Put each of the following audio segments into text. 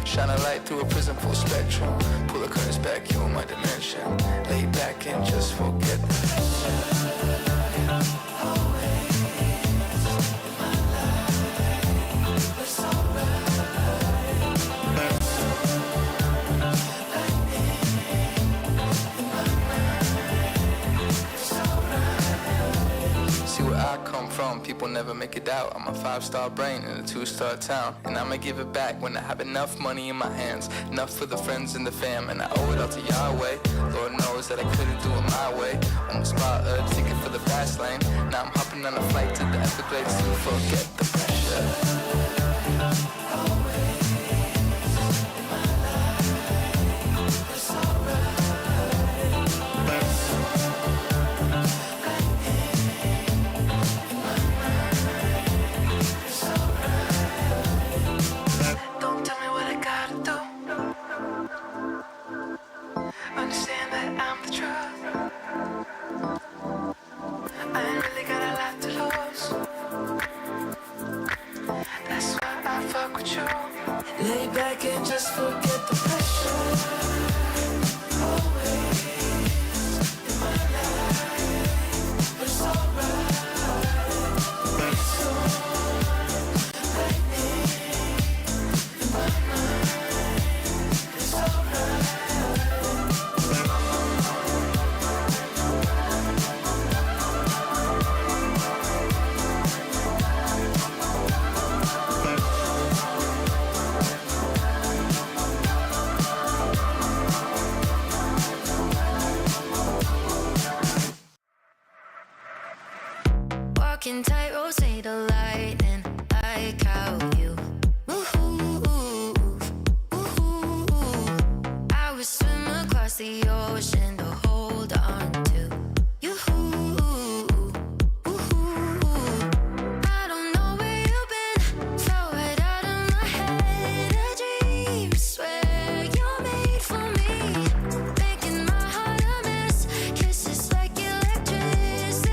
Shine a light through a prism full spectrum. Pull the curtains back, you're my dimension. Lay back and just forget the people never make it out. I'm a 5-star brain in a 2-star town, and I'ma give it back when I have enough money in my hands, enough for the friends and the fam, and I owe it all to Yahweh. Lord knows that I couldn't do it my way. Almost bought a ticket for the fast lane. Now I'm hopping on a flight to the Everglades to forget the pressure. Lay back and just forget the pressure. Always in my life, but it's alright. Lightning in my mind, it's alright. Walking tightrope, say the lightning like how you move. I would swim across the ocean to hold on to you. I don't know where you've been, fell right out of my head. A dream, swear you're made for me, making my heart a mess. Kisses like electricity.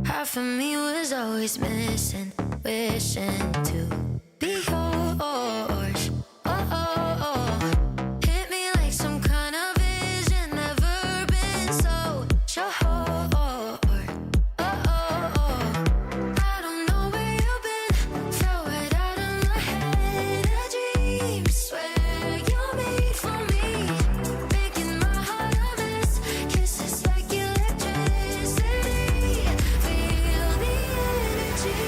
Half of me was always missing, wishing to be yours. Hit me like some kind of vision, never been so sure. I don't know where you've been, fell right out of my head. A dream, swear you're made for me, making my heart a mess. Kisses like electricity. Feel the energy.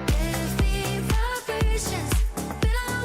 Give me vibrations, belong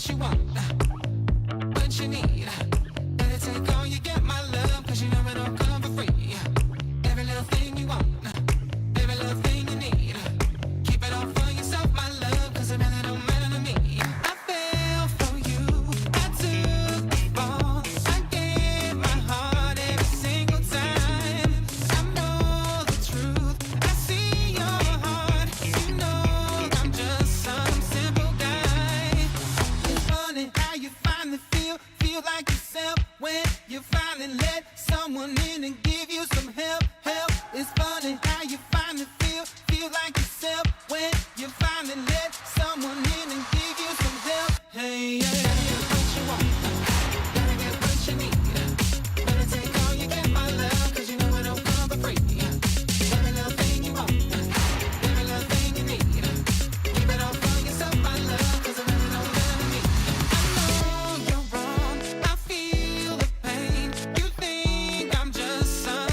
what you want, what you need. Better take all you get, my love, cause you know it don't come for free. Every little thing you want, every little thing you need. Keep it all for yourself, my love, cause it really don't matter to me. I fell for you, I took the fall. I gave my heart every single time. I know the truth, I see your heart. You know I'm just some simple guy. It's funny how you finally feel like yourself when you finally let someone in and give you some help. It's funny how you finally feel like yourself when you finally let someone in and give you some help. Hey, yeah, gotta get what you want, gotta get what you need. Better take all you get, my love, cause you know it don't come for free. Every little thing you want, every little thing you need. Keep it all for yourself, my love, cause it really don't matter to me. I know you're wrong, I feel the pain. You think I'm just some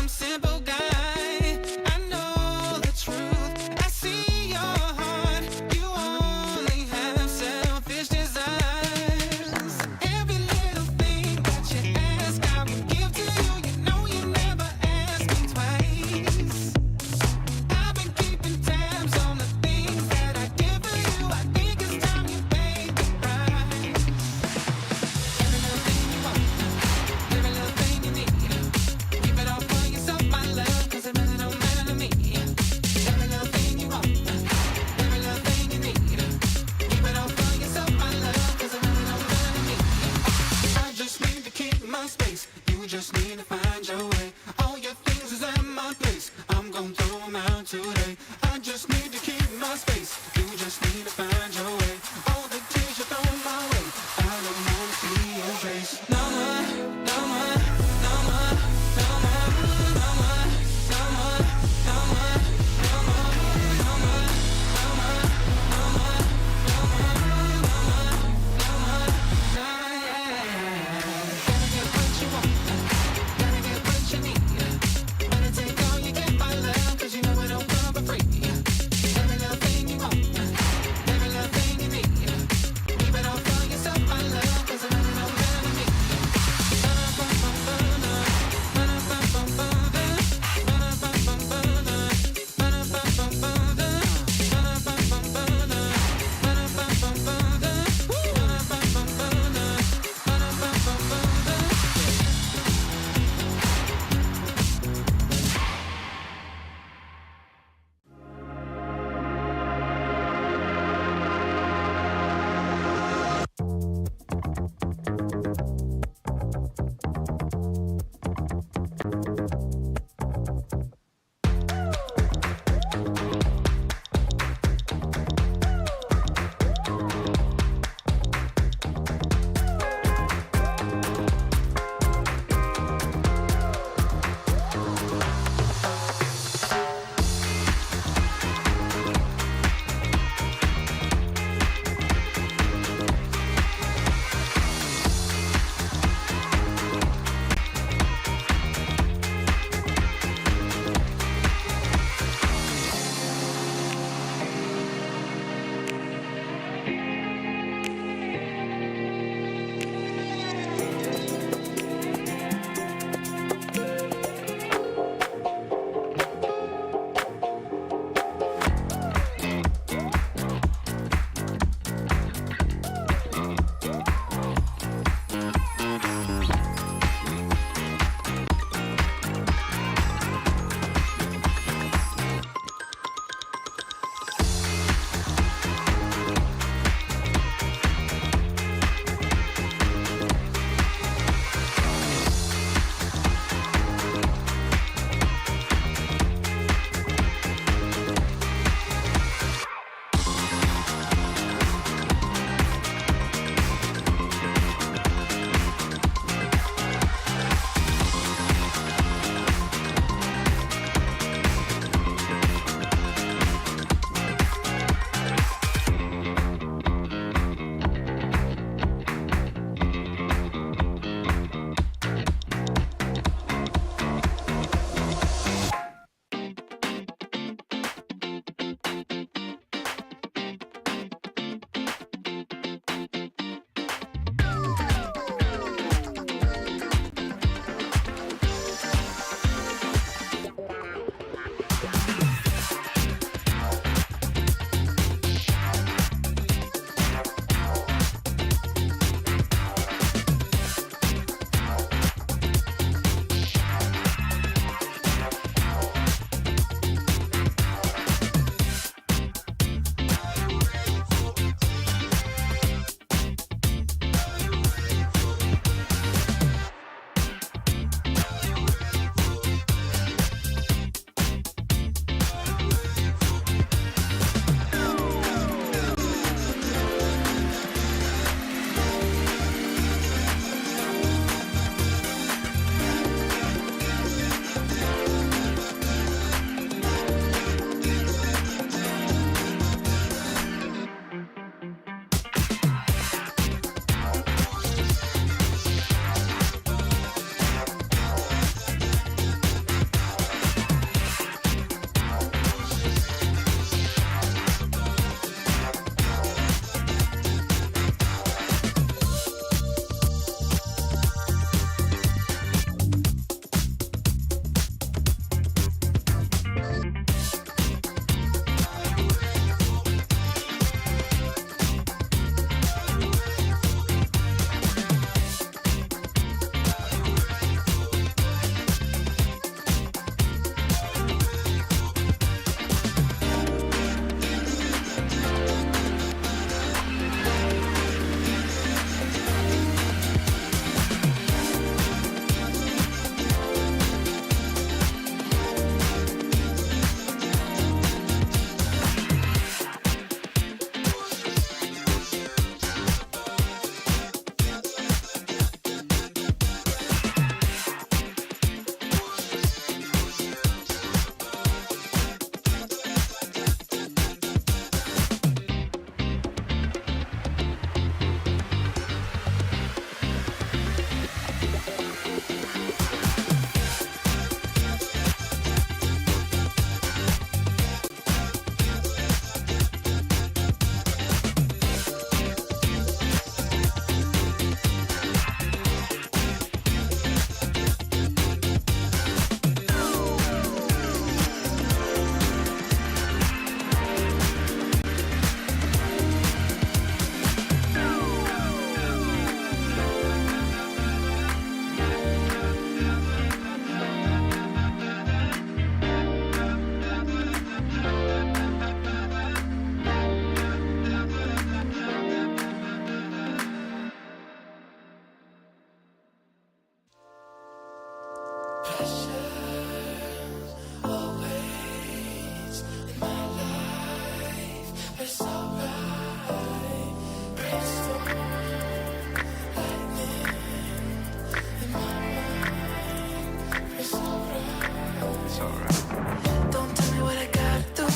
Don't tell me what I gotta do.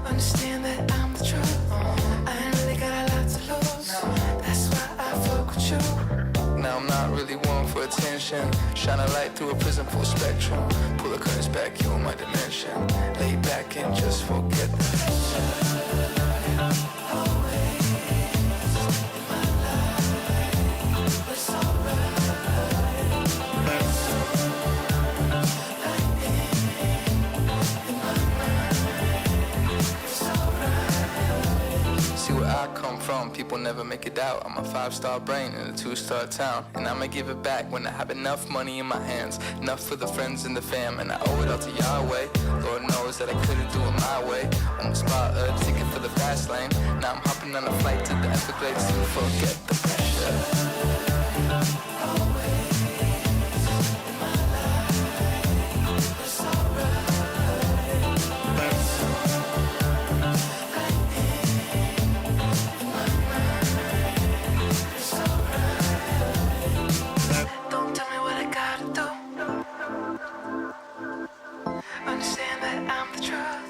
Understand that I'm the truth. I ain't really got a lot to lose. That's why I fuck with you. Now I'm not really one for attention. Shine a light through a prism full spectrum. Pull the curtains back, you in my dimension. Lay back and just forget the pressure. See where I come from, people never make it out. I'm a 5-star brain in a 2-star town. And I'ma give it back when I have enough money in my hands. Enough for the friends and the fam, and I owe it all to Yahweh. Lord knows that I couldn't do it my way. Almost bought a ticket for the fast lane. Now I'm hopping on a flight to the Everglades to forget the pressure. Don't tell me what I gotta do. Understand that I'm the truth.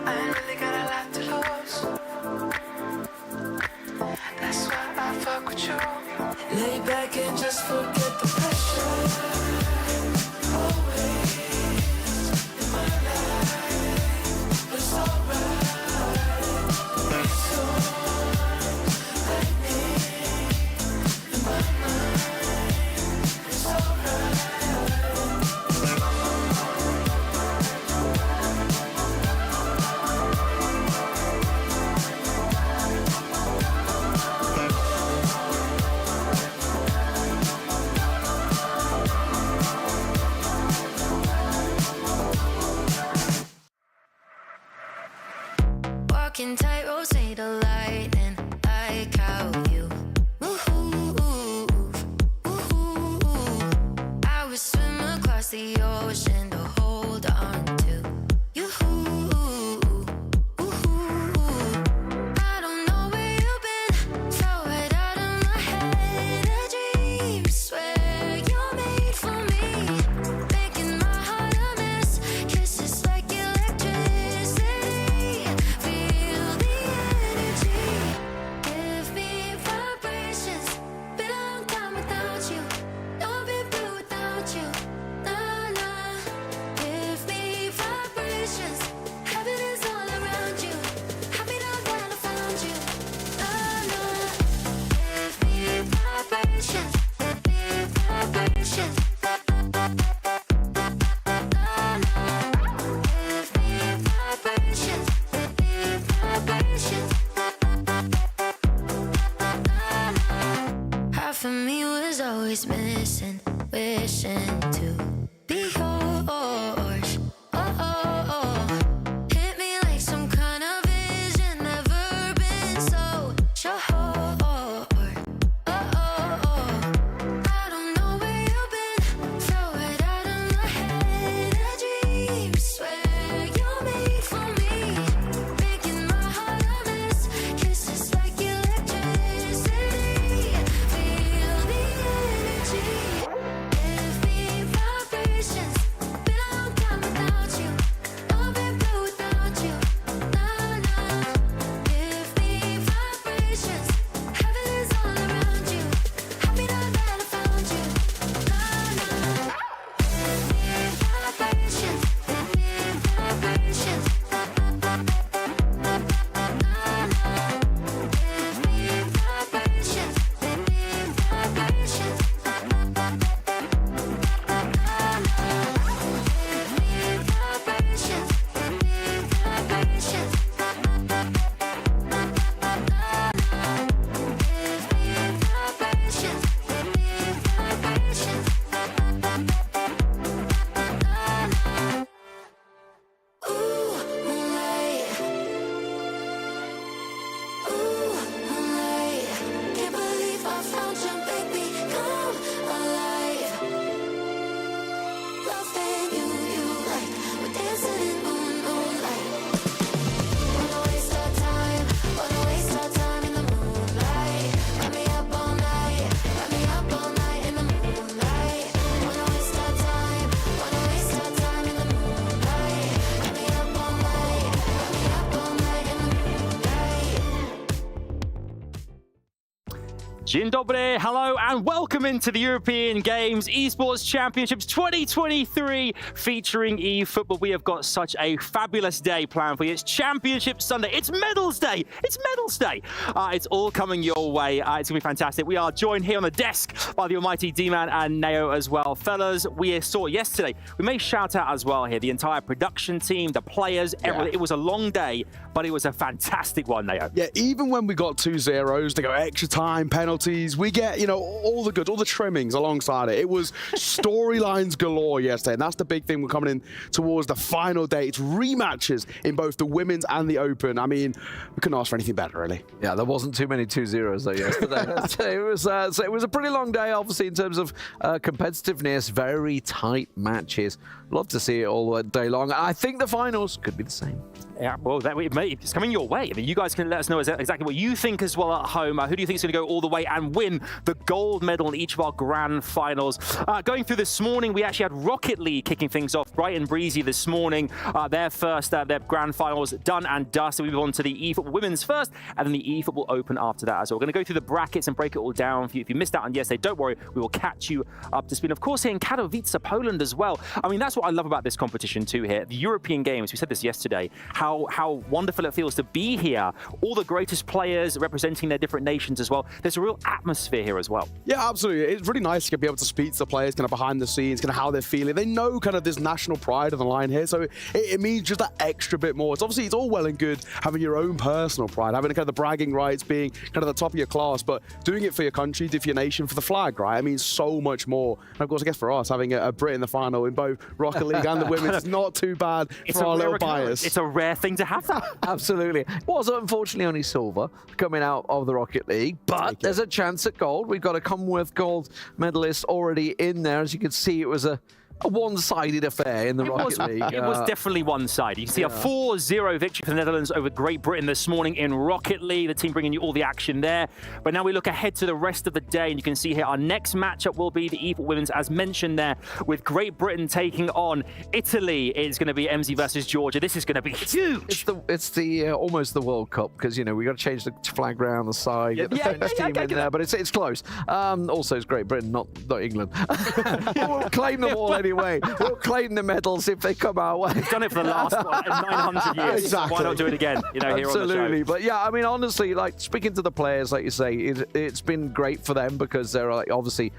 I ain't really got a lot to lose. That's why I fuck with you. Lay back and just forget the pressure. Always in my life, it's alright. Walking tightrope, say the lightning, like how you move. I would swim across the ocean to hold on to you. I don't know where you've been, fell right out of my head. A dream, swear you're made for me, making my heart a mess. Kisses like electricity. Feel the energy, give me vibrations. Been a long time without you, don't be blue without you. Nah, nah, give me vibrations. Heaven is all around you. Happy now that I found you. Nah, nah, give me vibrations. Give me vibrations. Half of me was always missing, wishing to be yours. Hit me like some kind of vision, never been so sure. I don't know where you've been, fell right out of my head. A dream, swear you're made for me, making my heart a mess. Kisses like electricity. Feel the energy, give me vibrations. Been a Dzień dobry, hello, and welcome into the European Games Esports Championships 2023 featuring eFootball. We have got such a fabulous day planned for you. It's Championship Sunday. It's Medals Day. It's Medals Day. It's all coming your way. It's going to be fantastic. We are joined here on the desk by the almighty D-Man and Neo as well. Fellas, we saw yesterday. We may shout out as well here the entire production team, the players, everything. It was a long day, but it was a fantastic one, Neo. Yeah, even when we got 2-0s, to go extra time, penalties, we get, all the goods, all the trimmings alongside it. It was storylines galore yesterday, and that's the big thing. We're coming in towards the final day. It's rematches in both the women's and the open. I mean, we couldn't ask for anything better, really. Yeah, there wasn't too many 2-0s though yesterday. It was a pretty long day, obviously, in terms of competitiveness, very tight matches. Love to see it all day long. I think the finals could be the same. Yeah, well, it's coming your way. I mean, you guys can let us know exactly what you think as well at home. Who do you think is going to go all the way and win the gold medal in each of our grand finals? Going through this morning, we actually had Rocket League kicking things off bright and breezy this morning. Their first, their grand finals done and dusted. We move on to the eFootball Women's first, and then the eFootball Open after that. So we're going to go through the brackets and break it all down for you. If you missed out on yesterday, don't worry, we will catch you up to speed. Of course, here in Katowice, Poland as well. I mean, that's what I love about this competition too here. The European Games, we said this yesterday, how wonderful it feels to be here. All the greatest players representing their different nations as well. There's a real atmosphere here as well. Yeah, absolutely. It's really nice to be able to speak to the players kind of behind the scenes, kind of how they're feeling. They know kind of this national pride on the line here, so it means just that extra bit more. It's obviously, it's all well and good having your own personal pride, having kind of the bragging rights, being kind of the top of your class, but doing it for your country, for your nation, for the flag, right? I mean, so much more. And of course, I guess for us, having a Brit in the final in both Rocket League and the women's, it's not too bad for our little bias. It's a rare thing to have that. Absolutely. It was unfortunately only silver coming out of the Rocket League, but there's a chance at gold. We've got a Commonwealth gold medalist already in there. As you can see, it was a one-sided affair in the Rocket League. It was definitely one-sided. You can see a 4-0 victory for the Netherlands over Great Britain this morning in Rocket League. The team bringing you all the action there. But now we look ahead to the rest of the day, and you can see here our next matchup will be the eFootball Women's, as mentioned there, with Great Britain taking on Italy. It's going to be MZ versus Georgia. This is going to be huge. It's the almost the World Cup, because we got to change the flag around the side. Get the French team in there, but it's close. Also, it's Great Britain, not England. We'll claim them all anyway. We'll claim the medals if they come our way. We've done it for the last 900 years. Exactly. Why not do it again? Here on the show. Absolutely. But yeah, I mean, honestly, like speaking to the players, like you say, it's been great for them because they're like, obviously,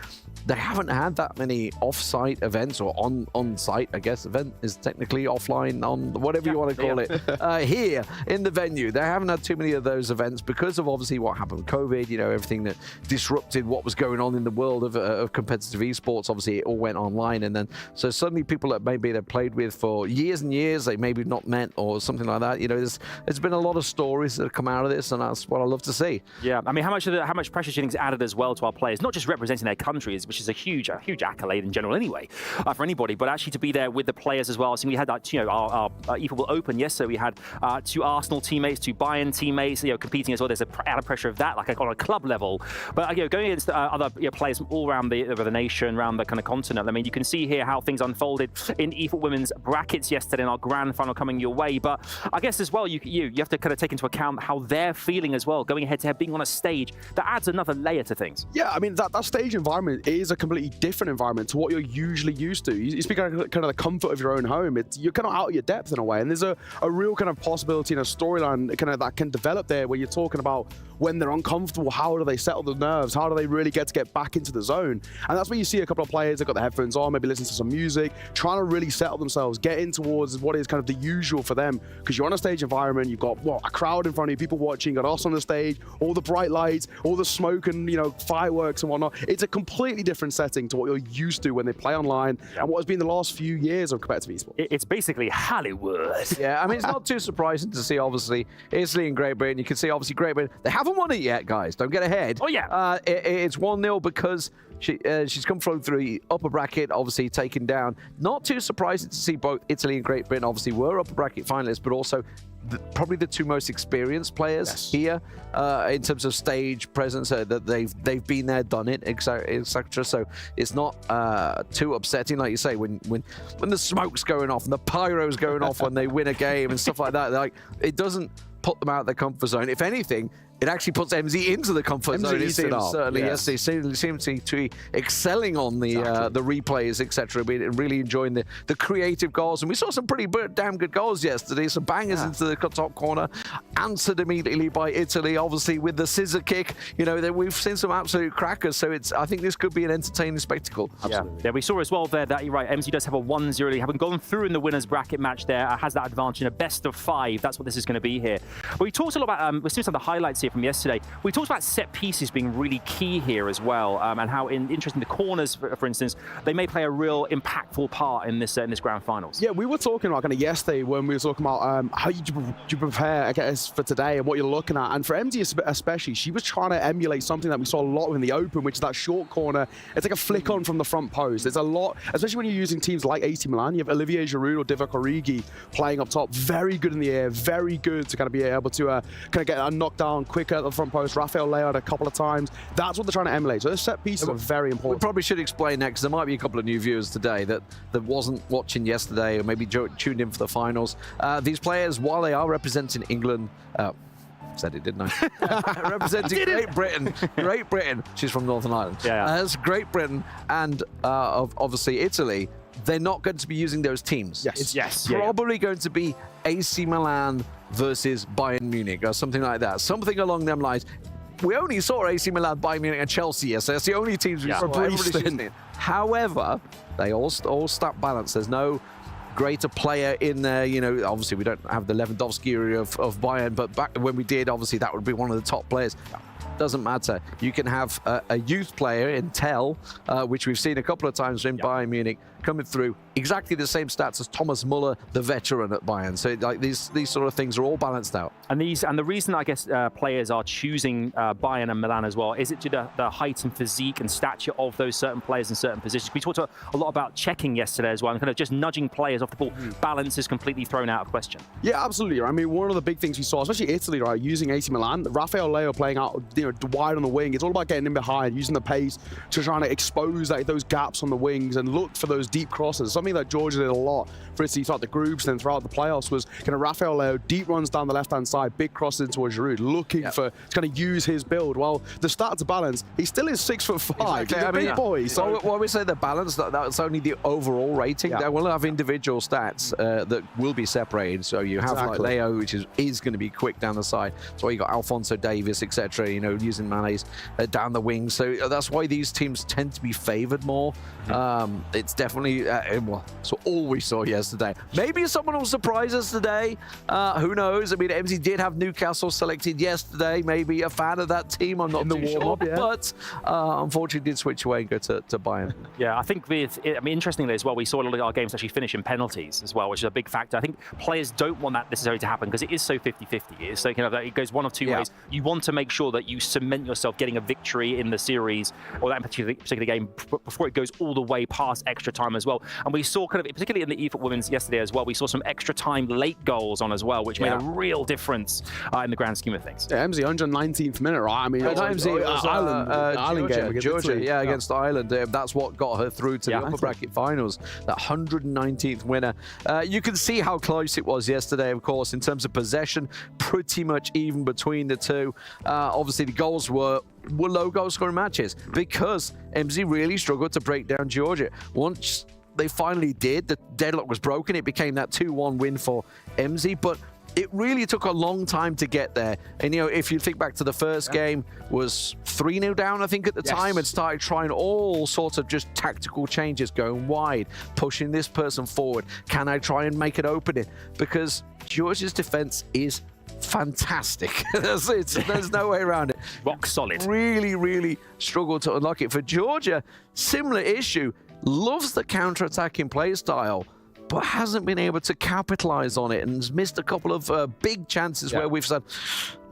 they haven't had that many off-site events, or on-site, I guess. Event is technically offline, on whatever you want to call it. Here in the venue, they haven't had too many of those events because of obviously what happened with COVID. Everything that disrupted what was going on in the world of competitive esports. Obviously, it all went online, and then so suddenly people that maybe they've played with for years and years, they maybe not met or something like that. There's been a lot of stories that have come out of this, and that's what I love to see. Yeah, I mean, how much pressure do you think is added as well to our players, not just representing their countries, which is a huge accolade in general anyway for anybody, but actually to be there with the players as well. So we had that, our eFootball Open yesterday. We had 2 Arsenal teammates, 2 Bayern teammates, competing as well. There's a added pressure of that, like on a club level. But going against other players from all around the nation, around the kind of continent. I mean, you can see here how things unfolded in eFootball Women's brackets yesterday in our grand final coming your way. But I guess as well, you have to kind of take into account how they're feeling as well, going head-to-head, being on a stage. That adds another layer to things. Yeah, I mean, that stage environment is a completely different environment to what you're usually used to. You speak of kind of the comfort of your own home. You're kind of out of your depth in a way, and there's a real kind of possibility and a storyline kind of that can develop there, where you're talking about when they're uncomfortable, how do they settle the nerves? How do they really get back into the zone? And that's where you see a couple of players that got their headphones on, maybe listen to some music, trying to really settle themselves, get in towards what is kind of the usual for them, because you're on a stage environment, you've got a crowd in front of you, people watching, got us on the stage, all the bright lights, all the smoke and fireworks and whatnot. It's a completely different setting to what you're used to when they play online and what has been the last few years of competitive esports. It's basically Hollywood. Yeah, I mean, it's not too surprising to see, obviously, Italy and Great Britain. You can see, obviously, Great Britain, they haven't won it yet, guys. Don't get ahead. Oh, yeah. It's 1-0 because she's come through the upper bracket, obviously taken down. Not too surprising to see both Italy and Great Britain, obviously, were upper bracket finalists, but also probably the 2 most experienced players here in terms of stage presence. That they've been there, done it, etc. So it's not too upsetting, like you say, when the smoke's going off and the pyro's going off when they win a game and stuff like that. Like, it doesn't put them out of their comfort zone. If anything, it actually puts MZ into the comfort MZ zone. It eats it seems, up, certainly, yes. yes, they seem to be excelling on the replays, etc. Really enjoying the creative goals, and we saw some pretty damn good goals yesterday. Some bangers into the top corner, answered immediately by Italy, obviously with the scissor kick. You know, we've seen some absolute crackers, so I think this could be an entertaining spectacle. Yeah, we saw as well there that you're right. MZ does have a 1-0 lead, having gone through in the winners bracket match there, has that advantage in a best of 5. That's what this is going to be here. But we talked a lot about, we've seen some of the highlights here from yesterday. We talked about set pieces being really key here as well, and how interesting the corners, for instance, they may play a real impactful part in this grand finals. Yeah, we were talking about kind of yesterday when we were talking about how you prepare, I guess, for today and what you're looking at. And for MZ especially, she was trying to emulate something that we saw a lot in the Open, which is that short corner. It's like a flick on from the front post. There's a lot, especially when you're using teams like AC Milan. You have Olivier Giroud or Divock Origi playing up top, very good in the air, very good to kind of be able to kind of get a knockdown quicker at the front post. Rafael Leao a couple of times. That's what they're trying to emulate. So those set pieces are very important. We probably should explain that, because there might be a couple of new viewers today that wasn't watching yesterday or maybe tuned in for the finals. These players, while they are representing England, said it, didn't I? Representing Great Britain. She's from Northern Ireland. Yeah. That's Great Britain and obviously Italy. They're not going to be using those teams. Yes. It's probably going to be AC Milan versus Bayern Munich or something like that. Something along them lines. We only saw AC Milan, Bayern Munich, and Chelsea yesterday. That's the only teams we saw. Everybody's using it. However, they all stat balance. There's no greater player in there. You know, obviously we don't have the Lewandowski era of Bayern, but back when we did, obviously that would be one of the top players. Doesn't matter. You can have a youth player in Tell, which we've seen a couple of times in Bayern Munich, coming through exactly the same stats as Thomas Muller, the veteran at Bayern. So like these sort of things are all balanced out. And the reason I guess players are choosing Bayern and Milan as well, is it to the height and physique and stature of those certain players in certain positions? We talked a lot about checking yesterday as well, and kind of just nudging players off the ball. Balance is completely thrown out of question. Yeah, absolutely. I mean, one of the big things we saw, especially Italy, right, using AC Milan, Rafael Leao playing out, wide on the wing. It's all about getting in behind, using the pace to trying to expose those gaps on the wings and look for those deep crosses. Something that Georgia did a lot for Italy throughout the groups and throughout the playoffs was kind of Rafael Leao, deep runs down the left-hand side, big crosses into a Giroud, looking for to kind of use his build. Well, the stats balance, he still is 6'5". Exactly. He's a big boy. So when we say the balance, that's only the overall rating. They will have individual stats that will be separated. So you have like Leo, which is going to be quick down the side. That's why you got Alphonso Davies, etc. You know, using Mane's down the wing. So that's why these teams tend to be favoured more. It's definitely so all we saw yesterday. Maybe someone will surprise us today. Who knows? I mean, MZ did have Newcastle selected yesterday. Maybe a fan of that team. I'm not too sure, but unfortunately did switch away and go to Bayern. Yeah, I think interestingly as well, we saw a lot of our games actually finish in penalties as well, which is a big factor. I think players don't want that necessarily to happen because it is so 50-50. It's so kind of it goes one of two ways. You want to make sure that you cement yourself getting a victory in the series or that particular game before it goes all the way past extra time as well. And we saw kind of, particularly in the eFoot Women's yesterday as well, we saw some extra time late goals on as well, which made a real difference in the grand scheme of things. Yeah, MZ 119th minute, right? I mean, Ireland game, Georgia, against Ireland. That's what got her through to the upper bracket finals. That 119th winner. You can see how close it was yesterday, of course, in terms of possession, pretty much even between the two. Obviously, the goals were low goal scoring matches because MZ really struggled to break down Georgia. Once they finally did, the deadlock was broken. It became that 2-1 win for MZ, but it really took a long time to get there. And, you know, if you think back to the first game, was 3-0 down, I think, at the time, and started trying all sorts of just tactical changes, going wide, pushing this person forward. Can I try and make it opening? Because Georgia's defense is fantastic. There's no way around it. Rock solid. Really, really struggled to unlock it. For Georgia, similar issue. Loves the counter-attacking play style, but hasn't been able to capitalize on it and has missed a couple of big chances where we've said,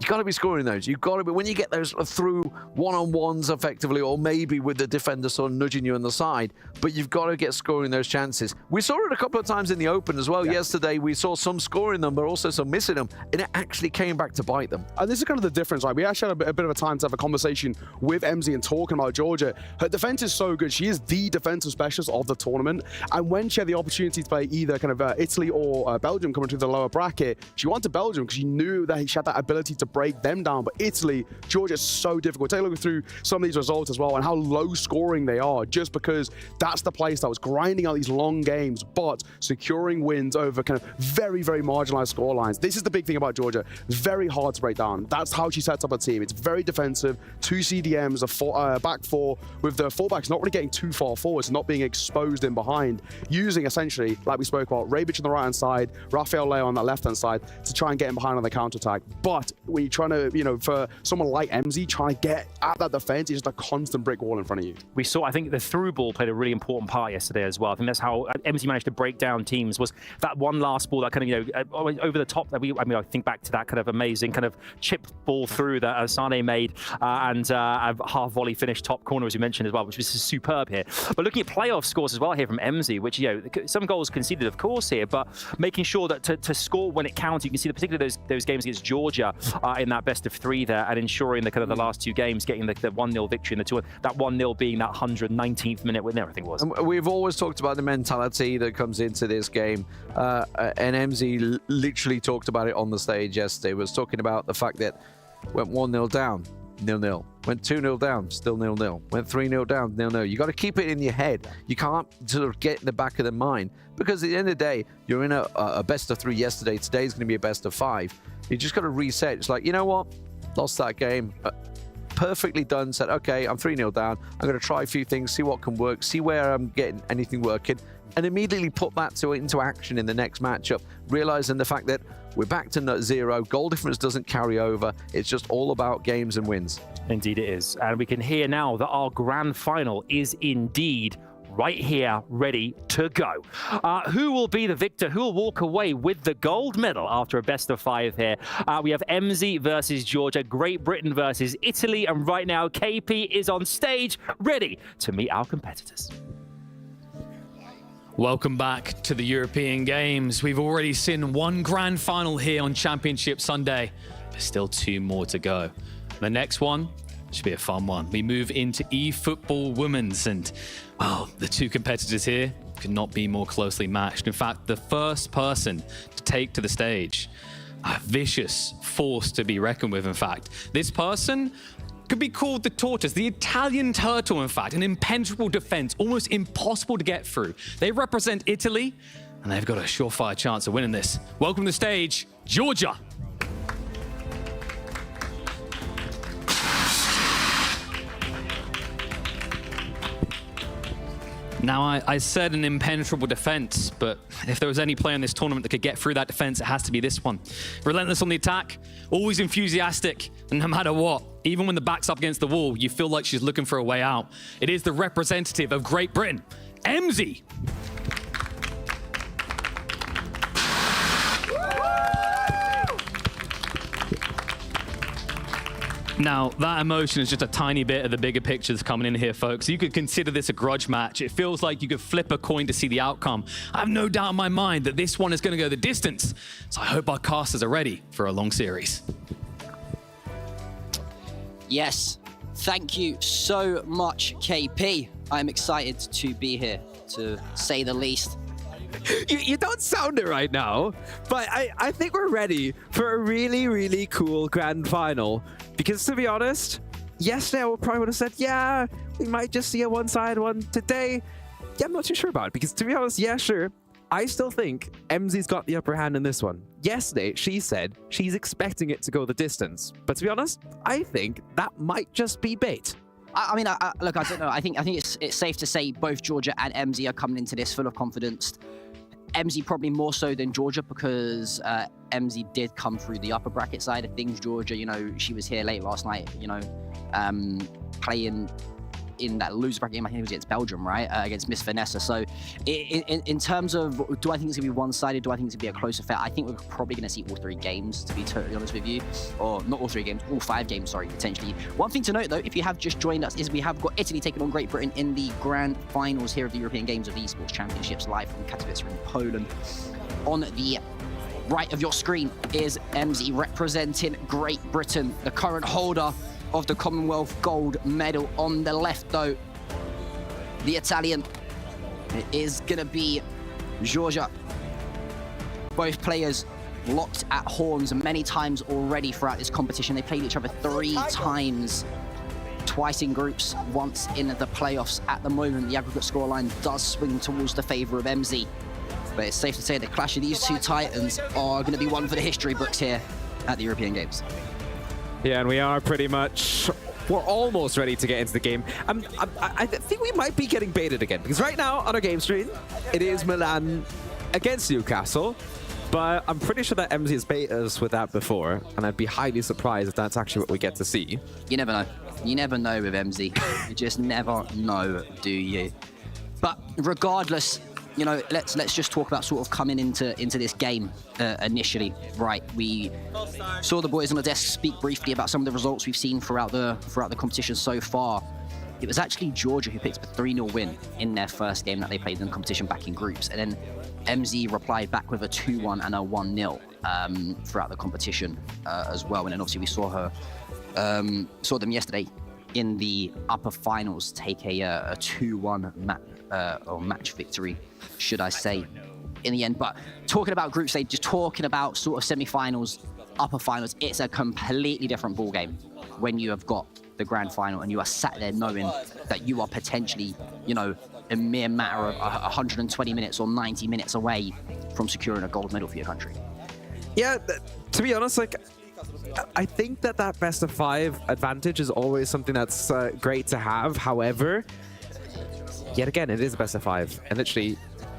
you got to be scoring those. You've got to be, when you get those through one-on-ones effectively, or maybe with the defender sort of nudging you on the side, but you've got to get scoring those chances. We saw it a couple of times in the Open as well. Yesterday, we saw some scoring them, but also some missing them, and it actually came back to bite them. And this is kind of the difference, right? We actually had a bit of a time to have a conversation with MZ and talking about Georgia. Her defense is so good. She is the defensive specialist of the tournament. And when she had the opportunity to play either kind of Italy or Belgium coming through the lower bracket, she went to Belgium because she knew that she had that ability to break them down. But Italy, Georgia is so difficult. Take a look through some of these results as well and how low scoring they are, just because that's the place that was grinding out these long games, but securing wins over kind of very, very marginalized score lines. This is the big thing about Georgia. It's very hard to break down. That's how she sets up a team. It's very defensive, 2 CDMs, a back 4 with the fullbacks not really getting too far forward, so not being exposed in behind, using essentially, like we spoke about, Rebic on the right-hand side, Rafael Leo on that left-hand side to try and get in behind on the counter-attack. But when you're trying to, for someone like MZ, trying to get at that defense, it's just a constant brick wall in front of you. We saw, I think the through ball played a really important part yesterday as well. I think that's how MZ managed to break down teams, was that one last ball that kind of, over the top. I think back to that kind of amazing kind of chip ball through that Sane made and a half volley finish top corner, as you mentioned as well, which was superb here. But looking at playoff scores as well here from MZ, which, some goals conceded, of course, here, but making sure that to score when it counts. You can see particularly those games against Georgia in that best of 3 there, and ensuring the kind of the last 2 games, getting the 1-0 victory in the 2, that 1-0 being that 119th minute winner, I think it was. And we've always talked about the mentality that comes into this game, and MZ literally talked about it on the stage yesterday. Was talking about the fact that went 1-0 down, 0-0. Went 2-0 down, still 0-0. Went 3-0 down, 0-0. You got to keep it in your head. You can't sort of get in the back of the mind, because at the end of the day, you're in a best of 3 yesterday. Today's going to be a best of 5. You just got to reset. It's like, you know what? Lost that game. Perfectly done. Said, okay, I'm 3-0 down. I'm going to try a few things, see what can work, see where I'm getting anything working, and immediately put that into action in the next matchup, realizing the fact that we're back to 0. Goal difference doesn't carry over. It's just all about games and wins. Indeed it is. And we can hear now that our grand final is indeed right here, ready to go. Who will be the victor? Who will walk away with the gold medal after a best of 5 here? We have MZ versus Georgia, Great Britain versus Italy, and right now KP is on stage, ready to meet our competitors. Welcome back to the European Games. We've already seen 1 grand final here on Championship Sunday. There's still 2 more to go. The next one should be a fun one. We move into eFootball Women's, and, well, the 2 competitors here could not be more closely matched. In fact, the first person to take to the stage, a vicious force to be reckoned with, in fact. This person could be called the tortoise, the Italian turtle, in fact, an impenetrable defense, almost impossible to get through. They represent Italy, and they've got a surefire chance of winning this. Welcome to the stage, Georgia. Now, I said an impenetrable defense, but if there was any player in this tournament that could get through that defense, it has to be this one. Relentless on the attack, always enthusiastic, and no matter what, even when the back's up against the wall, you feel like she's looking for a way out. It is the representative of Great Britain, MZ. Now, that emotion is just a tiny bit of the bigger picture that's coming in here, folks. You could consider this a grudge match. It feels like you could flip a coin to see the outcome. I have no doubt in my mind that this one is going to go the distance. So I hope our casters are ready for a long series. Yes, thank you so much, KP. I'm excited to be here, to say the least. You don't sound it right now, but I think we're ready for a really, really cool grand final. Because to be honest, yesterday I probably would have said, yeah, we might just see a one-sided one. Today, yeah, I'm not too sure about it. Because to be honest, yeah, sure, I still think MZ's got the upper hand in this one. Yesterday, she said she's expecting it to go the distance. But to be honest, I think that might just be bait. I mean, look, I don't know. I think it's safe to say both Georgia and MZ are coming into this full of confidence. MZ probably more so than Georgia, because MZ did come through the upper bracket side of things. Georgia, she was here late last night, playing in that loser bracket game. I think it was against Belgium, right? Against Miss Vanessa. So in terms of, do I think it's going to be one-sided? Do I think it's going to be a closer affair? I think we're probably going to see all 3 games, to be totally honest with you. Or not all 3 games, all 5 games, sorry, potentially. One thing to note, though, if you have just joined us, is we have got Italy taking on Great Britain in the grand finals here of the European Games Esports Championships, live from Katowice in Poland. On the right of your screen is MZ representing Great Britain, the current holder of the Commonwealth gold medal. On the left, though, the Italian. It is going to be Georgia. Both players locked at horns many times already throughout this competition. They played each other 3 times, twice in groups, once in the playoffs. At the moment, the aggregate scoreline does swing towards the favor of MZ. But it's safe to say the clash of these 2 titans are going to be one for the history books here at the European Games. Yeah, and we are pretty much... We're almost ready to get into the game. I think we might be getting baited again, because right now on our game stream, it is Milan against Newcastle, but I'm pretty sure that MZ has baited us with that before, and I'd be highly surprised if that's actually what we get to see. You never know. You never know with MZ. You just never know, do you? But regardless, you know, let's just talk about sort of coming into this game initially, right? We saw the boys on the desk speak briefly about some of the results we've seen throughout the competition so far. It was actually Georgia who picked up a 3-0 win in their first game that they played in the competition back in groups, and then MZ replied back with a 2-1 and a 1-0 throughout the competition as well. And then obviously we saw them yesterday in the upper finals take a 2-1 match victory, should I say, in the end. But talking about group stage, just talking about sort of semi-finals, upper finals, it's a completely different ball game when you have got the grand final and you are sat there knowing that you are potentially, you know, a mere matter of 120 minutes or 90 minutes away from securing a gold medal for your country. Yeah, to be honest, like, I think that best of 5 advantage is always something that's great to have. However, yet again, it is a best of 5, and literally,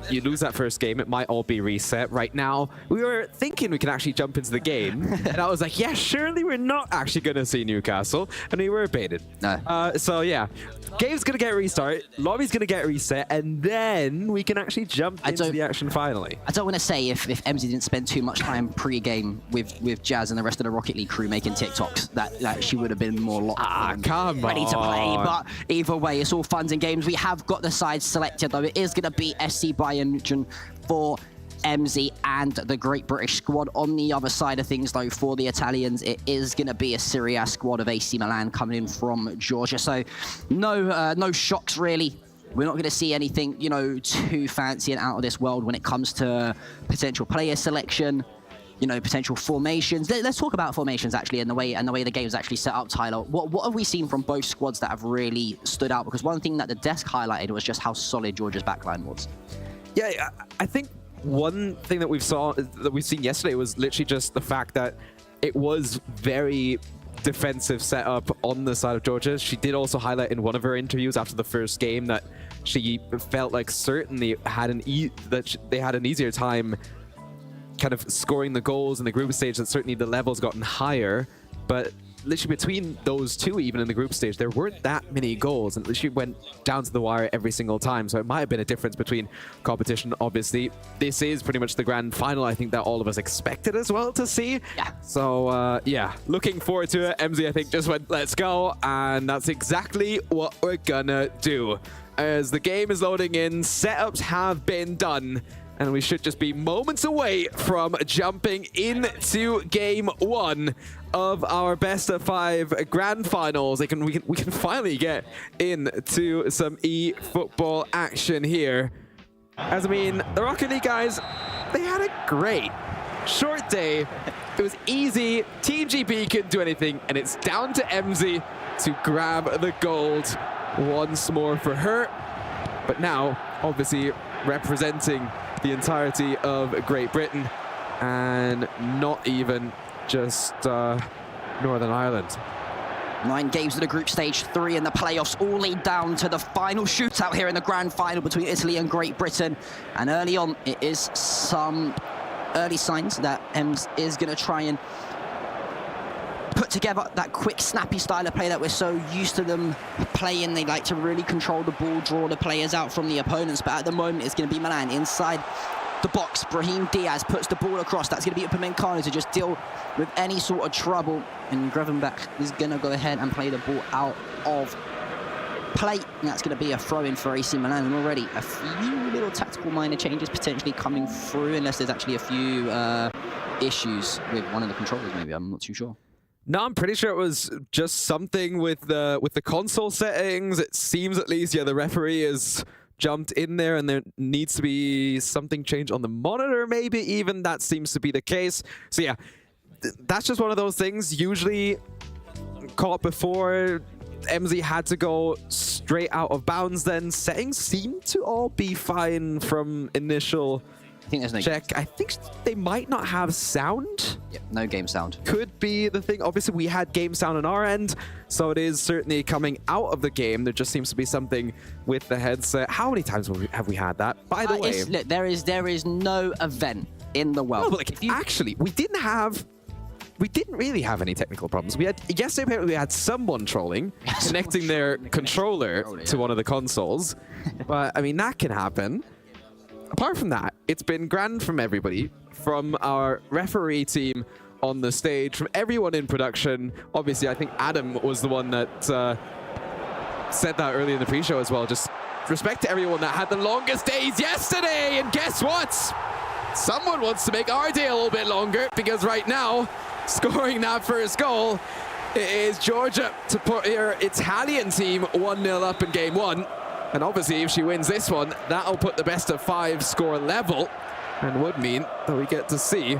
you lose that first game, it might all be reset. Right now, we were thinking we can actually jump into the game, and I was like, yeah, surely we're not actually going to see Newcastle, and we were baited. No. So yeah, game's going to get restarted, lobby's going to get reset, and then we can actually jump into the action finally. I don't want to say if MZ didn't spend too much time pre-game with Jazz and the rest of the Rocket League crew making TikToks, that she would have been more locked and ready to play. But either way, it's all fun and games. We have got the sides selected, though. It is going to be SC Bayern München for MZ and the Great British squad. On the other side of things, though, for the Italians, it is going to be a Serie A squad of AC Milan coming in from Georgia. So no shocks, really. We're not going to see anything, you know, too fancy and out of this world when it comes to potential player selection, you know, potential formations. Let's talk about formations, actually, and the way the game is actually set up, Tyler. What have we seen from both squads that have really stood out? Because one thing that the desk highlighted was just how solid Georgia's backline was. Yeah, I think one thing that we've seen yesterday was literally just the fact that it was very defensive setup on the side of Georgia. She did also highlight in one of her interviews after the first game that she felt like certainly had they had an easier time kind of scoring the goals in the group stage, that certainly the level's gotten higher, but literally between those two, even in the group stage, there weren't that many goals, and literally went down to the wire every single time. So it might have been a difference between competition. Obviously, this is pretty much the grand final, I think, that all of us expected as well to see. Yeah. So yeah, looking forward to it. MZ, I think, just went, let's go, and that's exactly what we're gonna do. As the game is loading in, setups have been done, and we should just be moments away from jumping into game 1 of our best of 5 grand finals. We can finally get into some eFootball action here. As I mean, the Rocket League guys, they had a great short day. It was easy. Team GP couldn't do anything, and it's down to MZ to grab the gold once more for her. But now, obviously, representing the entirety of Great Britain, and not even just Northern Ireland. 9 games of the group stage, 3 in the playoffs, all lead down to the final shootout here in the grand final between Italy and Great Britain. And early on, it is some early signs that EMS is going to try and put together that quick, snappy style of play that we're so used to them playing. They like to really control the ball, draw the players out from the opponents, but at the moment it's going to be Milan inside the box. Brahim Diaz puts the ball across. That's going to be Upamecano to just deal with any sort of trouble, and Grevenbach is going to go ahead and play the ball out of play, and that's going to be a throw-in for AC Milan. And already a few little tactical minor changes potentially coming through, unless there's actually a few issues with one of the controllers, maybe. I'm not too sure. No, I'm pretty sure it was just something with the console settings. It seems, at least, yeah, the referee is jumped in there and there needs to be something changed on the monitor, maybe even. That seems to be the case. So yeah, that's just one of those things. Usually caught before, MZ had to go straight out of bounds then. Settings seem to all be fine from initial I think there's no check. I think they might not have sound. Yep, no game sound. Could be the thing. Obviously, we had game sound on our end, so it is certainly coming out of the game. There just seems to be something with the headset. How many times have we had that? By the way, Look, there is no event in the world. no, but like, actually, we didn't really have any technical problems. We had yesterday. Apparently, we had someone trolling, connecting their controller to one of the consoles. But I mean, that can happen. Apart from that, it's been grand from everybody, from our referee team on the stage, from everyone in production. Obviously, I think Adam was the one that said that earlier in the pre-show as well. Just respect to everyone that had the longest days yesterday. And guess what? Someone wants to make our day a little bit longer, because right now, scoring that first goal is Georgia to put her Italian team 1-0 up in game one. And obviously, if she wins this one, that'll put the best of 5 score level, and would mean that we get to see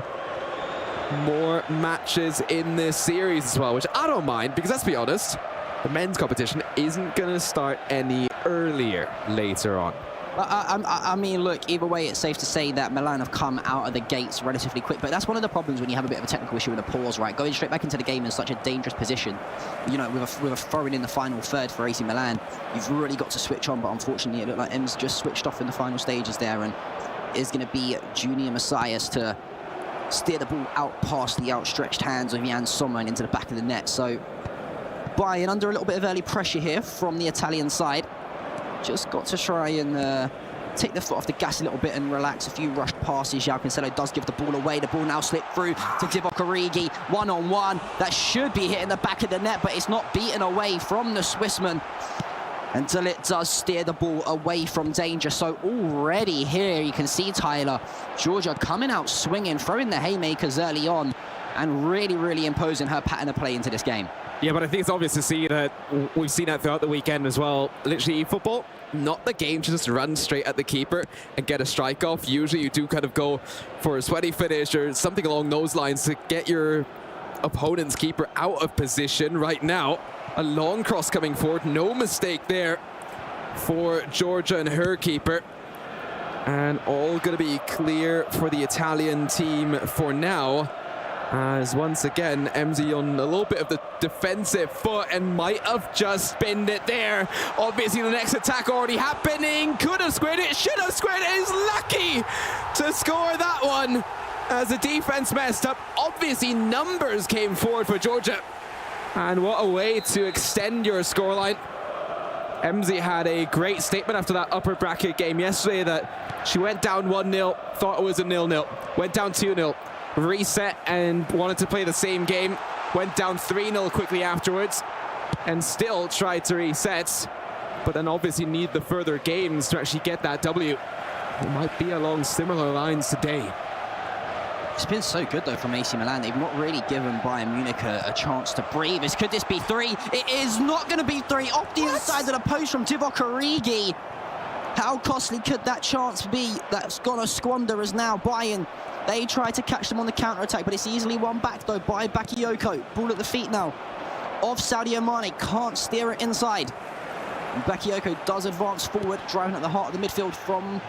more matches in this series as well, which I don't mind, because let's be honest, the men's competition isn't going to start any earlier later on. I mean, look, either way, it's safe to say that Milan have come out of the gates relatively quick, but that's one of the problems when you have a bit of a technical issue with a pause, right? Going straight back into the game in such a dangerous position, you know, with a throw-in in the final third for AC Milan, you've really got to switch on, but unfortunately, it looked like M's just switched off in the final stages there, and it's going to be Junior Messias to steer the ball out past the outstretched hands of Jan Sommer and into the back of the net. So, Bayern under a little bit of early pressure here from the Italian side. Just got to try and take the foot off the gas a little bit and relax. A few rushed passes. João Cancelo does give the ball away. The ball now slipped through to Divock Origi. 1-on-1. That should be hitting the back of the net, but it's not beaten away from the Swissman until it does steer the ball away from danger. So already here you can see Tyler, Georgia coming out swinging, throwing the haymakers early on, and really, really imposing her pattern of play into this game. Yeah, but I think it's obvious to see that we've seen that throughout the weekend as well. Literally, football, not the game to just run straight at the keeper and get a strike off. Usually you do kind of go for a sweaty finish or something along those lines to get your opponent's keeper out of position. Right now, a long cross coming forward. No mistake there for Georgia and her keeper. And all going to be clear for the Italian team for now. As once again, MZ on a little bit of the defensive foot and might have just spinned it there. Obviously, the next attack already happening. Could have squared it, should have squared it. Is lucky to score that one as the defense messed up. Obviously, numbers came forward for Georgia. And what a way to extend your scoreline. MZ had a great statement after that upper bracket game yesterday that she went down 1-0, thought it was a 0-0, went down 2-0. Reset and wanted to play the same game, went down 3-0 quickly afterwards and still tried to reset, but then obviously need the further games to actually get that W. It might be along similar lines today. It's been so good though from AC Milan. They've not really given Bayern Munich a chance to breathe. Could this be 3? It is not going to be 3. Off the inside of the post from Divock Origi. How costly could that chance be? That's gonna squander as now Bayern. They try to catch them on the counter-attack, but it's easily won back, though, by Bakayoko. Ball at the feet now of Sadio Mane. Can't steer it inside. And Bakayoko does advance forward, driving at the heart of the midfield from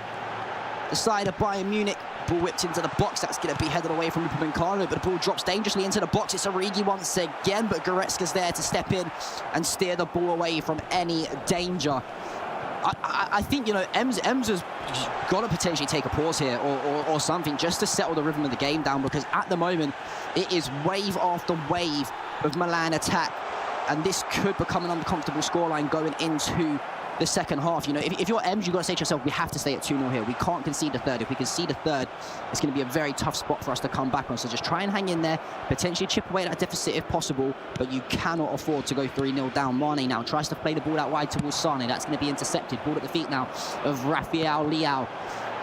the side of Bayern Munich. Ball whipped into the box. That's going to be headed away from Upamecano, but the ball drops dangerously into the box. It's Origi once again, but Goretzka's there to step in and steer the ball away from any danger. I think, you know, Ems has got to potentially take a pause here or something just to settle the rhythm of the game down, because at the moment it is wave after wave of Milan attack, and this could become an uncomfortable scoreline going into the second half. You know, if you're Ems, you've got to say to yourself, we have to stay at 2-0 here. We can't concede a third. If we concede a third, it's going to be a very tough spot for us to come back on. So just try and hang in there, potentially chip away that deficit if possible, but you cannot afford to go 3-0 down. Mane now tries to play the ball out wide towards Sane. That's going to be intercepted. Ball at the feet now of Rafael Leao,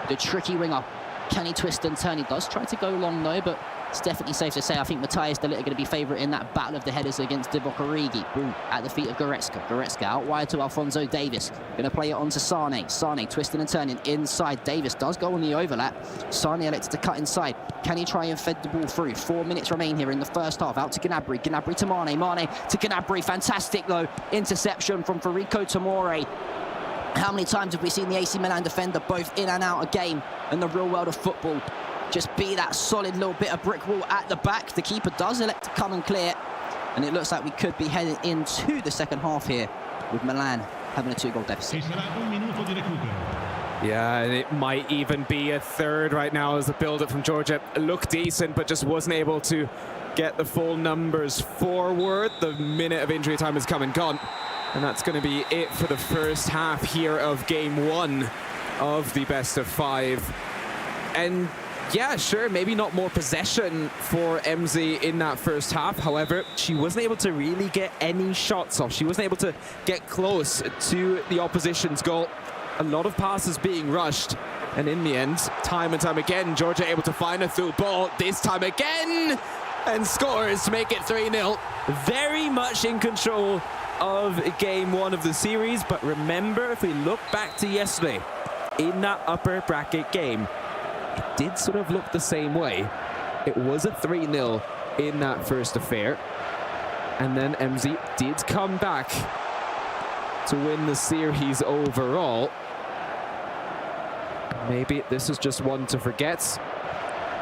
the tricky winger. Can he twist and turn? He does try to go long though, but it's definitely safe to say I think Matthias de Ligt are going to be favourite in that battle of the headers against Divock Origi. Boom, at the feet of Goretzka. Goretzka out wide to Alphonso Davies. Going to play it on to Sane. Sane twisting and turning inside. Davies does go on the overlap. Sane elected to cut inside. Can he try and fed the ball through? 4 minutes remain here in the first half. Out to Gnabry. Gnabry to Mane. Mane to Gnabry. Fantastic, though. Interception from Federico Tomori. How many times have we seen the AC Milan defender both in and out of game in the real world of football just be that solid little bit of brick wall at the back? The keeper does elect to come and clear, and it looks like we could be heading into the second half here with Milan having a 2-goal deficit. Yeah, and it might even be a third right now as the build-up from Georgia looked decent, but just wasn't able to get the full numbers forward. The minute of injury time has come and gone. And that's going to be it for the first half here of game 1 of the best of 5. And yeah, sure, maybe not more possession for MZ in that first half. However, she wasn't able to really get any shots off. She wasn't able to get close to the opposition's goal. A lot of passes being rushed. And in the end, time and time again, Georgia able to find a through ball. This time again, and scores to make it 3-0. Very much in control of game 1 of the series, but remember, if we look back to yesterday in that upper bracket game, it did sort of look the same way. It was a 3-0 in that first affair, and then MZ did come back to win the series overall. Maybe this is just one to forget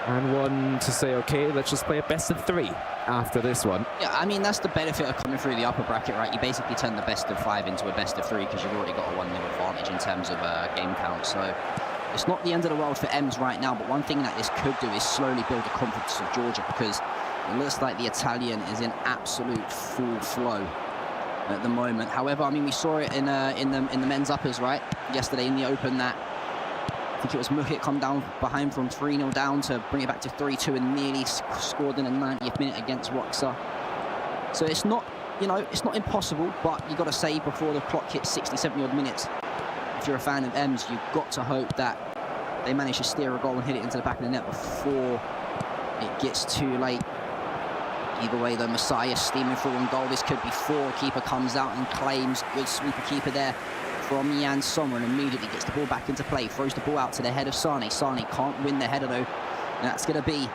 and one to say, okay, let's just play a best of 3 after this one. Yeah, I mean, that's the benefit of coming through the upper bracket, right? You basically turn the best of 5 into a best of 3 because you've already got a 1-0 advantage in terms of game count. So it's not the end of the world for Ems right now, but one thing that this could do is slowly build the confidence of Georgia, because it looks like the Italian is in absolute full flow at the moment. However, I mean, we saw it in the men's uppers, right? Yesterday in the Open, that I think it was Muhit come down behind from 3-0 down to bring it back to 3-2 and nearly scored in the 90th minute against Roxa. So it's not, you know, it's not impossible, but you've got to save before the clock hits 60, 70 odd minutes. If you're a fan of Ems, you've got to hope that they manage to steer a goal and hit it into the back of the net before it gets too late. Either way, though, Messiah steaming through on goal. This could be 4. Keeper comes out and claims. Good sweeper keeper there from Jan Sommer, and immediately gets the ball back into play. Throws the ball out to the head of Sane. Sane can't win the header, though. And that's going to be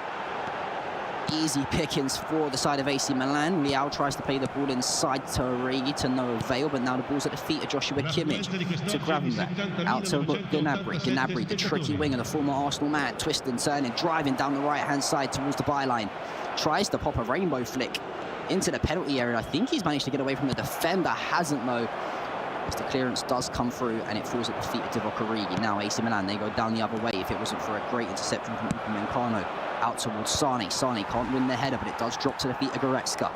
easy pickings for the side of AC Milan. Liao tries to play the ball inside to Origi to no avail, but now the ball's at the feet of Joshua Kimmich to Gravenberch. Out to Gnabry. Gnabry, the tricky winger, the former Arsenal man, twisting, turning, driving down the right-hand side towards the byline. Tries to pop a rainbow flick into the penalty area. I think he's managed to get away from the defender. Hasn't, though. As the clearance does come through and it falls at the feet of Divock Origi. Now AC Milan, they go down the other way if it wasn't for a great interception from Upamecano. Out towards Sane. Sane can't win the header, but it does drop to the feet of Goretzka.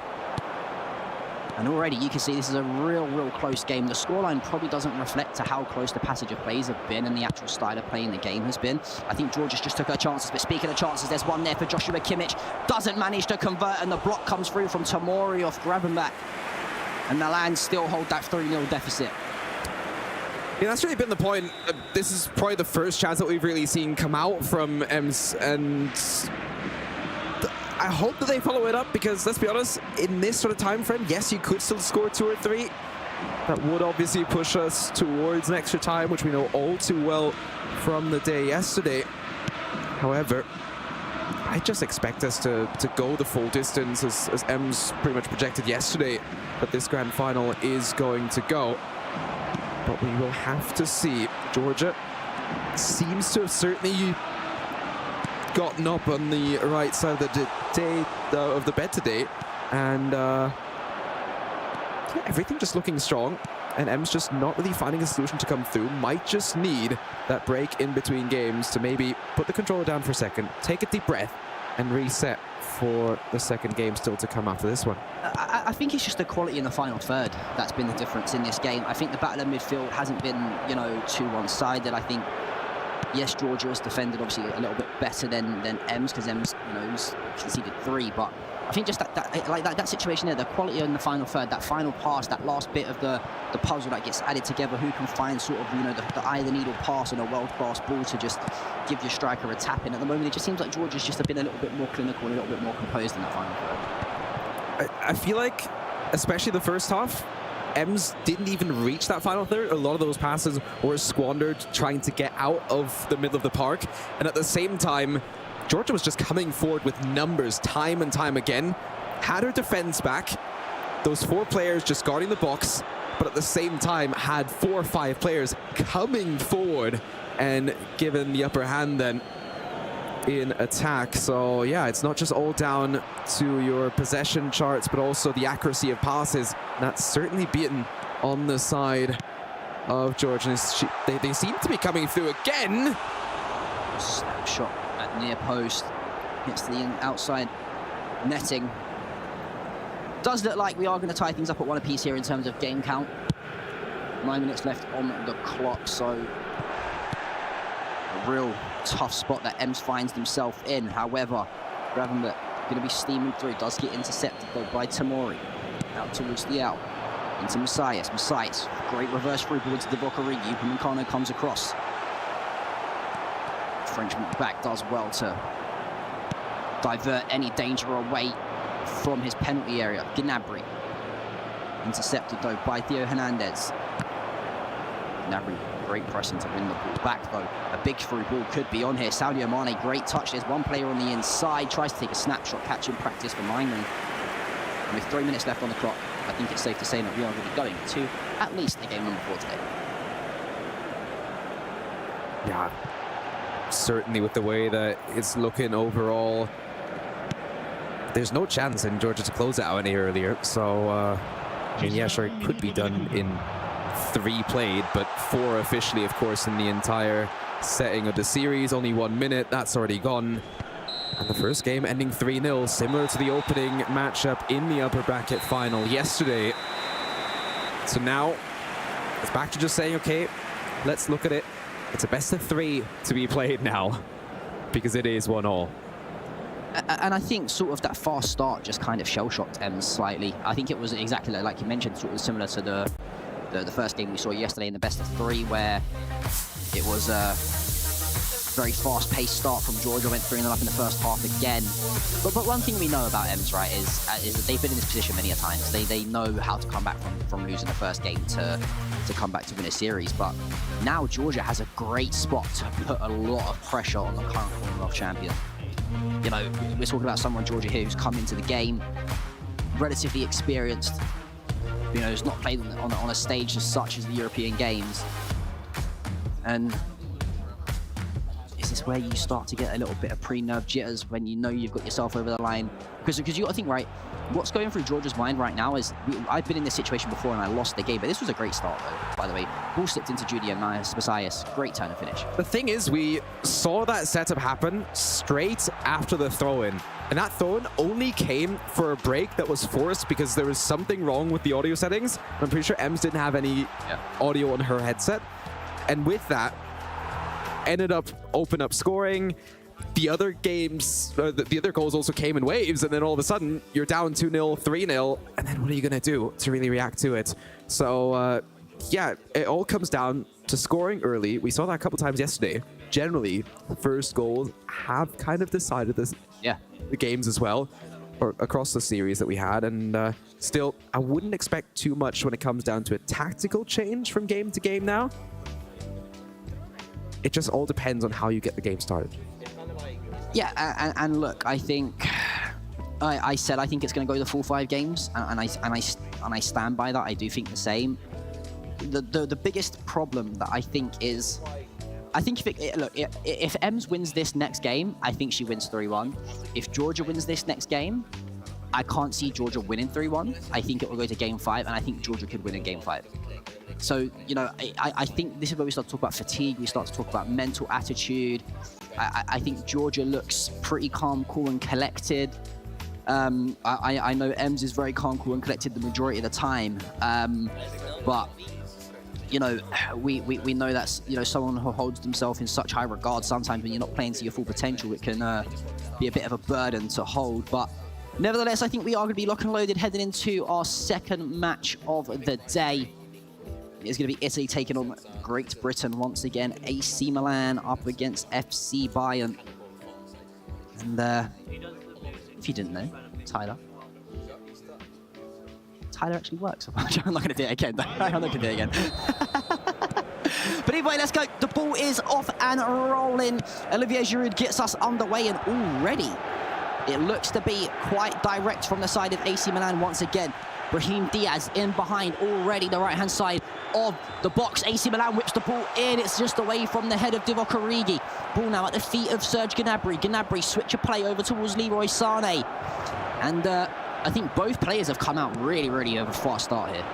And already you can see this is a real close game. The scoreline probably doesn't reflect to how close the passage of plays have been and the actual style of playing the game has been. I think Georgia's just took her chances, but speaking of chances, there's one there for Joshua Kimmich. Doesn't manage to convert, and the block comes through from Tomori off Gravenberch. And Milan still hold that 3-0 deficit. Yeah, that's really been the point. This is probably the first chance that we've really seen come out from Ems, and I hope that they follow it up, because let's be honest, in this sort of time frame, yes, you could still score 2 or 3. That would obviously push us towards an extra time, which we know all too well from the day yesterday. However, I just expect us to go the full distance, as Ems pretty much projected yesterday that this grand final is going to go. But we will have to see. Georgia seems to have certainly gotten up on the right side of the bed today, and yeah, everything just looking strong, and Ems just not really finding a solution to come through. Might just need that break in between games to maybe put the controller down for a second, take a deep breath, and reset for the second game still to come after this one. I think it's just the quality in the final third that's been the difference in this game. I think the battle of midfield hasn't been, you know, too one-sided. I think, yes, Georgia has defended obviously a little bit better than Ems, because Ems, you know, conceded 3, but I think just that situation there, the quality in the final third, that final pass, that last bit of the puzzle that gets added together, who can find sort of, you know, the eye of the needle pass on a world-class ball to just give your striker a tap in. At the moment, it just seems like Georgia's just been a little bit more clinical and a little bit more composed in that final third. I feel like, especially the first half, Ems didn't even reach that final third. A lot of those passes were squandered trying to get out of the middle of the park. And at the same time, Georgia was just coming forward with numbers time and time again. Had her defense back. Those 4 players just guarding the box, but at the same time had 4 or 5 players coming forward and given the upper hand then in attack. So yeah, it's not just all down to your possession charts, but also the accuracy of passes. That's certainly been on the side of Georgia. They seem to be coming through again. Snapshot at near post, hits the outside netting. Does look like we are going to tie things up at 1 apiece here in terms of game count. 9 minutes left on the clock, so a real tough spot that Ems finds himself in. However, Gravenberg going to be steaming through, does get intercepted though by Tamori. Out towards the out, into Messias. Messias, great reverse through ball to Divock Origi. Upamecano comes across. Frenchman back does well to divert any danger away from his penalty area. Gnabry intercepted though by Theo Hernandez. Gnabry, great pressing to win the ball back though. A big through ball could be on here. Sadio Mane, great touch. There's one player on the inside, tries to take a snapshot catch in practice for Mainland. And with 3 minutes left on the clock, I think it's safe to say that we are going to be going to at least a game number 4 today. Yeah, certainly with the way that it's looking overall, there's no chance in Georgia to close it out any earlier. So, I mean, yeah, sure, it could be done in 3 played, but 4 officially, of course, in the entire setting of the series. Only 1 minute, that's already gone. And the first game ending 3-0, similar to the opening matchup in the upper bracket final yesterday. So now it's back to just saying, okay, let's look at it. It's a best of 3 to be played now, because it is 1-1. And I think sort of that fast start just kind of shell-shocked Ems slightly. I think it was exactly like you mentioned, sort of similar to the first game we saw yesterday in the best of 3, where it was a very fast-paced start from Georgia, went 3-0 up in the first half again. But one thing we know about Ems, right, is that they've been in this position many a times. They know how to come back from losing the first game to come back to win a series. But now Georgia has a great spot to put a lot of pressure on the current Commonwealth champion. You know, we're talking about someone, Georgia, here, who's come into the game relatively experienced. You know, who's not played on a stage as such as the European Games. And is this where you start to get a little bit of pre-nerve jitters when you know you've got yourself over the line? Because you got to think, right, what's going through Georgia's mind right now is, I've been in this situation before and I lost the game, but this was a great start though, by the way. Ball slipped into Judy and Messias, great turn and finish. The thing is, we saw that setup happen straight after the throw-in. And that throw-in only came for a break that was forced because there was something wrong with the audio settings. I'm pretty sure Ems didn't have any audio on her headset. And with that, ended up open up scoring. The other games, the other goals also came in waves, and then all of a sudden you're down 2-0, 3-0, and then what are you gonna do to really react to it? So yeah, it all comes down to scoring early. We saw that a couple times yesterday. Generally, the first goals have kind of decided this, the games as well, or across the series that we had, and still, I wouldn't expect too much when it comes down to a tactical change from game to game now. It just all depends on how you get the game started. Yeah, and look, I think I said I think it's going to go the full 5 games, and I stand by that. I do think the same. The biggest problem that I think is, I think if Ems wins this next game, I think she wins 3-1. If Georgia wins this next game, I can't see Georgia winning 3-1. I think it will go to game 5, and I think Georgia could win in game 5. So, you know, I think this is where we start to talk about fatigue. We start to talk about mental attitude. I think Georgia looks pretty calm, cool, and collected. I know Ems is very calm, cool, and collected the majority of the time. But, you know, we know that's, you know, someone who holds themselves in such high regard. Sometimes when you're not playing to your full potential, it can be a bit of a burden to hold. But Nevertheless, I think we are going to be lock and loaded heading into our second match of the day. It's going to be Italy taking on Great Britain once again. AC Milan up against FC Bayern. And if you didn't know, Tyler actually works. I'm not going to do it again. I'm not going to do it again. But anyway, let's go. The ball is off and rolling. Olivier Giroud gets us underway, and already it looks to be quite direct from the side of AC Milan once again. Brahim Diaz in behind already, the right-hand side of the box. AC Milan whips the ball in. It's just away from the head of Divock Origi. Ball now at the feet of Serge Gnabry. Gnabry switch of play over towards Leroy Sané. And I think both players have come out really of a fast start here.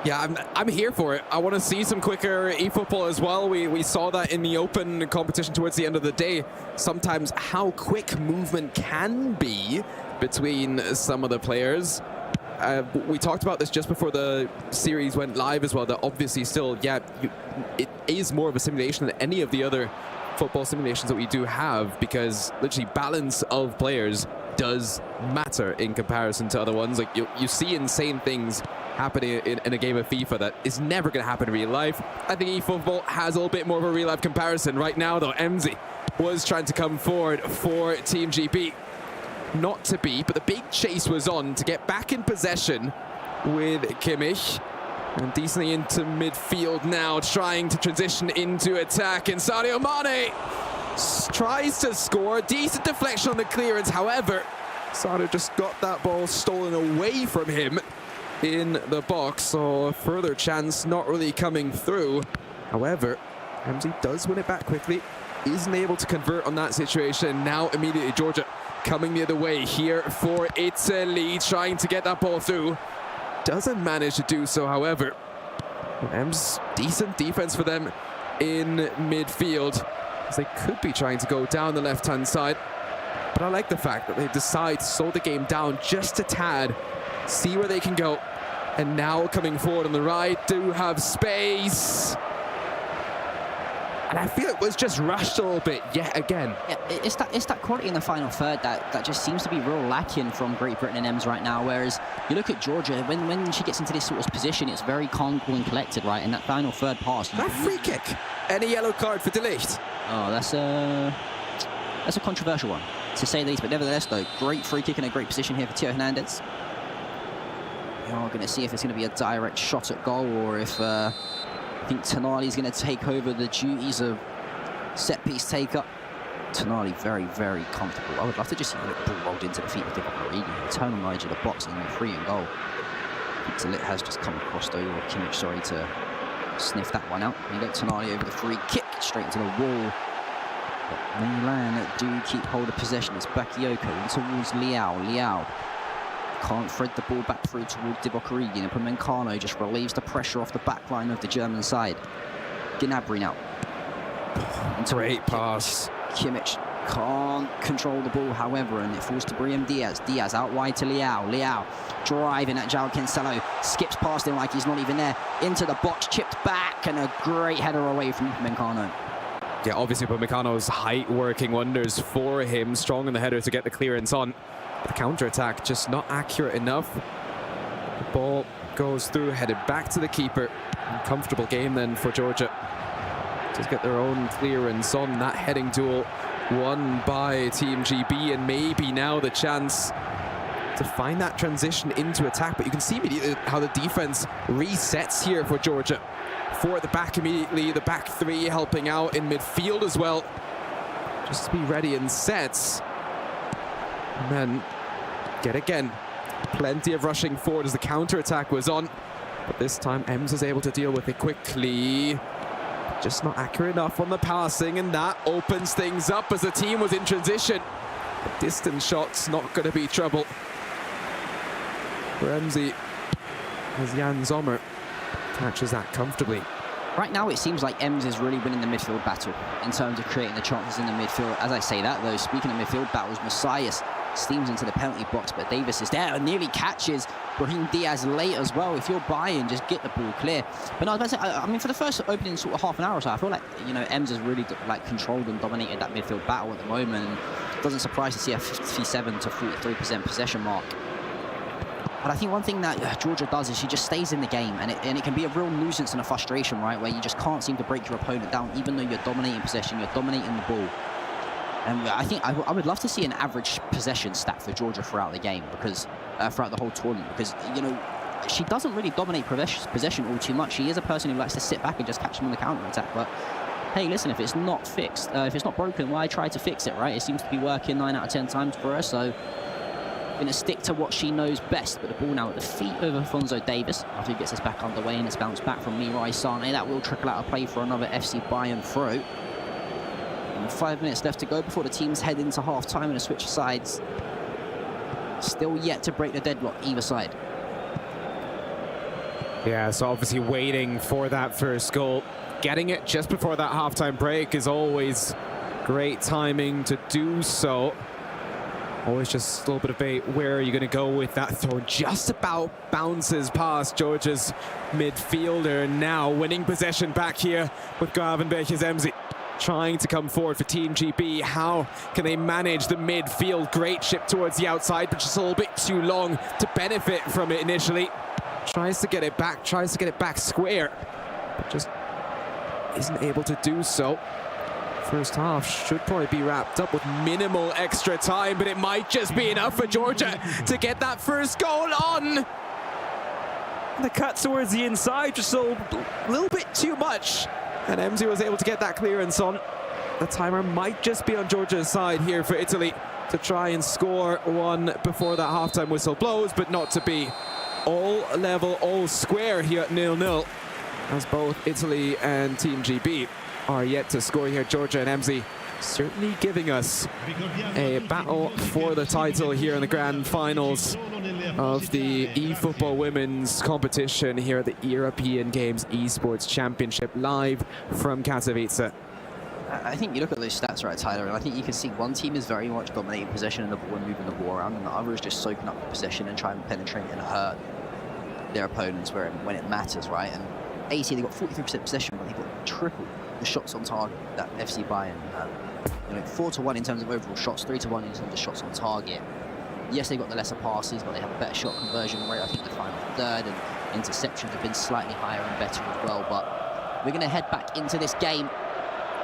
Yeah, I'm here for it. I want to see some quicker eFootball as well. We saw that in the open competition towards the end of the day. Sometimes how quick movement can be between some of the players. We talked about this just before the series went live as well, that obviously still, yeah, it is more of a simulation than any of the other football simulations that we do have, because literally balance of players does matter in comparison to other ones. Like you see insane things happening in a game of FIFA that is never going to happen in real life. I think eFootball has a little bit more of a real life comparison. Right now though, Emzi was trying to come forward for Team GB. Not to be, but the big chase was on to get back in possession with Kimmich. And decently into midfield now, trying to transition into attack. And Sadio Mane tries to score. Decent deflection on the clearance. However, Sadio just got that ball stolen away from him in the box. So a further chance not really coming through. However, MZ does win it back quickly. Isn't able to convert on that situation. Now immediately Georgia coming the other way here for Italy, trying to get that ball through. Doesn't manage to do so, however. M's decent defense for them in midfield, as they could be trying to go down the left-hand side. But I like the fact that they decide to slow the game down just a tad, see where they can go. And now coming forward on the right, do have space. And I feel it was just rushed a little bit yet again. Yeah, it's that quality in the final third that just seems to be real lacking from Great Britain and Ems right now. Whereas you look at Georgia, when she gets into this sort of position, it's very calm, cool, and collected, right? In that final third pass. That free kick. Any yellow card for De Ligt? Oh, that's a controversial one, to say the least. But nevertheless, though, great free kick in a great position here for Theo Hernandez. We're going to see if it's going to be a direct shot at goal, or if I think Tonali is going to take over the duties of set-piece take-up. Tonali very, very comfortable. I would love to just see the ball rolled into the feet of Divock Origi, turn on the edge of the box, and then free and goal. It has just come across, though, or Kimmich, sorry, to sniff that one out. You get Tonali over the free kick, straight into the wall. But Milan do keep hold of possession. It's Bakayoko in towards Liao. Liao can't thread the ball back through towards Divock Origi, and Upamecano just relieves the pressure off the back line of the German side. Gnabry now. Great pass. Kimmich can't control the ball, however, and it falls to Brahim Diaz. Diaz out wide to Liao. Liao driving at João Cancelo. Skips past him like he's not even there. Into the box, chipped back, and a great header away from Upamecano. Yeah, obviously Upamecano's height working wonders for him. Strong in the header to get the clearance on. The counter-attack just not accurate enough. The ball goes through, headed back to the keeper. Comfortable game then for Georgia. Just get their own clearance on that heading duel, won by Team GB, and maybe now the chance to find that transition into attack. But you can see immediately how the defense resets here for Georgia. Four at the back immediately, the back three helping out in midfield as well. Just to be ready and set. And then, yet again, plenty of rushing forward as the counter-attack was on. But this time, Ems was able to deal with it quickly. Just not accurate enough on the passing, and that opens things up as the team was in transition. But distance shots not going to be trouble for Emzi, as Jan Sommer catches that comfortably. Right now, it seems like Ems is really winning the midfield battle in terms of creating the chances in the midfield. As I say that, though, speaking of midfield battles, Messias steams into the penalty box, but Davis is there and nearly catches Brahim Diaz late as well. If you're buying, just get the ball clear. But no, I was about to say, I mean, for the first opening sort of half an hour or so, I feel like, you know, Ems has really like controlled and dominated that midfield battle at the moment. And doesn't surprise to see a 57 to 43% possession mark. But I think one thing that Georgia does is she just stays in the game, and it can be a real nuisance and a frustration, right, where you just can't seem to break your opponent down, even though you're dominating possession, you're dominating the ball. And I think I would love to see an average possession stat for Georgia throughout the game, because throughout the whole tournament, because, you know, she doesn't really dominate possession all too much. She is a person who likes to sit back and just catch them on the counter attack. But hey, listen, if it's not fixed, if it's not broken, why try to fix it, right? It seems to be working 9 out of 10 times for her. So going to stick to what she knows best. But the ball now at the feet of Alfonso Davis after he gets us back underway, and it's bounced back from Mirai Sane. That will trickle out a play for another FC Bayern throw. And 5 minutes left to go before the teams head into half-time and a switch of sides. Still yet to break the deadlock either side. Yeah, so obviously waiting for that first goal. Getting it just before that halftime break is always great timing to do so. Always just a little bit of bait. Where are you going to go with that throw? Just about bounces past Georgia's midfielder. Now winning possession back here with Gravenberch's Emzi. Trying to come forward for Team GB. How can they manage the midfield? Great chip towards the outside, but just a little bit too long to benefit from it initially. Tries to get it back square, but just isn't able to do so. First half should probably be wrapped up with minimal extra time, but it might just be enough for Georgia to get that first goal on. The cut towards the inside, just a little bit too much. And Emzi was able to get that clearance on. The timer might just be on Georgia's side here for Italy to try and score one before that halftime whistle blows, but not to be. All level, all square here at 0-0, as both Italy and Team GB are yet to score here. Georgia and Emzi certainly giving us a battle for the title here in the grand finals of the eFootball women's competition here at the European Games Esports Championship, live from Katowice. I think you look at those stats, right, Tyler, and I think you can see one team is very much dominating possession of the ball and moving the ball around, and the other is just soaking up the possession and trying to penetrate and hurt their opponents when it matters, right? And AC, they've got 43% possession, but they've got triple the shots on target that FC Bayern. 4-1 in terms of overall shots, 3-1 in terms of shots on target. Yes, they've got the lesser passes, but they have a better shot conversion rate. I think the final third and interceptions have been slightly higher and better as well. But we're going to head back into this game.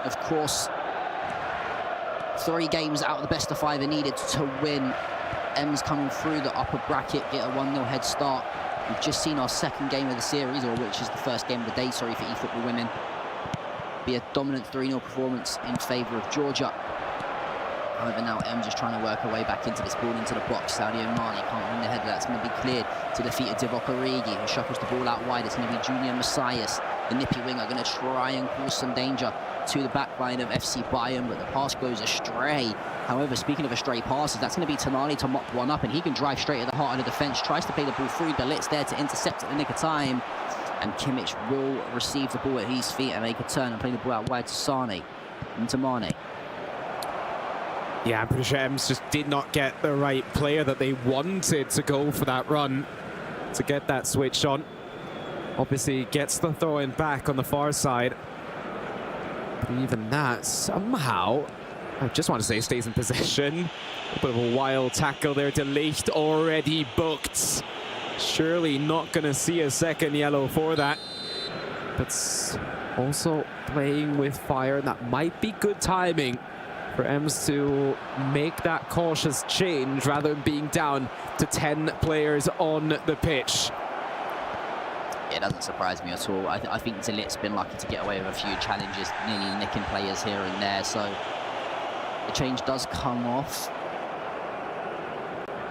Of course, 3 games out of the best of 5 are needed to win. M's coming through the upper bracket, get a 1-0 head start. We've just seen our second game of the series, or which is the first game of the day, sorry, for eFootball women. Be a dominant 3-0 performance in favour of Georgia. However, now M's just trying to work her way back into this ball, into the box. Sadio Mane can't win the header. That's going to be cleared to the feet of Divock Origi, who shuffles the ball out wide. It's going to be Junior Messias, the nippy winger, going to try and cause some danger to the back line of FC Bayern, but the pass goes astray. However, speaking of astray passes, that's going to be Tonali to mop one up, and he can drive straight at the heart of the defence. Tries to play the ball through, but Lit's there to intercept at the nick of time. And Kimmich will receive the ball at his feet and make a turn and play the ball out wide to Sane and to Mane. Yeah, I'm pretty sure Ems just did not get the right player that they wanted to go for that run to get that switch on. Obviously gets the throw in back on the far side. But even that, somehow, I just want to say stays in possession. A bit of a wild tackle there. De Ligt already booked. Surely not going to see a second yellow for that. But also playing with fire, and that might be good timing for Ems to make that cautious change rather than being down to 10 players on the pitch. It doesn't surprise me at all. I think De Ligt's been lucky to get away with a few challenges, nearly nicking players here and there, so the change does come off.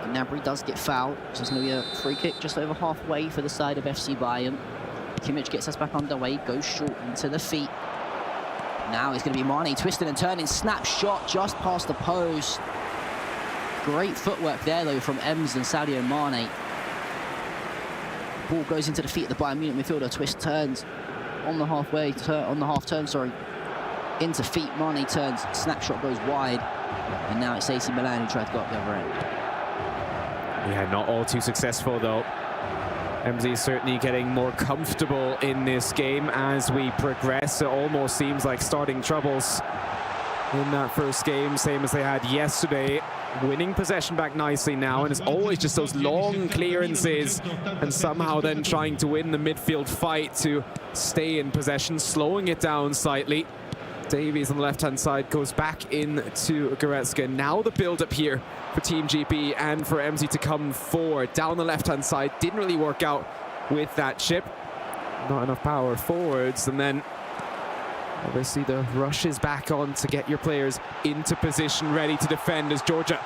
Gnabry does get fouled, so it's going to be a free kick just over halfway for the side of FC Bayern. Kimmich gets us back underway, goes short into the feet. Now it's going to be Mane twisting and turning, snapshot just past the post. Great footwork there though from Ems and Sadio Mane. Ball goes into the feet of the Bayern Munich midfielder, twist turns on the half turn, sorry. Into feet, Mane turns, snapshot goes wide, and now it's AC Milan who tried to go up the other end. Yeah, not all too successful though. MZ is certainly getting more comfortable in this game as we progress. It almost seems like starting troubles in that first game, same as they had yesterday. Winning possession back nicely now, and it's always just those long clearances and somehow then trying to win the midfield fight to stay in possession, slowing it down slightly. Davies on the left-hand side goes back into Goretzka. Now the build-up here for Team GP and for MZ to come forward. Down the left-hand side, didn't really work out with that chip. Not enough power forwards, and then obviously the rush is back on to get your players into position, ready to defend as Georgia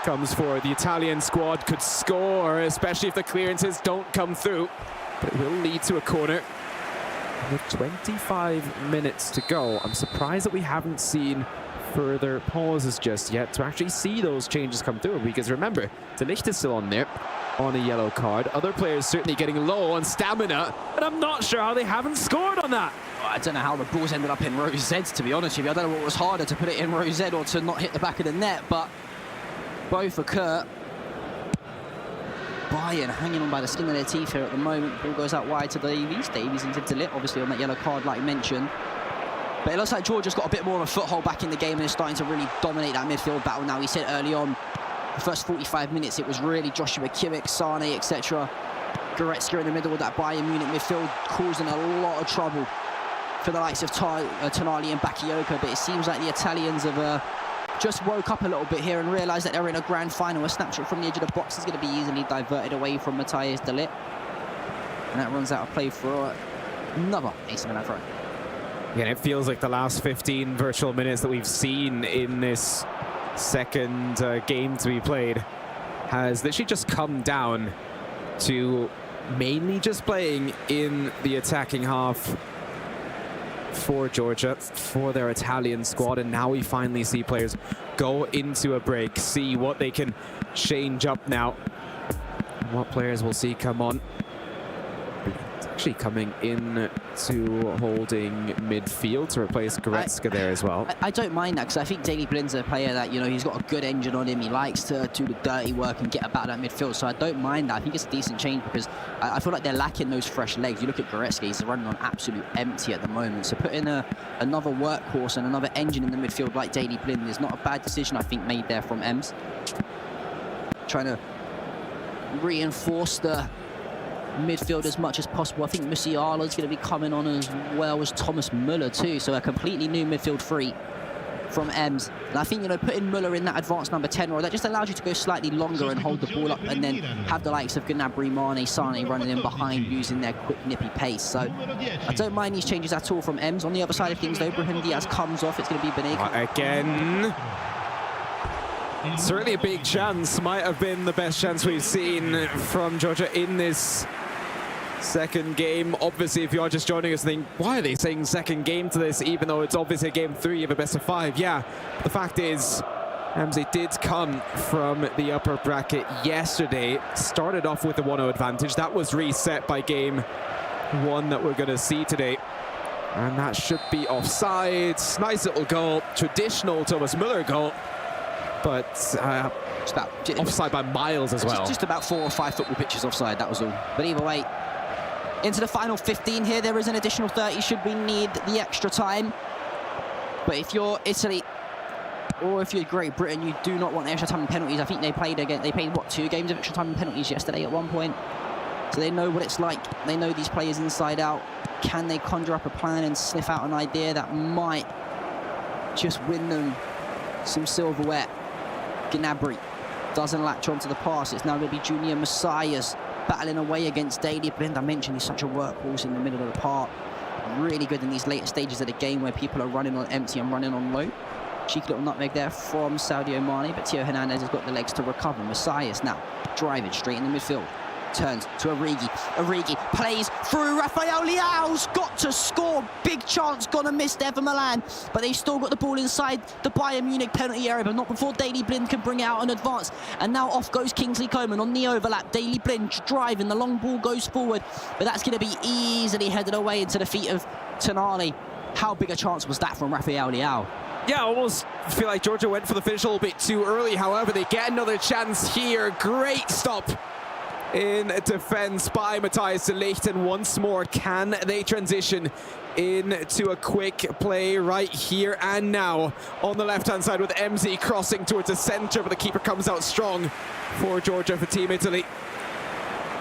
comes forward. The Italian squad could score, especially if the clearances don't come through, but it will lead to a corner. With 25 minutes to go, I'm surprised that we haven't seen further pauses just yet to actually see those changes come through, because remember, De Ligt is still on there on a yellow card. Other players certainly getting low on stamina, and I'm not sure how they haven't scored on that. I don't know how the balls ended up in row Z, to be honest with you. I don't know what was harder, to put it in row Z or to not hit the back of the net, but both occur. Bayern hanging on by the skin of their teeth here at the moment. Ball goes out wide to Davies. Davies into De Ligt, obviously on that yellow card like mentioned. But it looks like Georgia's got a bit more of a foothold back in the game and is starting to really dominate that midfield battle now. We said early on, the first 45 minutes, it was really Joshua Kimmich, Sane, etc. Goretzka in the middle of that Bayern Munich midfield, causing a lot of trouble for the likes of Tonali and Bakayoko. But it seems like the Italians have just woke up a little bit here and realised that they're in a grand final. A snapshot from the edge of the box is going to be easily diverted away from Matthias De Ligt. And that runs out of play for another AC Milan throw. Yeah, it feels like the last 15 virtual minutes that we've seen in this second game to be played has literally just come down to mainly just playing in the attacking half for Georgia, for their Italian squad. And now we finally see players go into a break, see what they can change up now, what players we'll see come on. It's actually coming in to holding midfield to replace Goretzka there as well. I don't mind that, because I think Daley Blind's a player that, you know, he's got a good engine on him. He likes to do the dirty work and get about that midfield, so I don't mind that. I think it's a decent change, because I feel like they're lacking those fresh legs. You look at Goretzka, he's running on absolute empty at the moment, so putting another workhorse and another engine in the midfield like Daley Blind is not a bad decision, I think, made there from Ems. Trying to reinforce the midfield as much as possible. I think Musiala's going to be coming on as well as Thomas Müller too, so a completely new midfield three from Ems. And I think, you know, putting Müller in that advanced number 10 role, that just allows you to go slightly longer and hold the ball up, and then have the likes of Gnabry, Mane, Sane running in behind using their quick nippy pace. So I don't mind these changes at all from Ems. On the other side of things though, Brahim Diaz comes off. It's going to be Benega. Again, certainly a big chance. Might have been the best chance we've seen from Georgia in this second game. Obviously, if you're just joining us, think, why are they saying second game to this, even though it's obviously game 3 of a best of 5? Yeah, the fact is, Ramsey did come from the upper bracket yesterday, started off with a 1-0 advantage. That was reset by game 1 that we're going to see today. And that should be offside. Nice little goal, traditional Thomas Müller goal, but offside by miles as well. Just about 4 or 5 football pitches offside, that was all. But either way, into the final 15 here, there is an additional 30 should we need the extra time. But if you're Italy or if you're Great Britain, you do not want the extra time and penalties. I think they played what, 2 games of extra time and penalties yesterday at one point. So they know what it's like. They know these players inside out. Can they conjure up a plan and sniff out an idea that might just win them some silverware? Gnabry doesn't latch onto the pass. It's now going to be Junior Messias battling away against Daley Blind. I mentioned he's such a workhorse in the middle of the park. Really good in these later stages of the game where people are running on empty and running on low. Cheeky little nutmeg there from Sadio Mane, but Theo Hernandez has got the legs to recover. Messias now driving straight in the midfield. Turns to Origi. Origi plays through. Rafael Leao's got to score. Big chance, gonna miss there for Milan. But they've still got the ball inside the Bayern Munich penalty area, but not before Daley Blind can bring it out and advance. And now off goes Kingsley Coman on the overlap. Daley Blind driving. The long ball goes forward, but that's going to be easily headed away into the feet of Tonali. How big a chance was that from Rafael Leao? Yeah, I almost feel like Georgia went for the finish a little bit too early. However, they get another chance here. Great stop in defense by Matthias de Ligt, and once more, can they transition into a quick play right here and now on the left-hand side with MZ crossing towards the center, but the keeper comes out strong for Georgia, for Team Italy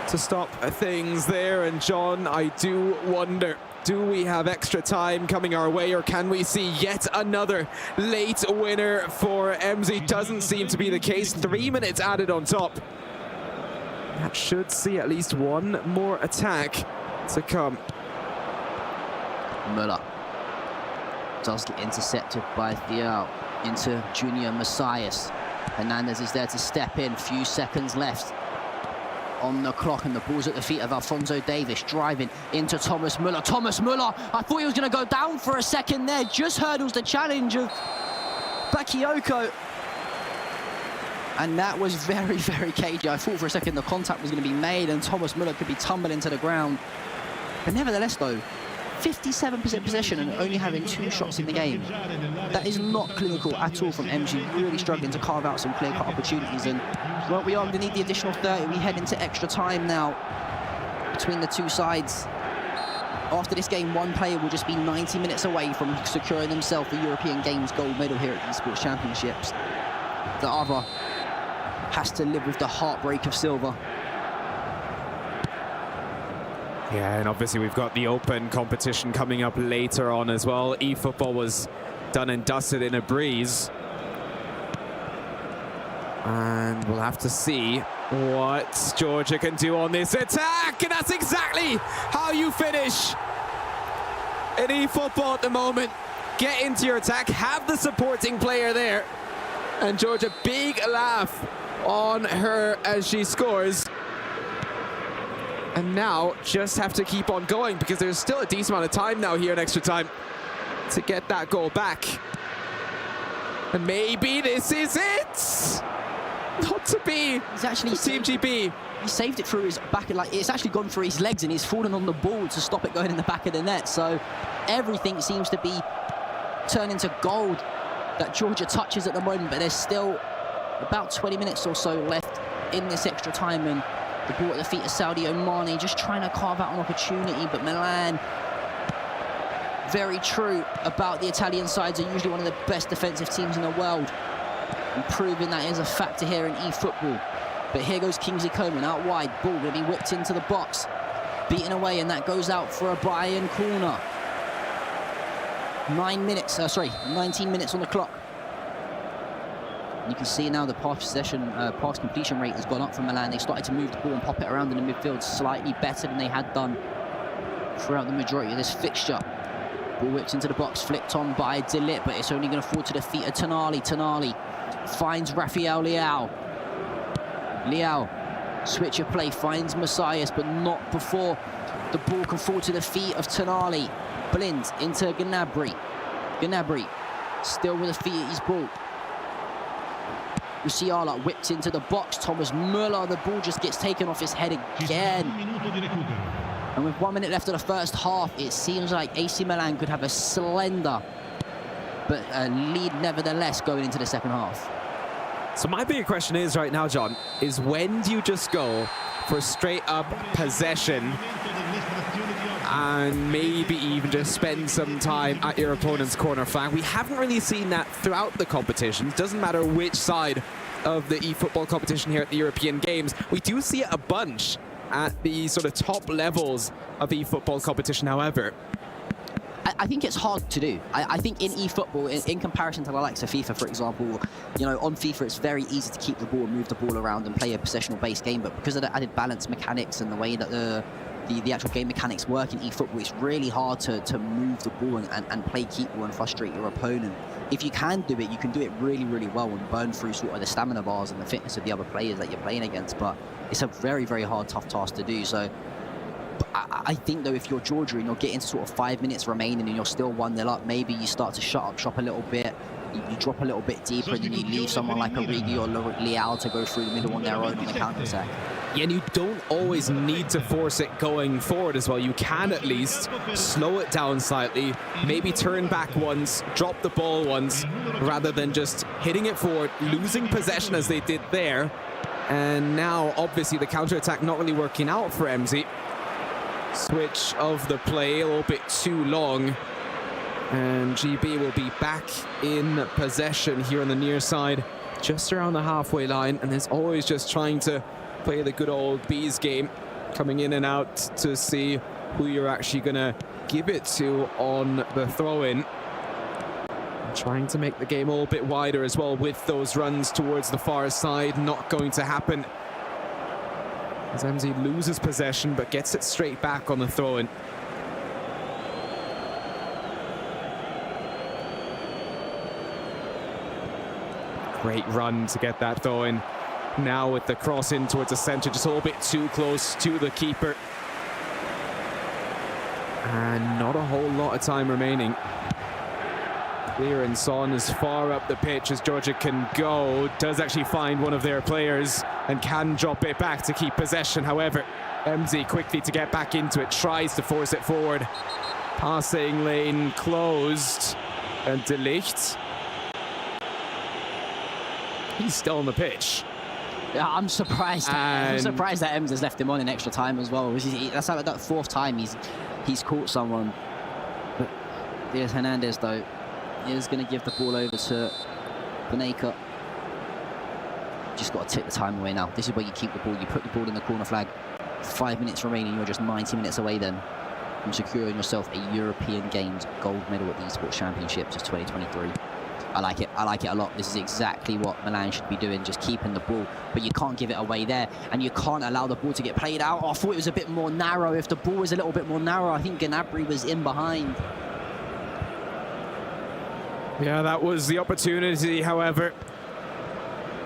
to stop things there. And John, I do wonder, do we have extra time coming our way, or can we see yet another late winner for MZ? Doesn't seem to be the case. 3 minutes added on top. That should see at least one more attack to come. Müller does get intercepted by Thiel into Junior Messias. Hernandez is there to step in. Few seconds left on the clock, and the ball's at the feet of Alphonso Davies, driving into Thomas Müller. Thomas Müller, I thought he was going to go down for a second there, just hurdles the challenge of Bakayoko. And that was very, very cagey. I thought for a second the contact was going to be made and Thomas Müller could be tumbling to the ground. But nevertheless, though, 57% possession and only having 2 shots in the game. That is not clinical at all from MG, really struggling to carve out some clear-cut opportunities. And, well, we are going to need the additional 30. We head into extra time now between the two sides. After this game, one player will just be 90 minutes away from securing himself the European Games gold medal here at Esports Championships. The other has to live with the heartbreak of silver. Yeah, and obviously we've got the open competition coming up later on as well. eFootball was done and dusted in a breeze. And we'll have to see what Georgia can do on this attack. And that's exactly how you finish in eFootball at the moment. Get into your attack, have the supporting player there. And Georgia, big laugh on her as she scores. And now just have to keep on going because there's still a decent amount of time now here in extra time to get that goal back. And maybe this is it! Not to be. He's actually Team GB. He saved it through his back, like it's actually gone through his legs and he's fallen on the ball to stop it going in the back of the net. So everything seems to be turning to gold that Georgia touches at the moment, but there's still about 20 minutes or so left in this extra time, and the ball at the feet of Sadio Mane, just trying to carve out an opportunity, but Milan, very true about the Italian sides, are usually one of the best defensive teams in the world, and proving that is a factor here in eFootball. But here goes Kingsley Coman out wide, ball will be whipped into the box, beaten away, and that goes out for a Bayern corner. 19 minutes on the clock. You can see now the pass completion rate has gone up for Milan. They started to move the ball and pop it around in the midfield slightly better than they had done throughout the majority of this fixture. Ball whipped into the box, flipped on by De Ligt, but it's only going to fall to the feet of Tonali. Tonali finds Rafael Leao. Leao, switch of play, finds Messias, but not before the ball can fall to the feet of Tonali. Blind into Gnabry. Gnabry still with the feet at his ball. Musiala whipped into the box. Thomas Müller, the ball just gets taken off his head again. And with 1 minute left of the first half, it seems like AC Milan could have a slender but a lead nevertheless going into the second half. So my bigger question is right now, John, is when do you just go for straight up possession and maybe even just spend some time at your opponent's corner flag? We haven't really seen that throughout the competition. Doesn't matter which side of the eFootball competition here at the European Games. We do see it a bunch at the sort of top levels of eFootball competition, however. I think it's hard to do. I think in eFootball, in comparison to the likes of FIFA, for example, you know, on FIFA it's very easy to keep the ball and move the ball around and play a possessional-based game, but because of the added balance mechanics and the way that the actual game mechanics work in eFootball, it's really hard to move the ball and play keep ball and frustrate your opponent. If you can do it, you can do it really, really well and burn through sort of the stamina bars and the fitness of the other players that you're playing against, but it's a very, very hard, tough task to do. So I think, though, if you're Georgia and you're getting to sort of 5 minutes remaining and you're still 1-0 up, maybe you start to shut up shop a little bit, you drop a little bit deeper, and then you leave someone like Origi or Leao to go through the middle on their own on the counter-attack. Yeah, and you don't always need to force it going forward as well. You can at least slow it down slightly, maybe turn back once, drop the ball once, rather than just hitting it forward, losing possession as they did there, And now, obviously, the counter-attack not really working out for MZ. Switch of the play a little bit too long. And GB will be back in possession here on the near side, just around the halfway line. And there's always just trying to play the good old Bees game, coming in and out to see who you're actually going to give it to on the throw-in. Trying to make the game a little bit wider as well with those runs towards the far side. Not going to happen, as MZ loses possession but gets it straight back on the throw-in. Great run to get that throw-in. Now with the cross in towards the center, just a little bit too close to the keeper. And not a whole lot of time remaining. Clearance on as far up the pitch as Georgia can go. Does actually find one of their players and can drop it back to keep possession. However, MZ quickly to get back into it, tries to force it forward. Passing lane closed. And De Ligt. He's still on the pitch. Yeah, I'm surprised. I'm surprised that Ems has left him on in extra time as well. That's like that fourth time he's caught someone. But Diaz Hernandez, though, is going to give the ball over to Beneka. Just got to take the time away now. This is where you keep the ball. You put the ball in the corner flag. 5 minutes remaining. You're just 90 minutes away then from securing yourself a European Games gold medal at the Esports Championships of 2023. I like it. I like it a lot. This is exactly what Milan should be doing, just keeping the ball. But you can't give it away there, and you can't allow the ball to get played out. Oh, I thought it was a bit more narrow. If the ball was a little bit more narrow, I think Gnabry was in behind. Yeah, that was the opportunity, however.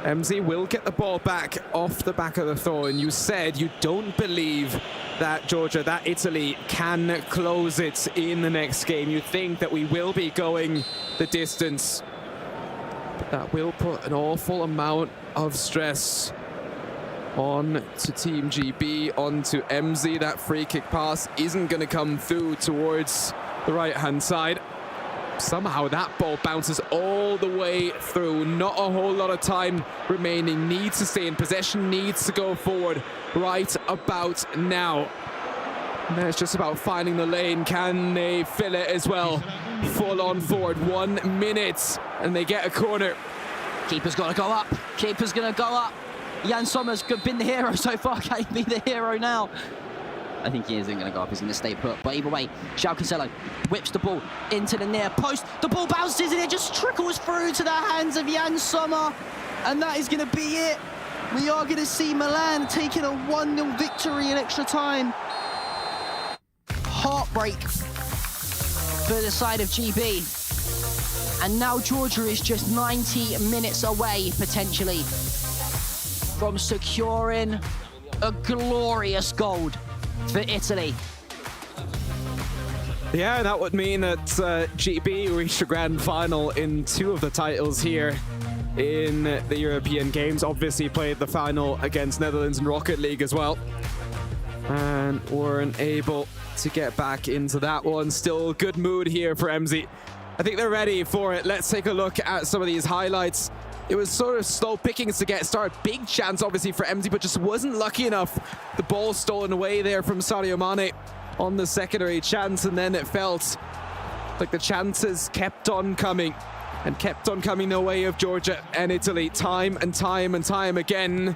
MZ will get the ball back off the back of the throw, and you said you don't believe that Georgia, that Italy can close it in the next game. You think that we will be going the distance. But that will put an awful amount of stress on to Team GB, onto MZ. That free kick pass isn't going to come through towards the right-hand side. Somehow that ball bounces all the way through. Not a whole lot of time remaining. Needs to stay in possession, needs to go forward right about now. And then it's just about finding the lane. Can they fill it as well? Full on forward, 1 minute, and they get a corner. Keeper's got to go up. Keeper's going to go up. Jan Sommer's been the hero so far. Can he be the hero now? I think he isn't going to go up. He's going to stay put. But either way, João Cancelo whips the ball into the near post. The ball bounces and it just trickles through to the hands of Jan Sommer. And that is going to be it. We are going to see Milan taking a 1-0 victory in extra time. Heartbreak for the side of GB. And now Georgia is just 90 minutes away, potentially, from securing a glorious gold for Italy. Yeah, that would mean that GB reached the grand final in 2 of the titles here in the European Games. Obviously played the final against Netherlands in Rocket League as well, and weren't able to get back into that one. Still good mood here for MZ. I think they're ready for it. Let's take a look at some of these highlights. It was sort of slow pickings to get started. Big chance, obviously, for MZ, but just wasn't lucky enough. The ball stolen away there from Sadio Mane on the secondary chance, and then it felt like the chances kept on coming and kept on coming the way of Georgia and Italy time and time and time again.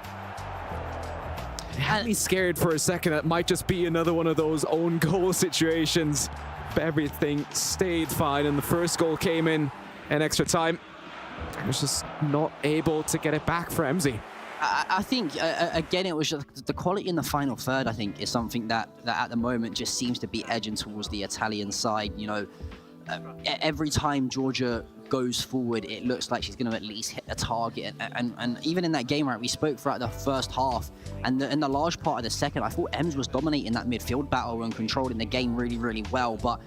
It had me scared for a second. It might just be another one of those own goal situations, but everything stayed fine, and the first goal came in extra time. I was just not able to get it back for MZ. I think, again, it was just the quality in the final third, I think, is something that at the moment just seems to be edging towards the Italian side. You know, every time Georgia goes forward, it looks like she's going to at least hit the target. And even in that game, right, we spoke throughout the first half, and in the large part of the second, I thought Ems was dominating that midfield battle and controlling the game really, really well. But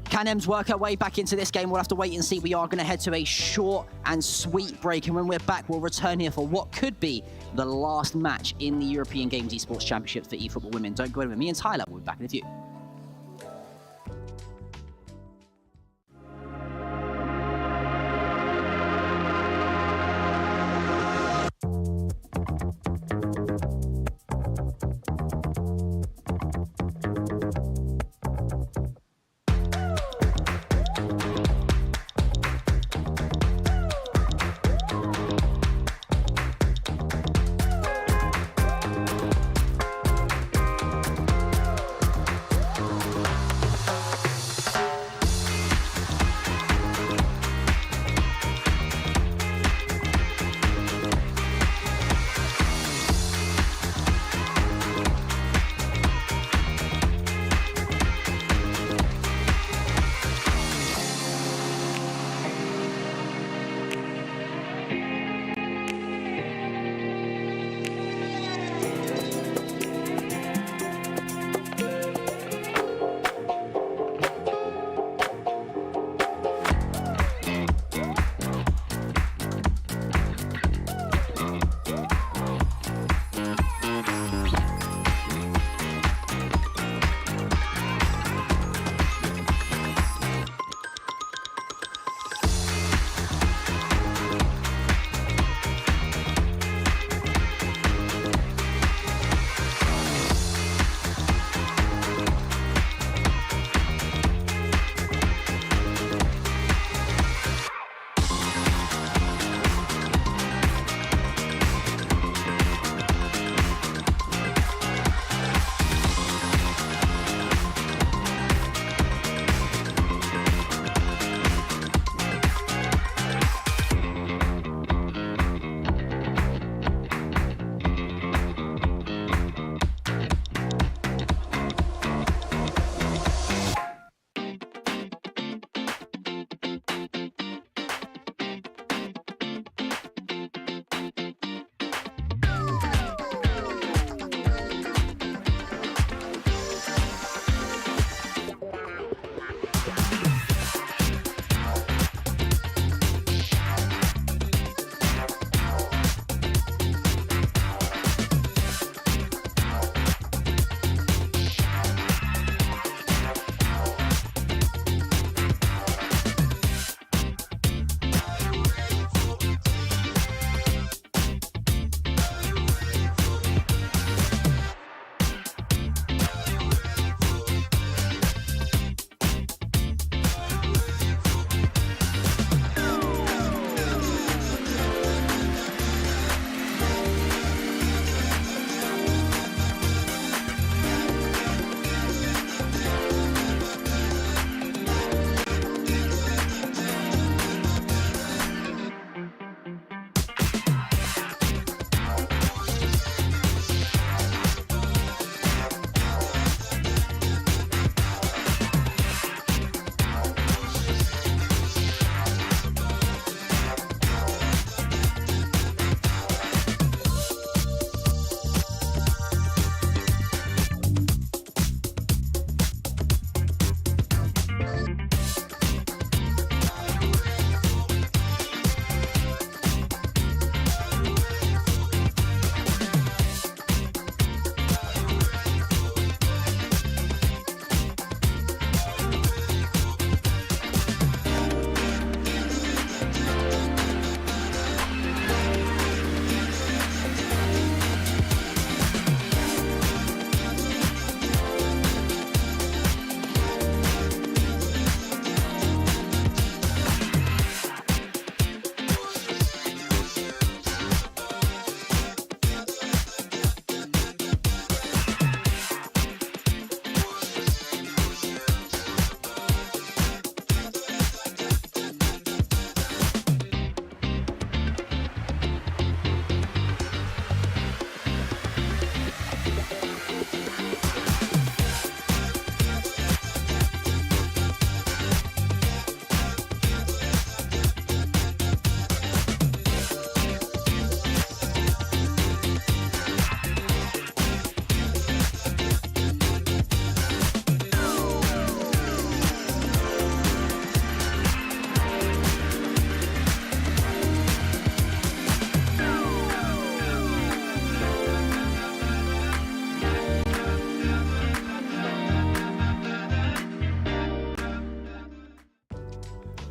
can Ems work her way back into this game? We'll have to wait and see. We are going to head to a short and sweet break, and when we're back, we'll return here for what could be the last match in the European Games Esports Championships for eFootball Women. Don't go anywhere. Me and Tyler will be back in a few.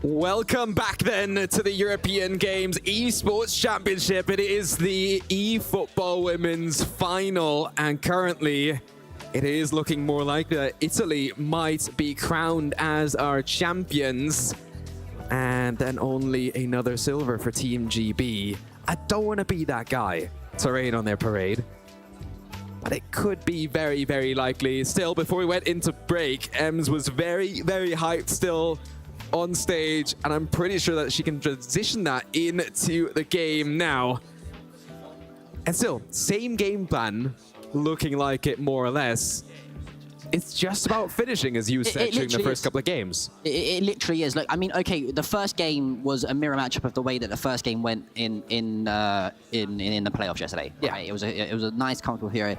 Welcome back then to the European Games Esports Championship. It is the eFootball Women's Final, and currently it is looking more like Italy might be crowned as our champions. And then only another silver for Team GB. I don't want to be that guy to rain on their parade, but it could be very, very likely. Still, before we went into break, Ems was very, very hyped still on stage, and I'm pretty sure that she can transition that into the game now. And still, same game plan, looking like it more or less. It's just about finishing, as you said, during the first couple of games. It literally is. Like, I mean, okay, the first game was a mirror matchup of the way that the first game went in the playoffs yesterday. Yeah, right? It was a nice, comfortable period.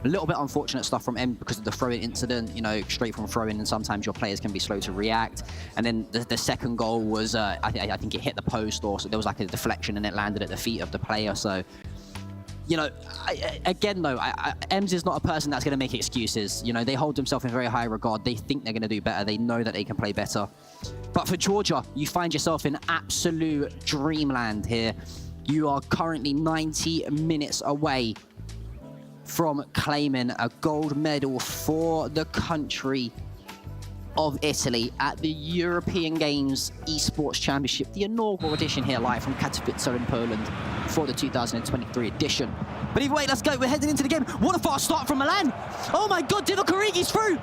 A little bit unfortunate stuff from M because of the throw-in incident. You know, straight from throw-in, and sometimes your players can be slow to react. And then the second goal was, I think it hit the post, or so there was like a deflection, and it landed at the feet of the player. So, you know, again though, Ems is not a person that's going to make excuses. You know, they hold themselves in very high regard. They think they're going to do better. They know that they can play better. But for Georgia, you find yourself in absolute dreamland here. You are currently 90 minutes away from claiming a gold medal for the country of Italy at the European Games Esports Championship, the inaugural edition here live from Katowice in Poland for the 2023 edition. But either way, let's go. We're heading into the game. What a fast start from Milan. Oh my God, Divock Origi's through.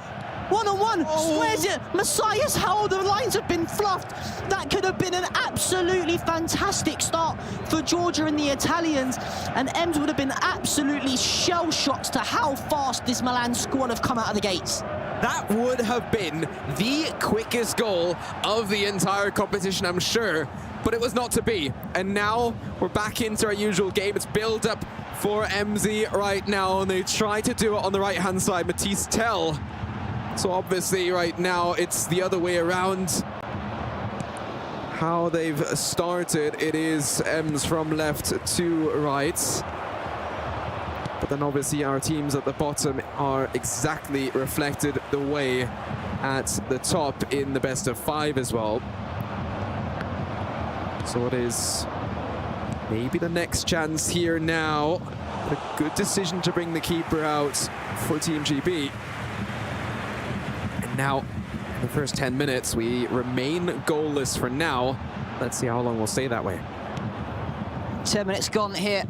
One-on-one, squares it. Messias, how the lines have been fluffed. That could have been an absolutely fantastic start for Georgia and the Italians. And Ems would have been absolutely shell-shocked to how fast this Milan squad have come out of the gates. That would have been the quickest goal of the entire competition, I'm sure, but it was not to be. And now we're back into our usual game. It's build up for MZ right now, and they try to do it on the right-hand side. Matisse Tell. So obviously right now it's the other way around. How they've started, it is Ems from left to right. But then obviously our teams at the bottom are exactly reflected the way at the top in the best of 5 as well. So it is maybe the next chance here now. A good decision to bring the keeper out for Team GB. And now, in the first 10 minutes, we remain goalless for now. Let's see how long we'll stay that way. 10 minutes gone here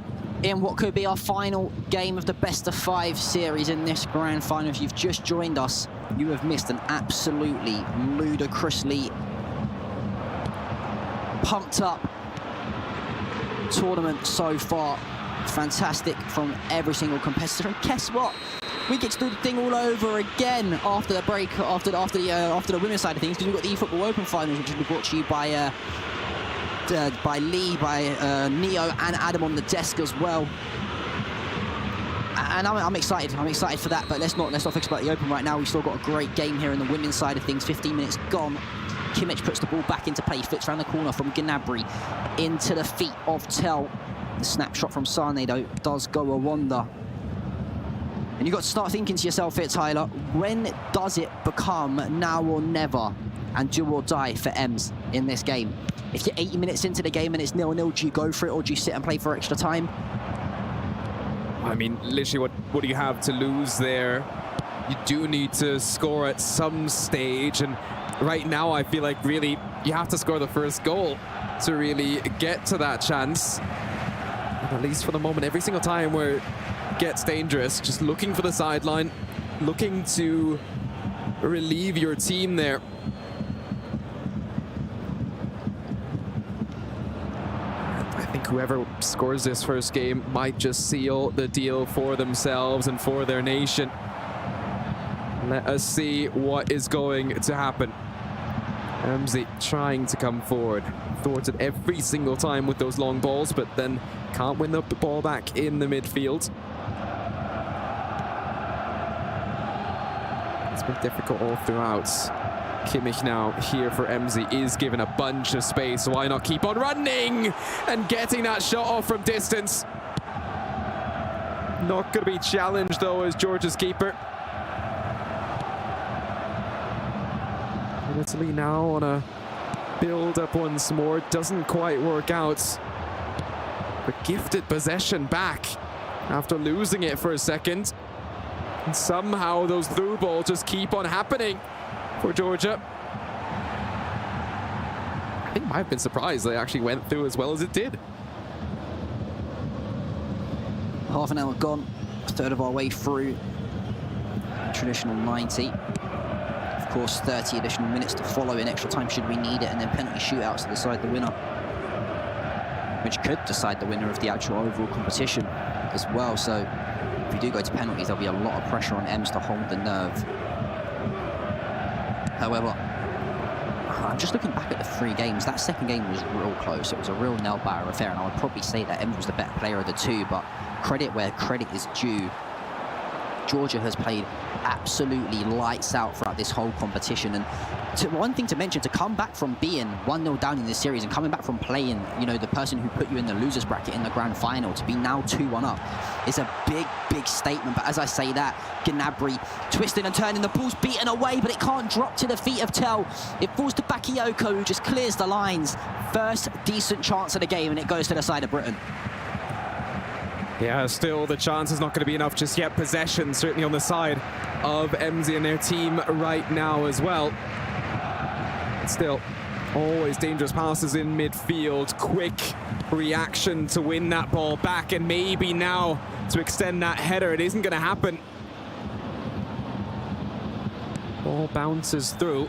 in what could be our final game of the best of 5 series in this grand final. If you've just joined us, you have missed an absolutely ludicrously pumped up tournament so far. Fantastic from every single competitor. And guess what? We get to do the thing all over again after the break, after the women's side of things, because we've got the eFootball Open Finals, which will be brought to you by Lee, by Neo, and Adam on the desk as well. And I'm excited. I'm excited for that. But let's not focus about the Open right now. We've still got a great game here in the women's side of things. 15 minutes gone. Kimmich puts the ball back into play. Flips around the corner from Gnabry into the feet of Tell. The snapshot from Sane, though, does go a wonder. And you've got to start thinking to yourself here, Tyler, when does it become now or never and do or die for Ems in this game? If you're 80 minutes into the game and it's 0-0, do you go for it, or do you sit and play for extra time? I mean, literally, what do you have to lose there? You do need to score at some stage, and right now I feel like really you have to score the first goal to really get to that chance. And at least for the moment, every single time where it gets dangerous, just looking for the sideline, looking to relieve your team there. I think whoever scores this first game might just seal the deal for themselves and for their nation. Let us see what is going to happen. Ramsey trying to come forward. Thwarted every single time with those long balls, but then can't win the ball back in the midfield. It's been difficult all throughout. Kimmich now here for MZ is given a bunch of space, so why not keep on running and getting that shot off from distance. Not going to be challenged though as Georgia's keeper. Italy now on a build up once more. Doesn't quite work out. But gifted possession back after losing it for a second. And somehow those through balls just keep on happening for Georgia. I think I might have been surprised they actually went through as well as it did. Half an hour gone, a third of our way through. Traditional 90. Of course, 30 additional minutes to follow in extra time should we need it, and then penalty shootouts to decide the winner, which could decide the winner of the actual overall competition as well. So if we do go to penalties, there'll be a lot of pressure on Ems to hold the nerve. However, I'm just looking back at the 3 games. That second game was real close. It was a real nail-biter affair, and I would probably say that Ems was the better player of the 2, but credit where credit is due. Georgia has played absolutely lights out throughout this whole competition, and one thing to mention, to come back from being 1-0 down in this series and coming back from playing, you know, the person who put you in the losers bracket in the grand final, to be now 2-1 up is a big statement. But as I say that, Gnabry twisting and turning, the ball's beaten away, but it can't drop to the feet of Tell. It falls to Bakayoko, who just clears the lines. First decent chance of the game, and it goes to the side of Britain. Yeah, still the chance is not going to be enough just yet. Possession certainly on the side of EMSI and their team right now as well. Still, always dangerous passes in midfield. Quick reaction to win that ball back, and maybe now to extend that header. It isn't going to happen. Ball bounces through.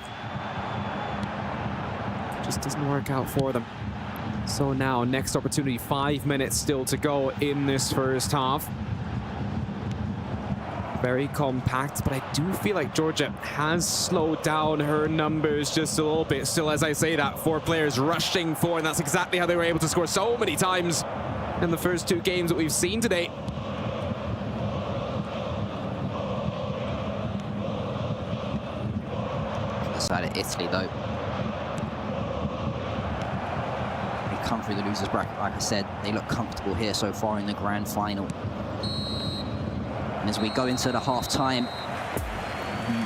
Just doesn't work out for them. So now, next opportunity, 5 minutes still to go in this first half. Very compact, but I do feel like Georgia has slowed down her numbers just a little bit. Still, as I say that, 4 players rushing forward, and that's exactly how they were able to score so many times in the first 2 games that we've seen today. The side of Italy, though. Come through the losers bracket, like I said, they look comfortable here so far in the grand final. And as we go into the half-time,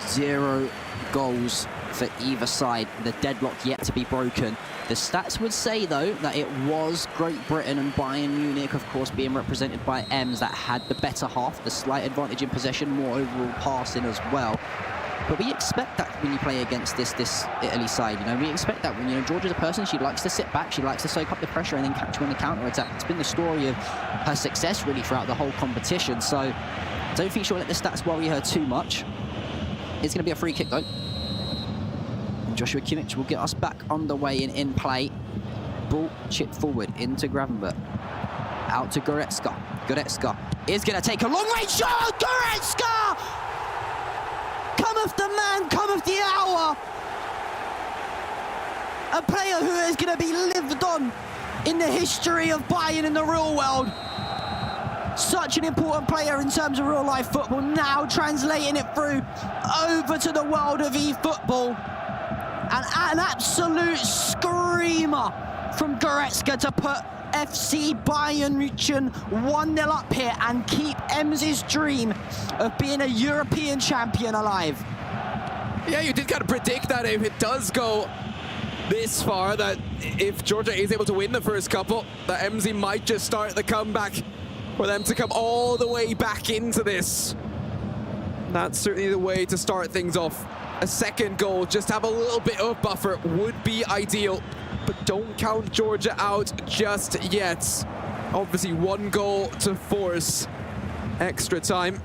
0 goals for either side, the deadlock yet to be broken. The stats would say, though, that it was Great Britain and Bayern Munich, of course, being represented by Ems, that had the better half, the slight advantage in possession, more overall passing as well. But we expect that when you play against this Italy side, you know, we expect that when, you know, Georgia's a person, she likes to sit back, she likes to soak up the pressure and then catch you on the counter-attack. It's been the story of her success, really, throughout the whole competition. So I don't think she'll let the stats worry her too much. It's going to be a free kick, though. And Joshua Kimmich will get us back underway and in play. Ball chipped forward into Gravenberg. Out to Goretzka. Goretzka is going to take a long-range shot! Goretzka! Cometh the man, cometh the hour. A player who is going to be lived on in the history of Bayern in the real world. Such an important player in terms of real-life football, now translating it through over to the world of e-football. And an absolute screamer from Goretzka to put FC Bayern München 1-0 up here and keep Ems's dream of being a European champion alive. Yeah, you did kind of predict that if it does go this far, that if Georgia is able to win the first couple, that EMSI might just start the comeback for them to come all the way back into this. That's certainly the way to start things off. A second goal, just have a little bit of buffer would be ideal, but don't count Georgia out just yet. Obviously 1 goal to force extra time.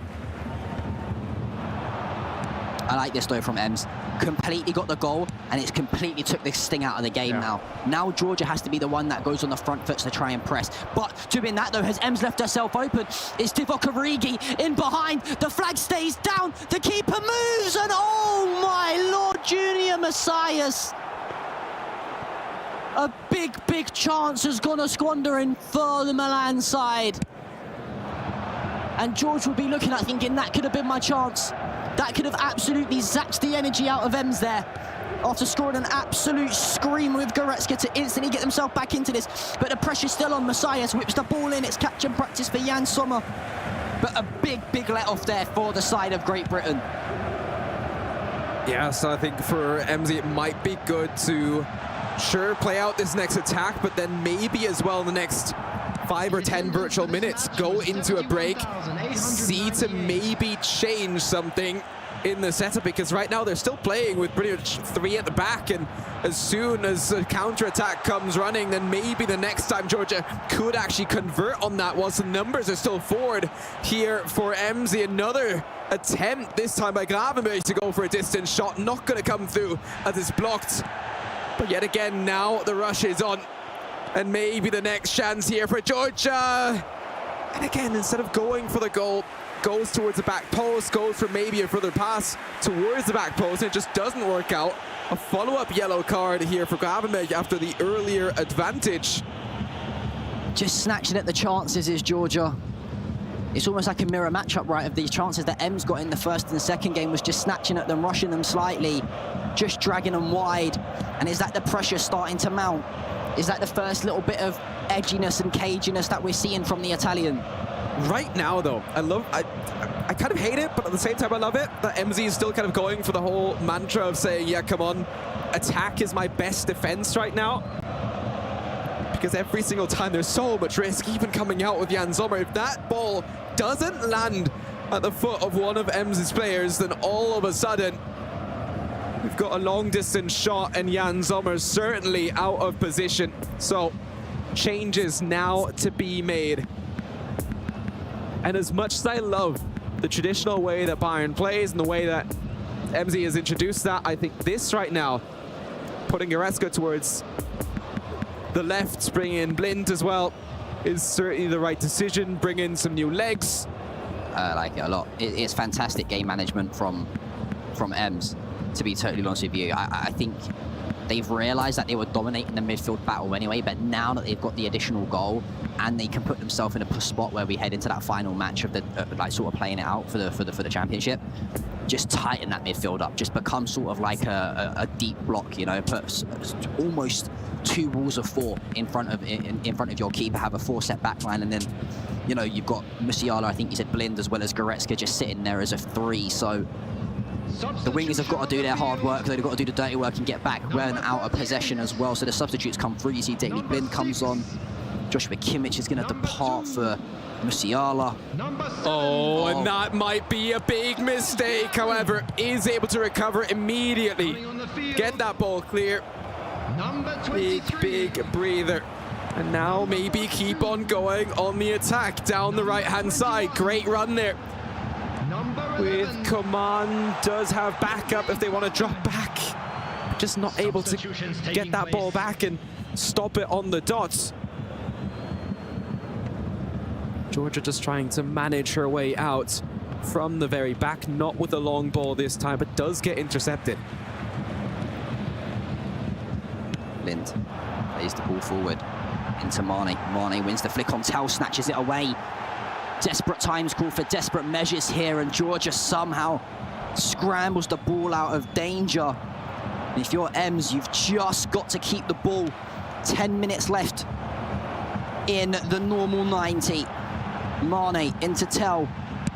I like this though from Ems. Completely got the goal, and it's completely took this sting out of the game now. Now Georgia has to be the one that goes on the front foot to try and press. But doing that though, has Ems left herself open? It's Divock Origi in behind. The flag stays down. The keeper moves, and oh my Lord, Junior Messias. A big chance has gone a squandering for the Milan side. And George will be looking at thinking, that could have been my chance. That could have absolutely zapped the energy out of Ems there, after scoring an absolute scream with Goretzka to instantly get themselves back into this. But the pressure's still on. Messias whips the ball in. It's catch and practice for Jan Sommer. But a big let-off there for the side of Great Britain. Yeah, so I think for EMSI it might be good to sure, play out this next attack, but then maybe as well in the next 5 or 10 virtual minutes, go into a break, see to maybe change something in the setup, because right now they're still playing with pretty much 3 at the back, and as soon as a counter-attack comes running, then maybe the next time Georgia could actually convert on that whilst the numbers are still forward here for MZ. Another attempt, this time by Gravenberg, to go for a distance shot, not going to come through as it's blocked. But yet again, now the rush is on, and maybe the next chance here for Georgia. And again, instead of going for the goal, goes towards the back post, goes for maybe a further pass towards the back post, and it just doesn't work out. A follow-up yellow card here for Gravenberg after the earlier advantage. Just snatching at the chances is Georgia. It's almost like a mirror matchup, right, of these chances that M's got in the first and the second game, was just snatching at them, rushing them slightly, just dragging them wide. And is that the pressure starting to mount? Is that the first little bit of edginess and caginess that we're seeing from the Italian? Right now, though, I kind of hate it, but at the same time I love it, that MZ is still kind of going for the whole mantra of saying, yeah, come on, attack is my best defense right now. Because every single time there's so much risk, even coming out with Jan Sommer. If that ball doesn't land at the foot of one of MZ's players, then all of a sudden, we've got a long distance shot, and Jan Sommer's certainly out of position. So, changes now to be made. And as much as I love the traditional way that Bayern plays and the way that MZ has introduced that, I think this right now, putting Goretzka towards the left, bring in Blind as well, is certainly the right decision. Bring in some new legs. I like it a lot. It's fantastic game management from Ems, to be totally honest with you. I think they've realized that they were dominating the midfield battle anyway, but now that they've got the additional goal and they can put themselves in a spot where we head into that final match of the like sort of playing it out for the championship, just tighten that midfield up, just become sort of like a deep block, you know, put almost 2 walls of 4 in front of your keeper, have a 4-set back line, and then, you know, you've got Musiala, I think you said Blind, as well as Goretzka just sitting there as a 3. So the wingers have got to do their hard work, they've got to do the dirty work and get back when out of possession as well. So the substitutes come through. You see Daley Blind comes on, Joshua Kimmich is going to depart for Musiala. Oh, and that might be a big mistake. However, is able to recover immediately, get that ball clear. Big breather. And now maybe keep on going on the attack down the right-hand side. Great run there. With Coman, does have backup if they want to drop back. Just not able to get that ball back and stop it on the dots. Georgia just trying to manage her way out from the very back, not with a long ball this time, but does get intercepted. Blind plays the ball forward into Mane. Mane wins the flick on Tel, snatches it away. Desperate times call for desperate measures here, and Georgia somehow scrambles the ball out of danger. And if you're Ems, you've just got to keep the ball. 10 minutes left in the normal 90. Mane into Tel.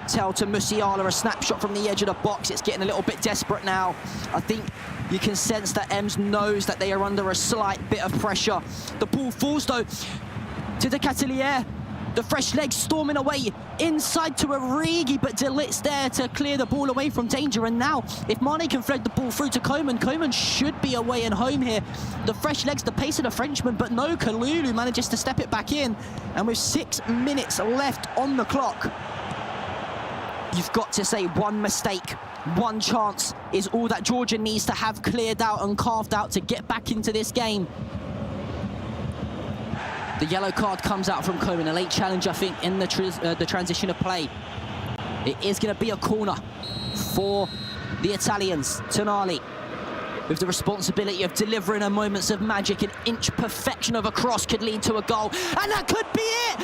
Tel to Musiala, a snapshot from the edge of the box. It's getting a little bit desperate now. I think you can sense that Ems knows that they are under a slight bit of pressure. The ball falls though to the Catelier. The fresh legs storming away inside to Origi, but De Ligt's there to clear the ball away from danger. And now, if Mane can thread the ball through to Coman, Coman should be away and home here. The fresh legs, the pace of the Frenchman, but no, Kalulu manages to step it back in. And with 6 minutes left on the clock, you've got to say one mistake, one chance is all that Georgia needs to have cleared out and carved out to get back into this game. The yellow card comes out from Coman, a late challenge, I think, in the transition of play. It is going to be a corner for the Italians. Tonali with the responsibility of delivering a moments of magic. An inch perfection of a cross could lead to a goal, and that could be it.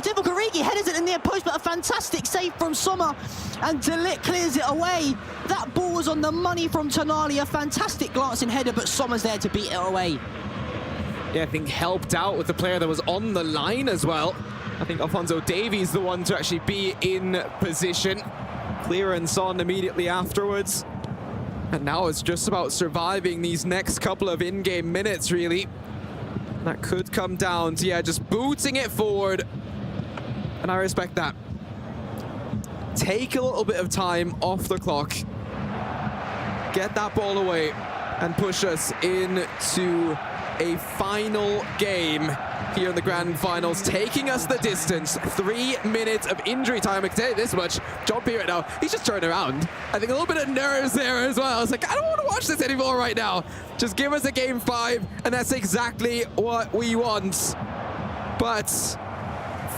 Divock Origi headed it in the near post, but a fantastic save from Sommer, and De Ligt clears it away. That ball was on the money from Tonali, a fantastic glancing header, but Sommer's there to beat it away. Yeah, I think helped out with the player that was on the line as well. I think Alphonso Davies the one to actually be in position. Clearance on immediately afterwards. And now it's just about surviving these next couple of in-game minutes, really. That could come down to, yeah, just booting it forward. And I respect that. Take a little bit of time off the clock. Get that ball away and push us into a final game here in the grand finals, taking us the distance. 3 minutes of injury time. I can tell you this much. John P right now, he's just turning around. I think a little bit of nerves there as well. I was like, I don't want to watch this anymore right now. Just give us a game 5, and that's exactly what we want. But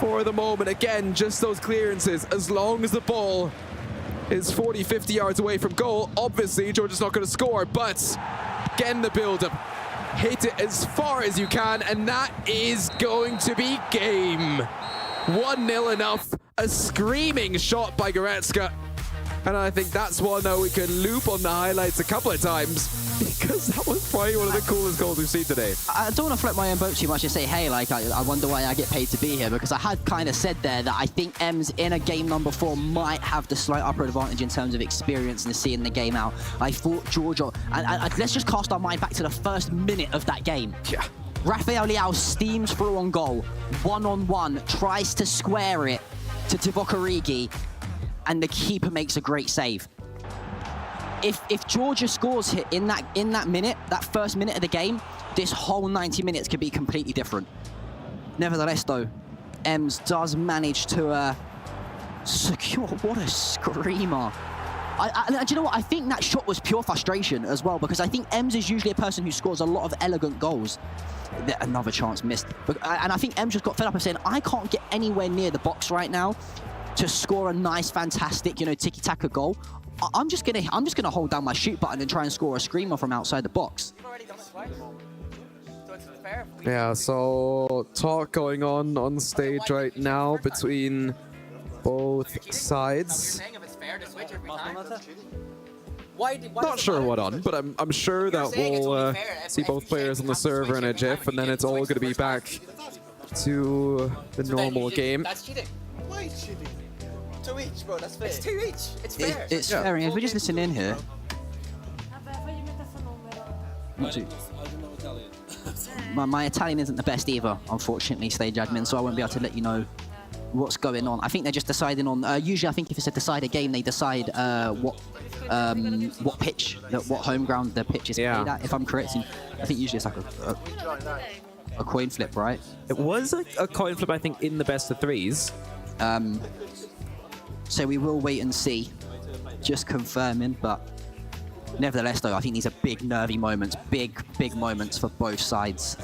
for the moment, again, just those clearances. As long as the ball is 40, 50 yards away from goal, obviously Georgia's not going to score, but again, the build-up. Hit it as far as you can, and that is going to be game. 1-0 enough. A screaming shot by Goretzka. And I think that's one we can loop on the highlights a couple of times, because that was probably one of the coolest goals we've seen today. I don't want to float my own boat too much and say, hey, like, I wonder why I get paid to be here, because I had kind of said there that I think Ems in a game number 4 might have the slight upper advantage in terms of experience and seeing the game out. I thought Georgia, and let's just cast our mind back to the first minute of that game. Yeah. Rafael Leao steams through on goal, 1-on-1, tries to square it to Divock Origi, and the keeper makes a great save. If Georgia scores here in that minute, that first minute of the game, this whole 90 minutes could be completely different. Nevertheless, though, Ems does manage to secure. What a screamer! Do you know what? I think that shot was pure frustration as well, because I think Ems is usually a person who scores a lot of elegant goals. Another chance missed, and I think Ems just got fed up of saying, I can't get anywhere near the box right now to score a nice, fantastic, tiki-taka goal. I'm just gonna hold down my shoot button and try and score a screamer from outside the box. Yeah, so talk going on stage right now between both sides. Not sure what on, but I'm sure that we'll see both players on the server in a GIF, and then it's all going to be back to the normal game. That's cheating. Why is cheating? 2 each, bro. That's fair. It's 2 each. It's fair. It's fair. If we just listen in here. My Italian isn't the best either, unfortunately, stage admin, so I won't be able to let you know what's going on. I think they're just deciding on. Usually, I think if it's a decider game, they decide what pitch, what home ground the pitch is played at. If I'm correct, I think usually it's like a coin flip, right? It was a coin flip, I think, in the best of 3s. So we will wait and see, just confirming, but nevertheless, though, I think these are big, nervy moments, big moments for both sides.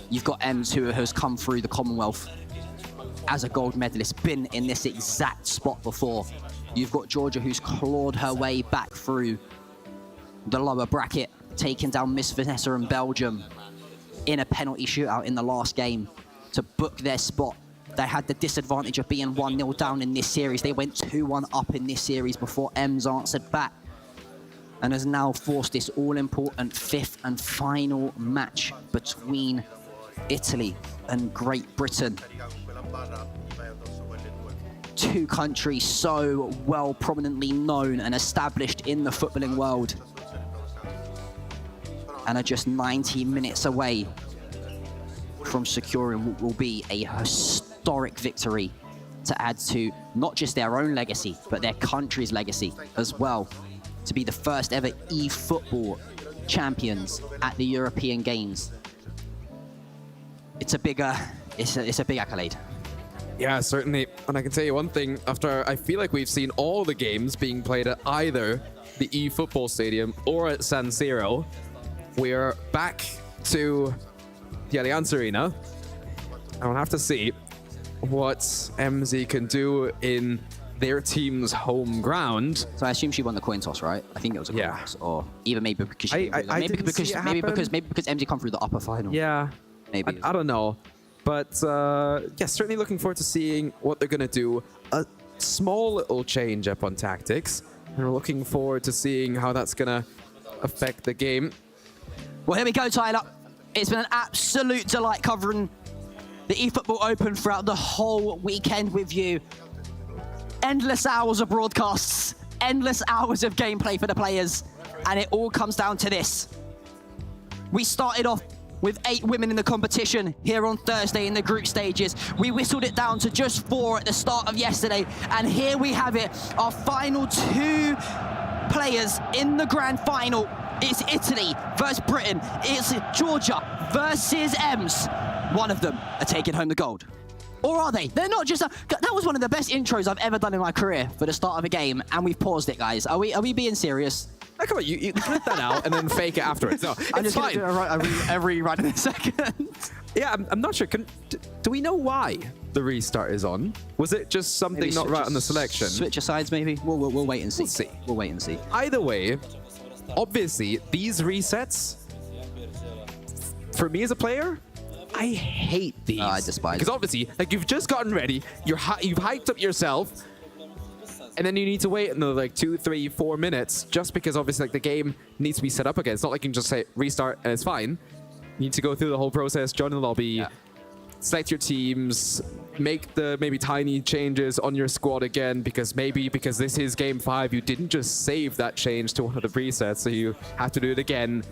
You've got Ems, who has come through the Commonwealth as a gold medalist, been in this exact spot before. You've got Georgia, who's clawed her way back through the lower bracket, taking down Miss Vanessa and Belgium in a penalty shootout in the last game to book their spot. They had the disadvantage of being 1-0 down in this series. They went 2-1 up in this series before Ems answered back, and has now forced this all-important 5th and final match between Italy and Great Britain. 2 countries so well prominently known and established in the footballing world, and are just 90 minutes away from securing what will be a historic victory to add to not just their own legacy, but their country's legacy as well, to be the first ever eFootball champions at the European Games. It's a big accolade. Yeah, certainly. And I can tell you one thing, after I feel like we've seen all the games being played at either the eFootball Stadium or at San Siro, we're back to the Allianz Arena. I will have to see what MZ can do in their team's home ground. So I assume she won the coin toss, right? I think it was a coin toss, or even maybe because she maybe because MZ come through the upper final. Yeah, maybe. I don't know, but yeah, certainly looking forward to seeing what they're gonna do. A small little change up on tactics, and we're looking forward to seeing how that's gonna affect the game. Well, here we go, Tyler. It's been an absolute delight covering the eFootball Open throughout the whole weekend with you. Endless hours of broadcasts, endless hours of gameplay for the players, and it all comes down to this. We started off with 8 women in the competition here on Thursday in the group stages. We whistled it down to just 4 at the start of yesterday, and here we have it, our final 2 players in the grand final. It's Italy versus Britain. It's Georgia versus Ems. One of them are taking home the gold. Or are they? They're not just... That was one of the best intros I've ever done in my career for the start of a game, and we've paused it, guys. Are we being serious? Oh, come on, you clip that out and then fake it afterwards. No, I'm it's just fine. going to do a rerun in a second. Yeah, I'm not sure. Do we know why the restart is on? Was it just something Maybe not right on the selection? Switch your sides, maybe? We'll wait and see. We'll see. We'll wait and see. Either way, obviously, these resets, for me as a player, I hate these. I despise Because obviously, like, you've just gotten ready, you've hyped up yourself, and then you need to wait another like 2, 3, 4 minutes just because obviously like the game needs to be set up again. It's not like you can just say restart and it's fine. You need to go through the whole process, join the lobby, select your teams, make the maybe tiny changes on your squad again, because this is game 5, you didn't just save that change to one of the presets, so you have to do it again.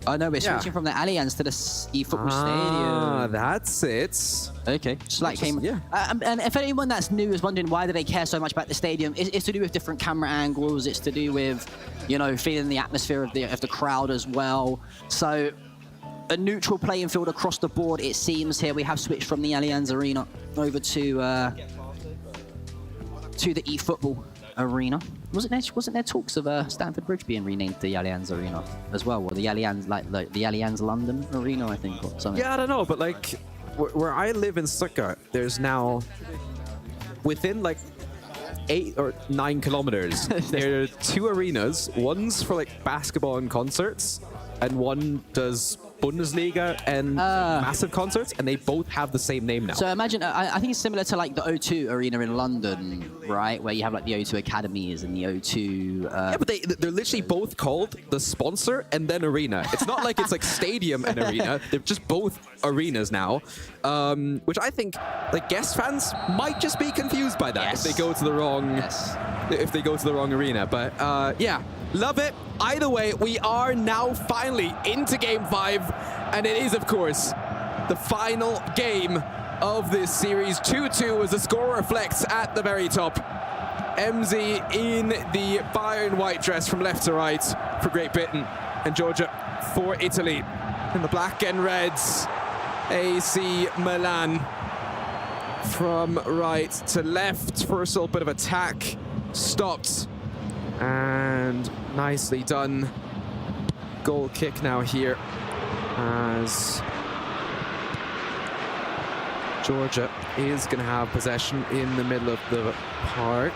Oh no, we're switching from the Allianz to the eFootball Stadium. That's it. Okay, just like came. Yeah. And if anyone that's new is wondering why do they care so much about the stadium, it's to do with different camera angles. It's to do with, you know, feeling the atmosphere of the crowd as well. So a neutral playing field across the board. It seems here we have switched from the Allianz Arena over to the eFootball Arena. Wasn't there talks of Stamford Bridge being renamed the Allianz Arena as well, or the Allianz the Allianz London Arena, I think, or something? Yeah, I don't know, but like where I live in Stuttgart, there's now within like 8 or 9 kilometers there are 2 arenas. One's for like basketball and concerts, and one does Bundesliga and massive concerts, and they both have the same name now. So imagine, I think it's similar to like the O2 Arena in London, right? Where you have like the O2 Academies and the O2... yeah, but they're literally both called the sponsor and then arena. It's not like it's like stadium and arena. They're just both arenas now, which I think like guest fans might just be confused by that if they go to the wrong if they go to the wrong arena. But yeah, love it. Either way, we are now finally into game 5, and it is, of course, the final game of this series. 2-2 as the score reflects at the very top. MZ in the fire and white dress from left to right for Great Britain, and Georgia for Italy in the black and reds. AC Milan from right to left. First little bit of attack stopped, and nicely done. Goal kick now here as Georgia is going to have possession in the middle of the park.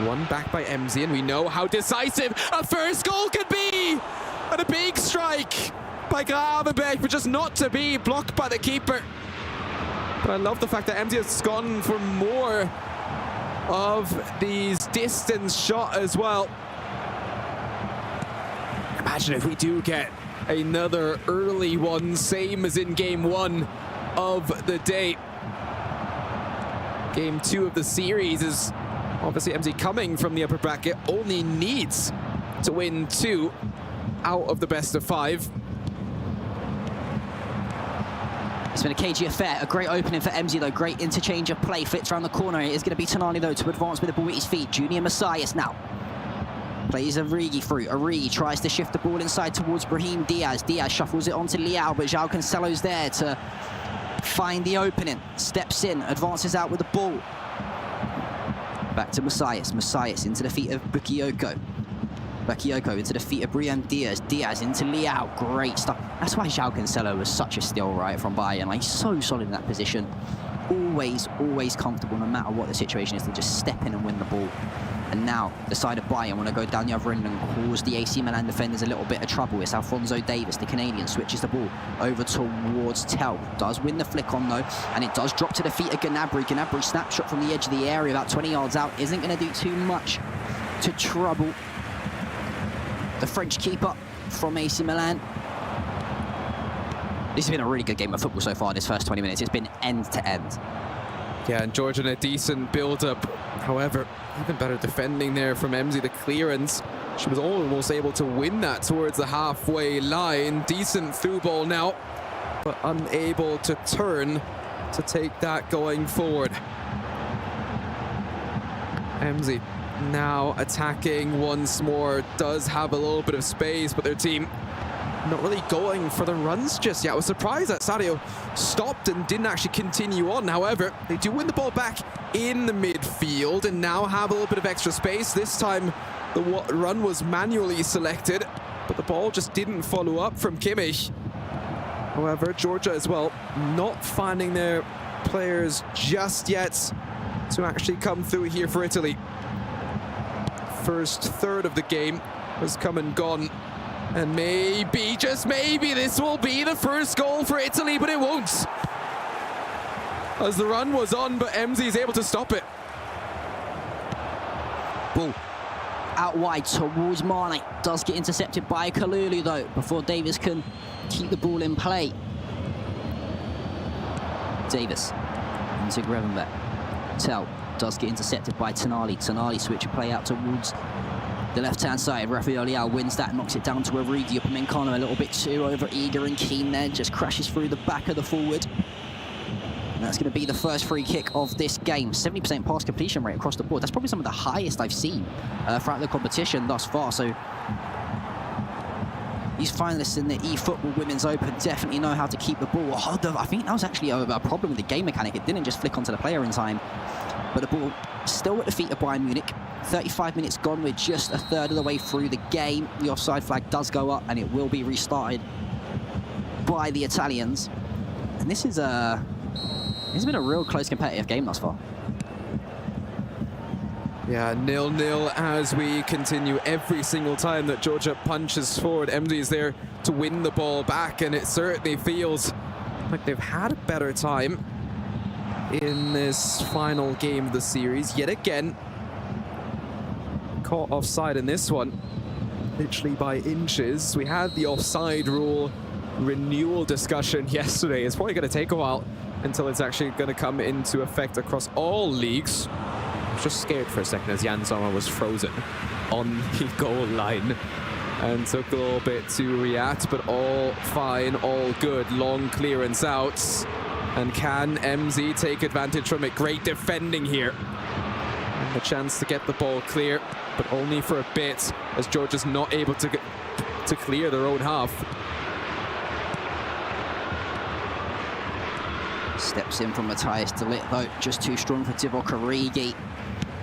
One back by MZ, and we know how decisive a first goal could be! And a big strike by Gravenberg, but just not to be, blocked by the keeper. But I love the fact that MZ has gone for more of these distance shot as well. Imagine if we do get another early one, same as in game 1 of the day. Game 2 of the series is obviously MZ coming from the upper bracket, only needs to win 2 out of the best of 5. It's been a cagey affair. A great opening for MZ, though. Great interchange of play. Flips around the corner. It is going to be Tanani, though, to advance with the ball at his feet. Junior Messias now plays Origi through. Origi tries to shift the ball inside towards Brahim Diaz. Diaz shuffles it onto Leao, but João Cancelo's there to find the opening. Steps in, advances out with the ball. Back to Messias. Messias into the feet of Bakayoko. Bakayoko into the feet of Brahim Diaz. Diaz into Leao. Great stuff. That's why João Cancelo was such a steal, right, from Bayern. Like, he's so solid in that position. Always comfortable, no matter what the situation is, to just step in and win the ball. And now the side of Bayern want to go down the other end and cause the AC Milan defenders a little bit of trouble. It's Alphonso Davies, the Canadian, switches the ball over towards Tel. Does win the flick on, though, and it does drop to the feet of Gnabry. Gnabry snapshot from the edge of the area, about 20 yards out. Isn't going to do too much to trouble the French keeper from AC Milan. This has been a really good game of football so far, this first 20 minutes. It's been end to end. Yeah, and Georgia in a decent build-up However, even better defending there from Emzy, the clearance. She was almost able to win that towards the halfway line. Decent through ball now, but unable to turn to take that going forward. Emzy now attacking once more, does have a little bit of space, but their team not really going for the runs just yet. I was surprised that Sadio stopped and didn't actually continue on. However, they do win the ball back in the midfield and now have a little bit of extra space. This time the run was manually selected, but the ball just didn't follow up from Kimmich. However, Georgia as well not finding their players just yet to actually come through here for Italy. First third of the game has come and gone, and maybe, just maybe, this will be the first goal for Italy, but it won't, as the run was on, but Emzy is able to stop it. Ball out wide towards Mane. Does get intercepted by Kalulu though, before Davis can keep the ball in play. Davis into Grevenberg. Tell does get intercepted by Tonali. Tonali switch a play out towards the left-hand side. Rafael Leao wins that, knocks it down to Origi. Upamecano a little bit too over eager and keen there, just crashes through the back of the forward. And that's going to be the first free kick of this game. 70% pass completion rate across the board. That's probably some of the highest I've seen throughout the competition thus far. So these finalists in the eFootball Women's Open definitely know how to keep the ball. I think that was actually a problem with the game mechanic. It didn't just flick onto the player in time. But the ball still at the feet of Bayern Munich. 35 minutes gone. We're just a third of the way through the game. The offside flag does go up and it will be restarted by the Italians. And this is it's been a real close competitive game thus far. Yeah, 0-0 as we continue. Every single time that Georgia punches forward, Emzy is there to win the ball back, and it certainly feels like they've had a better time in this final game of the series. Yet again, caught offside in this one, literally by inches. We had the offside rule renewal discussion yesterday. It's probably going to take a while until it's actually going to come into effect across all leagues. I was just scared for a second as Jan Sommer was frozen on the goal line and took a little bit to react, but all fine, all good. Long clearance out. And can Emzy take advantage from it? Great defending here. And the chance to get the ball clear, but only for a bit, as Georgia's not able to clear their own half. Steps in from Matthias de Ligt though, just too strong for Divock Origi.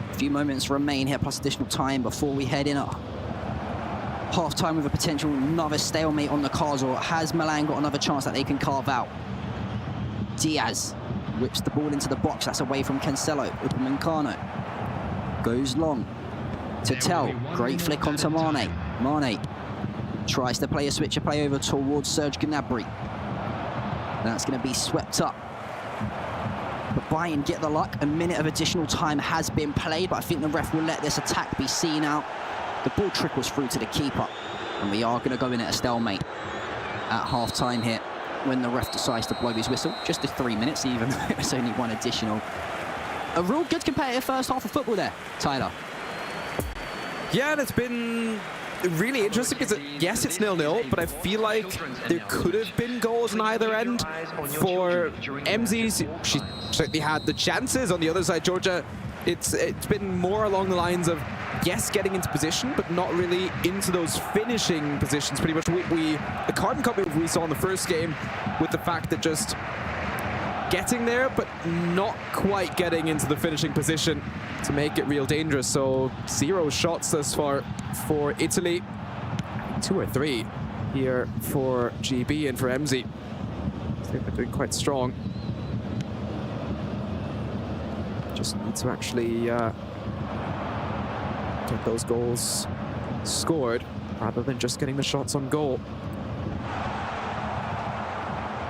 A few moments remain here, plus additional time before we head in at half-time with a potential another stalemate on the cards, or has Milan got another chance that they can carve out? Diaz whips the ball into the box. That's away from Cancelo. Upamecano goes long to Tell. Great flick onto Mane. Mane tries to play a switcher play over towards Serge Gnabry. That's going to be swept up. But Bayern get the luck. A minute of additional time has been played, but I think the ref will let this attack be seen out. The ball trickles through to the keeper, and we are going to go in at a stalemate at half-time here, when the ref decides to blow his whistle. Just the 3 minutes, even though it was only one additional. A real good competitive first half of football there, Tyler. Yeah, and it's been really interesting because, yes, it's 0-0, but I feel like there could have been goals on either end. For Emzy, she certainly had the chances. On the other side, Georgia, it's been more along the lines of, yes, getting into position, but not really into those finishing positions. Pretty much the carbon copy we saw in the first game, with the fact that just getting there, but not quite getting into the finishing position to make it real dangerous. So 0 shots thus far for Italy. 2 or 3 here for GB and for Emzy. They've been doing quite strong. Just need to actually get those goals scored rather than just getting the shots on goal.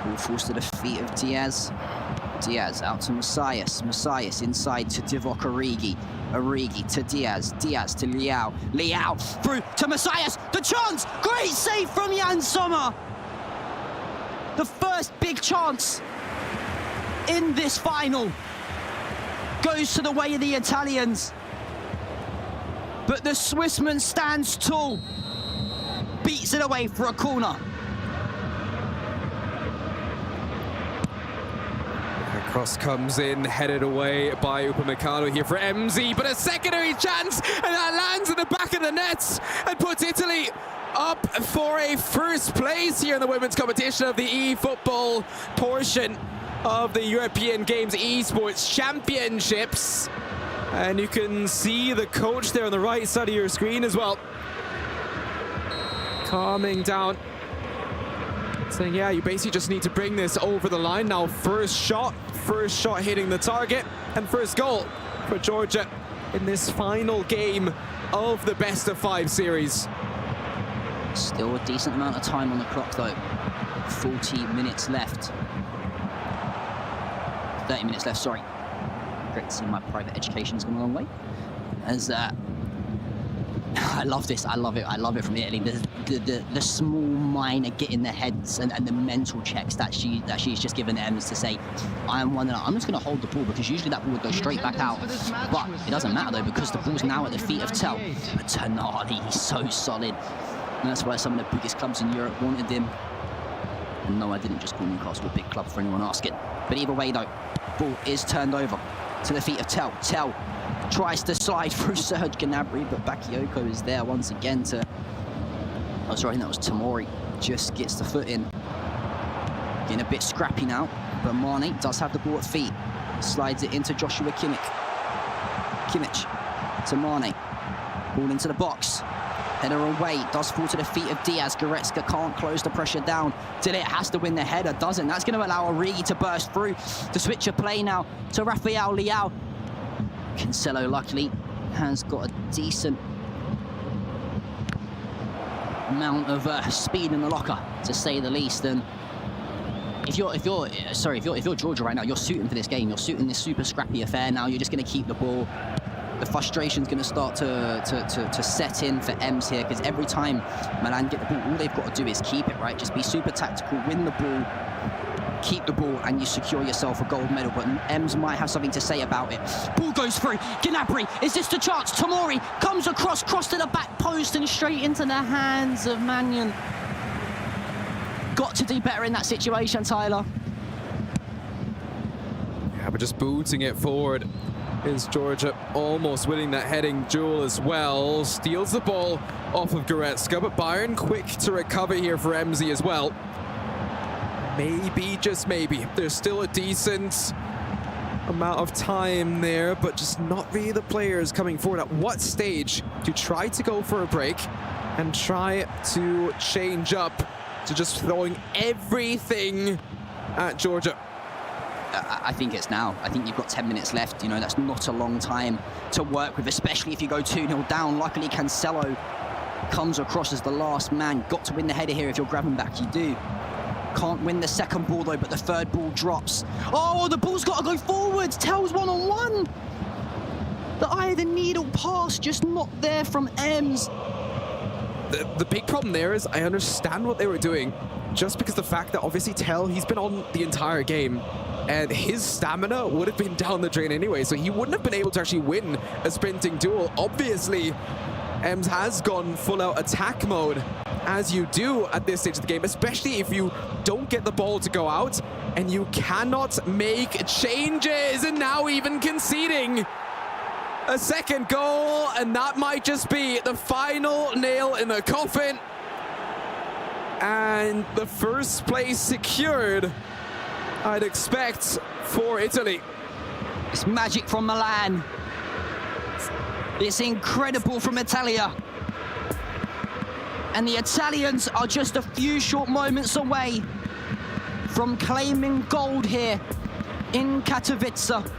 Ball falls to the feet of Diaz. Diaz out to Messias. Messias inside to Divock Origi. Origi to Diaz. Diaz to Leao. Leao through to Messias. The chance! Great save from Jan Sommer! The first big chance in this final. goes to the way of the Italians. But the Swissman stands tall, beats it away for a corner. Cross comes in, headed away by Upamecano here for MZ, but a secondary chance, and that lands in the back of the nets and puts Italy up for a first place here in the women's competition of the e-football portion of the European Games Esports Championships. And you can see the coach there on the right side of your screen as well, calming down, saying, yeah, you basically just need to bring this over the line now. First shot hitting the target, and first goal for Georgia in this final game of the best of 5 series. Still a decent amount of time on the clock though. 40 minutes left. 30 minutes left, sorry. Great to see my private education's gone a long way. As I love this, I love it from Italy. The small minor getting their heads and the mental checks that she's just given Ems to say, I'm just going to hold the ball, because usually that ball would go straight back out. But it doesn't matter though, because the ball's now at the feet of Tel. But Tonali, he's so solid. And that's why some of the biggest clubs in Europe wanted him. And no, I didn't just call Newcastle a big club for anyone asking. But either way though, ball is turned over to the feet of Tel. Tel tries to slide through Serge Gnabry, but Bakayoko is there once again to... Oh, sorry, that was Tamori. Just gets the foot in. Getting a bit scrappy now, but Mane does have the ball at feet. Slides it into Joshua Kimmich. Kimmich to Mane. Ball into the box. Header away, does fall to the feet of Diaz. Goretzka can't close the pressure down. Dillet has to win the header, doesn't. That's going to allow Origi to burst through. To switch of play now to Rafael Leao. Cancelo, luckily, has got a decent amount of speed in the locker, to say the least. And if you're Georgia right now, you're suiting for this game. You're suiting this super scrappy affair now. You're just going to keep the ball. The frustration's going to start to set in for Ems here, because every time Milan get the ball, all they've got to do is keep it, right? Just be super tactical, win the ball, keep the ball, and you secure yourself a gold medal. But Ems might have something to say about it. Ball goes through. Gnabry, is this the chance? Tamori comes across, cross to the back post, and straight into the hands of Mannion. Got to do better in that situation, Tyler. Yeah, but just booting it forward is Georgia, almost winning that heading duel as well. Steals the ball off of Goretzka, but Bayern quick to recover here for MZ as well. Maybe, just maybe, there's still a decent amount of time there, but just not really the players coming forward. At what stage to try to go for a break and try to change up to just throwing everything at Georgia? I think it's now. I think you've got 10 minutes left. You know, that's not a long time to work with, especially if you go 2-0 down. Luckily, Cancelo comes across as the last man. Got to win the header here if you're grabbing back. You do. Can't win the second ball, though, but the third ball drops. Oh, the ball's got to go forwards. Tells one-on-one. The eye of the needle pass just not there from Ems. The big problem there is I understand what they were doing, just because the fact that obviously Tel, he's been on the entire game, and his stamina would have been down the drain anyway, so he wouldn't have been able to actually win a sprinting duel. Obviously, Ems has gone full-out attack mode, as you do at this stage of the game, especially if you don't get the ball to go out, and you cannot make changes, and now even conceding a second goal, and that might just be the final nail in the coffin. And the first place secured, I'd expect, for Italy. It's magic from Milan. It's incredible from Italia. And the Italians are just a few short moments away from claiming gold here in Katowice.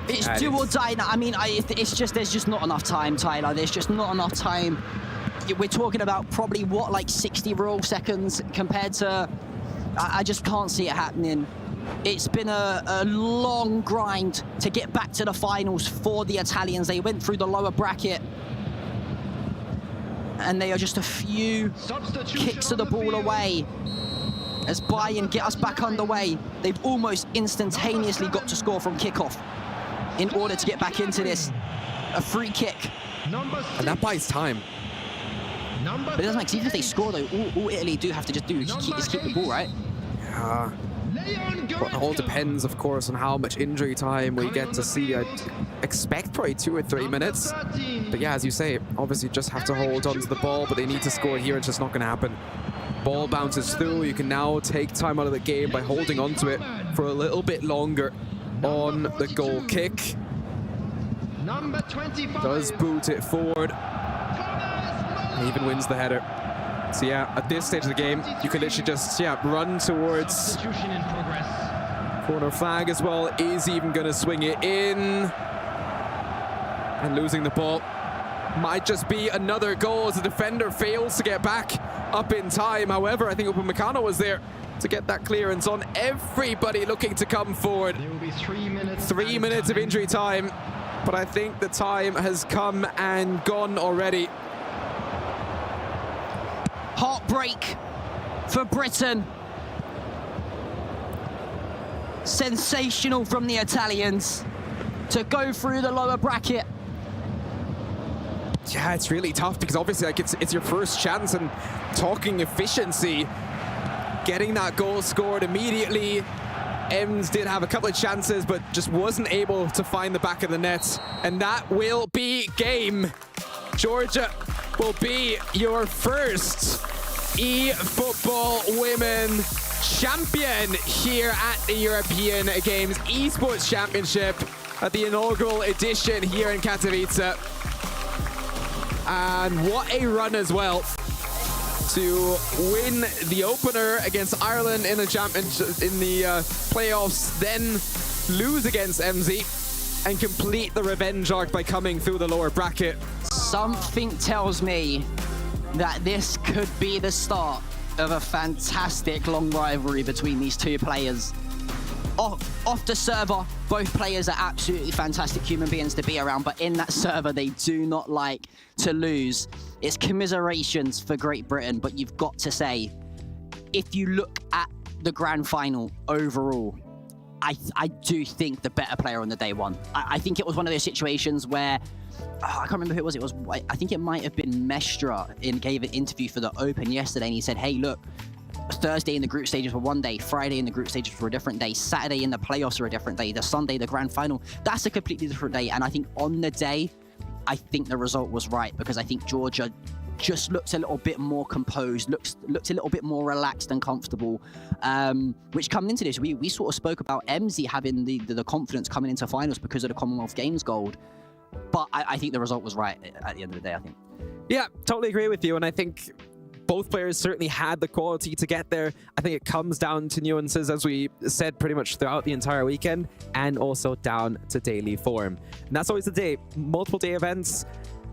It's do or die now. I mean, it's just, there's just not enough time, Tyler. There's just not enough time. We're talking about probably, what, like 60 real seconds compared to... I just can't see it happening. It's been a long grind to get back to the finals for the Italians. They went through the lower bracket, and they are just a few kicks of the ball away as Bayern get us back underway. They've almost instantaneously got to score from kickoff in order to get back into this. A free kick. And that buys time. But it doesn't make sense. Even if they score, though, all Italy do have to just do is keep the ball, right? Yeah. Well, it all depends, of course, on how much injury time we get to see. I expect probably 2 or 3 minutes. But yeah, as you say, obviously just have to hold on to the ball, but they need to score here. It's just not going to happen. Ball bounces through. You can now take time out of the game by holding on to it for a little bit longer on the goal kick. Does boot it forward. And even wins the header. So yeah, at this stage of the game, you can literally just, run towards corner flag as well. Is even going to swing it in. And losing the ball. Might just be another goal as the defender fails to get back up in time. However, I think Upamecano was there to get that clearance on. Everybody looking to come forward. 3 minutes of injury time. But I think the time has come and gone already. Heartbreak for Britain. Sensational from the Italians to go through the lower bracket. Yeah, it's really tough because obviously like it's your first chance, and talking efficiency, getting that goal scored immediately. Ems did have a couple of chances, but just wasn't able to find the back of the net. And that will be game. Georgia will be your first eFootball Women champion here at the European Games Esports Championship at the inaugural edition here in Katowice. And what a run as well to win the opener against Ireland in the championship, in the playoffs, then lose against MZ and complete the revenge arc by coming through the lower bracket. Something tells me that this could be the start of a fantastic long rivalry between these two players. Off the server, both players are absolutely fantastic human beings to be around, but in that server, they do not like to lose. It's commiserations for Great Britain, but you've got to say, if you look at the grand final overall, I do think the better player on the day won. I think it was one of those situations where, I can't remember who it was. I think it might have been Mestra gave an interview for the Open yesterday, and he said, hey, look, Thursday in the group stages were one day, Friday in the group stages were a different day, Saturday in the playoffs were a different day, the Sunday, the grand final, that's a completely different day. And I think on the day, I think the result was right, because I think Georgia just looked a little bit more composed, looked a little bit more relaxed and comfortable, which coming into this, we sort of spoke about MZ having the confidence coming into finals because of the Commonwealth Games gold. But I think the result was right at the end of the day, I think. Yeah, totally agree with you. And I think both players certainly had the quality to get there. I think it comes down to nuances, as we said pretty much throughout the entire weekend, and also down to daily form. And that's always the day. Multiple day events,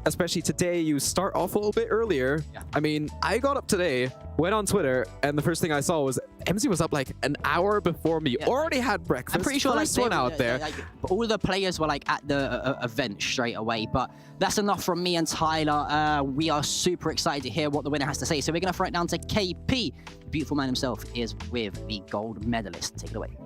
especially today, you start off a little bit earlier. Yeah. I mean, I got up today, went on Twitter, and the first thing I saw was MZ was up like an hour before me. Yeah. Already had breakfast. I'm pretty sure first one out there. All the players were like at the event straight away. But that's enough from me and Tyler. We are super excited to hear what the winner has to say. So we're going to throw it down to KP. The beautiful man himself is with the gold medalist. Take it away.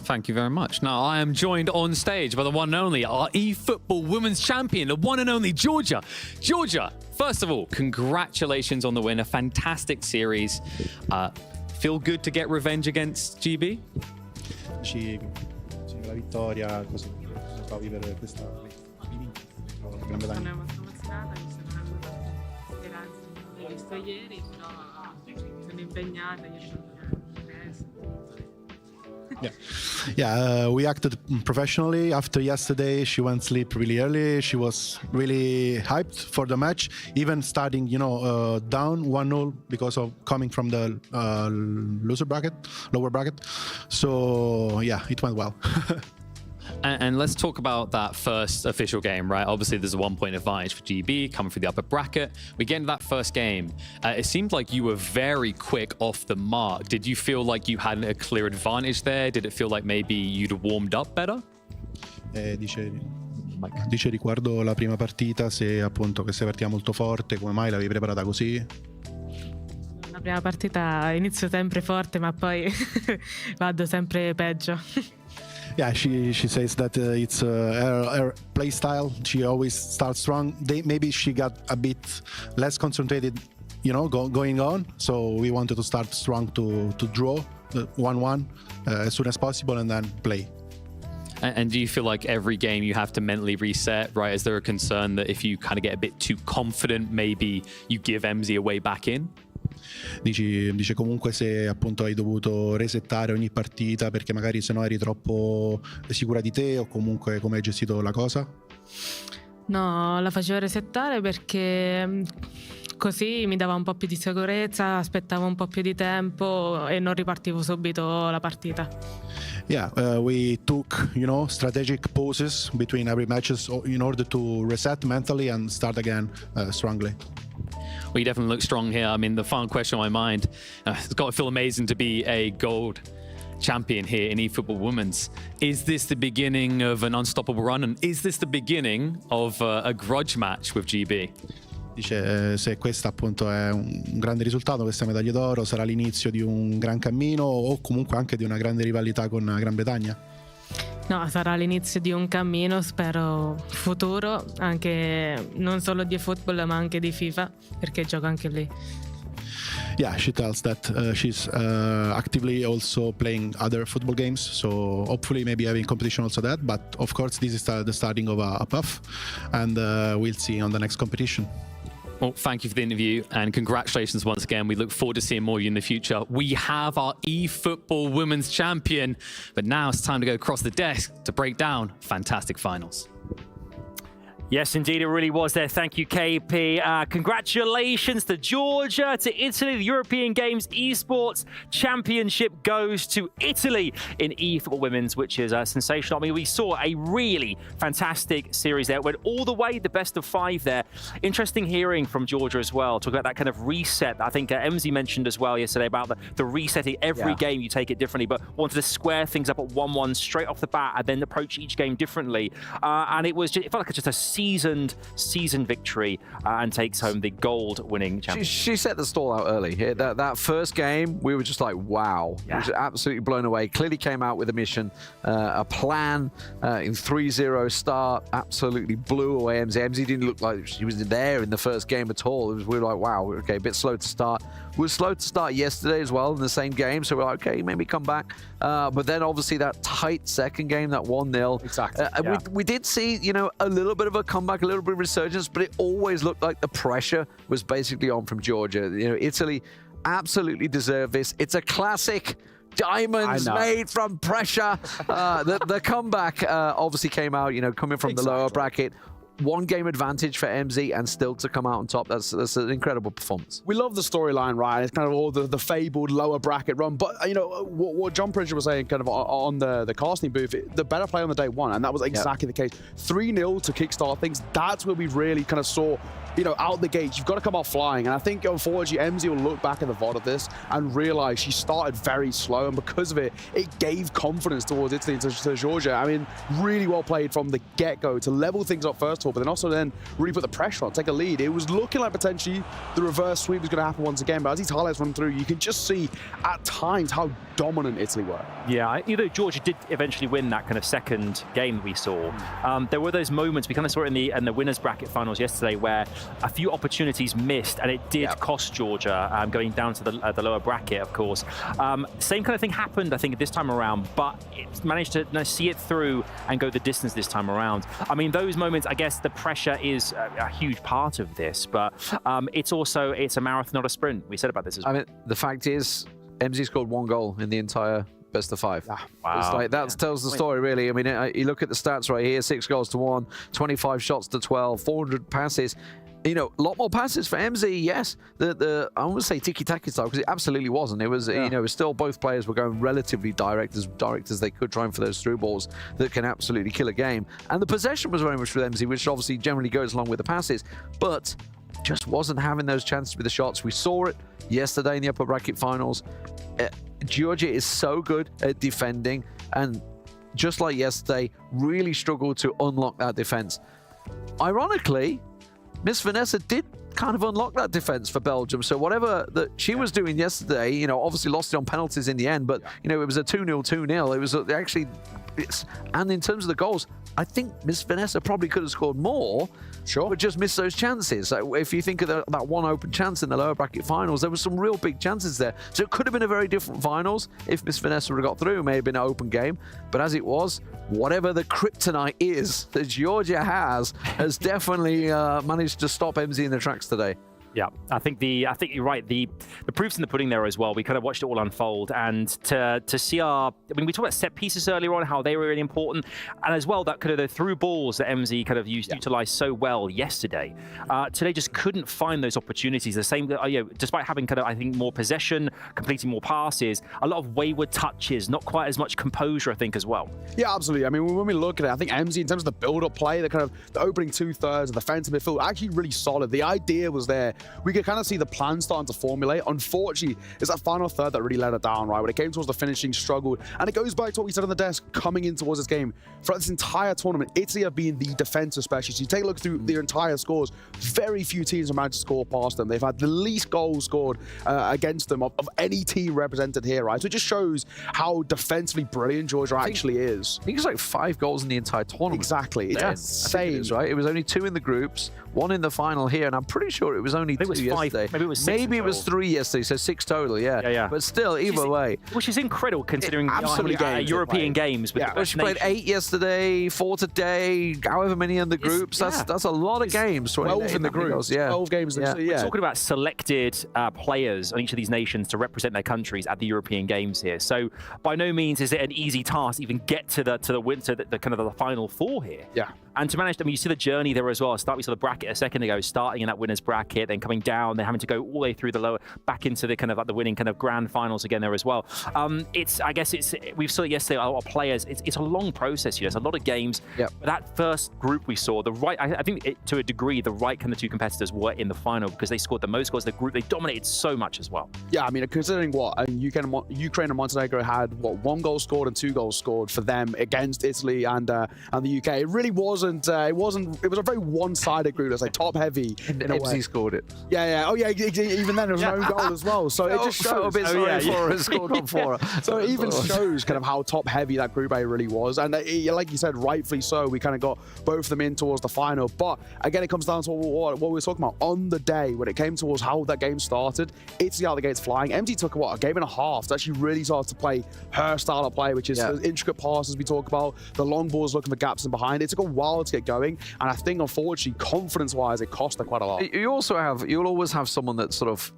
Thank you very much. Now, I am joined on stage by the one and only, our eFootball Women's Champion, the one and only Georgia. Georgia, first of all, congratulations on the win. A fantastic series. Feel good to get revenge against GB? Sì, la vittoria, cosa fa vivere questa gran medaglia. Sono molto emozionata, mi sono avuto speranze, non l'ho visto ieri, però sono impegnata, io sono we acted professionally. After yesterday, she went to sleep really early. She was really hyped for the match, even starting, down 1-0 because of coming from the lower bracket. So yeah, it went well. And let's talk about that first official game, right? Obviously, there's a 1 point advantage for GB coming through the upper bracket. We get into that first game. It seemed like you were very quick off the mark. Did you feel like you had a clear advantage there? Did it feel like maybe you'd warmed up better? Dice riguardo la prima partita, se appunto che sei partita molto forte, come mai l'avevi preparata così? Una Prima partita inizio sempre forte, ma poi vado sempre peggio. Yeah, she says that it's her play style. She always starts strong. Maybe she got a bit less concentrated, going on. So we wanted to start strong to draw the 1-1 as soon as possible and then play. And do you feel like every game you have to mentally reset, right? Is there a concern that if you kind of get a bit too confident, maybe you give MZ a way back in? Dice comunque se appunto hai dovuto resettare ogni partita perché magari se no eri troppo sicura di te o comunque come hai gestito la cosa? No, la facevo resettare perché così mi dava un po' più di sicurezza, aspettavo un po' più di tempo e non ripartivo subito la partita. Yeah, we took, strategic pauses between every matches in order to reset mentally and start again strongly. Well, you definitely look strong here. I mean, the final question on my mind, it's got to feel amazing to be a gold champion here in eFootball Women's. Is this the beginning of an unstoppable run? And is this the beginning of a grudge match with GB? Dice se questo appunto è un grande risultato, questa medaglia d'oro sarà l'inizio di un gran cammino o comunque anche di una grande rivalità con Gran Bretagna. No, sarà l'inizio di un cammino, spero, futuro, anche non solo di football ma anche di FIFA, perché gioco anche lì. Yeah, she tells that she's actively also playing other football games, so hopefully maybe having competition also that, but of course this is the starting of a path, and we'll see on the next competition. Well, thank you for the interview and congratulations once again. We look forward to seeing more of you in the future. We have our eFootball Women's Champion, but now it's time to go across the desk to break down fantastic finals. Yes, indeed, it really was there. Thank you, KP. Congratulations to Georgia, to Italy. The European Games Esports Championship goes to Italy in eFootball Women's, which is sensational. I mean, we saw a really fantastic series there. It went all the way, the best of 5 there. Interesting hearing from Georgia as well, talking about that kind of reset. I think MZ mentioned as well yesterday about the resetting. Every game you take it differently, but wanted to square things up at 1-1 straight off the bat and then approach each game differently. And it felt like just a seasoned victory and takes home the gold-winning championship. She set the stall out early. That first game, we were just like, wow. Yeah. We were just absolutely blown away. Clearly came out with a mission, a plan in 3-0 start. Absolutely blew away MZ. MZ didn't look like she was there in the first game at all. We were like, wow, okay, a bit slow to start. We were slow to start yesterday as well in the same game, so we're like, okay, maybe come back. But then obviously that tight second game, that 1-0. Exactly. We did see, a little bit of a comeback, a little bit of resurgence, but it always looked like the pressure was basically on from Georgia. Italy absolutely deserved this. It's a classic. Diamonds made from pressure. The comeback obviously came out, coming from the lower bracket. 1 game advantage for MZ and still to come out on top. That's an incredible performance. We love the storyline, right? It's kind of all the fabled lower bracket run. But, what John Pritchard was saying kind of on the casting booth, the better play on the day won. And that was exactly the case. 3-0 to kickstart things. That's where we really kind of saw, out the gates, you've got to come out flying. And I think, unfortunately, MZ will look back at the VOD of this and realize she started very slow. And because of it, it gave confidence towards Italy and to Georgia. I mean, really well played from the get-go to level things up first of all, but then also really put the pressure on, take a lead. It was looking like potentially the reverse sweep was going to happen once again, but as these highlights run through, you can just see at times how dominant Italy were. Yeah, Georgia did eventually win that kind of second game that we saw. There were those moments, we kind of saw it in the winners bracket finals yesterday, where a few opportunities missed, and it did cost Georgia, going down to the lower bracket, of course. Same kind of thing happened, I think, this time around, but it managed to see it through and go the distance this time around. I mean, those moments, I guess the pressure is a huge part of this, but it's a marathon, not a sprint. We said about this as well. I mean, the fact is, MZ scored 1 goal in the entire best of 5. Wow. It's like that tells the story, really. I mean, you look at the stats right here: 6 goals to 1, 25 shots to 12, 400 passes. A lot more passes for MZ, yes. I want to say tiki-taka style, because it absolutely wasn't. It was, it was still both players were going relatively direct as they could, trying for those through balls that can absolutely kill a game. And the possession was very much with MZ, which obviously generally goes along with the passes, but just wasn't having those chances with the shots. We saw it yesterday in the upper bracket finals. Georgia is so good at defending, and just like yesterday, really struggled to unlock that defense. Ironically, Miss Vanessa did kind of unlock that defense for Belgium. So whatever that she was doing yesterday, you know, obviously lost it on penalties in the end, but you know, it was a 2-0, 2-0. It was actually, and in terms of the goals, I think Miss Vanessa probably could have scored more, but just missed those chances. So if you think of that one open chance in the lower bracket finals, there were some real big chances there. So it could have been a very different finals if Miss Vanessa would have got through. It may have been an open game, but as it was, whatever the kryptonite is that Georgia has definitely managed to stop MZ in the tracks today. Yeah, I think you're right. The proof's in the pudding there as well. We kind of watched it all unfold, and to see we talked about set pieces earlier on, how they were really important, and as well that kind of the through balls that MZ kind of utilized so well yesterday. Today just couldn't find those opportunities. The same, despite having kind of I think more possession, completing more passes, a lot of wayward touches, not quite as much composure, I think as well. Yeah, absolutely. I mean, when we look at it, I think MZ in terms of the build-up play, the kind of the opening 2/3 of the defensive midfield, actually really solid. The idea was there. We could kind of see the plan starting to formulate. Unfortunately, it's that final third that really let her down, right? When it came towards the finishing, struggled. And it goes back to what we said on the desk coming in towards this game. Throughout this entire tournament, Italy have been the defensive specialists. You take a look through their entire scores, very few teams have managed to score past them. They've had the least goals scored against them of any team represented here, right? So it just shows how defensively brilliant Georgia actually is. I think it's like 5 goals in the entire tournament. Exactly. It's insane. It is, right? It was only 2 in the groups, 1 in the final here, and I'm pretty sure it was only 2 yesterday. Maybe it was 6. Maybe it was 3 yesterday, so 6 total, yeah. But still, either way. Which is incredible considering the European Games. She played 8 yesterday, 4 today, however many in the groups. That's a lot of games. 12 in the groups. 12 games. We're talking about selected players on each of these nations to represent their countries at the European Games here. So by no means is it an easy task to even get to the kind of the final 4 here. Yeah. And to manage, I mean, you see the journey there as well. We saw the bracket a second ago, starting in that winner's bracket, then coming down, then having to go all the way through the lower, back into the kind of like the winning kind of grand finals again there as well. We saw it yesterday, a lot of players. It's a long process here. There's a lot of games. Yep. But that first group we saw, I think to a degree, the right kind of 2 competitors were in the final because they scored the most goals. The group, they dominated so much as well. Yeah, I mean, considering what Ukraine and Montenegro had, 1 goal scored and 2 goals scored for them against Italy and the UK. It really wasn't. It was a very one-sided group. It's like top heavy. MC scored it. Yeah. Oh yeah. Even then, there was no goal as well. So it just shows. A bit sorry for her. Scored one for her. So it even shows kind of how top heavy that group A really was. And like you said, rightfully so. We kind of got both of them in towards the final. But again, it comes down to what we were talking about on the day when it came towards how that game started. Italy out the gates flying. MD took a game and a half to actually really start to play her style of play, which is the intricate passes we talk about, the long balls looking for gaps in behind. It took a while to get going, and I think unfortunately, confidence-wise, it cost her quite a lot. You'll always have someone that sort of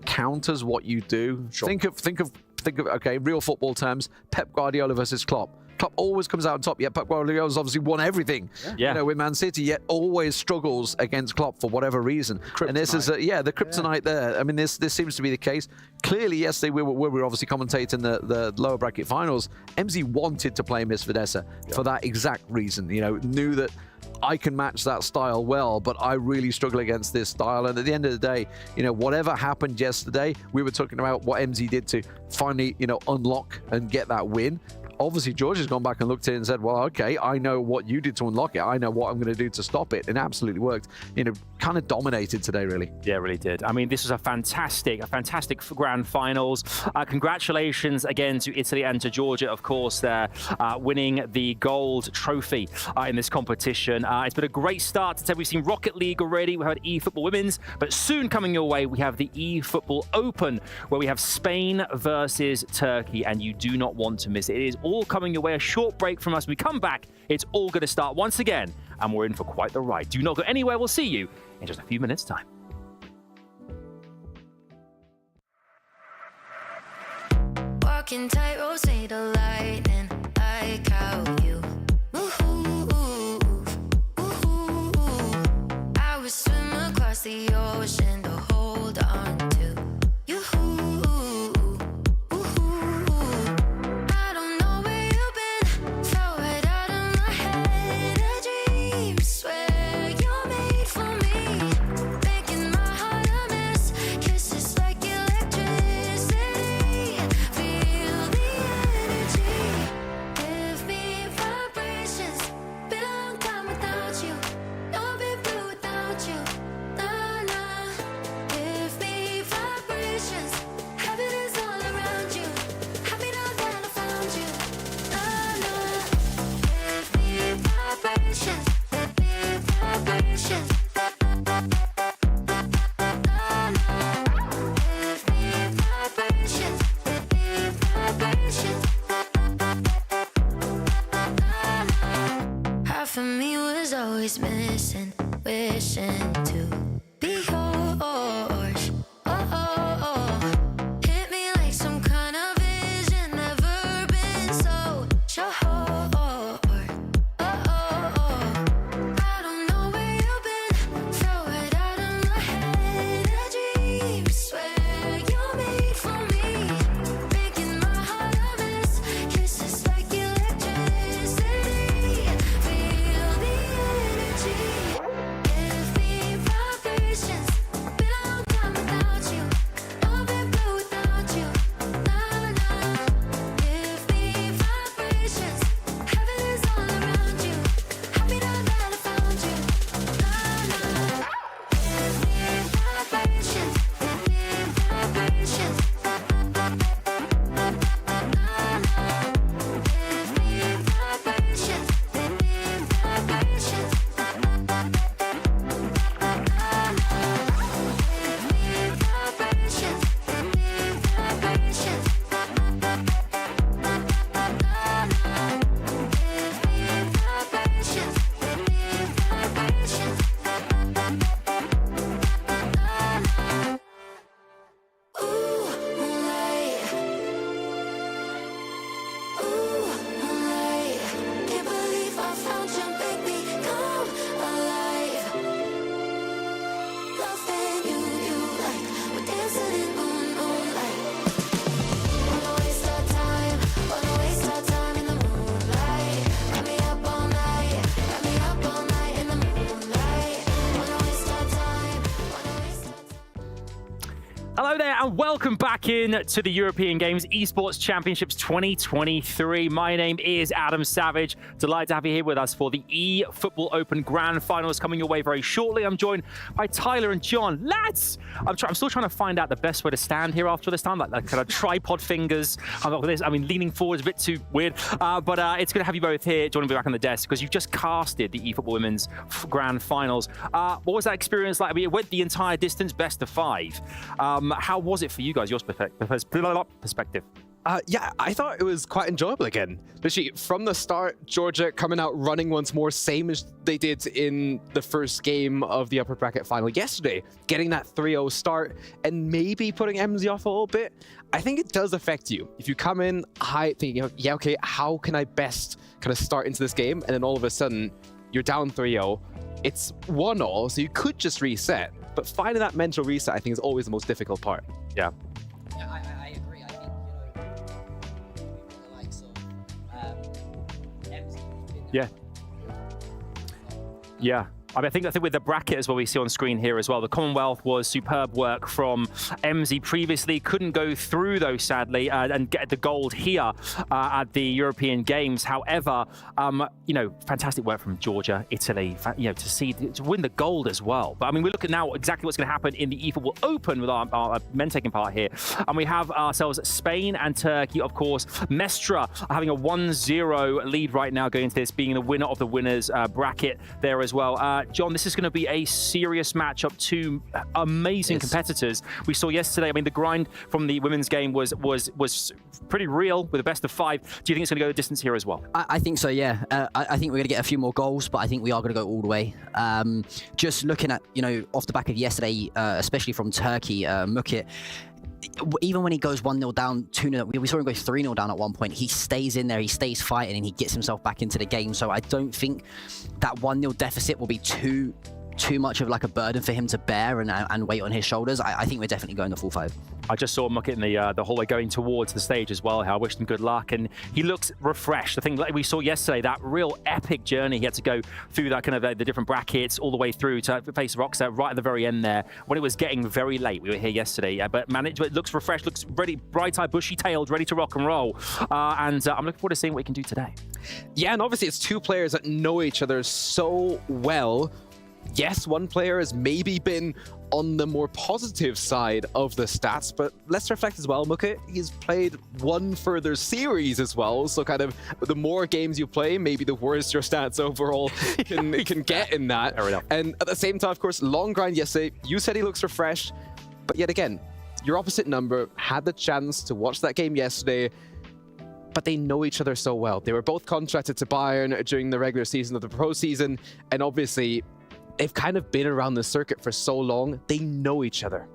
counters what you do. Sure. Think of okay, real football terms. Pep Guardiola versus Klopp. Klopp always comes out on top, yet Pep Guardiola's obviously won everything. Yeah. You know, with Man City, yet always struggles against Klopp for whatever reason. Kryptonite. And this is the kryptonite there. I mean, this seems to be the case. Clearly, yesterday we were obviously commentating the lower bracket finals. MZ wanted to play Miss Vanessa for that exact reason. You know, knew that I can match that style well, but I really struggle against this style. And at the end of the day, you know, whatever happened yesterday, we were talking about what MZ did to finally, you know, unlock and get that win. Obviously, George has gone back and looked at it and said, well, okay, I know what you did to unlock it. I know what I'm going to do to stop it. And it absolutely worked. You know, kind of dominated today, really. Yeah, it really did. I mean, this was a fantastic grand finals. Congratulations again to Italy and to Georgia, of course, they're winning the gold trophy in this competition. It's been a great start. We've seen Rocket League already. We've had eFootball Women's, but soon coming your way, we have the eFootball Open, where we have Spain versus Turkey, and you do not want to miss it. It is all coming your way. A short break from us. When we come back, it's all going to start once again, and we're in for quite the ride. Do not go anywhere. We'll see you in just a few minutes' time. Walking tight, say the lightning, like how you move. I would swim across the ocean to hold on to you. I don't know where you've been, fell right out of my head. A dream, swear you're made for me, making my heart a mess. Kisses like electricity. Feel the energy, give me vibrations. Been a long time without you, no been blue without you. Na na permission to be yours. Hit me like some kind of vision, never been so sure. I don't know where you've been, throw it out of my head. A dream, swear you're made for me, making my heart a mess. Kisses like electricity, feel the energy. Give me vibrations, been a long time without you, I've been blue without you. Nah, nah. Give me vibrations, heaven is all around you. Happy that I found you. Nah, nah. Give me vibrations, give me vibrations. Nah, nah. Give me vibrations, give me vibrations. Can't believe I found you, baby. Come alive. Loving you like we're dancing in moonlight. Wanna waste our time, wanna waste our time in the moonlight. Got me up all night, got me up all night in the moonlight. Wanna waste our time, wanna waste our time. Hello there and welcome back in to the European Games Esports Championships 2023. My name is Adam Savage. Delighted to have you here with us for the eFootball Open Grand Finals coming your way very shortly. I'm joined by Tyler and John. Lads, I'm still trying to find out the best way to stand here after this time, like kind of tripod fingers. Leaning forward is a bit too weird, but it's good to have you both here joining me back on the desk because you've just casted the eFootball Women's Grand Finals. What was that experience like? I mean, it went the entire distance, best of 5. How was it for you guys, your perspective? Yeah, I thought it was quite enjoyable again. Literally, from the start, Georgia coming out running once more, same as they did in the first game of the upper bracket final yesterday. Getting that 3-0 start and maybe putting MZ off a little bit. I think it does affect you. If you come in high thinking, yeah, okay, how can I best kind of start into this game? And then all of a sudden, you're down 3-0. It's 1-0, so you could just reset. But finding that mental reset, I think, is always the most difficult part. Yeah. Yeah, I agree. I think, the likes of MZ. Yeah. Yeah. I think with the bracket as well, we see on screen here as well, the Commonwealth was superb work from MZ previously. Couldn't go through though, sadly, and get the gold here at the European Games. However, fantastic work from Georgia, Italy, to win the gold as well. But I mean, we're looking now exactly what's going to happen in the eFootball Open with our men taking part here. And we have ourselves Spain and Turkey, of course. Mestra having a 1-0 lead right now going into this, being the winner of the winners bracket there as well. John, this is going to be a serious matchup. Two amazing competitors. We saw yesterday, I mean, the grind from the women's game was pretty real with a best of 5. Do you think it's going to go the distance here as well? I think so, yeah. I think we're going to get a few more goals, but I think we are going to go all the way. Just looking at, off the back of yesterday, especially from Turkey, Mukit, even when he goes 1-0 down, 2-0, we saw him go 3-0 down at one point. He stays in there, he stays fighting, and he gets himself back into the game. So I don't think that 1-0 deficit will be too much of like a burden for him to bear and weight on his shoulders. I think we're definitely going the full 5. I just saw Mukit in the hallway going towards the stage as well. I wished him good luck, and he looks refreshed. I think like we saw yesterday, that real epic journey he had to go through, that kind of the different brackets all the way through to face Roxette right at the very end there when it was getting very late. We were here yesterday, but it looks refreshed, looks ready, bright-eyed, bushy-tailed, ready to rock and roll. And I'm looking forward to seeing what he can do today. Yeah, and obviously it's two players that know each other so well. Yes, one player has maybe been on the more positive side of the stats, but let's reflect as well, Mukit, he's played one further series as well, so kind of the more games you play, maybe the worse your stats overall can get in that. And at the same time, of course, long grind yesterday, you said he looks refreshed, but yet again, your opposite number had the chance to watch that game yesterday, but they know each other so well. They were both contracted to Bayern during the regular season of the pro season, and obviously they've kind of been around the circuit for so long, they know each other.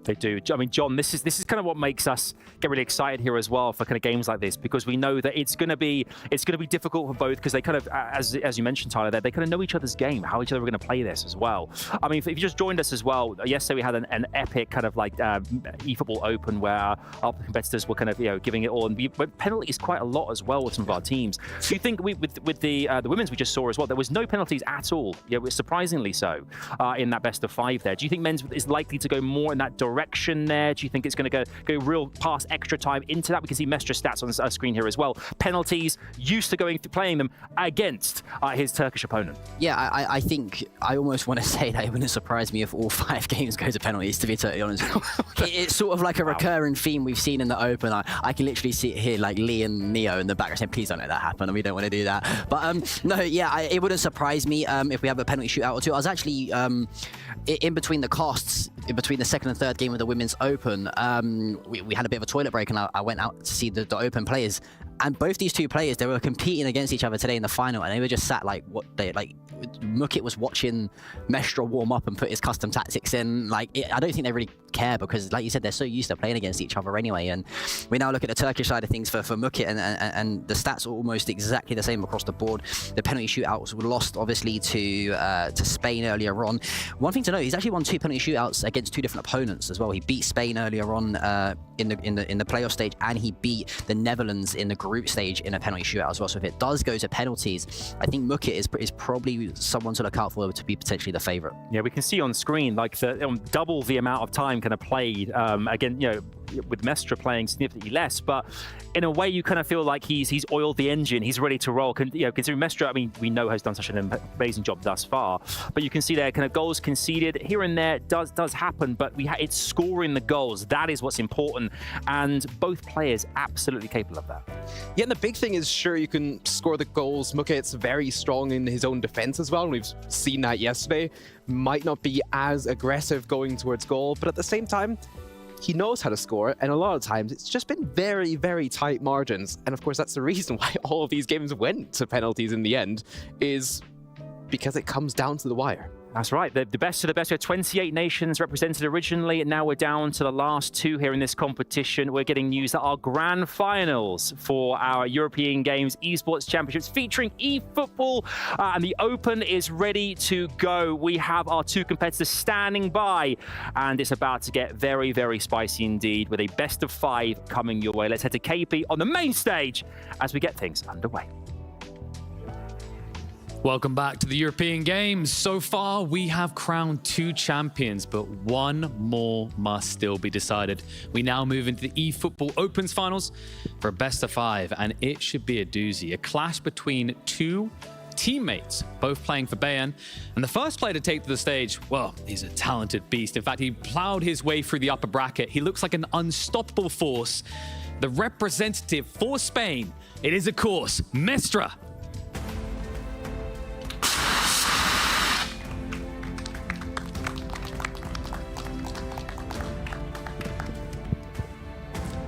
They do. I mean, John, this is kind of what makes us get really excited here as well for kind of games like this, because we know that it's going to be difficult for both, because they kind of, as you mentioned, Tyler, they kind of know each other's game, how each other are going to play this as well. I mean, if you just joined us as well, yesterday we had an epic kind of like eFootball Open where our competitors were kind of giving it all, and we went penalties quite a lot as well with some of our teams. Do you think with the women's we just saw as well, there was no penalties at all? Yeah, surprisingly so in that best of 5 there. Do you think men's is likely to go more in that direction there? Do you think it's going to go real past extra time into that? We can see Mestra stats on our screen here as well. Penalties, used to playing them against his Turkish opponent. Yeah, I think I almost want to say that it wouldn't surprise me if all 5 games go to penalties, to be totally honest. It's sort of like a recurring theme we've seen in the Open. I can literally see it here, like Lee and Neo in the background saying, please don't let that happen, and we don't want to do that. But no, yeah, it wouldn't surprise me if we have a penalty shootout or two. I was actually in between the casts, in between the second and third game of the Women's Open, we had a bit of a toilet break, and I went out to see the Open players. And both these two players, they were competing against each other today in the final, and they were just sat like Mukit was watching Mestra warm up and put his custom tactics in. I don't think they really care, because, like you said, they're so used to playing against each other anyway. And we now look at the Turkish side of things for Mukit, and the stats are almost exactly the same across the board. The penalty shootouts were lost, obviously, to Spain earlier on. One thing to note, he's actually won 2 penalty shootouts against 2 different opponents as well. He beat Spain earlier on in the playoff stage, and he beat the Netherlands in the group stage in a penalty shootout as well. So if it does go to penalties, I think Mukit is probably someone to look out for to be potentially the favourite. Yeah, we can see on screen like double the amount of time kind of played again, with Mestra playing significantly less, but in a way you kind of feel like he's oiled the engine, he's ready to roll. Considering Mestra, I mean, we know has done such an amazing job thus far, but you can see there kind of goals conceded here and there does happen, but it's scoring the goals, that is what's important, and both players absolutely capable of that. Yeah, and the big thing is, sure, you can score the goals. Mukit's very strong in his own defense as well, and we've seen that yesterday. Might not be as aggressive going towards goal, but at the same time, he knows how to score, and a lot of times it's just been very, very tight margins. And of course, that's the reason why all of these games went to penalties in the end, is because it comes down to the wire. That's right. The best of the best. We had 28 nations represented originally, and now we're down to the last 2 here in this competition. We're getting news that our grand finals for our European Games Esports Championships featuring eFootball and the Open is ready to go. We have our 2 competitors standing by, and it's about to get very, very spicy indeed, with a best of 5 coming your way. Let's head to KP on the main stage as we get things underway. Welcome back to the European Games. So far, we have crowned 2 champions, but 1 more must still be decided. We now move into the eFootball Opens finals for a best of 5, and it should be a doozy. A clash between 2 teammates, both playing for Bayern. And the first player to take to the stage, well, he's a talented beast. In fact, he plowed his way through the upper bracket. He looks like an unstoppable force. The representative for Spain, it is, of course, Mestra.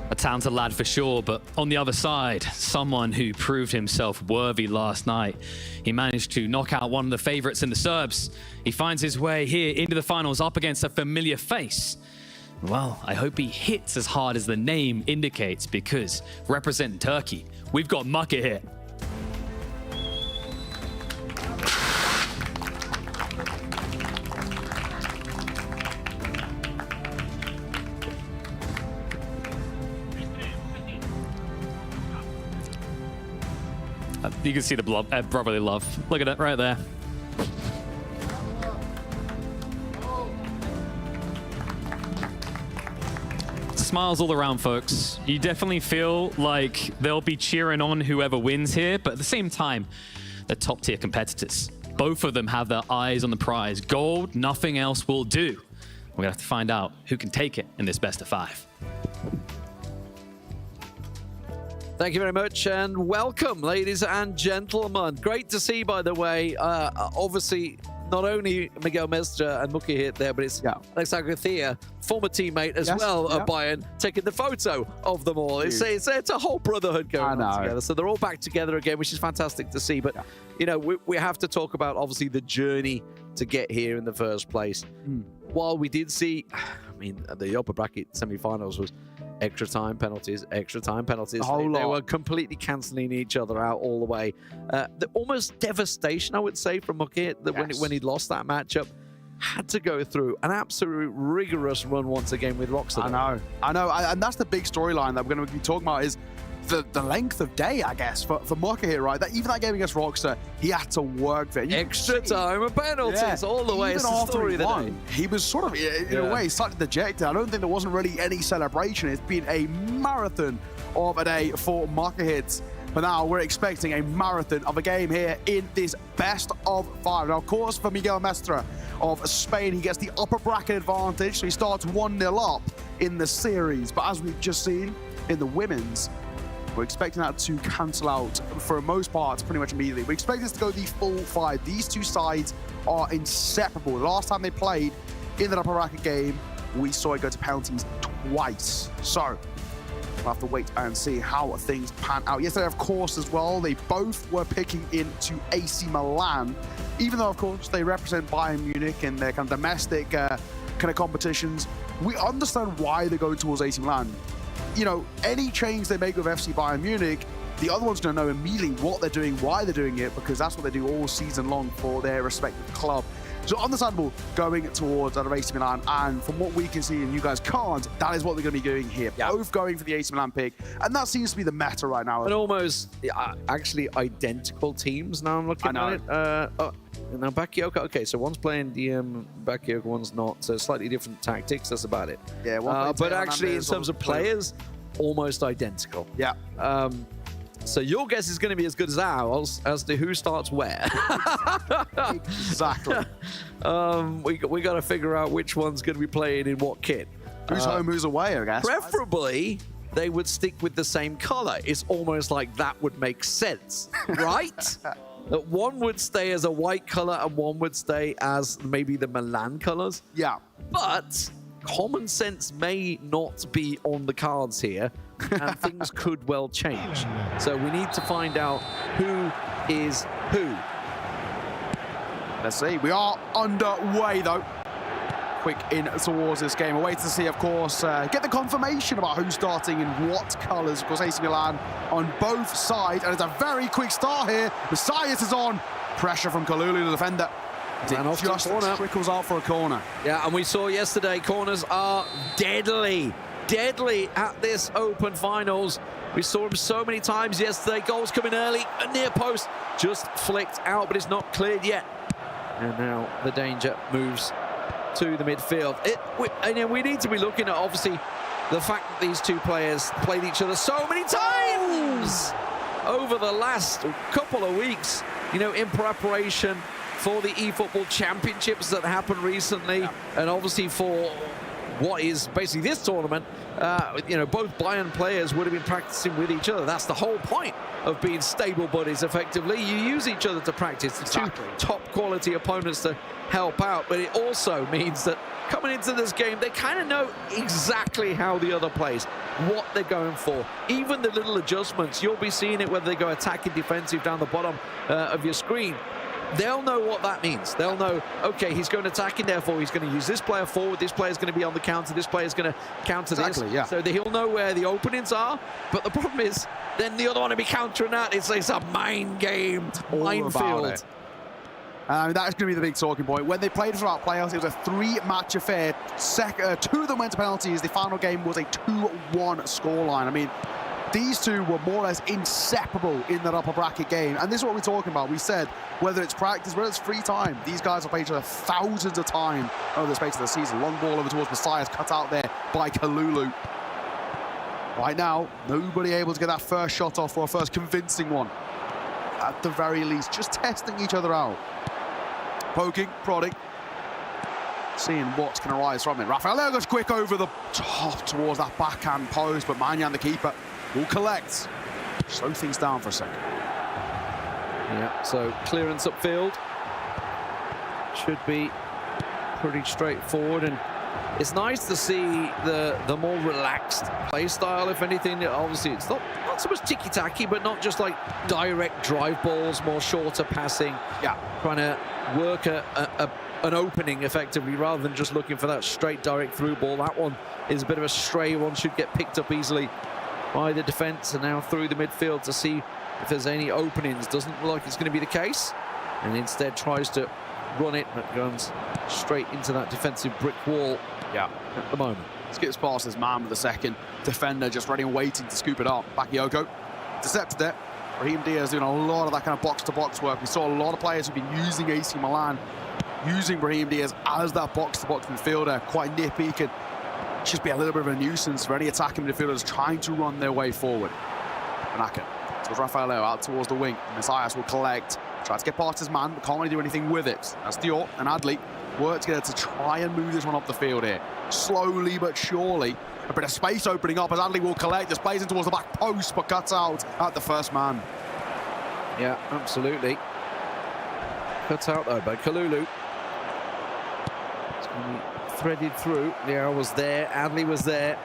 A talented lad for sure, but on the other side, someone who proved himself worthy last night. He managed to knock out one of the favorites in the Serbs. He finds his way here into the finals up against a familiar face. Well, I hope he hits as hard as the name indicates, because representing Turkey, we've got Mukit here. You can see the brotherly love. Look at it right there. Smiles all around, folks. You definitely feel like they'll be cheering on whoever wins here, but at the same time, they're top tier competitors. Both of them have their eyes on the prize. Gold, nothing else will do. We're gonna have to find out who can take it in this best of 5. Thank you very much, and welcome, ladies and gentlemen. Great to see, by the way. Obviously, not only Miguel Mestre and Muki hit there, but it's Alexander Thea, former teammate as well at Bayern, taking the photo of them all. It's a whole brotherhood going on together. So they're all back together again, which is fantastic to see. But, you know, we have to talk about, obviously, the journey to get here in the first place. While we did see, I mean, the upper bracket semi-finals was extra time penalties. A whole They lot. were completely cancelling each other out all the way. The almost devastation, I would say, from Muki when he lost that matchup. Had to go through an absolute rigorous run once again with Rockstar. I know, and that's the big storyline that we're going to be talking about is the length of day, I guess, for Muka here, right? That even that game against Rockstar, he had to work there. Extra time and penalties all the way. Even It's the after story he of the won, day. he was sort of, in a way, slightly dejected. I don't think there wasn't really any celebration. It's been a marathon of a day for Muka hits. But now we're expecting a marathon of a game here in this best of 5. Now, of course, for Miguel Mestre of Spain, he gets the upper bracket advantage, so he starts 1-0 up in the series. But as we've just seen in the women's, we're expecting that to cancel out for the most part pretty much immediately. We expect this to go the full 5. These two sides are inseparable. The last time they played in that upper bracket game, we saw it go to penalties twice. So we'll have to wait and see how things pan out. Yesterday, of course, as well, they both were picking into AC Milan, even though, of course, they represent Bayern Munich in their kind of domestic kind of competitions. We understand why they're going towards AC Milan. You know, any change they make with FC Bayern Munich, the other one's going to know immediately what they're doing, why they're doing it, because that's what they do all season long for their respective club. So understandable going towards that of AC Milan, and from what we can see and you guys can't, that is what they're going to be doing here. Both going for the AC Milan pick, and that seems to be the meta right now. And almost actually identical teams now I'm looking at it. Now Bakayoko, okay, so one's playing DM, Bakayoko, one's not, so slightly different tactics, that's about it. Yeah, but actually in terms of players, almost identical. Yeah. So your guess is going to be as good as ours as to who starts where. Exactly. We got to figure out which one's going to be playing in what kit. Who's home, who's away, I guess. Preferably, they would stick with the same color. It's almost like that would make sense, right? That one would stay as a white color and one would stay as maybe the Milan colors. Yeah. But common sense may not be on the cards here, and things could well change. So we need to find out who is who. Let's see. We are underway, though. Quick in towards this game. We're waiting to see, of course, get the confirmation about who's starting in what colours. Of course, AC Milan on both sides. And it's a very quick start here. Messias is on. Pressure from Kalulu, the defender. It just trickles out for a corner. Yeah, and we saw yesterday, corners are deadly. Deadly at this Open Finals. We saw him so many times yesterday. Goals coming early. A near post just flicked out, but it's not cleared yet. And now the danger moves to the midfield. We need to be looking at, obviously, the fact that these two players played each other so many times over the last couple of weeks, you know, in preparation for the eFootball Championships that happened recently, and obviously for what is basically this tournament. You know, both Bayern players would have been practicing with each other. That's the whole point of being stable buddies, effectively. You use each other to practice. The two top quality opponents to help out, but it also means that coming into this game, they kind of know exactly how the other plays, what they're going for. Even the little adjustments, you'll be seeing it whether they go attacking, defensive down the bottom of your screen. They'll know what that means. They'll know, okay, he's going attacking, therefore he's going to use this player forward, this player's going to be on the counter, this player's going to counter this. Yeah. So that he'll know where the openings are, but the problem is, then the other one will be countering that. It's a mind game, minefield. That's going to be the big talking point. When they played throughout playoffs, it was a 3-match affair. Two of them went to penalties. The final game was a 2-1 scoreline. I mean, these two were more or less inseparable in that upper bracket game. And this is what we're talking about. We said, whether it's practice, whether it's free time, these guys have played each other thousands of times over the space of the season. Long ball over towards Messias, cut out there by Kalulu. Right now, nobody able to get that first shot off, or a first convincing one. At the very least, just testing each other out. Poking, prodding, seeing what can arise from it. Rafael goes quick over the top towards that backhand post, but Manyan, the keeper, will collect. Slow things down for a second. Yeah, so clearance upfield. should be pretty straightforward, and it's nice to see the more relaxed play style. If anything, obviously it's not so much ticky-tacky, but not just like direct drive balls, more shorter passing. Yeah, trying to work an opening effectively rather than just looking for that straight direct through ball. That one is a bit of a stray one, should get picked up easily by the defense, and now through the midfield to see if there's any openings. Doesn't look like it's going to be the case, and instead tries to run it, but goes straight into that defensive brick wall. Yeah, at the moment. Skips past his man with the second. Defender just ready and waiting to scoop it up. Bakayoko intercepted it. Brahim Diaz doing a lot of that kind of box-to-box work. We saw a lot of players who've been using AC Milan, using Brahim Diaz as that box-to-box midfielder. Quite nippy, could just be a little bit of a nuisance for any attacking midfielders trying to run their way forward. Banaka towards Rafael out towards the wing. Messias will collect. Tries to get past his man, but can't really do anything with it. That's Dior and Adli work together to try and move this one up the field here. Slowly but surely. A bit of space opening up as Adli will collect. This plays in towards the back post, but cuts out at the first man. Yeah, absolutely. Cuts out though by Kalulu. It's going to be threaded through. Liao was there. Adli was there.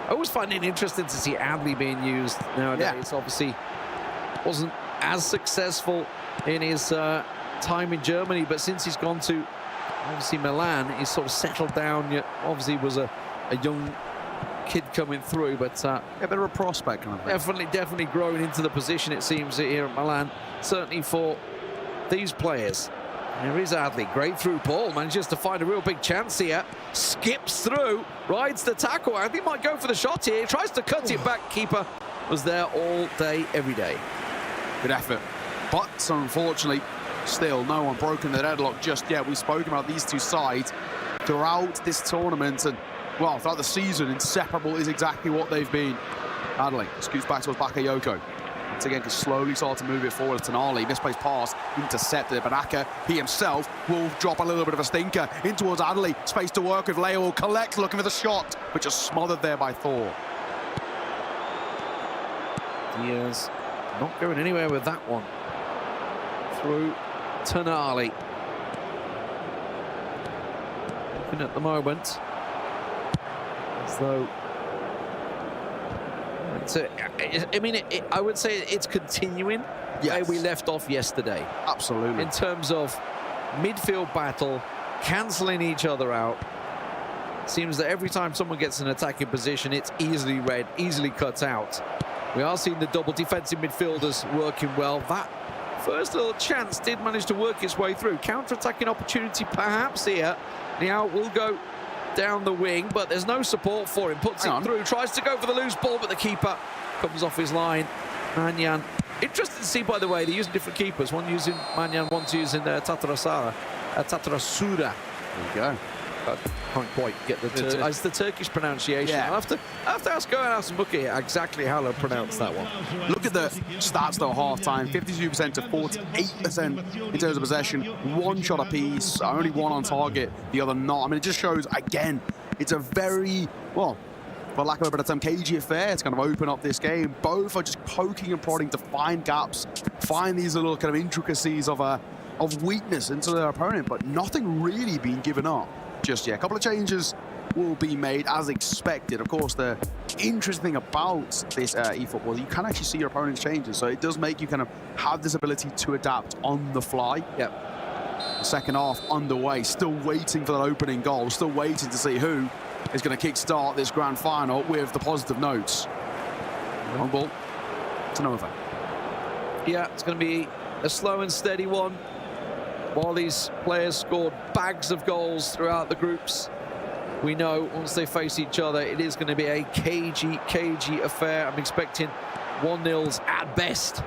I always find it interesting to see Adli being used nowadays. Yeah. Obviously, wasn't as successful in his time in Germany, but since he's gone to obviously Milan, he's sort of settled down. Yet obviously was a young kid coming through, but a bit of a prospect kind of thing. Definitely growing into the position, it seems, here at Milan, certainly for these players. Here is Adli, great through ball, manages to find a real big chance here, skips through, rides the tackle. I think he might go for the shot here, he tries to cut it back. Keeper was there all day, every day. Good effort, but unfortunately, still no one broken the deadlock just yet. We've spoken about these two sides throughout this tournament, and well, throughout the season, inseparable is exactly what they've been. Adli scoots back towards Bakayoko. Once again, can slowly start to move it forward. Tonali, misplaced pass, intercepted. Banaka, he himself will drop a little bit of a stinker in towards Adli. Space to work with. Leo will collect, looking for the shot, but just smothered there by Thor. Diaz not going anywhere with that one. Through Tonali. Looking at the moment as though I would say it's continuing where we left off yesterday. Absolutely. In terms of midfield battle, cancelling each other out. Seems that every time someone gets an attacking position, it's easily read, easily cut out. We are seeing the double defensive midfielders working well. That first little chance did manage to work its way through. Counter-attacking opportunity perhaps here. Liao will go down the wing, but there's no support for him. Puts it through, tries to go for the loose ball, but the keeper comes off his line. Manyan. Interesting to see, by the way, they're using different keepers. One using Manyan, one's using Tatarasura. There you go. I can't quite get it's the Turkish pronunciation. Yeah. I'll have to ask Muki exactly how to pronounce that one. Look at the stats though, half-time. 52% to 48% in terms of possession. One shot apiece, only one on target, the other not. I mean, it just shows, again, it's a very, well, for lack of a better term, cagey affair to kind of open up this game. Both are just poking and prodding to find gaps, find these little kind of intricacies of weakness into their opponent, but nothing really being given up just yet. A couple of changes will be made as expected. Of course, the interesting thing about this eFootball, you can actually see your opponent's changes, so it does make you kind of have this ability to adapt on the fly. Yep. The second half underway, still waiting for that opening goal, still waiting to see who is going to kick-start this grand final with the positive notes. On ball to Nova. Yeah, it's going to be a slow and steady one. While these players scored bags of goals throughout the groups, we know once they face each other, it is going to be a cagey affair. I'm expecting 1-0s at best.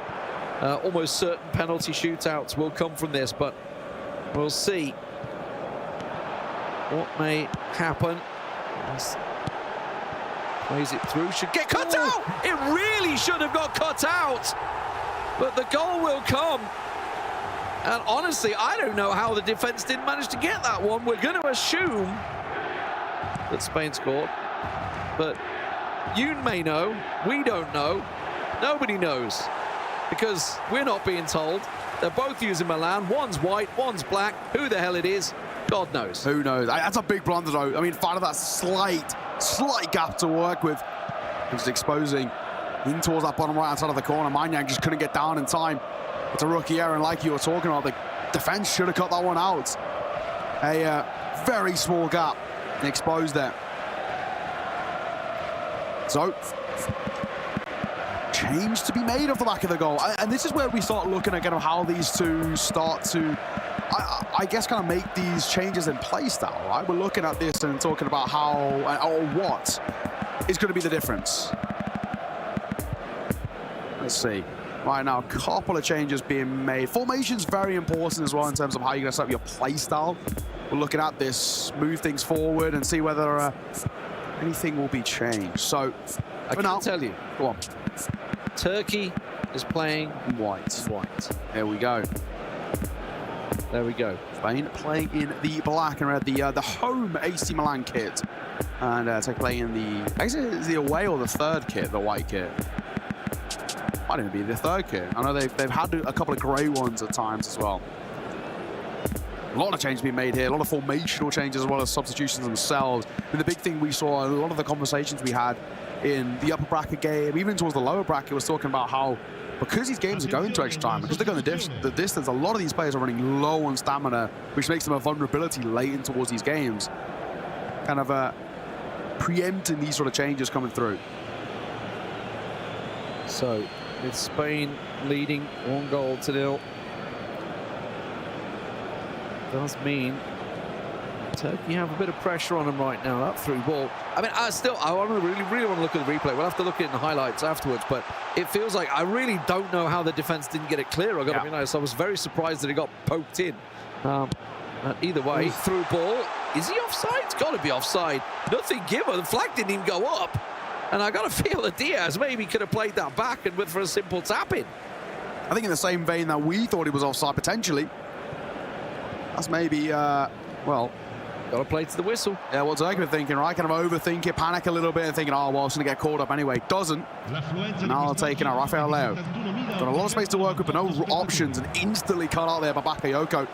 Almost certain penalty shootouts will come from this, but we'll see what may happen. Plays it through, should get cut out! It really should have got cut out, but the goal will come. And honestly, I don't know how the defense didn't manage to get that one. We're going to assume that Spain scored, but you may know, we don't know, nobody knows. because we're not being told. They're both using Milan. One's white, one's black. Who the hell it is, God knows. Who knows? That's a big blunder, though. I mean, finding that slight gap to work with. Just exposing in towards that bottom right-hand side of the corner. Manyang just couldn't get down in time. It's a rookie error, and like you were talking about, the defense should have cut that one out. A very small gap exposed there. So, change to be made off the back of the goal. And this is where we start looking at kind of how these two start to, I guess, kind of make these changes in play style, right? We're looking at this and talking about how, or what is going to be the difference. Let's see. Right now, a couple of changes being made. Formation's very important as well in terms of how you're going to set up your play style. We're looking at this, move things forward and see whether anything will be changed. So, I can tell you. Go on. Turkey is playing white. White. There we go. There we go. Spain playing in the black and red, the home AC Milan kit. And playing in the, actually, is the away or the third kit, the white kit? Might even be the third kit. I know they've had a couple of grey ones at times as well. A lot of changes being made here, a lot of formational changes as well as substitutions themselves. And the big thing we saw, a lot of the conversations we had in the upper bracket game, even towards the lower bracket, was talking about how, because these games are going to extra time, because they're going the distance, a lot of these players are running low on stamina, which makes them a vulnerability late in towards these games. Kind of preempting these sort of changes coming through. So, it's Spain leading 1-0. Does mean Turkey have a bit of pressure on them right now. That through ball. I mean, I want to really want to look at the replay. We'll have to look at it in the highlights afterwards, but it feels like I really don't know how the defense didn't get it clear. I've got to be honest. I was very surprised that it got poked in. Either way, through ball. Is he offside? It's got to be offside. Nothing given. The flag didn't even go up. And I got to feel that Diaz maybe could have played that back and went for a simple tap-in. I think in the same vein that we thought he was offside potentially. That's maybe, well... Got to play to the whistle. Yeah, what Turkey were thinking, right? Kind of overthink it, panic a little bit, and thinking, oh, well, it's going to get caught up anyway. Doesn't. Now taking out Rafael Leo. Got a lot of space to work with, but no options, and instantly cut out there by Bakayoko.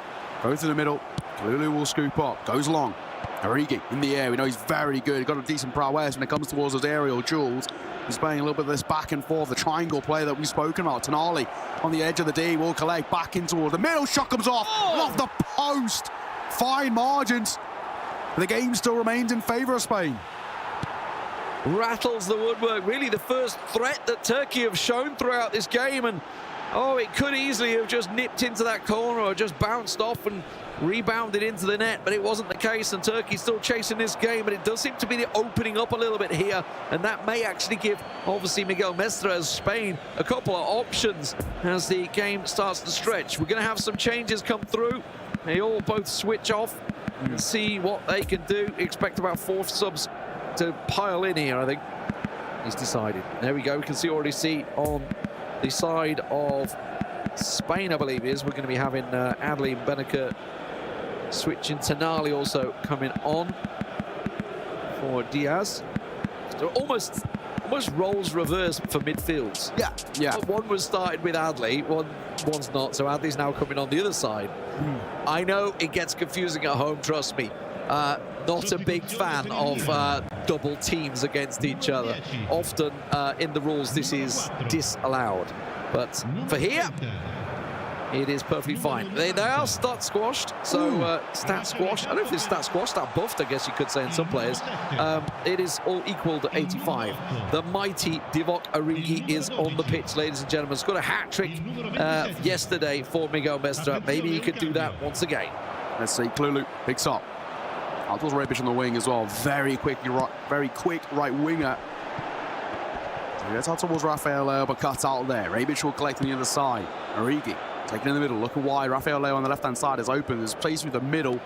Goes to the middle. Kalulu will scoop up. Goes long. Origi in the air. We know he's very good. He's got a decent prowess when it comes towards those aerial duels. He's playing a little bit of this back and forth, the triangle play that we've spoken about. Tonali on the edge of the D will collect back in towards the middle. Shot comes off. Off the post. Fine margins. The game still remains in favour of Spain. Rattles the woodwork. Really the first threat that Turkey have shown throughout this game. And, oh, it could easily have just nipped into that corner or just bounced off and rebounded into the net, but it wasn't the case, and Turkey's still chasing this game, but it does seem to be opening up a little bit here, and that may actually give, obviously, Miguel Mestre as Spain a couple of options as the game starts to stretch. We're going to have some changes come through. They all both switch off and see what they can do. Expect about 4 subs to pile in here, I think. He's decided. There we go. We can already see on the side of Spain, I believe, we're going to be having Adli and Benaker switching. Tonali also coming on for Diaz. So almost roles reversed for midfields. Yeah. One was started with Adli, one's not, so Adli's now coming on the other side. I know it gets confusing at home, trust me. Not a big fan of double teams against each other. Often in the rules this is disallowed. But for here, it is perfectly fine. They are stat squashed, so stat squashed. I don't know if it's stat squashed, stat buffed, I guess you could say in some players. It is all equal to 85. The mighty Divock Origi is on the pitch, ladies and gentlemen. Scored a hat-trick yesterday for Miguel Mestre. Maybe he could do that once again. Let's see, Kalulu picks up. Out towards Rebic on the wing as well. Very quick right winger. He gets out towards Rafael Leo, but cut out there. Rebic will collect on the other side. Origi taking in the middle, looking wide. Rafael Leo on the left-hand side is open. There's place through the middle.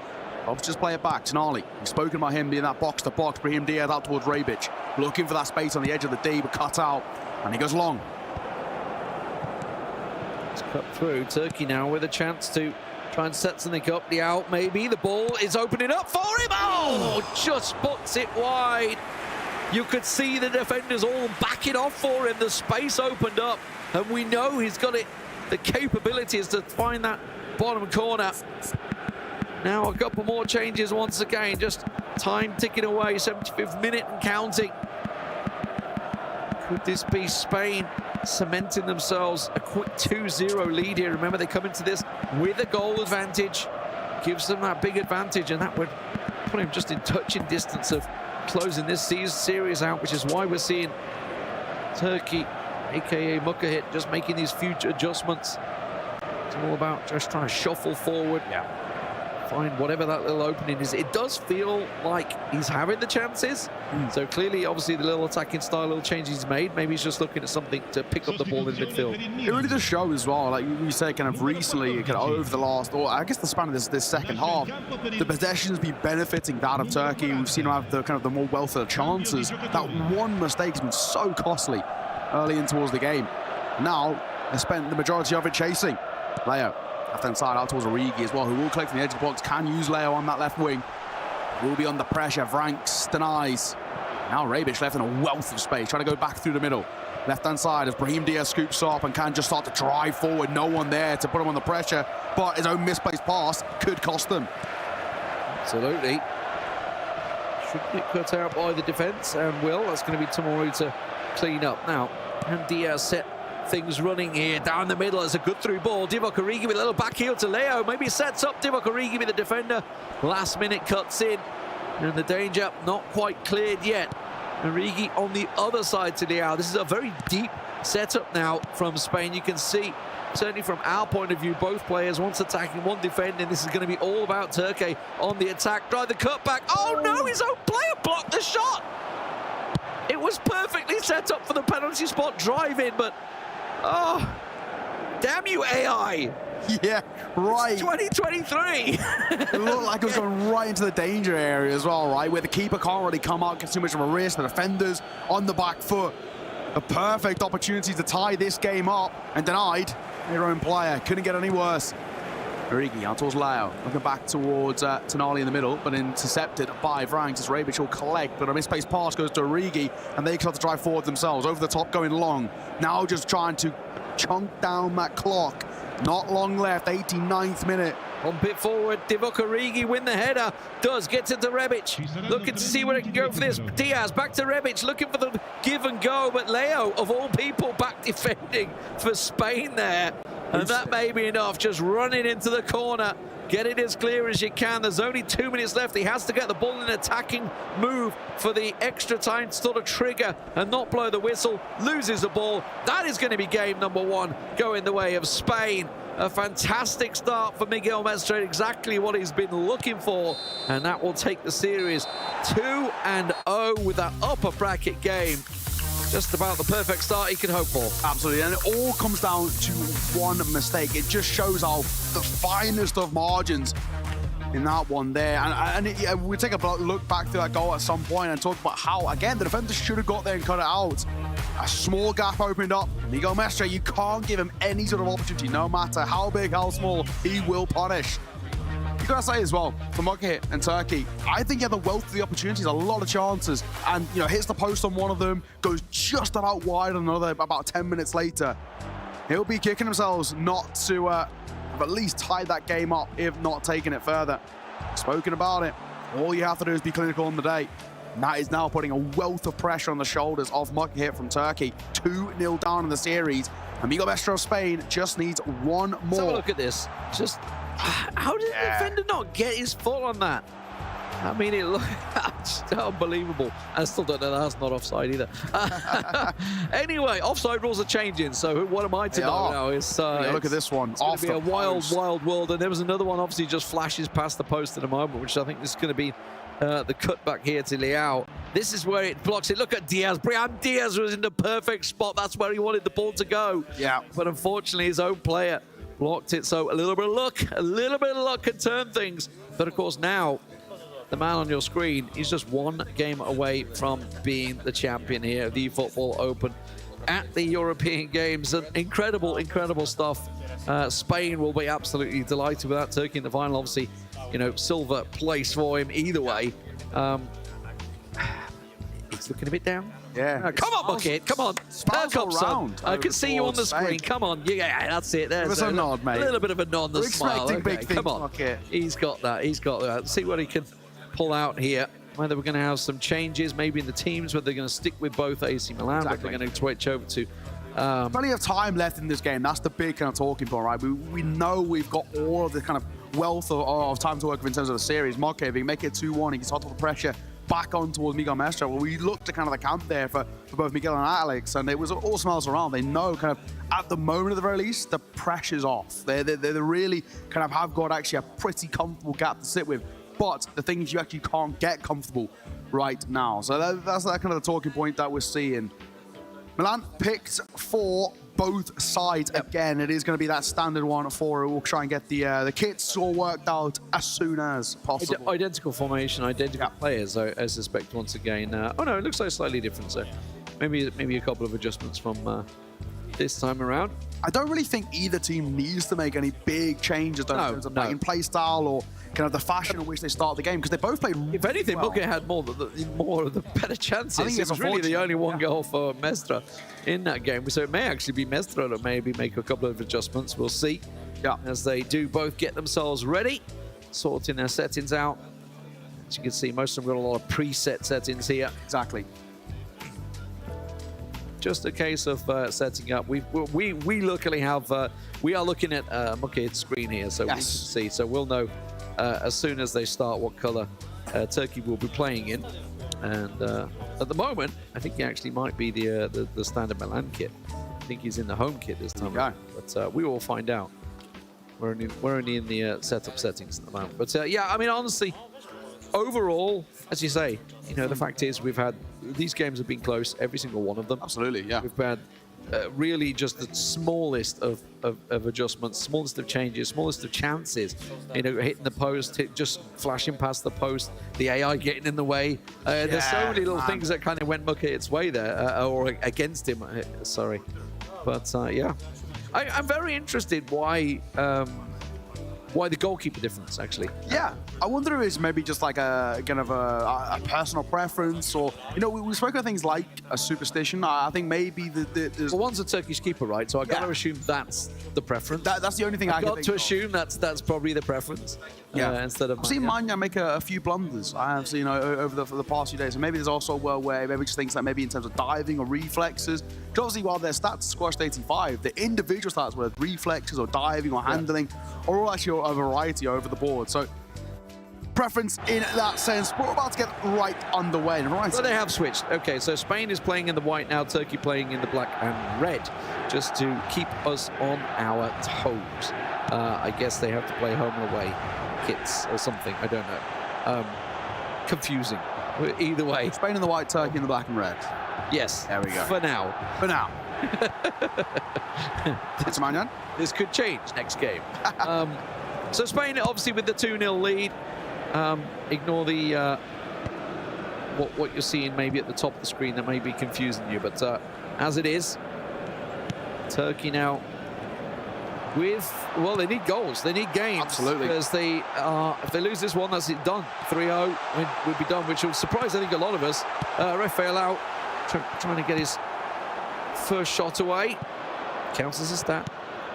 Let's just play it back. Tonali, we've spoken about him being that box-to-box. Brahim Diaz out towards Rebic. Looking for that space on the edge of the D, but cut out. And he goes long. It's cut through. Turkey now with a chance to try and set something up. The out, maybe. The ball is opening up for him. Oh, just puts it wide. You could see the defenders all backing off for him. The space opened up. and we know he's got the capabilities to find that bottom corner. Now a couple more changes once again, just time ticking away, 75th minute and counting. Could this be Spain cementing themselves a quick 2-0 lead here? Remember, they come into this with a goal advantage, gives them that big advantage, and that would put him just in touching distance of closing this series out, which is why we're seeing Turkey, aka Mukkahit, just making these future adjustments. It's all about just trying to shuffle forward, find whatever that little opening is. It does feel like he's having the chances. So clearly, obviously, the little attacking style, little changes he's made, maybe he's just looking at something to pick up the ball in midfield. It really does show as well, like you said, kind of recently, kind of over the last, or I guess the span of this second half, the possession's been benefiting that of Turkey. We've seen them have the kind of the more wealth of chances. That one mistake has been so costly early in towards the game. Now, they spent the majority of it chasing. Leo, left-hand side out towards Origi as well, who will collect from the edge of the box, can use Leo on that left wing. Will be under pressure, Vranks denies. Now Rebic left in a wealth of space, trying to go back through the middle. Left-hand side as Brahim Diaz scoops up and can just start to drive forward. No one there to put him under pressure, but his own misplaced pass could cost them. Absolutely. Should get cut out by the defence, and will. That's going to be Tomori to clean up now. And Diaz set things running here down the middle. It's a good through ball. Divock Origi with a little back heel to Leo. Maybe sets up Divock Origi with the defender. Last minute cuts in, and the danger not quite cleared yet. Origi on the other side to Leo. This is a very deep setup now from Spain. You can see, certainly from our point of view, both players, one's attacking, one defending. This is going to be all about Turkey on the attack. Drive the cutback. Oh no, his own player blocked the shot. It was perfectly set up for the penalty spot drive in, but oh, damn you, AI. Yeah, right. It's 2023. It looked like it was going right into the danger area as well, right? Where the keeper can't really come out, gets too much of a risk. The defenders on the back foot. A perfect opportunity to tie this game up and denied their own player. Couldn't get any worse. Origi out towards Leo, looking back towards Tonali in the middle, but intercepted by Vranks as Rebic will collect, but a misplaced pass goes to Origi, and they start to drive forward themselves. Over the top, going long. Now just trying to chunk down that clock. Not long left, 89th minute. On bit forward, Divock Origi win the header. Does, gets into Rebic. Looking to see where it can go for this. Diaz back to Rebic, looking for the give and go, but Leo, of all people, back defending for Spain there. And that may be enough, just running into the corner. Get it as clear as you can. There's only 2 minutes left. He has to get the ball in an attacking move for the extra time to sort of trigger and not blow the whistle. Loses the ball. That is going to be game number one, going the way of Spain. A fantastic start for Miguel Mestre, exactly what he's been looking for. And that will take the series 2-0 with that upper bracket game. Just about the perfect start he could hope for. Absolutely, and it all comes down to one mistake. It just shows how the finest of margins in that one there. And we'll take a look back to that goal at some point and talk about how, again, the defenders should have got there and cut it out. A small gap opened up. Miguel Mestre, you can't give him any sort of opportunity, no matter how big, how small, he will punish. You gotta say as well, for Mukkahit and Turkey, I think he had the wealth of the opportunities, a lot of chances, and hits the post on one of them, goes just about wide on another about 10 minutes later. He'll be kicking themselves not to have at least tied that game up, if not taking it further. Spoken about it. All you have to do is be clinical on the day. And that is now putting a wealth of pressure on the shoulders of Mukkahit from Turkey. 2-0 down in the series. And Miguel Mestre of Spain just needs one more. Let's have a look at this. Just, how did the defender not get his foot on that? I mean, it looked unbelievable. I still don't know that's not offside either. Anyway, offside rules are changing, so what am I to know now? Look at this one. It's going to be a wild, wild world. And there was another one, obviously, just flashes past the post at the moment, which I think is going to be the cutback here to Leao. This is where it blocks it. Look at Diaz. Brahim Diaz was in the perfect spot. That's where he wanted the ball to go. Yeah. But unfortunately, his own player blocked it. So a little bit of luck can turn things. But of course, now the man on your screen is just one game away from being the champion here of the eFootball Open at the European Games. And incredible, incredible stuff. Spain will be absolutely delighted with that. Turkey in the final, obviously, silver place for him either way. He's looking a bit down. Yeah. Come on, Bucket. Come on. smiles Perk up, all son. round I over can see you on the towards Spain. screen. Come on. Yeah, that's it. There's Give us a nod, mate. A little bit of a nod, the We're smile. expecting big things, Come on. Bucket. He's got that. He's got that. See what he can pull out here. Whether we're going to have some changes, maybe in the teams, whether they're going to stick with both AC Milan, whether they're going to switch over to... Plenty of time left in this game. That's the big kind of talking point, right? We know we've got all of the kind of wealth of time to work with in terms of the series. Marquee, if he can make it 2-1, he can start to put the pressure back on towards Miguel Mestre. Well, we looked at kind of the camp there for both Miguel and Alex, and it was all smiles around. They know kind of, at the moment at the very least, the pressure's off. They really kind of have got actually a pretty comfortable gap to sit with. But the thing is, you actually can't get comfortable right now. So that's that kind of the talking point that we're seeing. Milan picked for both sides again. It is going to be that standard one for it. We'll try and get the kits all worked out as soon as possible. Identical formation, identical players, I suspect, once again. Oh no, it looks like slightly different, so maybe a couple of adjustments from this time around. I don't really think either team needs to make any big changes in terms of playing play style or kind of the fashion in which they start the game, because they both played If anything, well. Bucket had more of the better chances. I think it was really the only one goal for Mestre in that game. So it may actually be Mestre that maybe make a couple of adjustments. We'll see. Yeah. As they do both get themselves ready, sorting their settings out. As you can see, most of them got a lot of preset settings here. Exactly. Just a case of setting up. We luckily have. We are looking at Bucket's screen here, so we can see. So we'll know as soon as they start what color Turkey will be playing in. And at the moment, I think he actually might be the standard Milan kit. I think he's in the home kit this time. But we will find out. We're only in the setup settings at the moment. But yeah, I mean, honestly, overall, as you say, you know, the fact is we've had these games have been close, every single one of them. Absolutely, yeah. We've had really just the smallest of adjustments, smallest of changes, smallest of chances. You know, hitting the post, just flashing past the post, the AI getting in the way. There's so many little things that kind of went Bucket's way there, or against him. Sorry, but yeah, I'm very interested why the goalkeeper difference, actually. Yeah, I wonder if it's maybe just like a kind of a personal preference, or, you know, we spoke about things like a superstition. I think maybe there's... Well, one's a Turkish keeper, right? So I got to assume that's the preference. That's the only thing I can think got to of. assume that's probably the preference. Instead of I've seen Manya make a few blunders. I have seen over the past few days. And maybe there's also where maybe just things like maybe in terms of diving or reflexes. Because obviously, while their stats squashed 85, the individual stats, whether reflexes or diving or handling, are all actually a variety over the board. So preference in that sense. But we're about to get right underway. Right. So they have switched. Okay, so Spain is playing in the white now, Turkey playing in the black and red, just to keep us on our toes. I guess they have to play home and away kits or something. I don't know. Confusing. Either way. Spain in the white, Turkey in the black and red. Yes. There we go. For now. For now. It's Manyan. This could change next game. So Spain, obviously, with the 2-0 lead. Ignore the what you're seeing maybe at the top of the screen that may be confusing you, but as it is, Turkey now with, well, they need goals, they need games. Absolutely. Because they if they lose this one, that's it done. 3-0 would be done, which will surprise, I think, a lot of us. Rafael out, trying to get his first shot away. Counts as a stat.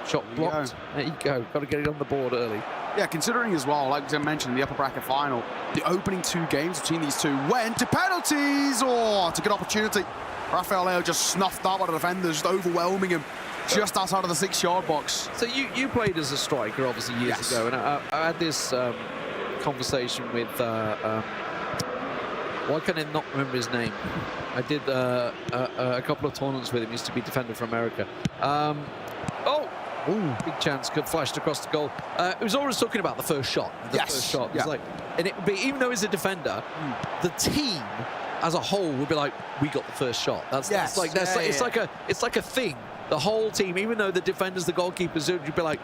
Shot blocked. There you go. Got to get it on the board early. Yeah, considering as well, like I mentioned, the upper bracket final, the opening 2 games between these two went to penalties. Oh, it's a good opportunity. Rafael Leao just snuffed out by the defenders, just overwhelming him just outside of the 6-yard box. So you played as a striker, obviously, years ago, and I had this conversation with, why can I not remember his name? I did a couple of tournaments with him, used to be defender for America. Ooh, big chance, good flashed across the goal. He was always talking about the first shot. First shot. It was like, and it would be, even though he's a defender, the team as a whole would be like, we got the first shot. It's like a thing. The whole team, even though the defenders, the goalkeepers, would be like,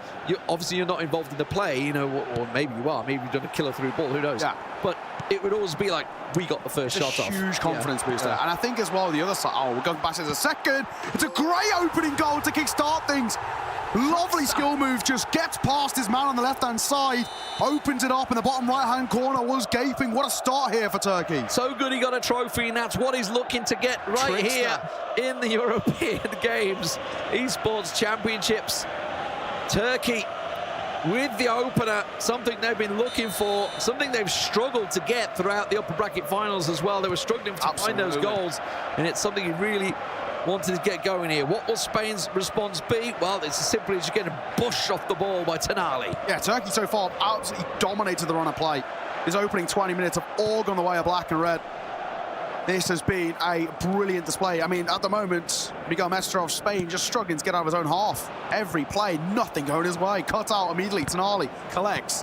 obviously you're not involved in the play, you know, or maybe you are, maybe you've done a killer through ball, who knows? But it would always be like, we got the first shot off. Huge confidence booster. And I think as well, the other side, we're going back to the second. It's a great opening goal to kickstart things. Lovely skill move, just gets past his man on the left-hand side, opens it up in the bottom right-hand corner, was gaping. What a start here for Turkey. So good he got a trophy, and that's what he's looking to get right here in the European Games Esports Championships. Turkey with the opener, something they've been looking for, something they've struggled to get throughout the upper bracket finals as well. They were struggling to find those goals, and it's something he really wanted to get going here. What will Spain's response be? Well, it's as simple as you get a bush off the ball by Tonali. Yeah, Turkey so far absolutely dominated the run of play. His opening 20 minutes have all gone the way of black and red. This has been a brilliant display. I mean, at the moment, Miguel Mestre of Spain just struggling to get out of his own half. Every play, nothing going his way. Cut out immediately. Tonali collects.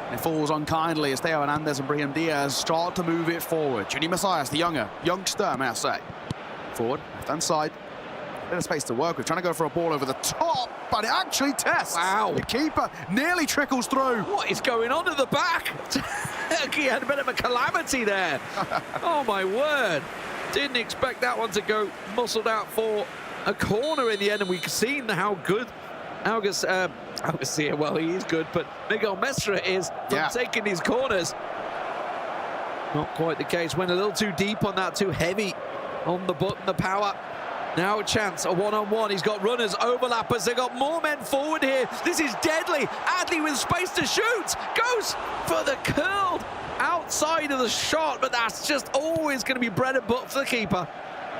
And it falls unkindly as Theo Hernandez and Brahim Diaz start to move it forward. Junior Messias, the youngster, may I say. Forward, left-hand side. Bit of space to work with, trying to go for a ball over the top, but it actually tests. Wow. The keeper nearly trickles through. What is going on at the back? Turkey had a bit of a calamity there. Oh my word. Didn't expect that one to go muscled out for a corner in the end, and we've seen how good Algeciras, well, he is good, but Miguel Mestre is from taking these corners. Not quite the case. Went a little too deep on that, too heavy on the button, the power. Now a chance, a one-on-one. He's got runners, overlappers. They've got more men forward here. This is deadly. Adley with space to shoot. Goes for the curled outside of the shot, but that's just always going to be bread and butter for the keeper.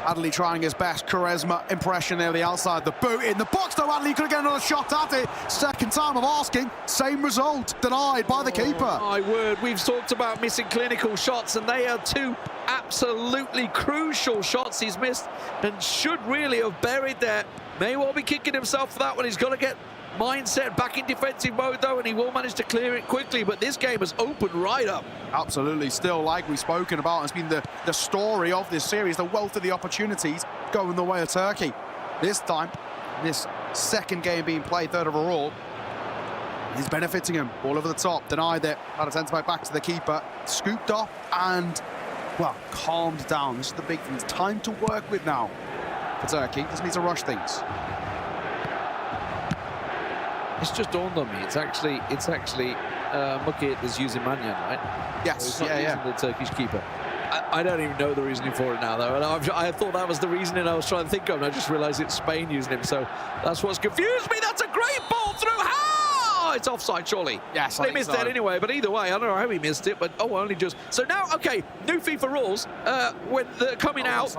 Adley trying his best charisma impression there, the outside, the boot in the box, though. Adley could get another shot at it. Second time of asking, same result, denied by the keeper. My word, we've talked about missing clinical shots, and they are two absolutely crucial shots he's missed and should really have buried there. May well be kicking himself for that one. He's got to get mindset back in defensive mode, though, and he will manage to clear it quickly, but this game has opened right up. Absolutely. Still, like we've spoken about, it's been the story of this series, the wealth of the opportunities going the way of Turkey. This time, this second game being played, third overall, is benefiting him. Ball over the top, denied it, had a centre back to the keeper, scooped up and, well, calmed down. This is the big thing. It's time to work with now for Turkey. Just need to rush things. It's just dawned on me. It's actually Mukit is using Manyan, right? Yes, so he's not using the Turkish keeper. I don't even know the reasoning for it now, though. And I thought that was the reasoning I was trying to think of, and I just realised it's Spain using him. So that's what's confused me. That's a great ball through. How? It's offside, surely. Yes, they missed it anyway. But either way, I don't know how he missed it. But only just. So now, okay, new FIFA rules. When they're coming out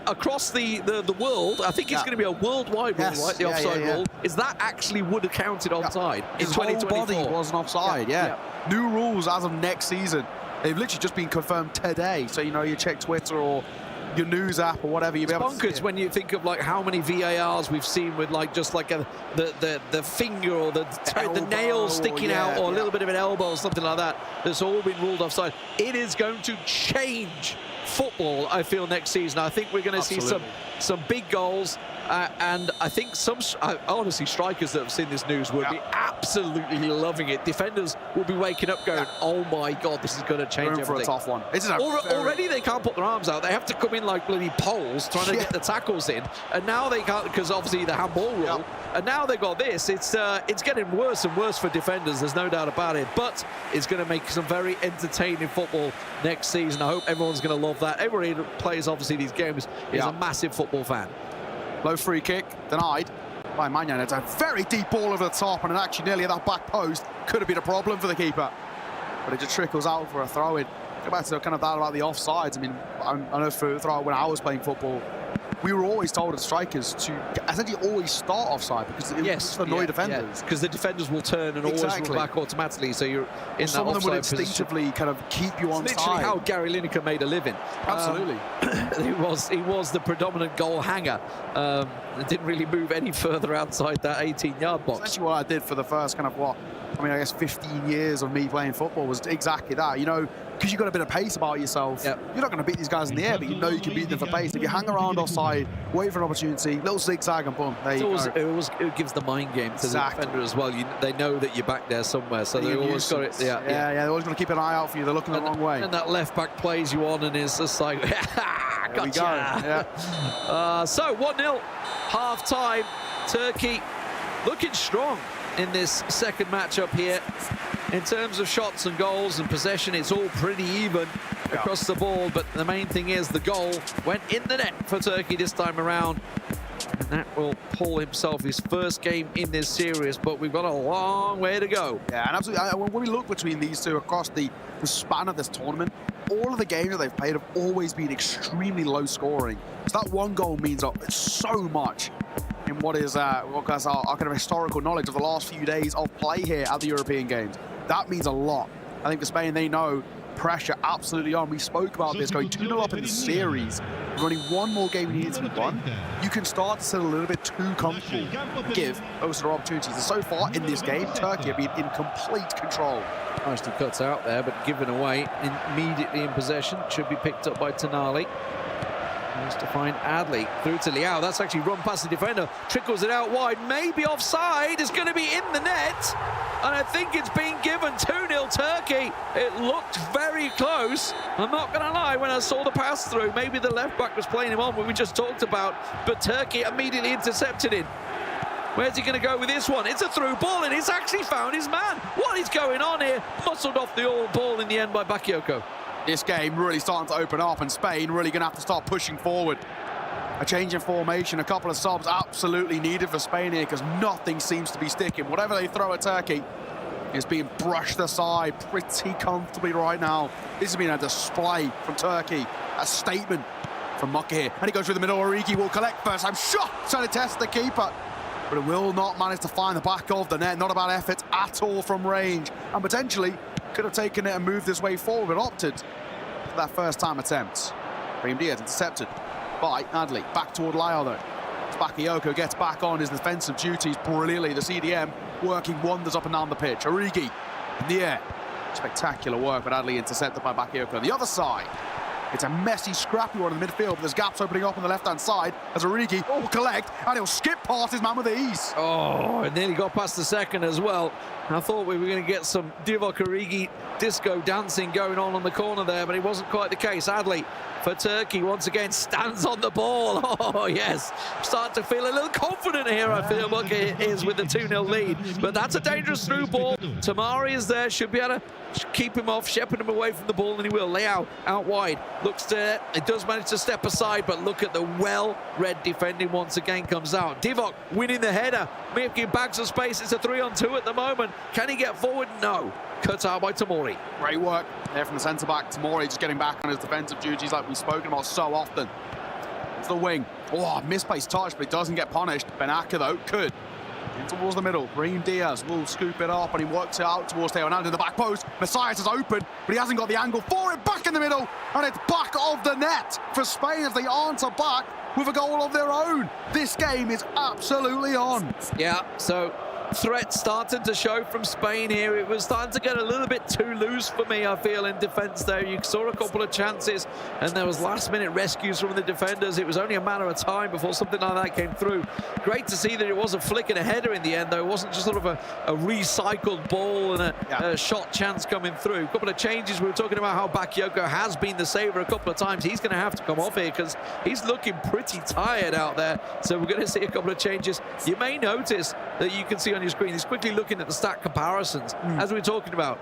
across the world, I think it's going to be a worldwide rule, right? The offside rule. Is that actually would have counted onside in 2024? Whole body was an offside. New rules as of next season. They've literally just been confirmed today. So, you know, you check Twitter or your news app or whatever, you'll be able to see it. When you think of like how many VARs we've seen with like just like the finger or the nail sticking out or a little bit of an elbow or something like that. That's all been ruled offside. It is going to change football, I feel, next season. I think we're going to see some big goals. And I think honestly, strikers that have seen this news will be absolutely loving it. Defenders will be waking up going, oh my God, this is going to change everything. For a tough one. Already they can't put their arms out. They have to come in like bloody poles trying to get the tackles in. And now they can't, because obviously the handball rule. And now they've got this. It's getting worse and worse for defenders, there's no doubt about it. But it's going to make some very entertaining football next season. I hope everyone's going to love that. Everybody who plays, obviously, these games is a massive football fan. Low free kick, denied by Manyan. It's a very deep ball over the top, and it actually nearly at that back post could have been a problem for the keeper. But it just trickles out for a throw-in. Go back to kind of that about the offsides. I mean, I know when I was playing football, we were always told as strikers to essentially always start offside because it was annoy defenders. Because the defenders will turn and always run back automatically, so you're in that offside position. Some of them would instinctively kind of keep you on side. Literally how Gary Lineker made a living. Absolutely. He was the predominant goal hanger. Didn't really move any further outside that 18-yard box. Essentially what I did for the first kind of I guess 15 years of me playing football was exactly that. You know, because you've got a bit of pace about yourself, you're not going to beat these guys in the air, but you know you can beat them for pace. If you hang around offside, wait for an opportunity, little zigzag and boom, there you go. It gives the mind game to the defender as well. They know that you're back there somewhere, so they always got it. They're always going to keep an eye out for you. They're looking the wrong way. And that left back plays you on and is just like, gotcha. So 1-0, half time. Turkey looking strong in this second matchup here. In terms of shots and goals and possession, it's all pretty even across the board, but the main thing is the goal went in the net for Turkey this time around. And that will pull himself his first game in this series, but we've got a long way to go. Yeah, and absolutely, when we look between these two across the span of this tournament, all of the games that they've played have always been extremely low scoring. So that one goal means so much in what is our kind of historical knowledge of the last few days of play here at the European Games. That means a lot. I think for Spain, they know pressure absolutely on. We spoke about this going 2-0 up in the series. With only one more game needed to be won. You can start to sit a little bit too comfortable, give those sort of opportunities. And so far in this game, Turkey have been in complete control. Nicely cuts out there, but given away immediately in possession. Should be picked up by Tonali. Tries to find Adli through to Liao. That's actually run past the defender. Trickles it out wide. Maybe offside. It's going to be in the net. And I think it's being given 2-0 Turkey. It looked very close. I'm not going to lie, when I saw the pass through, maybe the left back was playing him on, what we just talked about. But Turkey immediately intercepted it. Where's he going to go with this one? It's a through ball, and he's actually found his man. What is going on here? Muscled off the all ball in the end by Bakayoko. This game really starting to open up, and Spain really going to have to start pushing forward. A change in formation, a couple of subs absolutely needed for Spain here because nothing seems to be sticking. Whatever they throw at Turkey is being brushed aside pretty comfortably right now. This has been a display from Turkey, a statement from Mucka here. And he goes through the middle. Origi will collect first. I'm shot, trying to test the keeper, but it will not manage to find the back of the net. Not about effort at all from range, and potentially could have taken it and moved this way forward, but opted for that first time attempt. Brahim Diaz intercepted by Adli. Back toward Liao though. Bakayoko gets back on his defensive duties brilliantly. The CDM working wonders up and down the pitch. Origi in the air. Spectacular work, but Adli intercepted by Bakayoko. On the other side, it's a messy, scrappy one in the midfield, but there's gaps opening up on the left-hand side as Origi will collect, and he'll skip past his man with ease. Oh, and nearly got past the second as well. I thought we were going to get some Divock Origi disco dancing going on the corner there, but it wasn't quite the case. Adli for Turkey once again stands on the ball. Oh, yes. Starting to feel a little confident here, I feel, Mucka is with the 2-0 lead. But that's a dangerous through ball. Tamari is there, should be able to keep him off, shepherd him away from the ball, and he will. Liao out wide, looks to, it does manage to step aside, but look at the well-read defending once again comes out. Divock winning the header, making bags of space. It's a 3-on-2 at the moment. Can he get forward? No. Cut out by Tamori. Great work there from the centre-back. Tamori just getting back on his defensive duties like we've spoken about so often. It's the wing. Oh, misplaced touch, but he doesn't get punished. Benaka, though, could. In towards the middle. Brahim Diaz will scoop it up, and he works it out towards Theo Hernandez in the back post. Messias is open, but he hasn't got the angle for it. Back in the middle, and it's back of the net for Spain as they answer back with a goal of their own. This game is absolutely on. Yeah, so threat started to show from Spain here. It was starting to get a little bit too loose for me, I feel, in defence there. You saw a couple of chances, and there was last-minute rescues from the defenders. It was only a matter of time before something like that came through. Great to see that it was a flick and a header in the end, though. It wasn't just sort of a recycled ball and a shot chance coming through. A couple of changes. We were talking about how Bakayoko has been the saver a couple of times. He's going to have to come off here because he's looking pretty tired out there. So we're going to see a couple of changes. You may notice that you can see on your screen, he's quickly looking at the stat comparisons as we're talking about.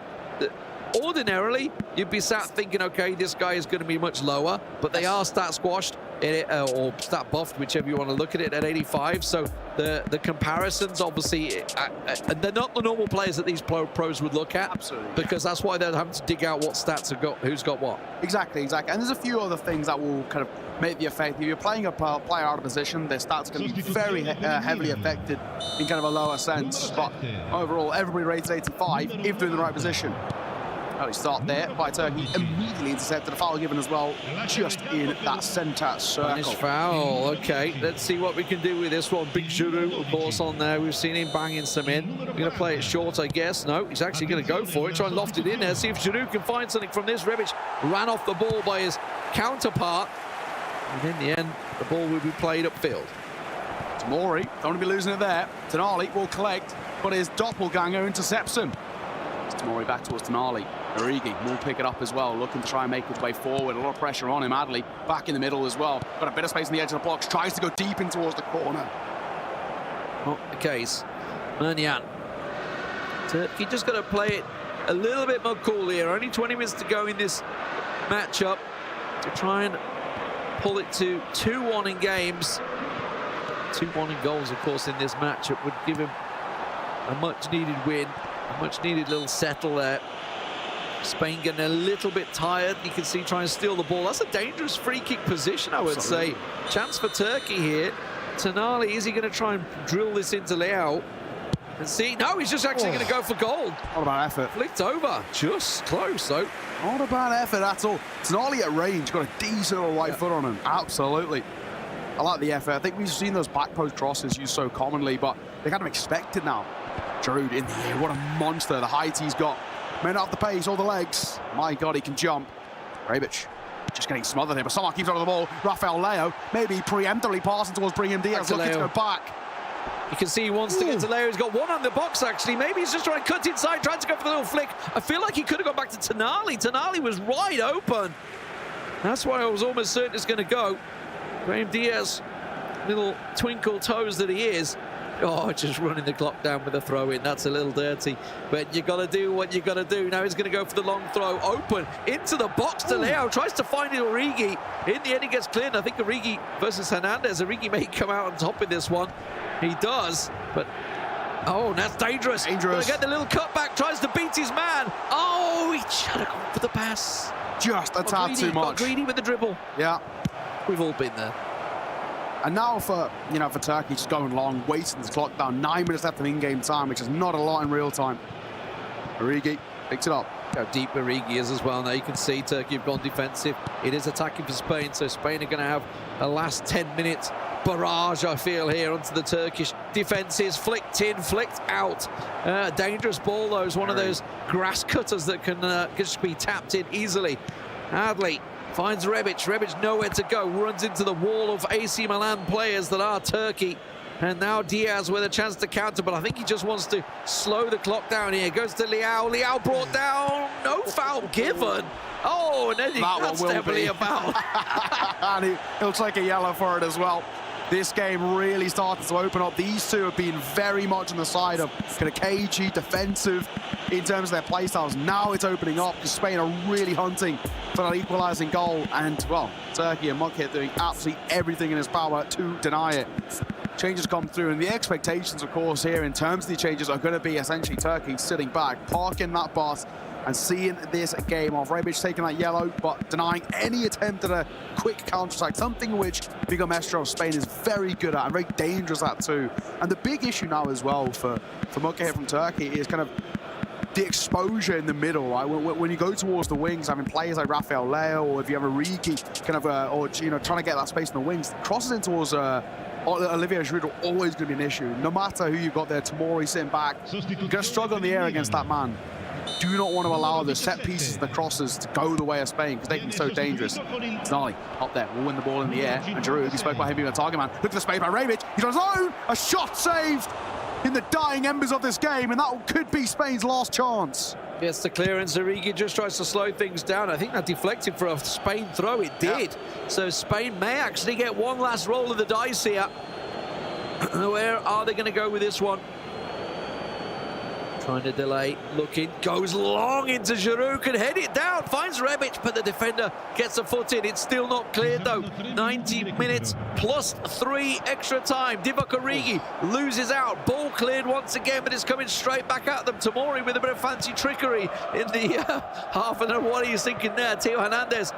Ordinarily, you'd be sat thinking, okay, this guy is going to be much lower, but they are stat squashed or stat buffed, whichever you want to look at it, at 85. So the comparisons, obviously, they're not the normal players that these pros would look at. Absolutely. Because that's why they're having to dig out what stats have got, who's got what. Exactly. And there's a few other things that will kind of make the effect. If you're playing a player out of position, their stats are going to be very heavily affected in kind of a lower sense. But overall, everybody rates 85 if they're in the right position. Early start there by Turkey, immediately intercepted, a foul given as well, just in that centre circle. Punish foul, okay. Let's see what we can do with this one. Big Giroud, of course, on there. We've seen him banging some in. We're going to play it short, I guess. No, he's actually going to go for it, try and loft it in there, see if Giroud can find something from this. Rebic ran off the ball by his counterpart, and in the end, the ball will be played upfield. Tamori, don't want to be losing it there. Tonali will collect, but his doppelganger intercepts him. Tamori back towards Tonali. Origi will pick it up as well, looking to try and make his way forward. A lot of pressure on him. Adli back in the middle as well. Got a bit of space on the edge of the box. Tries to go deep in towards the corner. Not the case. Mernyan. Turkey just got to play it a little bit more cool here. Only 20 minutes to go in this matchup to try and pull it to 2-1 in games. 2-1 in goals, of course, in this matchup would give him a much-needed win, a much-needed little settle there. Spain getting a little bit tired. You can see trying to steal the ball. That's a dangerous free kick position, I would say. Chance for Turkey here. Tonali, is he going to try and drill this into Leao? And see, no, he's just actually going to go for goal. What about effort? Flicked over, just close though. Not a bad effort at all. Tonali at range, got a decent little right foot on him. Absolutely. I like the effort. I think we've seen those back post crosses used so commonly, but they're kind of expected now. Giroud in the air, what a monster. The height he's got. Men off the pace, all the legs. My God, he can jump. Rebic just getting smothered here, but someone keeps on the ball. Rafael Leao, maybe preemptively passing towards Brahim Diaz, looking to go back. You can see he wants to get to Leo. He's got one on the box, actually. Maybe he's just trying to cut inside, trying to go for the little flick. I feel like he could have gone back to Tonali. Tonali was wide open. That's why I was almost certain it's going to go. Brahim Diaz, little twinkle toes that he is. Oh, just running the clock down with a throw in. That's a little dirty. But you got to do what you got to do. Now he's going to go for the long throw. Open into the box to Leo. Tries to find it, Origi. In the end, he gets cleared. I think Origi versus Hernandez. Origi may come out on top in this one. He does, but oh, that's dangerous. Gonna get the little cutback, tries to beat his man. Oh, he should have gone for the pass. Just a tad too much. Got greedy with the dribble. Yeah. We've all been there. And now for Turkey just going long, wasting the clock down. 9 minutes left of in-game time, which is not a lot in real time. Origi picks it up. How deep Origi is as well. Now you can see Turkey have gone defensive. It is attacking for Spain, so Spain are going to have a last 10 minutes barrage, I feel, here onto the Turkish defences. Flicked in, flicked out. Dangerous ball, though. It's one of those grass cutters that can just be tapped in easily. Hadley finds Rebic. Rebic nowhere to go. Runs into the wall of AC Milan players that are Turkey. And now Diaz with a chance to counter, but I think he just wants to slow the clock down here. Goes to Leao. Leao brought down. No foul given. Oh, and then that's definitely a foul. And it looks like a yellow for it as well. This game really started to open up. These two have been very much on the side of kind of cagey, defensive in terms of their play styles. Now it's opening up because Spain are really hunting for that equalising goal. And, well, Turkey and Mukhit doing absolutely everything in his power to deny it. Changes come through, and the expectations, of course, here in terms of the changes are going to be essentially Turkey sitting back, parking that bus, and seeing this game off. Rebic taking that yellow, but denying any attempt at a quick counter-attack, something which Vigo Mestre of Spain is very good at and very dangerous at too. And the big issue now as well for Mukhit from Turkey is kind of the exposure in the middle, right? When you go towards the wings, having players like Rafael Leao, or if you have a Origi, kind of, or trying to get that space in the wings, crosses in towards Olivier Giroud are always going to be an issue. No matter who you've got there, Tomori sitting back, you're going to struggle in the air against that man. Do not want to allow the set pieces, the crosses, to go the way of Spain because they can be so dangerous. Tonali up there, will win the ball in the air. And Giroud, he spoke about him being a target man. Look at the space by Rebic. He's on his own. A shot saved in the dying embers of this game, and that could be Spain's last chance. Gets the clearance. Origi just tries to slow things down. I think that deflected for a Spain throw. It did. Yeah. So Spain may actually get one last roll of the dice here. Where are they going to go with this one? Trying to delay, looking, goes long into Giroud, can head it down, finds Rebic, but the defender gets a foot in. It's still not cleared though. 90 minutes plus 3 extra time. Divock Origi loses out. Ball cleared once again, but it's coming straight back at them. Tomori with a bit of fancy trickery in the half. I don't know what he's thinking there. Theo Hernandez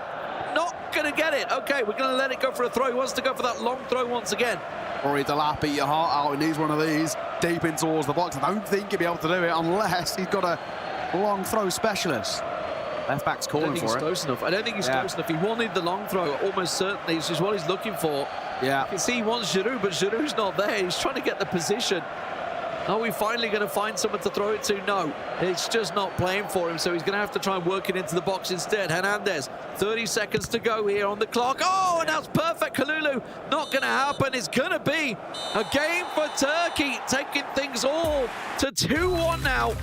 not going to get it. Okay, we're going to let it go for a throw. He wants to go for that long throw once again. Rory Delap, beat your heart out. He needs one of these deep in towards the box. I don't think he'll be able to do it unless he's got a long throw specialist. Left back's calling for it. Close enough. I don't think he's close enough. He wanted the long throw, almost certainly. This is what he's looking for. Yeah. You can see he wants Giroud, but Giroud's not there. He's trying to get the position. Are we finally going to find someone to throw it to? No, it's just not playing for him, so he's going to have to try and work it into the box instead. Hernandez, 30 seconds to go here on the clock. Oh, and that's perfect. Kalulu, not going to happen. It's going to be a game for Turkey, taking things all to 2-1 now.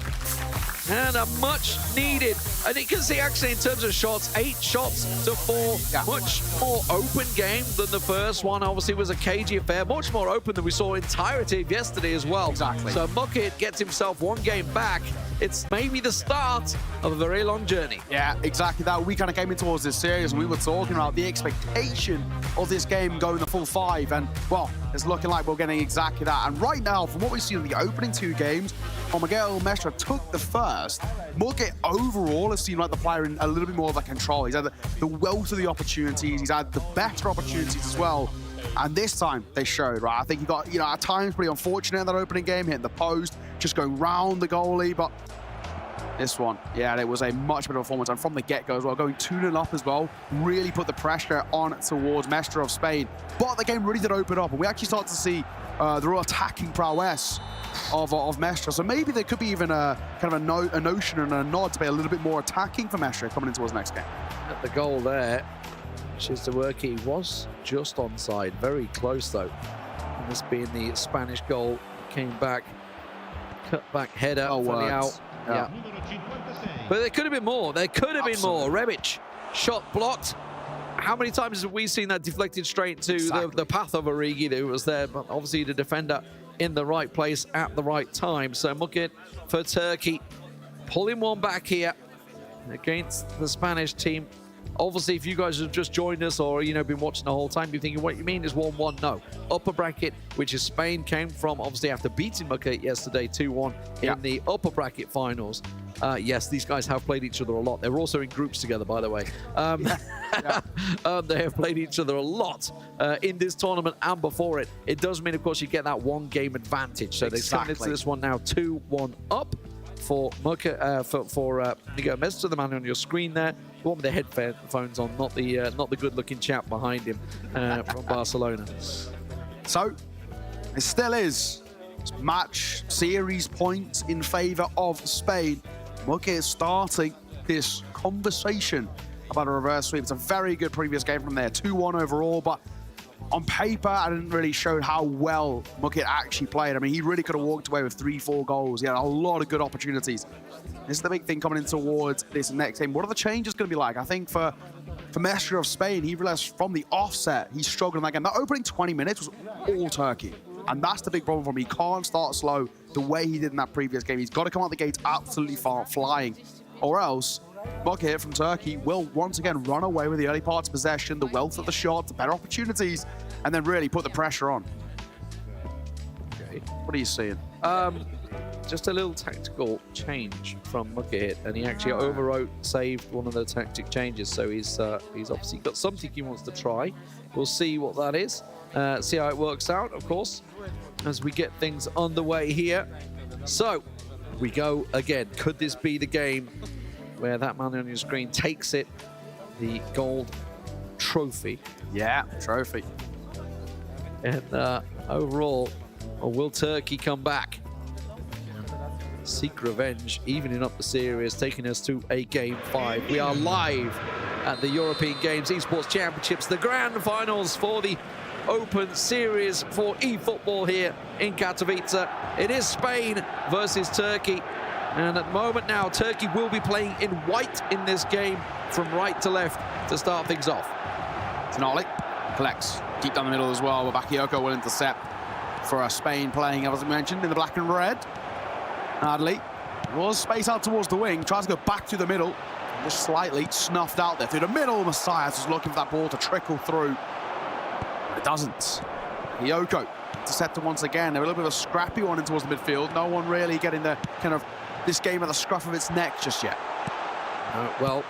And a much-needed And you can see actually in terms of shots, 8 shots to 4. Much more open game than the first one. Obviously, was a cagey affair, much more open than we saw entirety of yesterday as well. Exactly. So Muckit gets himself 1 game back. It's maybe the start of a very long journey. Yeah, exactly that. We kind of came in towards this series and we were talking about the expectation of this game going the full 5. And, well, it's looking like we're getting exactly that. And right now, from what we've seen in the opening 2 games, while Miguel Mestre took the first, Muckit overall has seemed like the player in a little bit more of a control. He's had the wealth of the opportunities. He's had the better opportunities as well. And this time, they showed, right? I think he got, at times pretty unfortunate in that opening game, hitting the post, just going round the goalie. But this one, yeah, it was a much better performance. And from the get-go as well, going 2-0 up as well, really put the pressure on towards Mestre of Spain. But the game really did open up, and we actually started to see the real attacking prowess of Mestre. So maybe there could be even a kind of a notion and a nod to be a little bit more attacking for Mestre coming into his next game. At the goal there, Shizuaki was just onside, very close though. And this being the Spanish goal, came back, cut back header for the out. Yeah. But there could have been more. There could have been more. Rebic, shot blocked. How many times have we seen that deflected straight to the path of Origi that was there? But obviously the defender in the right place at the right time. So Muckit for Turkey, pulling one back here against the Spanish team. Obviously, if you guys have just joined us or, been watching the whole time, you're thinking, what you mean is 1-1? No. Upper bracket, which is Spain, came from, obviously, after beating Muckit yesterday 2-1 in the upper bracket finals. Yes, these guys have played each other a lot. They're also in groups together, by the way. They have played each other a lot in this tournament and before it. It does mean, of course, you get that 1-game advantage. So they've come into this one now 2-1 up for Miguel Mestre, the man on your screen there. The one with the headphones on, not the good-looking chap behind him from Barcelona. So, it still is match series points in favor of Spain. Muckit is starting this conversation about a reverse sweep. It's a very good previous game from there, 2-1 overall, but on paper, I didn't really show how well Muckit actually played. I mean, he really could have walked away with 3-4 goals. He had a lot of good opportunities. This is the big thing coming in towards this next game. What are the changes going to be like? I think for Mestre of Spain, he realized from the offset, he struggled in that game. That opening 20 minutes was all Turkey. And that's the big problem for him. He can't start slow the way he did in that previous game. He's got to come out the gates absolutely flying. Or else, Muckit from Turkey will once again run away with the early parts of possession, the wealth of the shot, the better opportunities, and then really put the pressure on. Okay. What are you seeing? Just a little tactical change from Muckit, and he actually saved one of the tactic changes. So he's obviously got something he wants to try. We'll see what that is. See how it works out, of course, as we get things underway here. So we go again. Could this be the game where that man on your screen takes it, the gold trophy? Yeah, trophy. And overall, or will Turkey come back? Seek revenge, evening up the series, taking us to a Game 5. We are live at the European Games Esports Championships, the grand finals for the Open Series for eFootball here in Katowice. It is Spain versus Turkey. And at the moment now, Turkey will be playing in white in this game from right to left to start things off. Tonali collects deep down the middle as well. Bakayoko will intercept for Spain playing, as I mentioned, in the black and red. Adley was space out towards the wing, tries to go back to the middle, just slightly snuffed out there through the middle. Messias was looking for that ball to trickle through. But it doesn't. Bakayoko intercepted once again. A little bit of a scrappy one in towards the midfield. No one really getting the kind of this game at the scruff of its neck just yet. Well,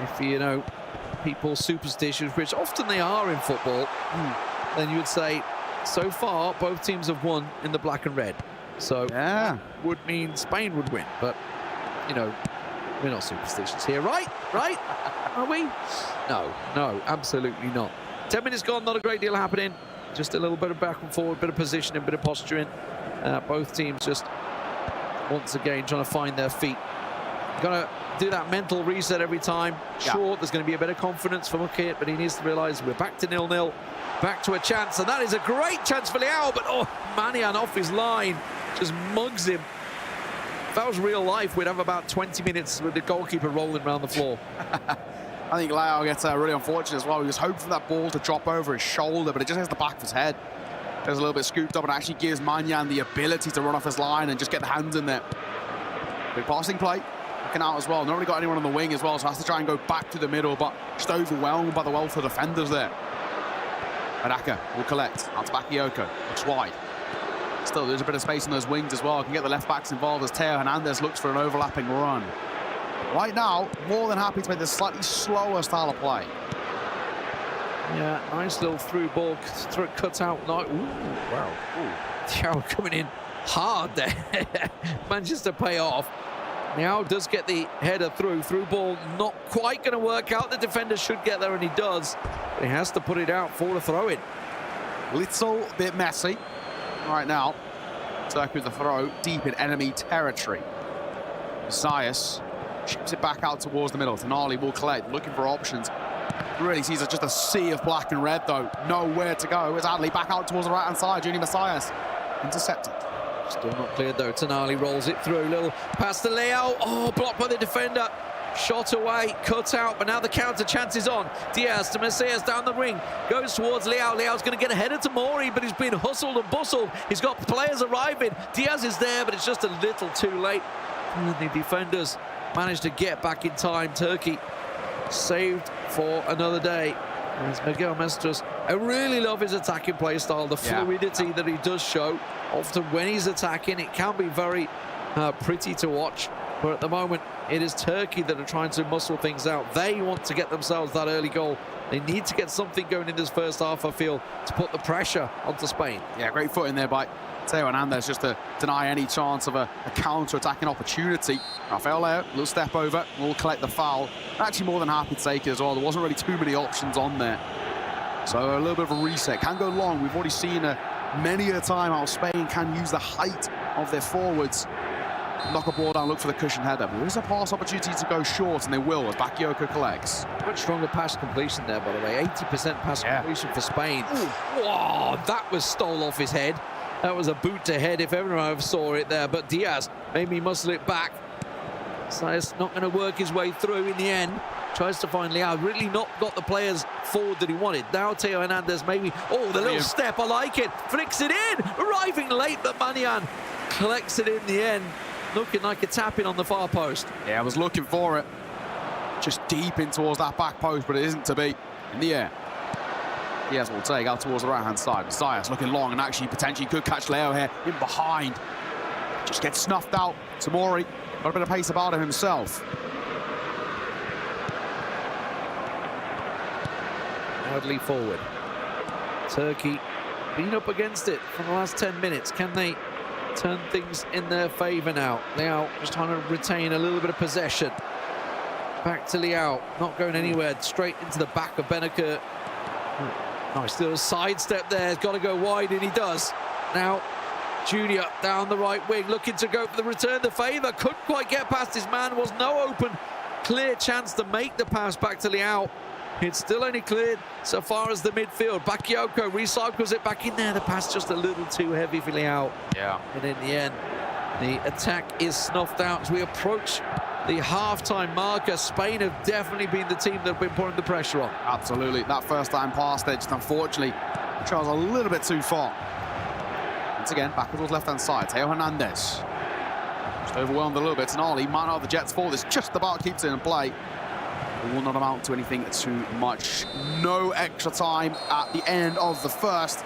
if people's superstitions, which often they are in football, then you would say, so far, both teams have won in the black and red. So that would mean Spain would win. But, we're not superstitious here, right? Right? Are we? No, absolutely not. 10 minutes gone, not a great deal happening. Just a little bit of back and forward, bit of positioning, bit of posturing. Both teams just, once again, trying to find their feet. Got to do that mental reset every time. Sure, there's going to be a bit of confidence for Muckit, but he needs to realise we're back to 0-0, back to a chance, and that is a great chance for Leao, but Manian off his line, just mugs him. that was real life, we'd have about 20 minutes with the goalkeeper rolling around the floor. I think Leao gets really unfortunate as well. He was hoping for that ball to drop over his shoulder, but it just hits the back of his head. There's a little bit scooped up and actually gives Manyan the ability to run off his line and just get the hands in there. Good passing play. Looking out as well. Not really got anyone on the wing as well, so has to try and go back to the middle, but just overwhelmed by the wealth of defenders there. Araka will collect. Out to Bakayoko. Looks wide. Still, there's a bit of space in those wings as well. Can get the left backs involved as Teo Hernandez looks for an overlapping run. Right now, more than happy to make this slightly slower style of play. Yeah, nice little through ball, cut out. Ooh, wow. Ooh. Thiago coming in hard there. Manages to pay off. Now does get the header through ball, not quite going to work out. The defender should get there, and he does. But he has to put it out for the throw-in. Little bit messy right now. Turkey with the throw deep in enemy territory. Messias chips it back out towards the middle. Tonali will collect, looking for options. Really sees just a sea of black and red, though. Nowhere to go. It's Adley back out towards the right-hand side. Junior Messias intercepted. Still not cleared, though. Tonali rolls it through. Little pass to Leao. Oh, blocked by the defender. Shot away, cut out, but now the counter chance is on. Diaz to Messias down the ring. Goes towards Leao. Leao's going to get a header to Mori, but he's been hustled and bustled. He's got players arriving. Diaz is there, but it's just a little too late. And the defenders managed to get back in time. Turkey saved for another day. As Miguel Mestras, I really love his attacking play style, the fluidity that he does show. Often when he's attacking, it can be very pretty to watch. But at the moment, it is Turkey that are trying to muscle things out. They want to get themselves that early goal. They need to get something going in this first half, I feel, to put the pressure onto Spain. Yeah, great foot in there by Teo Hernandez just to deny any chance of a counter-attacking opportunity. Rafael Leao, little step over, will collect the foul. Actually more than happy to take it as well. There wasn't really too many options on there. So a little bit of a reset. Can go long. We've already seen many a time how Spain can use the height of their forwards. Knock a ball down, look for the cushion header. But there is a pass opportunity to go short, and they will as Bakayoko collects. Much stronger pass completion there, by the way. 80% pass completion for Spain. Whoa, that was stole off his head. That was a boot to head if ever I saw it there. But Diaz made me muscle it back. So it's not going to work his way through in the end. Tries to find Leao. Really not got the players forward that he wanted. Now Teo Hernandez maybe. Oh, the little step. I like it. Flicks it in. Arriving late, but Manyan collects it in the end. Looking like a tap-in on the far post. Yeah, I was looking for it. Just deep in towards that back post, but it isn't to be. In the air. Diaz will take out towards the right-hand side. Messias looking long and actually potentially could catch Leao here in behind. Just gets snuffed out. Tamori got a bit of pace about him himself. Adley forward. Turkey been up against it for the last 10 minutes. Can they turn things in their favour now? Leao just trying to retain a little bit of possession. Back to Leao, not going anywhere. Straight into the back of Benaker. Nice little sidestep there. He's got to go wide, and he does. Now, Junior down the right wing, looking to go for the return the favour. Couldn't quite get past his man. Was no open, clear chance to make the pass back to Leao. It's still only cleared so far as the midfield. Bakayoko recycles it back in there. The pass just a little too heavy for Leao. Yeah. And in the end, the attack is snuffed out as we approach the half-time marker. Spain have definitely been the team that have been putting the pressure on. Absolutely. That first time pass there just unfortunately travels a little bit too far. Once again, back towards left-hand side. Teo Hernandez. Just overwhelmed a little bit. Tonali might not have the Jets for this. Just about keeps it in play. It will not amount to anything too much. No extra time at the end of the first.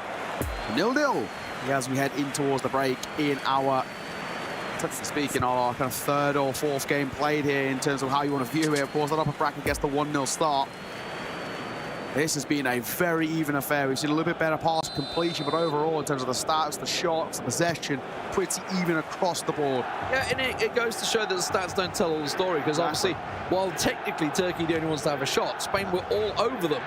0-0 as we head in towards the break in our, technically speaking, our kind of third or fourth game played here in terms of how you want to view it. Of course, that upper bracket gets the 1-0 start. This has been a very even affair. We've seen a little bit better pass completion, but overall, in terms of the stats, the shots, the possession, pretty even across the board. Yeah, and it goes to show that the stats don't tell all the story, because obviously, while technically Turkey the only ones to have a shot, Spain were all over them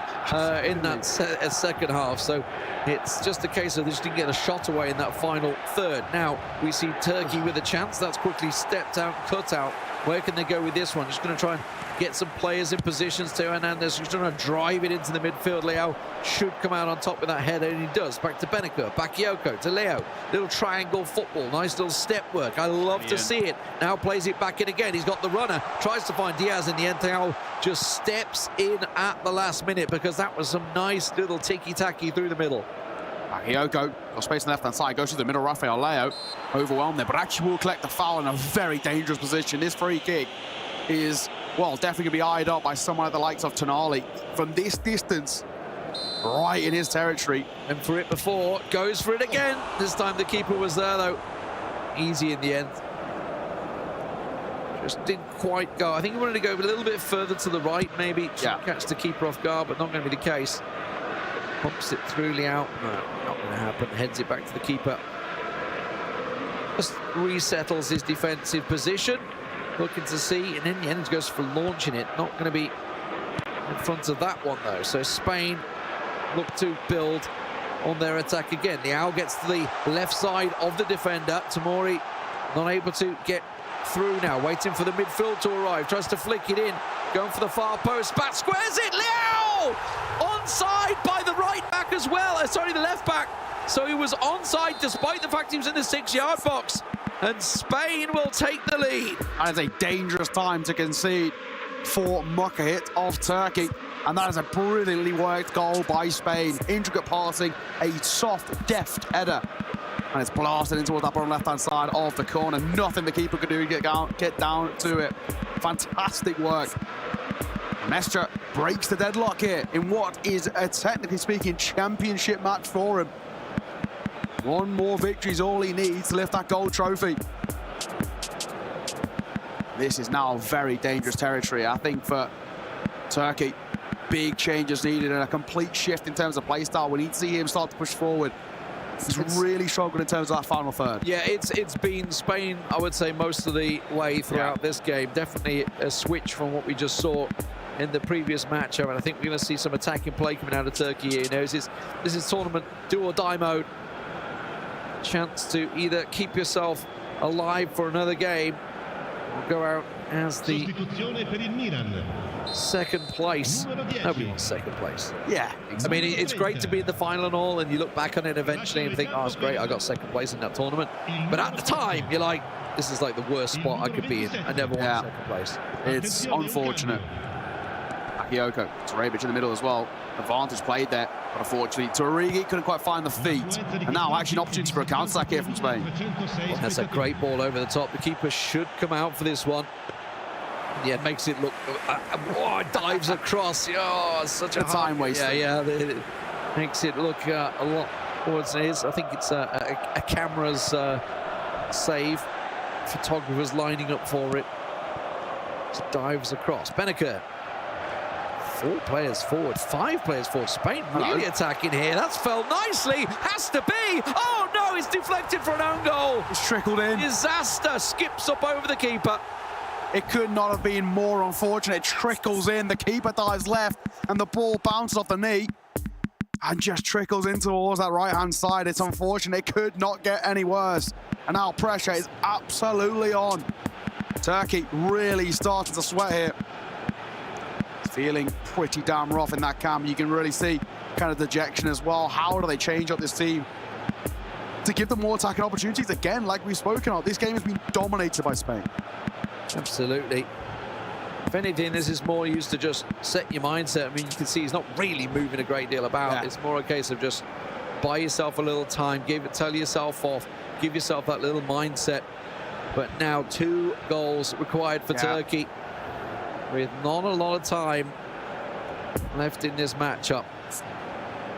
in that second half. So it's just a case of they just didn't get a shot away in that final third. Now we see Turkey with a chance. That's quickly stepped out, cut out Where can they go with this one? Just going to try and get some players in positions. Teo Hernandez just trying to drive it into the midfield. Leao should come out on top with that header, and he does. Back to Benica, Bakayoko to Leo. Little triangle football, nice little step work. I love to see it. Now plays it back in again. He's got the runner, tries to find Diaz in the end. Teo just steps in at the last minute because that was some nice little ticky-tacky through the middle. Bakayoko got space on the left-hand side, goes to the middle. Rafael Leo overwhelmed there, but actually will collect the foul in a very dangerous position. This free kick is, well, definitely going to be eyed up by someone like the likes of Tonali from this distance, right in his territory. And for it before, goes for it again. This time the keeper was there, though. Easy in the end. Just didn't quite go. I think he wanted to go a little bit further to the right, maybe. Yeah. Catch the keeper off guard, but not going to be the case. Pumps it through Leao. No, not going to happen. Heads it back to the keeper. Just resettles his defensive position. Looking to see, and in the end goes for launching it. Not going to be in front of that one, though. So Spain look to build on their attack again. Leao gets to the left side of the defender. Tomori not able to get through now. Waiting for the midfield to arrive. Tries to flick it in. Going for the far post. Bat squares it. Leao! Onside by the right back as well. Sorry, the left back. So he was onside despite the fact he was in the 6-yard box. And Spain will take the lead. That is a dangerous time to concede for Mukhit of Turkey. And that is a brilliantly worked goal by Spain. Intricate passing, a soft, deft header. And it's blasted into that bottom left-hand side of the corner. Nothing the keeper could do to get down to it. Fantastic work. Mestre breaks the deadlock here in what is a, technically speaking, championship match for him. One more victory is all he needs to lift that gold trophy. This is now very dangerous territory, I think, for Turkey. Big changes needed and a complete shift in terms of play style. We need to see him start to push forward. He's really struggled in terms of that final third. Yeah, it's been Spain, I would say, most of the way throughout this game. Definitely a switch from what we just saw in the previous matchup, and I think we're going to see some attacking play coming out of Turkey here. You know, this is tournament do or die mode. Chance to either keep yourself alive for another game or go out as the second place. Nobody wants second place. Yeah. I mean, it's great to be in the final and all, and you look back on it eventually and think, oh, it's great, I got second place in that tournament. But at the time, you're like, this is like the worst spot I could be in. I never want second place. It's unfortunate. Bakayoko, Tarabic in the middle as well. Advantage played there, but unfortunately, Torrigi couldn't quite find the feet. And now actually an opportunity for a counter-attack here from Spain. Well, that's a great ball over the top. The keeper should come out for this one. Yeah, makes it look, dives across. Oh, such a time waster. Yeah, it makes it look a lot more than it is. I think it's a camera's save. Photographers lining up for it. Just dives across. Benica. 4 players forward, 5 players forward. Spain really attacking here. That's fell nicely. Has to be. Oh no, it's deflected for an own goal. It's trickled in. Disaster. Skips up over the keeper. It could not have been more unfortunate. It trickles in. The keeper dives left, and the ball bounces off the knee and just trickles in towards that right-hand side. It's unfortunate. It could not get any worse. And now pressure is absolutely on. Turkey really starting to sweat here. Feeling pretty damn rough in that camp. You can really see kind of dejection as well. How do they change up this team to give them more attacking opportunities? Again, like we've spoken of, this game has been dominated by Spain. Absolutely. If anything, this is more used to just set your mindset. I mean, you can see he's not really moving a great deal about. It's more a case of just buy yourself a little time, tell yourself off, give yourself that little mindset. But now 2 goals required for Turkey, with not a lot of time left in this matchup.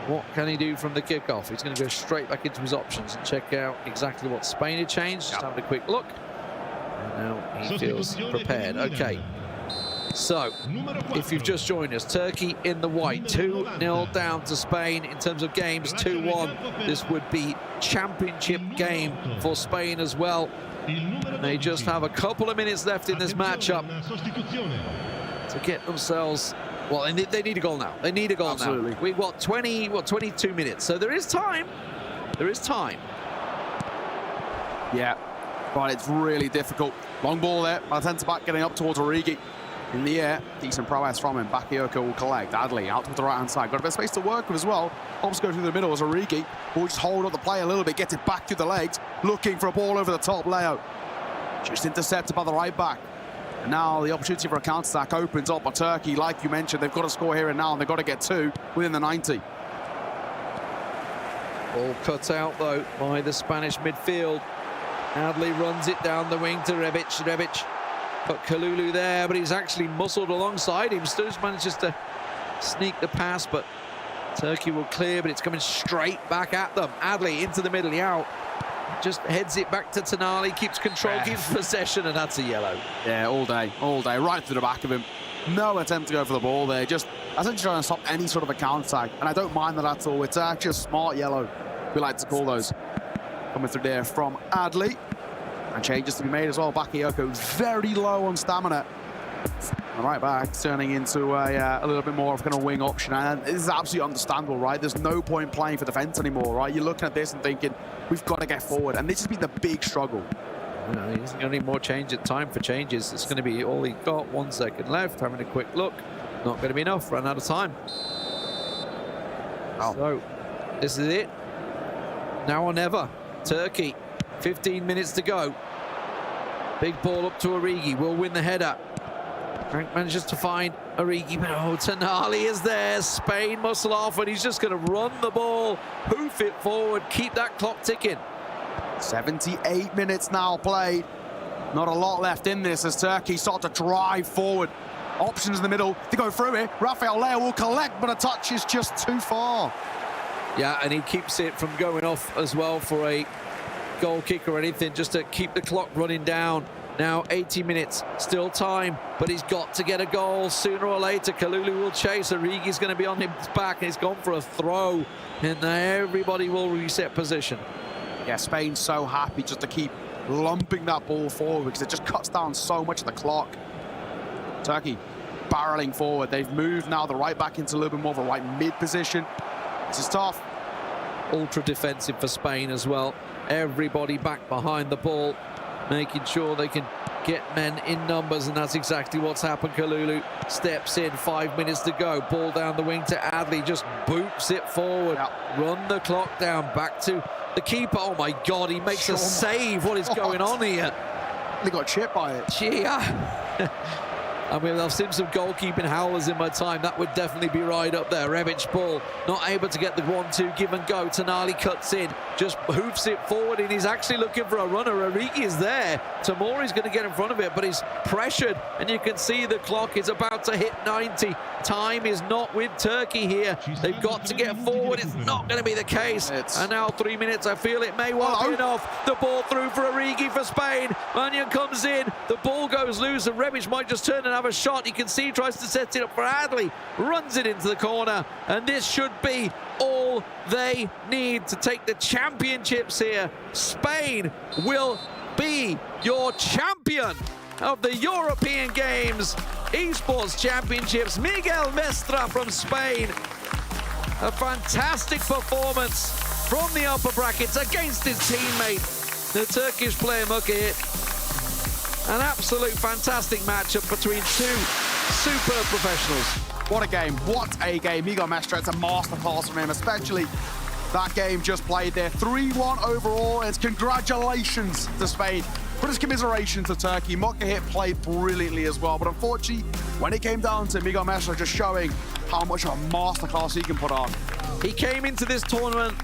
What can he do from the kickoff? He's going to go straight back into his options and check out exactly what Spain had changed. Just having a quick look. And now he feels prepared. Okay. So, if you've just joined us, Turkey in the white, 2-0 down to Spain. In terms of games, 2-1. This would be championship game for Spain as well. And they just have a couple of minutes left in this matchup to get themselves, well, they need a goal now. They need a goal now. We've got 22 minutes. So there is time. There is time. Yeah. But it's really difficult. Long ball there. By the centre back getting up towards Origi. In the air, decent prowess from him. Bakayoko will collect. Adley out to the right-hand side. Got a bit of space to work with as well. Helps go through the middle as Origi will just hold up the play a little bit, get it back through the legs, looking for a ball over the top. Leo just intercepted by the right back. And now the opportunity for a counter-attack opens up. But Turkey, like you mentioned, they've got to score here and now, and they've got to get 2 within the 90. Ball cut out, though, by the Spanish midfield. Adley runs it down the wing to Rebic. Rebic put Kalulu there, but he's actually muscled alongside him. Sturz manages to sneak the pass, but Turkey will clear, but it's coming straight back at them. Adley into the middle, out. Just heads it back to Tonali, keeps control, keeps possession, and that's a yellow. Yeah, all day, right through the back of him. No attempt to go for the ball there, just essentially trying to stop any sort of a counter-attack, and I don't mind that at all. It's actually a smart yellow, we like to call those. Coming through there from Adley. And changes to be made as well. Bakayoko very low on stamina. The right back turning into a little bit more of kind of wing option. And this is absolutely understandable, right? There's no point playing for defense anymore, right? You're looking at this and thinking, we've got to get forward. And this has been the big struggle. No, he doesn't need more time for changes. It's going to be all he got. 1 second left. Having a quick look. Not going to be enough. Run out of time. Oh. So, this is it. Now or never. Turkey. 15 minutes to go. Big ball up to Origi. Will win the header. Frank manages to find Origi, but Tonali is there. Spain muscle off, and he's just going to run the ball, hoof it forward, keep that clock ticking. 78 minutes now played. Not a lot left in this as Turkey start to drive forward. Options in the middle. They go through it. Rafael Leo will collect, but a touch is just too far. Yeah, and he keeps it from going off as well for a goal kick or anything, just to keep the clock running down. Now 80 minutes, still time, but he's got to get a goal sooner or later. Kalulu will chase. Origi's going to be on his back, and he's gone for a throw, and everybody will reset position. Yeah, Spain's so happy just to keep lumping that ball forward because it just cuts down so much of the clock. Turkey barreling forward. They've moved now the right back into a little bit more of a right mid position. This is tough. Ultra defensive for Spain as well. Everybody back behind the ball, making sure they can get men in numbers, and that's exactly what's happened. Kalulu steps in, 5 minutes to go. Ball down the wing to Adley, just boops it forward. Run the clock down, back to the keeper. Oh my God, he makes a save. What is going on here? They got chipped by it. Gee, I mean, I've seen some goalkeeping howlers in my time. That would definitely be right up there. Rebic ball, not able to get the 1-2 give and go. Tonali cuts in, just hoofs it forward, and he's actually looking for a runner. Origi is there. Tamori's going to get in front of it, but he's pressured, and you can see the clock is about to hit 90. Time is not with Turkey here. They've got to get forward. It's not going to be the case. And now 3 minutes, I feel it may well be enough. The ball through for Origi for Spain. Mannion comes in. The ball goes loose, and Rebic might just turn and have a shot. You can see he tries to set it up for Adley. Runs it into the corner. And this should be all they need to take the championships here. Spain will be your champion of the European Games Esports Championships. Miguel Mestre from Spain. A fantastic performance from the upper brackets against his teammate, the Turkish player Mukahit. An absolute fantastic matchup between two superb professionals. What a game, what a game. Miguel Mestre, it's a masterclass from him, especially that game just played there. 3-1 overall, and it's congratulations to Spain. But it's commiseration to Turkey. Mukahit played brilliantly as well, but unfortunately, when it came down to Miguel Mestre just showing how much of a masterclass he can put on. He came into this tournament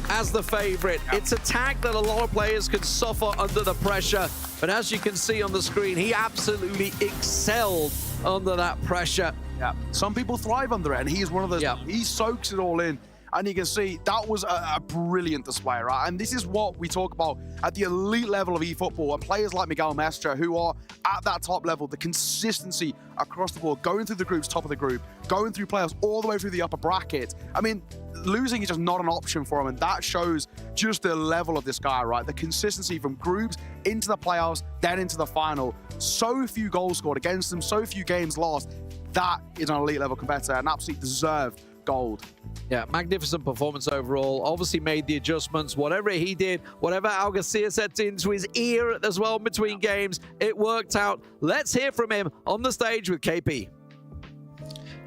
as the favourite. It's a tag that a lot of players can suffer under the pressure, but as you can see on the screen, he absolutely excelled under that pressure. Yeah, some people thrive under it, and he's one of those. He soaks it all in. And you can see that was a brilliant display, right? And this is what we talk about at the elite level of eFootball, and players like Miguel Mestre who are at that top level, the consistency across the board, going through the groups, top of the group, going through playoffs all the way through the upper bracket. I mean, losing is just not an option for him, and that shows just the level of this guy, right? The consistency from groups into the playoffs, then into the final. So few goals scored against them, so few games lost. That is an elite level competitor and absolutely deserved gold. Yeah, magnificent performance overall. Obviously made the adjustments. Whatever he did, whatever Al Garcia set into his ear as well between games, it worked out. Let's hear from him on the stage with KP.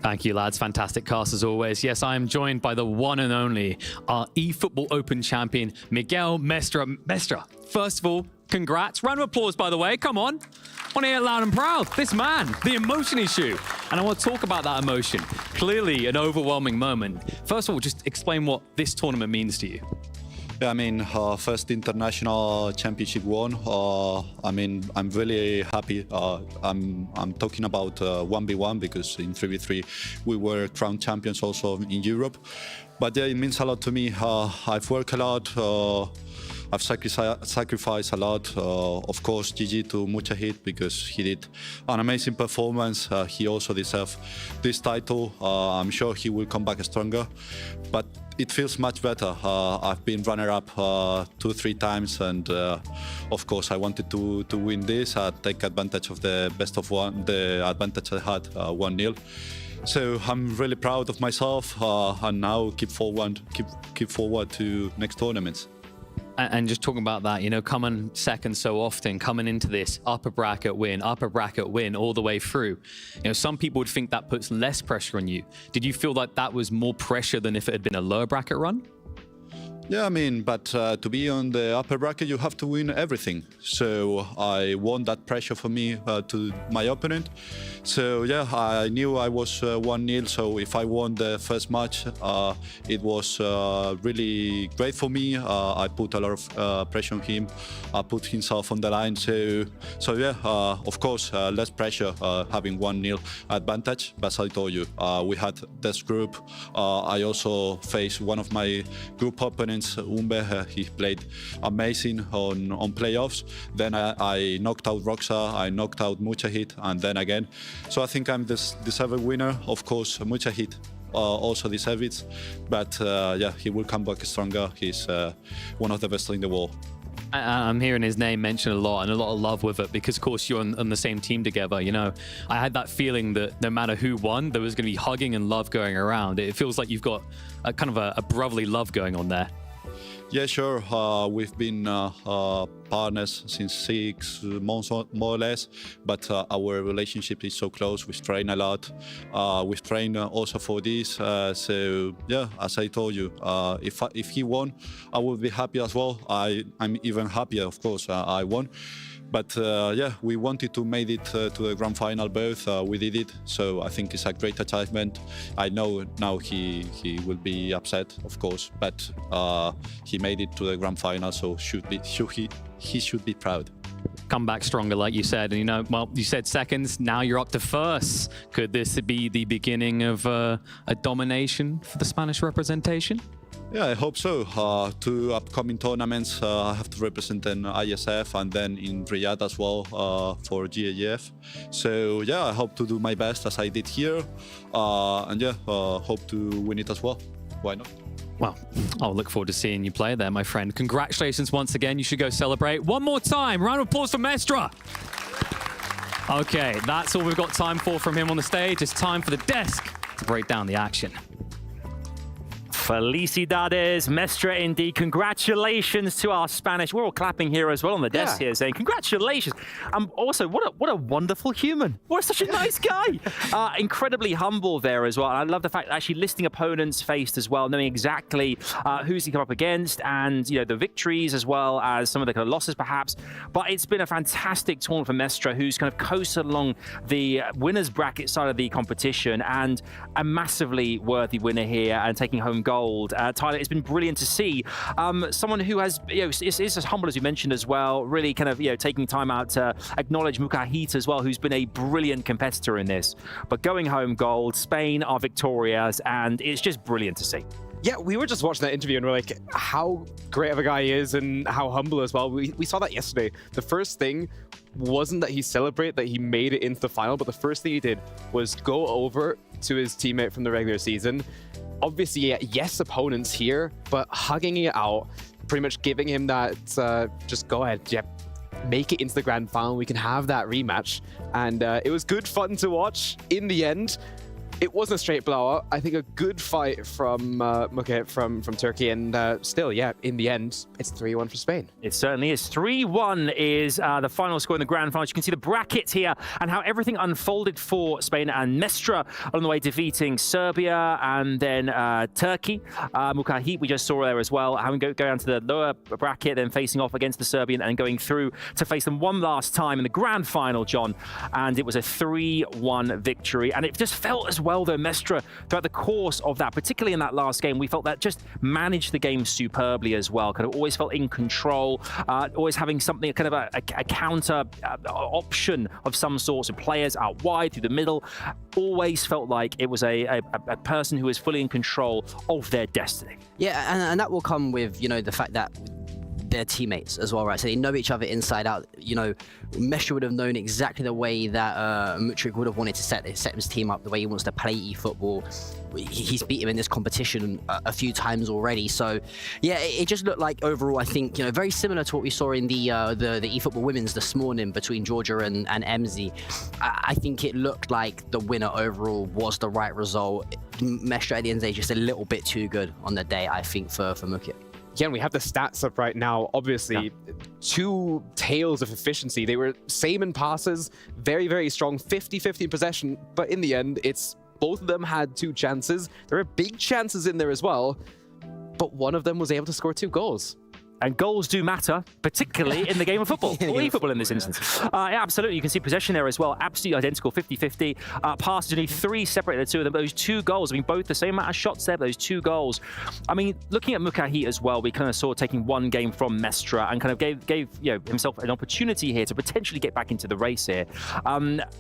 Thank you, lads. Fantastic cast as always. Yes, I am joined by the one and only, our eFootball Open champion, Miguel Mestre. Mestre, first of all, congrats. Round of applause, by the way. Come on. I want to hear it loud and proud. This man, the emotion issue. And I want to talk about that emotion. Clearly an overwhelming moment. First of all, just explain what this tournament means to you. Yeah, I mean, first international championship won. I mean, I'm really happy. I'm talking about 1v1 because in 3v3 we were crowned champions also in Europe. But yeah, it means a lot to me. I've worked a lot. I've sacrificed a lot. Of course, GG to Mujahid because he did an amazing performance. He also deserves this title. I'm sure he will come back stronger. But it feels much better. I've been runner-up 2-3 times, and of course, I wanted to win this. Take advantage of the best of one, the advantage I had, 1-0. So I'm really proud of myself, and now keep forward to next tournaments. And just talking about that, you know, coming second so often, coming into this upper bracket win, all the way through. You know, some people would think that puts less pressure on you. Did you feel like that was more pressure than if it had been a lower bracket run? Yeah, I mean, but to be on the upper bracket, you have to win everything. So I won that pressure for me to my opponent. So yeah, I knew I was 1-0. So if I won the first match, it was really great for me. I put a lot of pressure on him. I put himself on the line. So yeah, of course, less pressure having 1-0 advantage. But as I told you, we had this group. I also faced one of my group opponents, Umbe. He played amazing on playoffs. Then I knocked out Roxa, I knocked out Mujahid, and then again. So I think I'm this deserved winner. Of course, Mujahid also deserves it, but yeah, he will come back stronger. He's one of the best in the world. I'm hearing his name mentioned a lot, and a lot of love with it, because of course you're on the same team together. You know, I had that feeling that no matter who won, there was going to be hugging and love going around. It feels like you've got a kind of a brotherly love going on there. Yeah, sure. We've been partners since 6 months, more or less. But our relationship is so close. We train a lot. We've trained also for this. So yeah, as I told you, if he won, I would be happy as well. I'm even happier, of course. I won. But yeah, we wanted to make it to the grand final both. We did it, so I think it's a great achievement. I know now he will be upset, of course, but he made it to the grand final, so he should be proud. Come back stronger, like you said, and you know, well, you said seconds. Now you're up to first. Could this be the beginning of a domination for the Spanish representation? Yeah, I hope so. 2 upcoming tournaments. I have to represent in ISF and then in Riyadh as well for GEF. So yeah, I hope to do my best as I did here. And yeah, hope to win it as well. Why not? Well, I'll look forward to seeing you play there, my friend. Congratulations once again. You should go celebrate. One more time. Round of applause for Mestre. Okay, that's all we've got time for from him on the stage. It's time for the desk to break down the action. Felicidades, Mestre, indeed. Congratulations to our Spanish. We're all clapping here as well on the desk here, saying congratulations. Also, what a wonderful human. What such a nice guy. Incredibly humble there as well. And I love the fact that actually listing opponents faced as well, knowing exactly who's he come up against, and you know, the victories as well as some of the kind of losses perhaps. But it's been a fantastic tournament for Mestre, who's kind of coasted along the winners bracket side of the competition, and a massively worthy winner here and taking home gold. Tyler, it's been brilliant to see someone who has, you know, is as humble as you mentioned as well, really kind of, you know, taking time out to acknowledge Mujahid as well, who's been a brilliant competitor in this. But going home gold, Spain are victorious, and it's just brilliant to see. Yeah, we were just watching that interview and we're like, how great of a guy he is and how humble as well. We saw that yesterday. The first thing wasn't that he celebrated that he made it into the final, but the first thing he did was go over to his teammate from the regular season. Obviously, yes, opponents here, but hugging it out, pretty much giving him that, just go ahead, make it into the grand final. We can have that rematch. And it was good fun to watch in the end. it wasn't a straight blowout. I think a good fight from Muke from Turkey, and still, yeah, in the end, it's 3-1 for Spain. It certainly is. 3-1 is the final score in the grand finals. You can see the brackets here and how everything unfolded for Spain, and Mestre on the way defeating Serbia and then Turkey. Mukahit we just saw there as well, having go down to the lower bracket, then facing off against the Serbian and going through to face them one last time in the grand final, John. And it was a 3-1 victory. And it just felt as well, though, Mestre, throughout the course of that, particularly in that last game, we felt that just managed the game superbly as well. Kind of always felt in control, always having something, kind of a counter option of some sort. So players out wide, through the middle, always felt like it was a person who was fully in control of their destiny. Yeah, and that will come with, you know, the fact that they're teammates as well, right? So they know each other inside out. You know, Mestre would have known exactly the way that Mutrik would have wanted to set his team up, the way he wants to play eFootball. He's beat him in this competition a few times already. So, yeah, it just looked like overall, I think, you know, very similar to what we saw in the eFootball Women's this morning between Georgia and MZ. I think it looked like the winner overall was the right result. Mestre at the end of the day just a little bit too good on the day, I think, for Mukit. Again, we have the stats up right now. Obviously, two tales of efficiency. They were same in passes, very, very strong, 50-50 in possession. But in the end, it's both of them had 2 chances. There are big chances in there as well. But one of them was able to score 2 goals. And goals do matter, particularly in the game of football, or eFootball in this instance. Yeah, absolutely. You can see possession there as well. Absolutely identical, 50-50. Passes, only 3 separated the two of them. Those 2 goals, I mean, both the same amount of shots there, but those 2 goals. I mean, looking at Mukahit as well, we kind of saw taking one game from Mestre and kind of gave you know, himself an opportunity here to potentially get back into the race here.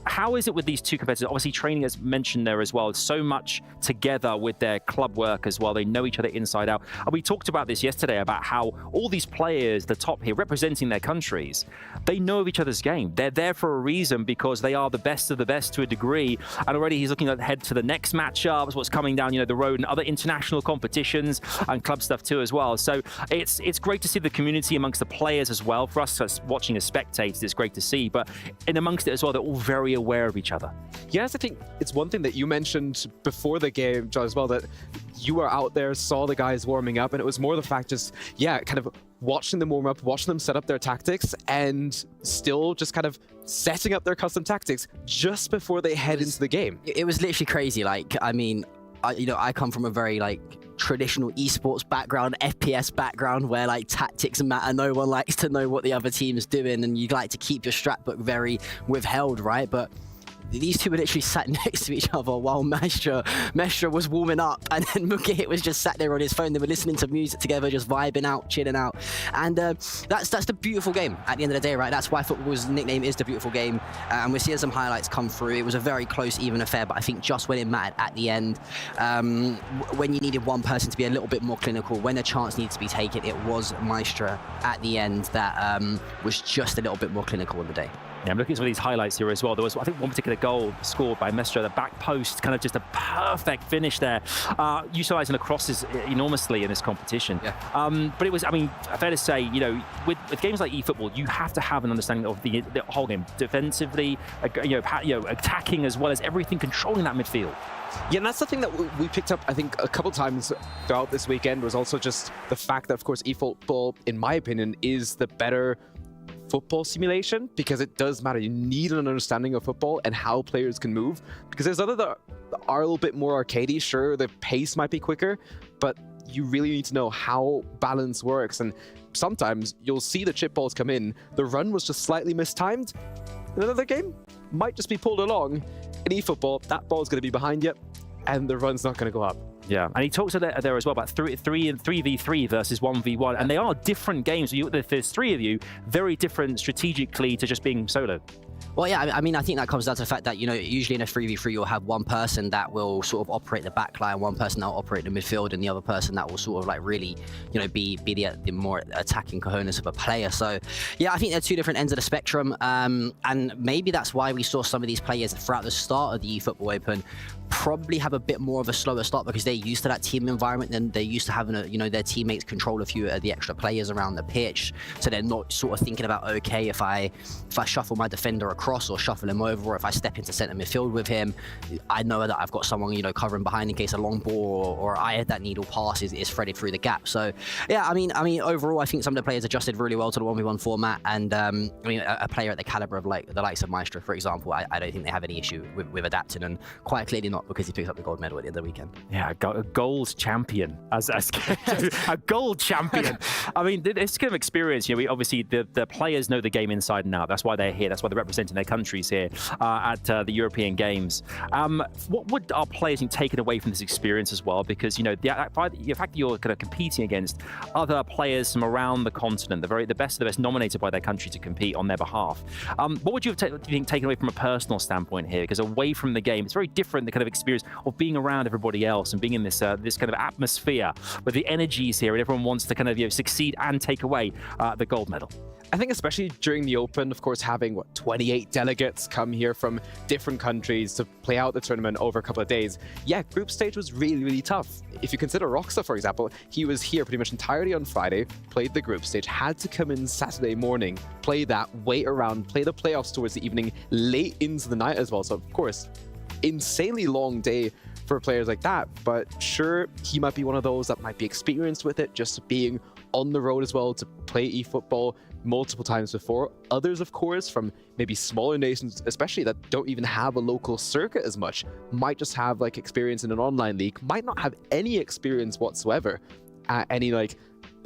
How is it with these 2 competitors? Obviously, training, as mentioned there as well, so much together with their club work as well. They know each other inside out. And we talked about this yesterday, about how all these players, the top here, representing their countries, they know of each other's game. They're there for a reason, because they are the best of the best to a degree. And already he's looking ahead to the next matchups, what's coming down, you know, the road, and other international competitions and club stuff too as well. So it's great to see the community amongst the players as well. For us watching as spectators, it's great to see. But in amongst it as well, they're all very aware of each other. Yes, I think it's one thing that you mentioned before the game, John, as well, that you were out there, saw the guys warming up, and it was more the fact just, yeah, kind of watching them warm up, watching them set up their tactics, and still just kind of setting up their custom tactics just before they head into the game. It was literally crazy. Like, I mean, I come from a very, like, traditional esports background, FPS background, where like tactics matter. No one likes to know what the other team's doing, and you like to keep your strat book very withheld, right? But these two were literally sat next to each other while Mestre was warming up, and then Mukahit was just sat there on his phone. They were listening to music together, just vibing out, chilling out. And that's the beautiful game at the end of the day, right? That's why football's nickname is the beautiful game. And we're seeing some highlights come through. It was a very close, even affair, but I think just when it mattered at the end, when you needed one person to be a little bit more clinical, when a chance needed to be taken, it was Mestre at the end that was just a little bit more clinical on the day. Yeah, I'm looking at some of these highlights here as well. There was, I think, one particular goal scored by Mestre, the back post, kind of just a perfect finish there, utilising the crosses enormously in this competition. Yeah. But it was, I mean, fair to say, you know, with games like eFootball, you have to have an understanding of the whole game, defensively, you know, attacking as well as everything, controlling that midfield. Yeah, and that's the thing that we picked up, I think, a couple times throughout this weekend, was also just the fact that, of course, eFootball, in my opinion, is the better football simulation, because it does matter. You need an understanding of football and how players can move, because there's other that are a little bit more arcadey. Sure, the pace might be quicker, but you really need to know how balance works. And sometimes you'll see the chip balls come in, the run was just slightly mistimed. In another game, might just be pulled along. In eFootball, that ball's going to be behind you, and the run's not going to go up. Yeah, and he talks there as well about 3v3 versus 1v1, and they are different games. There's 3 of you, very different strategically to just being solo. Well, yeah, I mean, I think that comes down to the fact that, you know, usually in a 3v3, you'll have one person that will sort of operate the back line, one person that will operate the midfield, and the other person that will sort of like really, you know, be the more attacking cojones of a player. So, yeah, I think they're 2 different ends of the spectrum, and maybe that's why we saw some of these players throughout the start of the eFootball Open probably have a bit more of a slower start because they're used to that team environment and they're used to having their teammates control a few of the extra players around the pitch. So they're not sort of thinking about, okay, if I shuffle my defender across or shuffle him over, or if I step into centre midfield with him, I know that I've got someone, covering behind in case a long ball or I had that needle pass is threaded through the gap. So yeah, I mean, overall, I think some of the players adjusted really well to the 1v1 format. And a player at the caliber of the likes of Maestro, for example, I don't think they have any issue with adapting, and quite clearly not because he picks up the gold medal at the end of the weekend. Yeah, a gold champion, as a gold champion. I mean, this kind of experience, we obviously the players know the game inside and out. That's why they're here. That's why they're representing their countries here at the European Games. What would our players think taken away from this experience as well? Because the fact that you're kind of competing against other players from around the continent, the best of the best nominated by their country to compete on their behalf. What would you have think taken away from a personal standpoint here? Because away from the game, it's very different, the kind of experience of being around everybody else and being in this this kind of atmosphere where the energies here and everyone wants to kind of succeed and take away the gold medal. I think especially during the Open, of course, having 28 delegates come here from different countries to play out the tournament over a couple of days. Yeah, group stage was really, really tough. If you consider Roxa, for example, he was here pretty much entirely on Friday, played the group stage, had to come in Saturday morning, play that, wait around, play the playoffs towards the evening, late into the night as well. So, of course, insanely long day for players like that. But sure, he might be one of those that might be experienced with it, just being on the road as well to play eFootball multiple times before. Others, of course, from maybe smaller nations, especially that don't even have a local circuit as much, might just have experience in an online league, might not have any experience whatsoever at any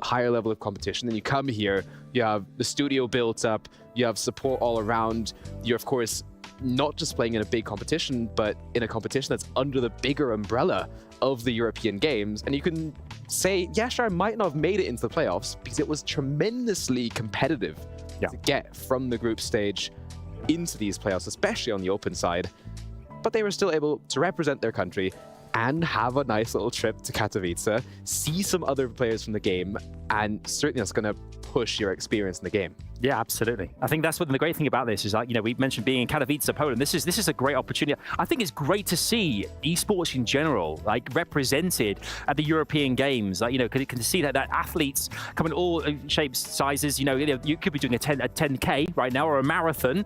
higher level of competition. Then you come here, you have the studio built up, you have support all around, you're of course not just playing in a big competition, but in a competition that's under the bigger umbrella of the European Games. And you can say, yeah, sure, I might not have made it into the playoffs because it was tremendously competitive to get from the group stage into these playoffs, especially on the Open side. But they were still able to represent their country and have a nice little trip to Katowice, see some other players from the game, and certainly that's going to push your experience in the game. Yeah, absolutely. I think that's what the great thing about this is, we mentioned being in Katowice, Poland. This is a great opportunity. I think it's great to see esports in general, represented at the European Games. You can see that athletes come in all shapes, sizes. You could be doing a 10K right now or a marathon.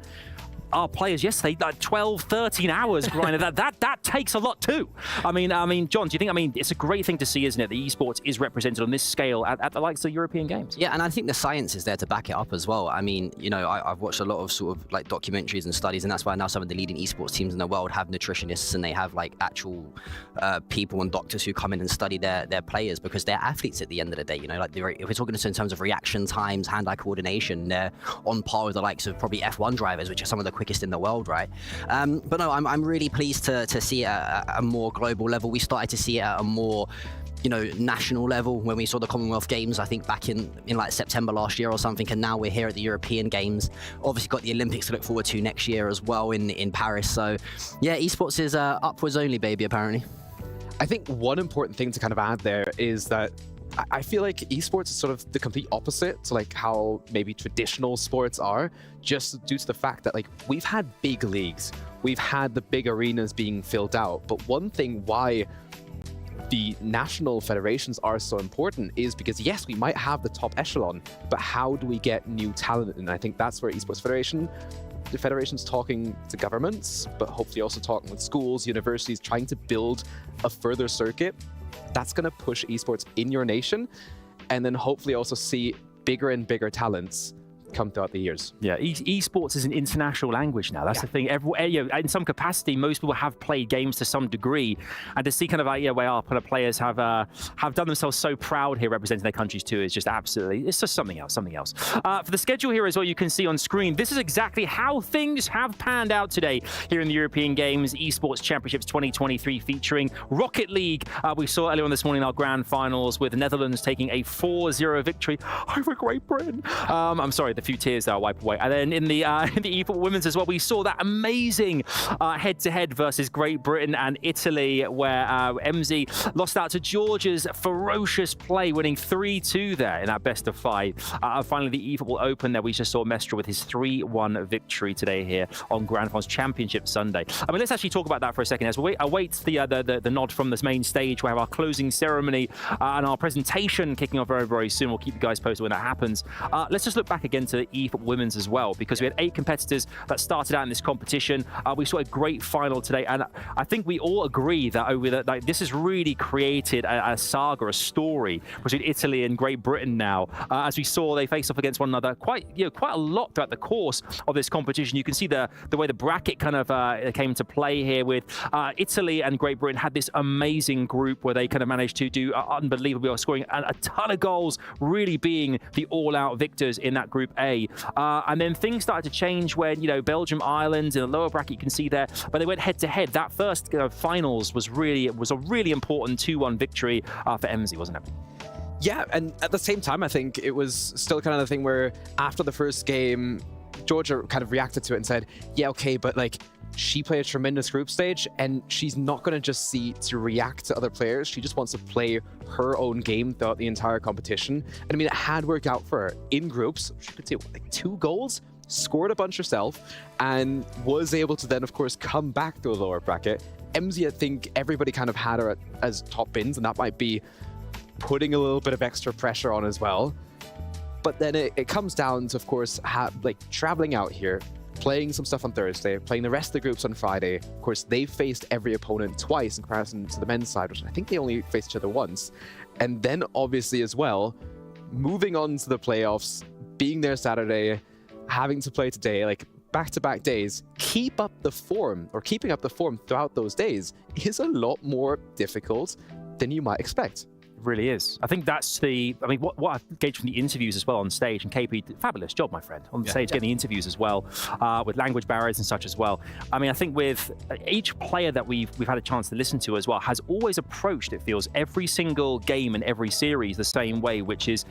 Our players yesterday, 12, 13 hours grinding. that takes a lot too. I mean, John, do you think? It's a great thing to see, isn't it? The esports is represented on this scale at the likes of the European Games. Yeah, and I think the science is there to back it up as well. I've watched a lot of sort of documentaries and studies, and that's why now some of the leading esports teams in the world have nutritionists and they have actual people and doctors who come in and study their players because they're athletes at the end of the day. If we're talking in terms of reaction times, hand-eye coordination, they're on par with the likes of probably F1 drivers, which are some of the quickest in the world, right? But no, I'm really pleased to see it at a more global level. We started to see it at a more national level when we saw the Commonwealth Games, I think back in September last year or something, and now we're here at the European Games. Obviously got the Olympics to look forward to next year as well in Paris. So yeah, esports is upwards only, baby, apparently. I think one important thing to kind of add there is that I feel like esports is sort of the complete opposite to how maybe traditional sports are, just due to the fact that we've had big leagues, we've had the big arenas being filled out. But one thing why the national federations are so important is because, yes, we might have the top echelon, but how do we get new talent? And I think that's where Esports Federation, the federation's talking to governments, but hopefully also talking with schools, universities, trying to build a further circuit that's going to push esports in your nation, and then hopefully also see bigger and bigger talents come throughout the years. Yeah, esports is an international language now. That's the thing. In some capacity, most people have played games to some degree, and to see kind of where our kind of players have done themselves so proud here representing their countries too is just absolutely, it's just something else. For the schedule here as well, you can see on screen, this is exactly how things have panned out today here in the European Games Esports Championships 2023, featuring Rocket League. We saw earlier on this morning our grand finals with the Netherlands taking a 4-0 victory over Great Britain. I'm sorry, the a few tears that I'll wipe away. And then in the eFootball Women's as well, we saw that amazing head-to-head versus Great Britain and Italy, where MZ lost out to Georgia's ferocious play, winning 3-2 there in that best of 5. Finally, the eFootball Open there, we just saw Mestre with his 3-1 victory today here on Grand Finals Championship Sunday. I mean, let's actually talk about that for a second as we await the nod from this main stage. We have our closing ceremony and our presentation kicking off very, very soon. We'll keep you guys posted when that happens. Let's just look back again to the eFootball Women's as well, because we had 8 competitors that started out in this competition. We saw a great final today, and I think we all agree that this has really created a saga, a story between Italy and Great Britain now. As we saw, they faced off against one another quite a lot throughout the course of this competition. You can see the way the bracket kind of came to play here with Italy and Great Britain had this amazing group where they kind of managed to do unbelievable, scoring a ton of goals, really being the all-out victors in that Group A. And then things started to change when, Belgium, Ireland, in the lower bracket, you can see there, but they went head-to-head. That first finals was a really important 2-1 victory for MZ, wasn't it? Yeah, and at the same time, I think it was still kind of the thing where after the first game, Georgia kind of reacted to it and said, yeah, okay, but she played a tremendous group stage and she's not going to just to react to other players. She just wants to play her own game throughout the entire competition. And I mean, it had worked out for her in groups. She could see 2 goals, scored a bunch herself, and was able to then, of course, come back to a lower bracket. MZ, I think everybody kind of had her as top bins, and that might be putting a little bit of extra pressure on as well. But then it comes down to, of course, traveling out here, playing some stuff on Thursday, playing the rest of the groups on Friday. Of course, they faced every opponent twice in comparison to the men's side, which I think they only faced each other once. And then, obviously, as well, moving on to the playoffs, being there Saturday, having to play today, back-to-back days, keeping up the form throughout those days is a lot more difficult than you might expect. Really is. I think that's what I've gauged from the interviews as well on stage, and KP did a fabulous job, my friend, on the stage, getting the interviews as well, with language barriers and such as well. I mean, I think with each player that we've had a chance to listen to as well has always approached, it feels, every single game and every series the same way, which is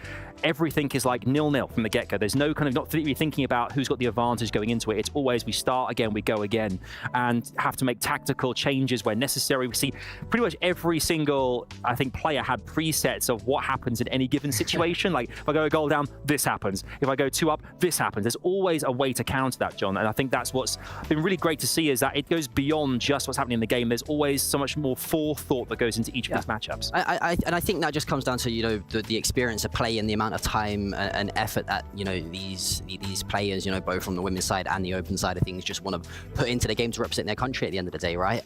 everything is like 0-0 from the get-go. There's no kind of not really thinking about who's got the advantage going into it. It's always we start again, we go again, and have to make tactical changes where necessary. We see pretty much every single, I think, player had presets of what happens in any given situation. Like if I go a goal down, this happens. If I go 2 up, this happens. There's always a way to counter that, John. And I think that's what's been really great to see, is that it goes beyond just what's happening in the game. There's always so much more forethought that goes into each of these matchups. And I think that just comes down to the experience of play and the amount of time and effort that these players, both from the women's side and the open side of things, just want to put into the game to represent their country at the end of the day, right?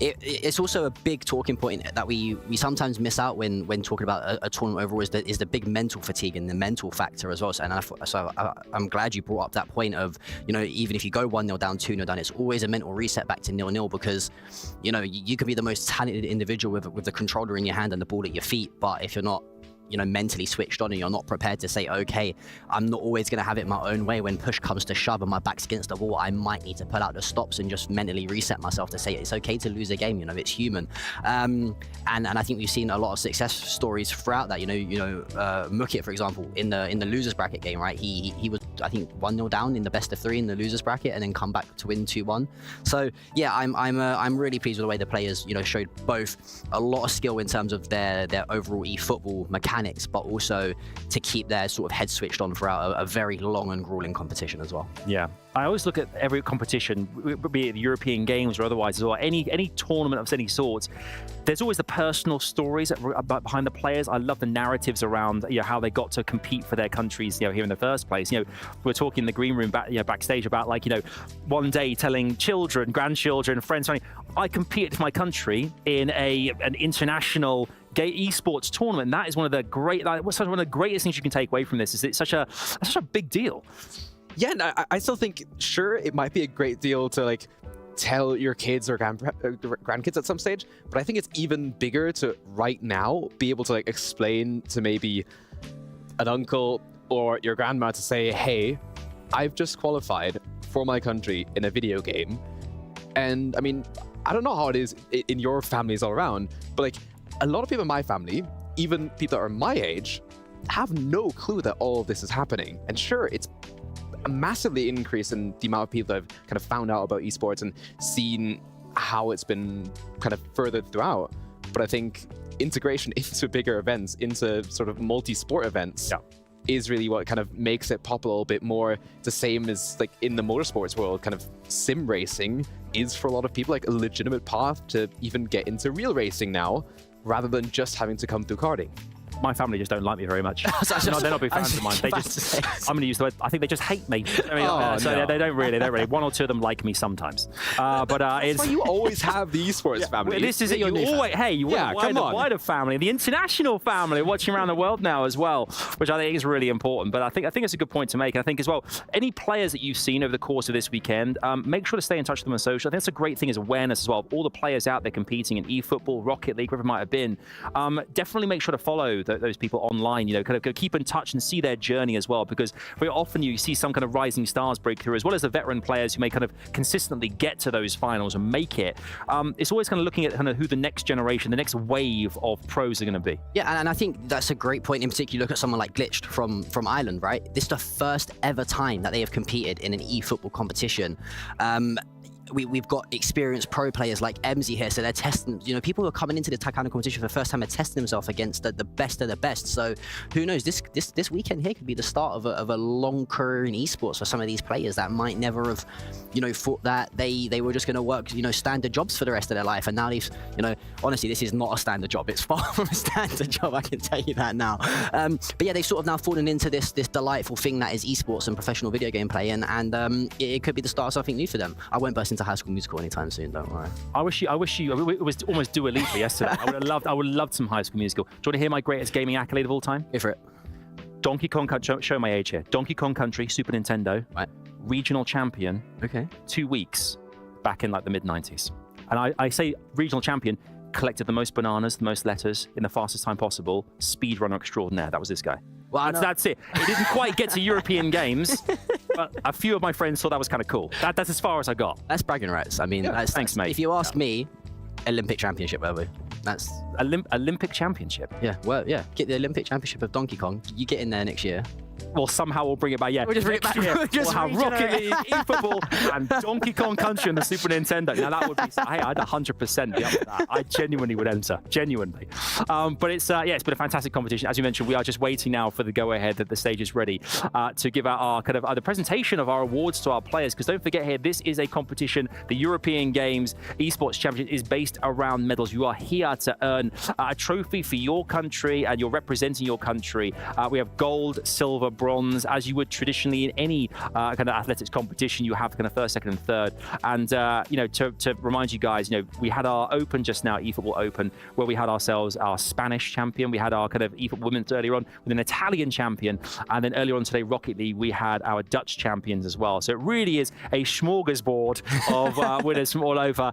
It's also a big talking point that we sometimes miss out when talking about a tournament overall is the big mental fatigue and the mental factor as well. So I'm glad you brought up that point of even if you go 1-0 down, 2-0 down, it's always a mental reset back to 0-0, because you could be the most talented individual with the controller in your hand and the ball at your feet, but if you're not mentally switched on and you're not prepared to say, okay, I'm not always going to have it my own way. When push comes to shove and my back's against the wall, I might need to pull out the stops and just mentally reset myself to say it's okay to lose a game. It's human. And I think we've seen a lot of success stories throughout that. Mukit, for example, in the losers bracket game, right? He was, I think, 1-0 down in the best of 3 in the losers bracket and then come back to win 2-1. So yeah, I'm really pleased with the way the players showed both a lot of skill in terms of their overall eFootball mechanics, but also to keep their sort of head switched on throughout a very long and grueling competition as well. Yeah. I always look at every competition, be it the European Games or otherwise as well, any tournament of any sort, there's always the personal stories behind the players. I love the narratives around how they got to compete for their countries here in the first place. We're talking in the green room backstage about one day telling children, grandchildren, friends, I competed for my country in an international esports tournament. That is one of the one of the greatest things you can take away from this. Is it's such a big deal. Yeah, and I still think, sure, it might be a great deal to tell your kids or grandkids at some stage, but I think it's even bigger to right now be able to explain to maybe an uncle or your grandma to say, hey, I've just qualified for my country in a video game. And I mean, I don't know how it is in your families all around, but a lot of people in my family, even people that are my age, have no clue that all of this is happening. And sure, it's a massively increase in the amount of people that have kind of found out about esports and seen how it's been kind of furthered throughout. But I think integration into bigger events, into sort of multi-sport events, is really what kind of makes it pop a little bit more. It's the same as like in the motorsports world, kind of sim racing is for a lot of people like a legitimate path to even get into real racing now, rather than just having to come through karting. My family just don't like me very much. They're not big fans of mine. They just, I'm going to use the word, I think they just hate me. I mean, so they don't really. One or two of them like me sometimes. But That's why you always have the esports family. This is it. You always, the wider family, the international family, watching around the world now as well, which I think is really important. But I think it's a good point to make. And I think as well, any players that you've seen over the course of this weekend, make sure to stay in touch with them on social. I think that's a great thing is awareness as well. All the players out there competing in eFootball, Rocket League, wherever it might have been. Definitely make sure to follow those people online, kind of keep in touch and see their journey as well, because very often you see some kind of rising stars break through, as well as the veteran players who may kind of consistently get to those finals and make it. It's always kind of looking at kind of who the next generation, the next wave of pros are going to be. Yeah, and I think that's a great point. In particular, look at someone like Glitched from Ireland, right? This is the first ever time that they have competed in an eFootball competition. We've got experienced pro players like MZ here, so they're testing, people who are coming into the kind of competition for the first time are testing themselves against the best of the best. So who knows, this weekend here could be the start of a long career in esports for some of these players that might never have, thought that they were just going to work, standard jobs for the rest of their life. And now these, honestly, this is not a standard job. It's far from a standard job, I can tell you that now. But yeah, they've sort of now fallen into this delightful thing that is esports and professional video game play, and it could be the start of something new for them. I won't burst into High School Musical anytime soon, don't worry. I wish you it was almost Dua Lipa yesterday. I would have loved some High School Musical. Do you want to hear my greatest gaming accolade of all time? Go for it. Donkey Kong Country, show my age here. Donkey Kong Country, Super Nintendo, right. Regional champion, 2 weeks back in like the mid-90s. And I say regional champion, collected the most bananas, the most letters in the fastest time possible, speedrunner extraordinaire. That was this guy. Well, that's it. It didn't quite get to European Games, but a few of my friends thought that was kind of cool. That's as far as I got. That's bragging rights. I mean, thanks, mate. If you ask me, Olympic Championship, whatever. That's Olympic Championship. Yeah, well, yeah. Get the Olympic Championship of Donkey Kong. You get in there next year. Well, somehow we'll bring it back. Yeah, we'll just bring it back. We'll have Rocket League, eFootball, and Donkey Kong Country on the Super Nintendo. Now that would be. Hey, I'd 100% be up for that. I genuinely would enter. Genuinely. But it's it's been a fantastic competition. As you mentioned, we are just waiting now for the go-ahead that the stage is ready to give out our kind of the presentation of our awards to our players. Because don't forget here, this is a competition. The European Games Esports Championship is based around medals. You are here to earn a trophy for your country, and you're representing your country. We have gold, silver, bronze, as you would traditionally in any kind of athletics competition. You have kind of first, second, and third. And to remind you guys, we had our Open just now, eFootball Open, where we had ourselves our Spanish champion. We had our kind of eFootball Women's earlier on with an Italian champion, and then earlier on today, Rocket League, we had our Dutch champions as well. So it really is a smorgasbord of winners from all over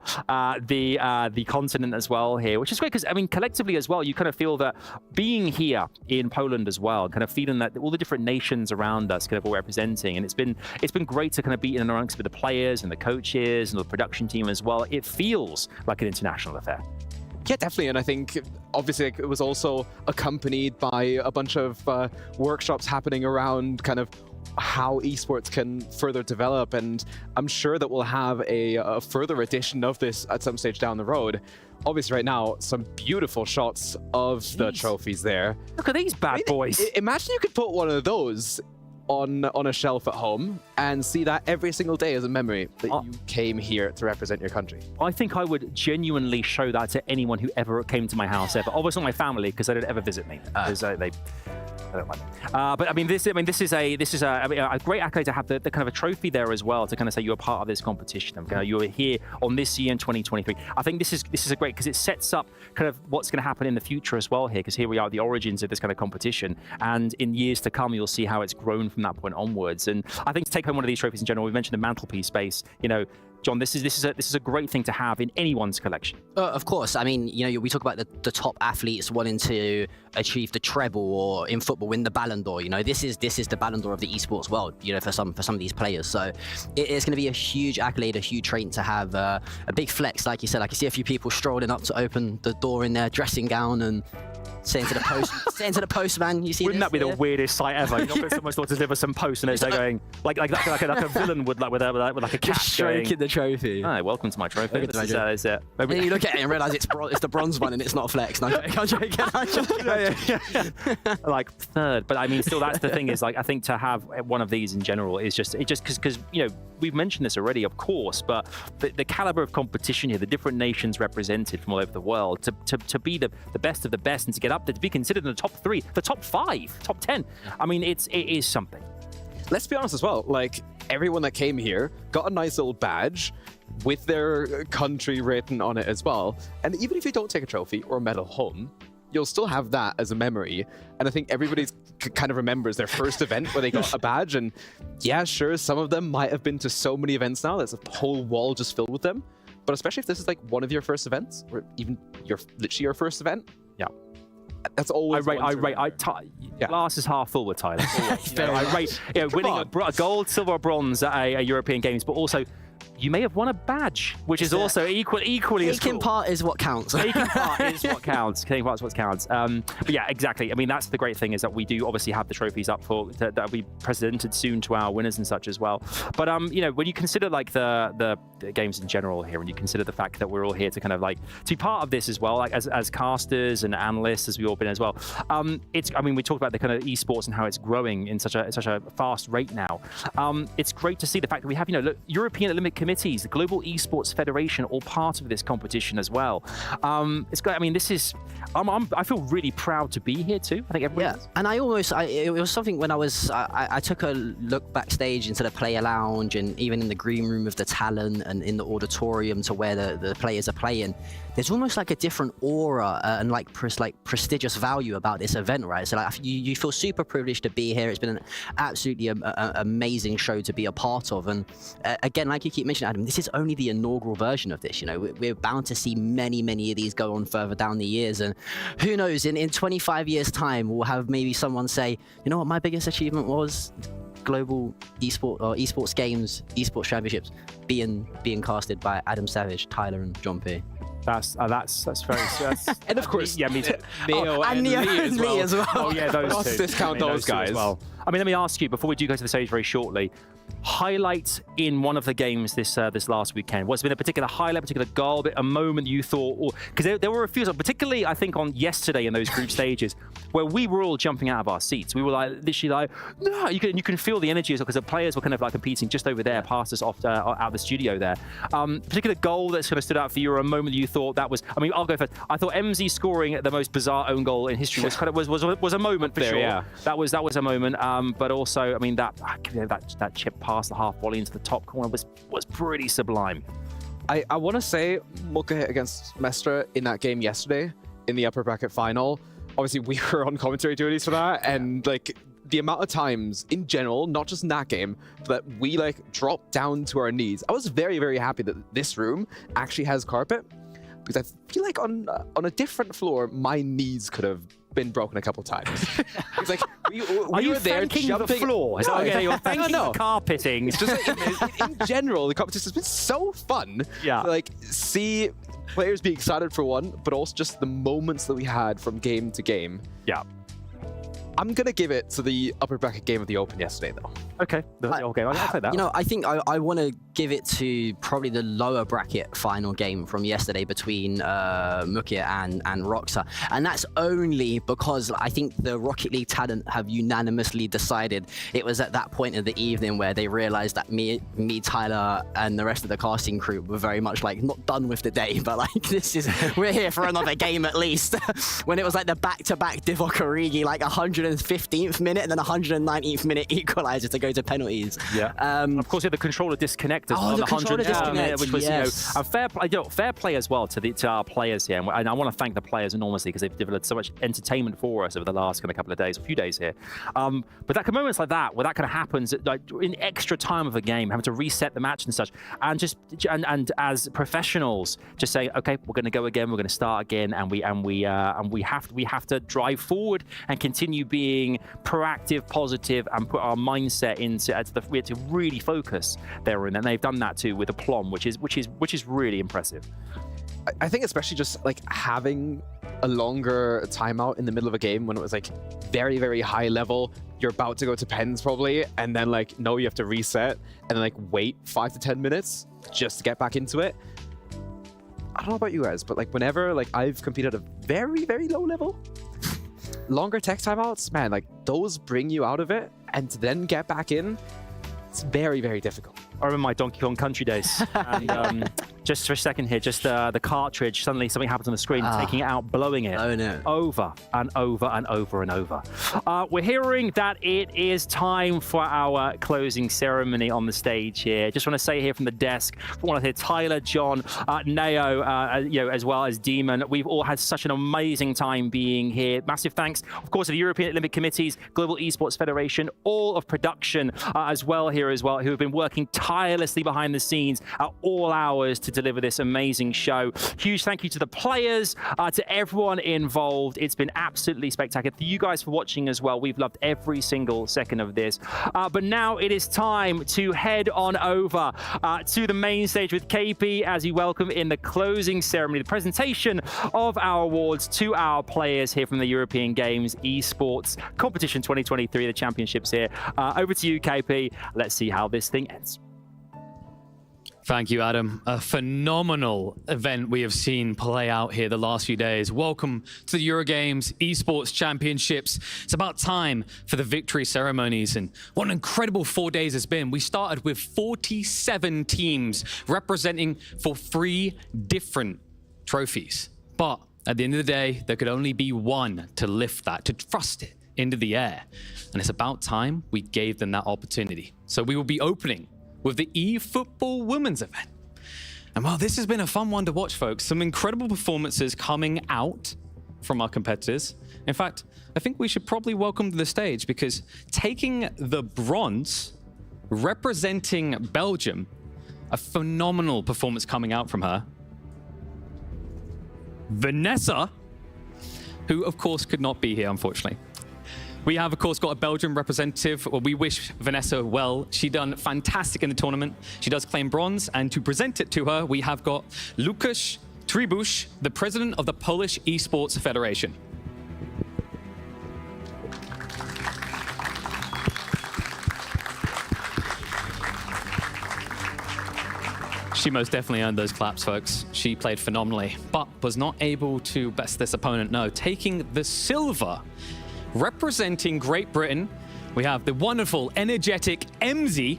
the continent as well here, which is great because I mean collectively as well, you kind of feel that being here in Poland as well, kind of feeling that all the different nations around us kind of all representing, and it's been great to kind of be in and amongst with the players and the coaches and the production team as well. It feels like an international affair. Yeah, definitely. And I think obviously it was also accompanied by a bunch of workshops happening around kind of how esports can further develop. And I'm sure that we'll have a further edition of this at some stage down the road. Obviously right now, some beautiful shots of the trophies there. Look at these bad boys. Imagine you could put one of those on a shelf at home and see that every single day as a memory that you came here to represent your country. I think I would genuinely show that to anyone who ever came to my house ever. Obviously not my family, because they don't ever visit me. Because they don't like me. But I mean, this is a great accolade to have the kind of a trophy there as well, to kind of say you're a part of this competition. You were here on this year in 2023. I think this is a great, because it sets up kind of what's going to happen in the future as well here, because here we are at the origins of this kind of competition, and in years to come you'll see how it's grown from that point onwards. And I think to take home one of these trophies in general, we mentioned the mantelpiece space. John, this is a great thing to have in anyone's collection. Of course. I mean, we talk about the top athletes wanting to achieve the treble, or in football win the Ballon d'Or. You know, this is the Ballon d'Or of the esports world. You know, for some of these players. So it's going to be a huge accolade, a huge trait to have a big flex, like you said. I can see a few people strolling up to open the door in their dressing gown and saying to the postman, you see. Wouldn't this that be the here? weirdest sight ever? You're not going to someone's door to deliver some post and they're going like a villain would, like with a cat Stroking the trophy. Hi, welcome to my trophy. Welcome to This my is it. And then you look at it and realize it's the bronze one and it's not a flex. No, I'm joking. Like third, but I mean, still, that's the thing is like I think to have one of these in general is just because you know we've mentioned this already, of course, but the caliber of competition here, the different nations represented from all over the world, to be the best of the best and to get up there, to be considered in the top 3, the top 5, top 10. I mean, it is something. Let's be honest as well, like everyone that came here got a nice little badge with their country written on it as well. And even if you don't take a trophy or a medal home, you'll still have that as a memory. And I think everybody's kind of remembers their first event where they got a badge. And yeah, sure, some of them might have been to so many events now, there's a whole wall just filled with them. But especially if this is like one of your first events, or even literally your first event. Yeah. That's always glass is half full with Tyler. Always, you know, I rate winning a gold, silver, or bronze at a European Games, but also you may have won a badge, which is also equally as cool. Taking part is what counts. Taking part is what counts. Taking part is what counts. But yeah, exactly. I mean, that's the great thing is that we do obviously have the trophies up for that'll be presented soon to our winners and such as well. But you know, when you consider like the games in general here, and you consider the fact that we're all here to kind of like to be part of this as well, like as casters and analysts, as we've all been as well. I mean, we talked about the kind of esports and how it's growing in such a fast rate now. It's great to see the fact that we have, you know, European Olympic Committees, the Global Esports Federation, all part of this competition as well. It's great. I mean, this is. I feel really proud to be here too. I think everyone. Yeah, and it was something when I took a look backstage into the player lounge and even in the green room of the talent and in the auditorium to where the players are playing. There's almost like a different aura and like prestigious value about this event, right? So like you feel super privileged to be here. It's been an absolutely amazing show to be a part of. And again, like you keep mentioning, Adam, this is only the inaugural version of this. You know, we're bound to see many of these go on further down the years. And who knows, in 25 years' time, we'll have maybe someone say, you know what, my biggest achievement was Global Esports Games Esports Championships being casted by Adam Savage, Tyler, and John P. That's very. And of course, yeah, me too. Neo and Lee as well. Oh yeah, those Not two. to discount those two guys. as well. I mean, let me ask you before we do go to the stage very shortly. Highlight in one of the games this last weekend. What's been a particular highlight, particular goal, a moment you thought, because there were a few, particularly I think on yesterday in those group stages, where we were all jumping out of our seats. We were like literally like, no, you can feel the energy because the players were kind of like competing just over there, past us off out the studio there. Particular goal that's kind of stood out for you, or a moment that you thought that was. I mean, I'll go first. I thought MZ scoring the most bizarre own goal in history was kind of was a moment for sure. Yeah. That was a moment. But also, I mean that chip pass the half volley into the top corner was pretty sublime. I want to say Muka hit against Mestra in that game yesterday in the upper bracket final. Obviously, we were on commentary duties for that, and like the amount of times in general, not just in that game, that we like dropped down to our knees. I was very happy that this room actually has carpet, because I feel like on a different floor, my knees could have been broken a couple times. It's like we were there jumping. The floor? Is that okay? You're thanking the carpeting. It's just like, in general, the competition has been so fun. Yeah. To, like see players be excited for one, but also just the moments that we had from game to game. Yeah. I'm gonna give it to the upper bracket game of the Open yesterday, though. Okay, I'll say that. You know, I think I want to give it to probably the lower bracket final game from yesterday between Mukia and Roxa, and that's only because I think the Rocket League talent have unanimously decided it was at that point of the evening where they realized that me, Tyler, and the rest of the casting crew were very much like not done with the day, but like we're here for another game at least. When it was like the back-to-back Divock Origi, like 115th minute and then 119th minute equalizer to go go to penalties. Yeah. Of course, we had the controller disconnect as well. the controller 100th minute, disconnect, which was, yes. a fair play as well to our players here. And I want to thank the players enormously because they've delivered so much entertainment for us over the last kind of couple of days, a few days here. But that moments like that, where that kind of happens, like in extra time of a game, having to reset the match and such, and as professionals, just say, okay, we're going to go again, we're going to start again, and we have to drive forward and continue being proactive, positive, and put our mindset into we have to really focus there, and they've done that too with aplomb, which is really impressive. I think especially just like having a longer timeout in the middle of a game when it was like very, very high level, you're about to go to pens probably, and then like, no, you have to reset and then like wait 5 to 10 minutes just to get back into it. I don't know about you guys, but like whenever like I've competed at a very, very low level, longer tech timeouts, man, like those bring you out of it, and to then get back in, it's very, very difficult. I remember my Donkey Kong Country days. And, just for a second here, just the cartridge, suddenly something happens on the screen, taking it out, blowing it over and over and over and over. We're hearing that it is time for our closing ceremony on the stage here. Just want to say here from the desk, I want to hear Tyler, John, Neo, as well as Demon. We've all had such an amazing time being here. Massive thanks, of course, to the European Olympic Committees, Global Esports Federation, all of production as well here as well, who have been working tirelessly behind the scenes at all hours to deliver this amazing show. Huge thank you to the players, to everyone involved. It's been absolutely spectacular. Thank you guys for watching as well. We've loved every single second of this. But now it is time to head on over to the main stage with KP as we welcome in the closing ceremony, the presentation of our awards to our players here from the European Games Esports Competition 2023, the championships here. Over to you, KP. Let's see how this thing ends. Thank you, Adam. A phenomenal event we have seen play out here the last few days. Welcome to the Eurogames Esports Championships. It's about time for the victory ceremonies, and what an incredible 4 days it's been. We started with 47 teams representing for 3 different trophies. But at the end of the day, there could only be one to lift that, to thrust it into the air. And it's about time we gave them that opportunity. So we will be opening with the eFootball Women's event. And well, this has been a fun one to watch, folks. Some incredible performances coming out from our competitors. In fact, I think we should probably welcome to the stage, because taking the bronze, representing Belgium, a phenomenal performance coming out from her, Vanessa, who of course could not be here, unfortunately. We have, of course, got a Belgian representative. Well, we wish Vanessa well. She done fantastic in the tournament. She does claim bronze. And to present it to her, we have got Lukasz Tribusz, the president of the Polish Esports Federation. She most definitely earned those claps, folks. She played phenomenally, but was not able to best this opponent. No, taking the silver. Representing Great Britain, we have the wonderful, energetic Emzy,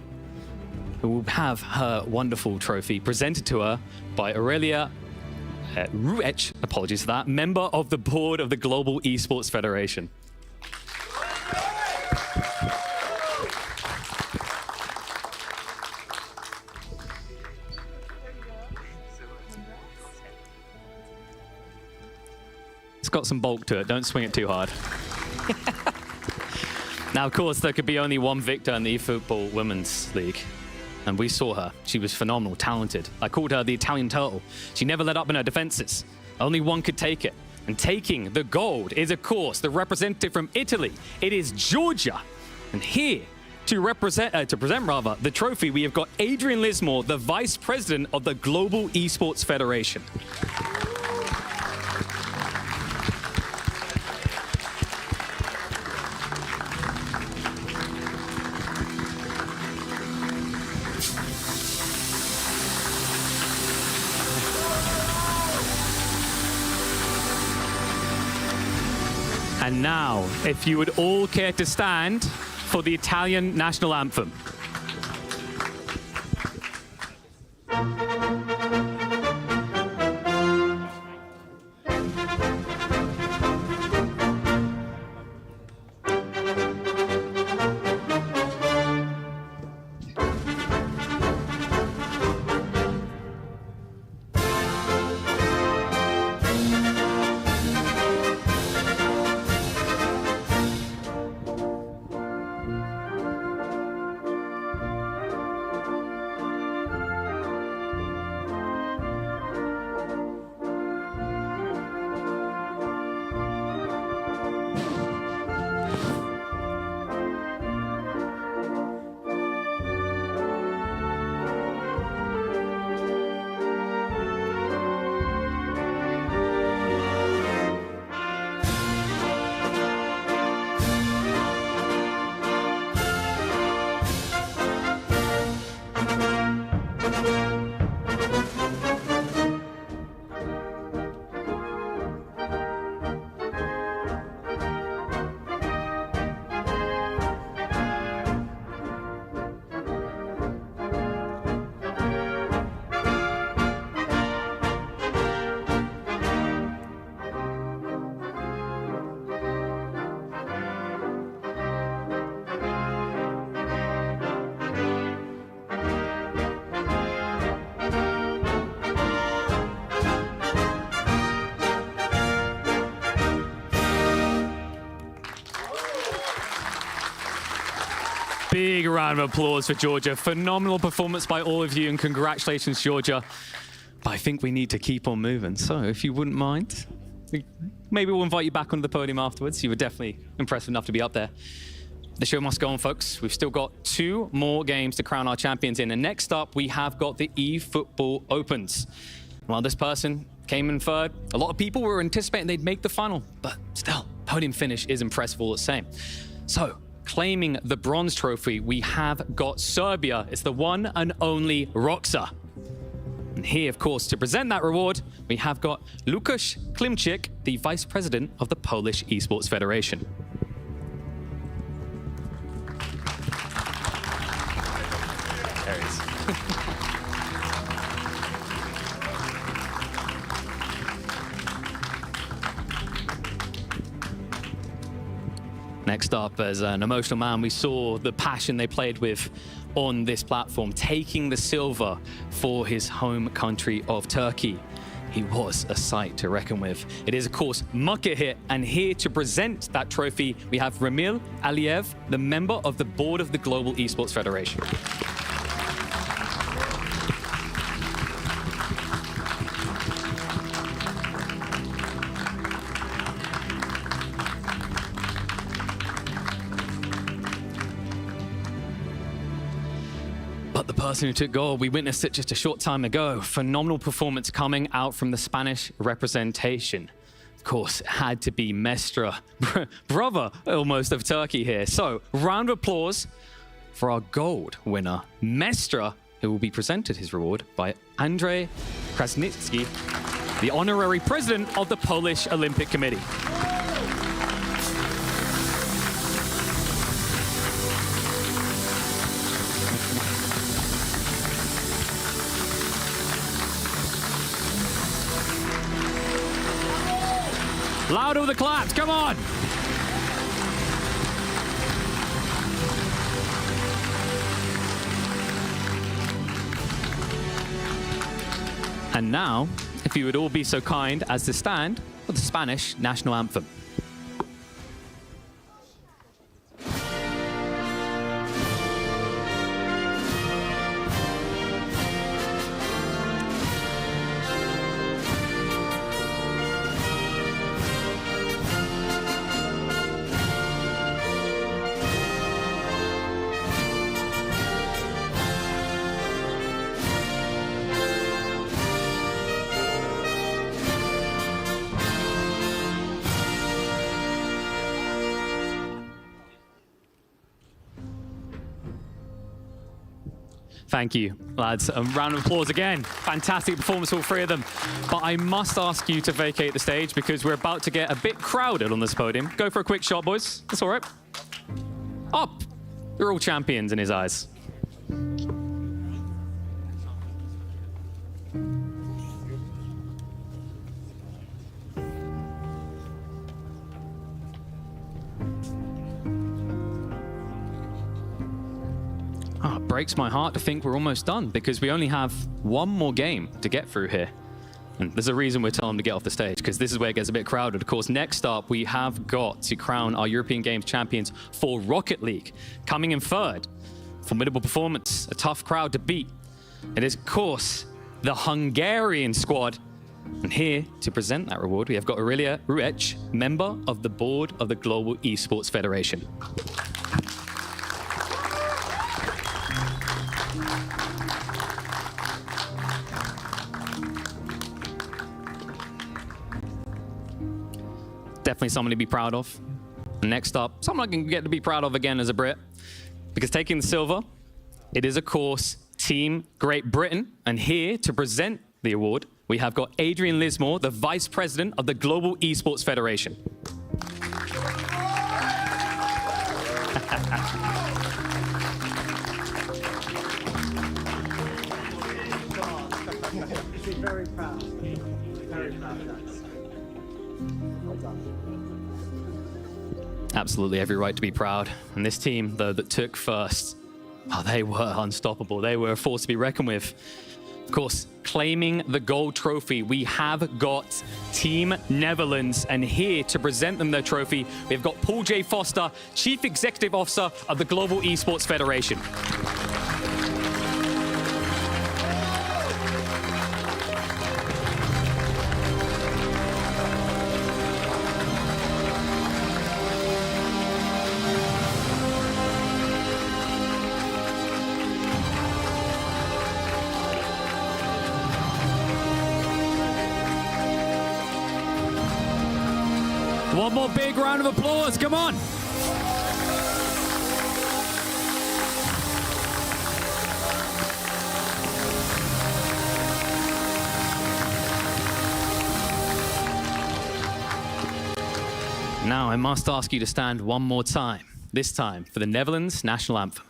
who will have her wonderful trophy presented to her by Aurelia Ruech, apologies for that, member of the board of the Global Esports Federation. It's got some bulk to it, don't swing it too hard. Now, of course, there could be only one victor in the eFootball Women's League. And we saw her. She was phenomenal, talented. I called her the Italian turtle. She never let up in her defenses. Only one could take it. And taking the gold is, of course, the representative from Italy. It is Georgia. And here to present the trophy, we have got Adrian Lismore, the vice president of the Global Esports Federation. And now, if you would all care to stand for the Italian national anthem. big round of applause for Georgia. Phenomenal performance by all of you, and congratulations, Georgia. But I think we need to keep on moving. So if you wouldn't mind, maybe we'll invite you back onto the podium afterwards. You were definitely impressive enough to be up there. The show must go on, folks. We've still got 2 more games to crown our champions in. And next up, we have got the eFootball Opens. Well, this person came in third. A lot of people were anticipating they'd make the final, but still, podium finish is impressive all the same. So, claiming the bronze trophy, we have got Serbia. It's the one and only Roxa. And here, of course, to present that reward, we have got Lukasz Klimczyk, the Vice President of the Polish Esports Federation. There he is. Next up, as an emotional man, we saw the passion they played with on this platform, taking the silver for his home country of Turkey. He was a sight to reckon with. It is, of course, Mukahit, and here to present that trophy, we have Ramil Aliyev, the member of the board of the Global Esports Federation. But the person who took gold, we witnessed it just a short time ago. Phenomenal performance coming out from the Spanish representation. Of course, it had to be Mestra, brother almost of Turkey here. So, round of applause for our gold winner, Mestra, who will be presented his reward by Andrzej Krasnicki, the honorary president of the Polish Olympic Committee. Louder with the claps, come on! And now, if you would all be so kind as to stand for the Spanish national anthem. Thank you, lads. A round of applause again. Fantastic performance, all 3 of them. But I must ask you to vacate the stage because we're about to get a bit crowded on this podium. Go for a quick shot, boys. That's all right. Up. You're all champions in his eyes. Oh, it breaks my heart to think we're almost done because we only have 1 more game to get through here. And there's a reason we're telling them to get off the stage because this is where it gets a bit crowded. Of course, next up, we have got to crown our European Games champions for Rocket League. Coming in third, formidable performance, a tough crowd to beat. It is, of course, the Hungarian squad. And here to present that reward, we have got Aurelia Ruech, member of the board of the Global Esports Federation. Definitely someone to be proud of. And next up, someone I can get to be proud of again as a Brit. Because taking the silver, it is, of course, Team Great Britain. And here to present the award, we have got Adrian Lismore, the Vice President of the Global Esports Federation. Very proud. Very proud of that. Well done. Absolutely every right to be proud. And this team, though, that took first, oh, they were unstoppable. They were a force to be reckoned with. Of course, claiming the gold trophy, we have got Team Netherlands, and here to present them their trophy, we've got Paul J. Foster, Chief Executive Officer of the Global Esports Federation. One more big round of applause, come on. Now I must ask you to stand one more time, this time for the Netherlands national anthem.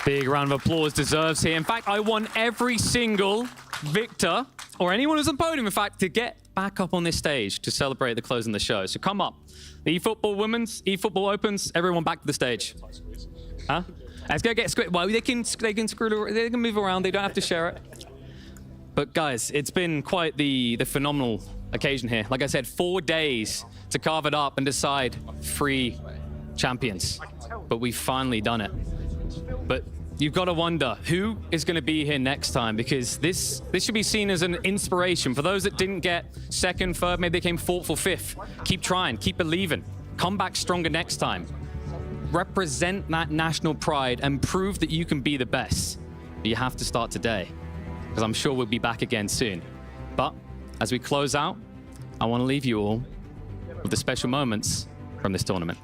Big round of applause deserves here. In fact, I want every single victor, or anyone who's on the podium, in fact, to get back up on this stage to celebrate the close of the show. So come up. The eFootball Women's, eFootball Opens, everyone back to the stage. Huh? Let's go get well, they can move around, they don't have to share it. But guys, it's been quite the phenomenal occasion here. Like I said, 4 days to carve it up and decide 3 champions. But we've finally done it. But you've got to wonder who is going to be here next time, because this should be seen as an inspiration for those that didn't get second, third, maybe they came fourth or fifth. Keep trying, keep believing, come back stronger next time. Represent that national pride and prove that you can be the best. But you have to start today, because I'm sure we'll be back again soon. But as we close out, I want to leave you all with the special moments from this tournament.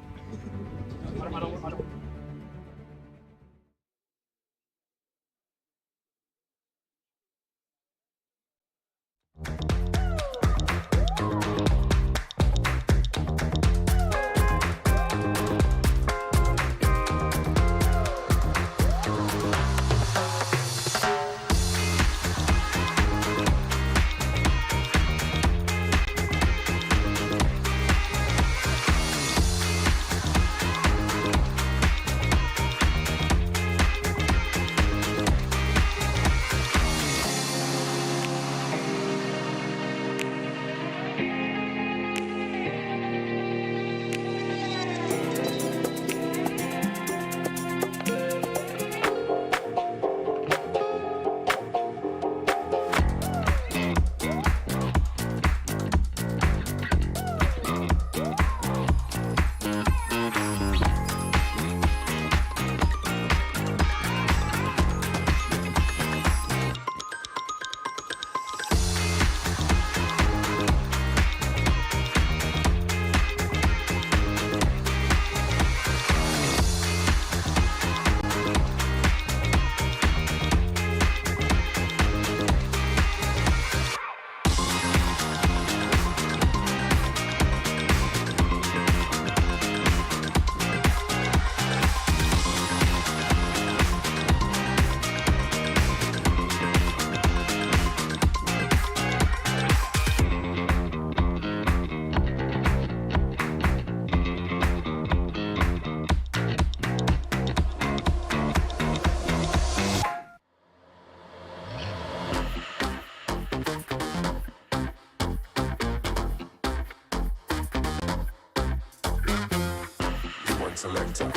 selector.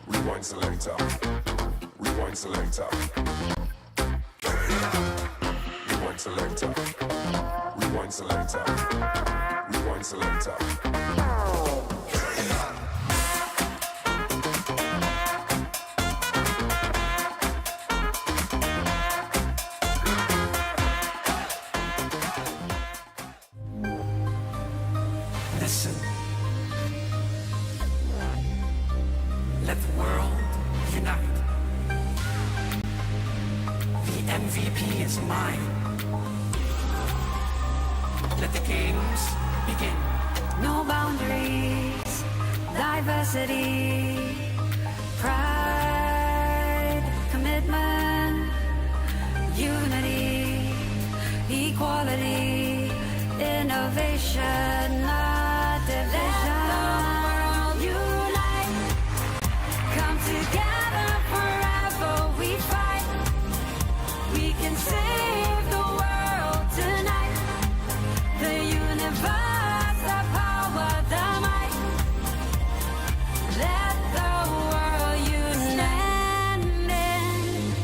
Rewind selector. Rewind selector. Rewind selector. Rewind selector. Rewind selector. Listen. Let the world unite. The MVP is mine. Let the games begin. No boundaries, diversity, pride, commitment, unity, equality, innovation, not division. Let the world unite. Come together forever we fight. We can save the world tonight. The universe, the power, the might. Let the world unite.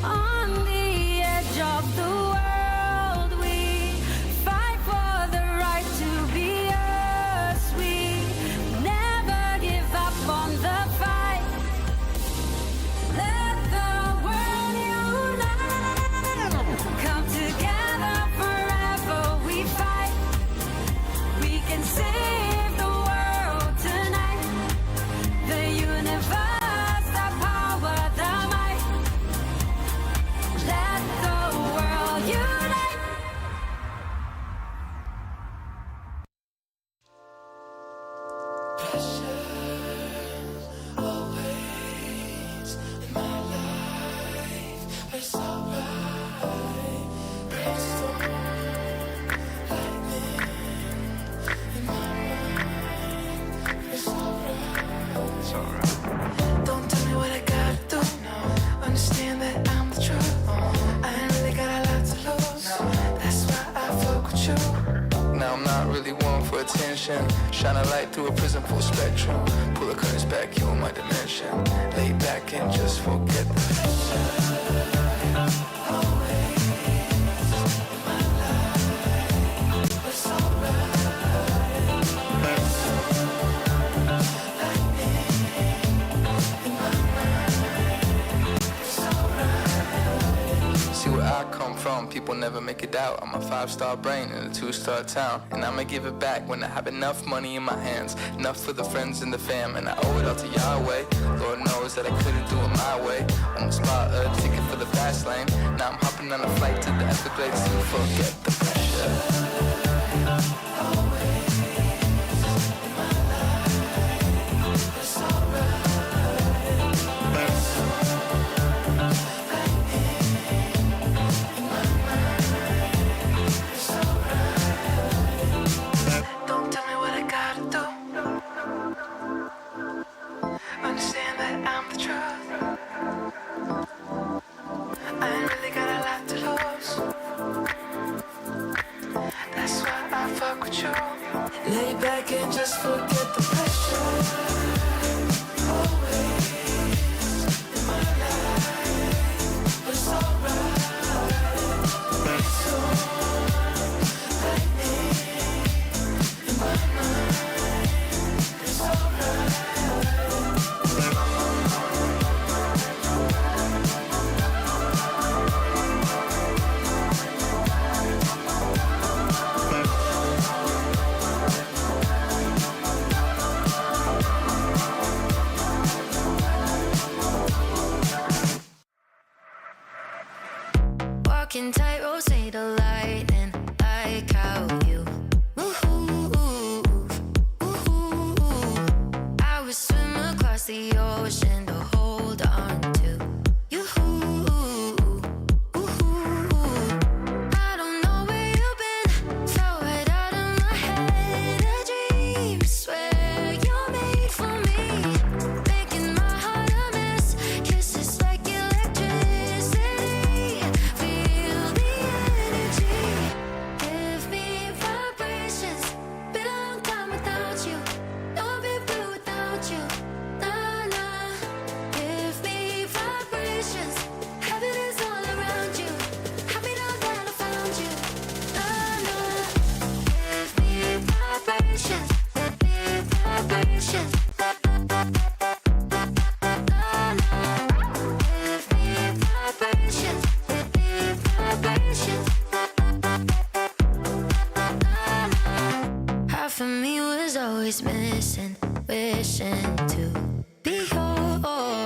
On the edge of the world, we fight for the right to be us. We never give up on the fight. Let the world unite. Come together forever we fight. We can save the world tonight. The universe, the power, the might. Let the world unite. Don't tell me what I gotta do. Understand that I'm the truth. I ain't really got a lot to lose. That's why I fuck with you. Now I'm not really one for attention. Shine a light through a prism full spectrum. Pull the curtains back, you in my dimension. Lay back and just forget the See where I come from, people never make it out. I'm a 5-star brain in a 2-star town. And I'ma give it back when I have enough money in my hands. Enough for the friends and the fam. And I owe it all to Yahweh. Lord knows that I couldn't do it my way. Almost bought a ticket for the fast lane. Now I'm hopping on a flight to the Everglades to forget the pressure. Don't tell me what I gotta do. Understand that I'm the truth. I ain't really got a lot to lose. That's why I fuck with you. Lay back and just forget the pressure. Always in my life, it's alright. It's Walking tightrope, say the lightning, like how you move. I would swim across the ocean to hold on to you. I don't know where you've been, fell right out of my head. A dream, swear you're made for me, making my heart a mess. Kisses like electricity. Feel the energy, give me vibrations. Been a long time without you, don't be blue without you. Nah, nah, give me vibrations. Happiness all around you. Happy now that I found you. Nah, nah, give me vibrations. Give me vibrations. Nah, nah, give me vibrations. Give me vibrations. Half of me was always always missing, wishing to be yours.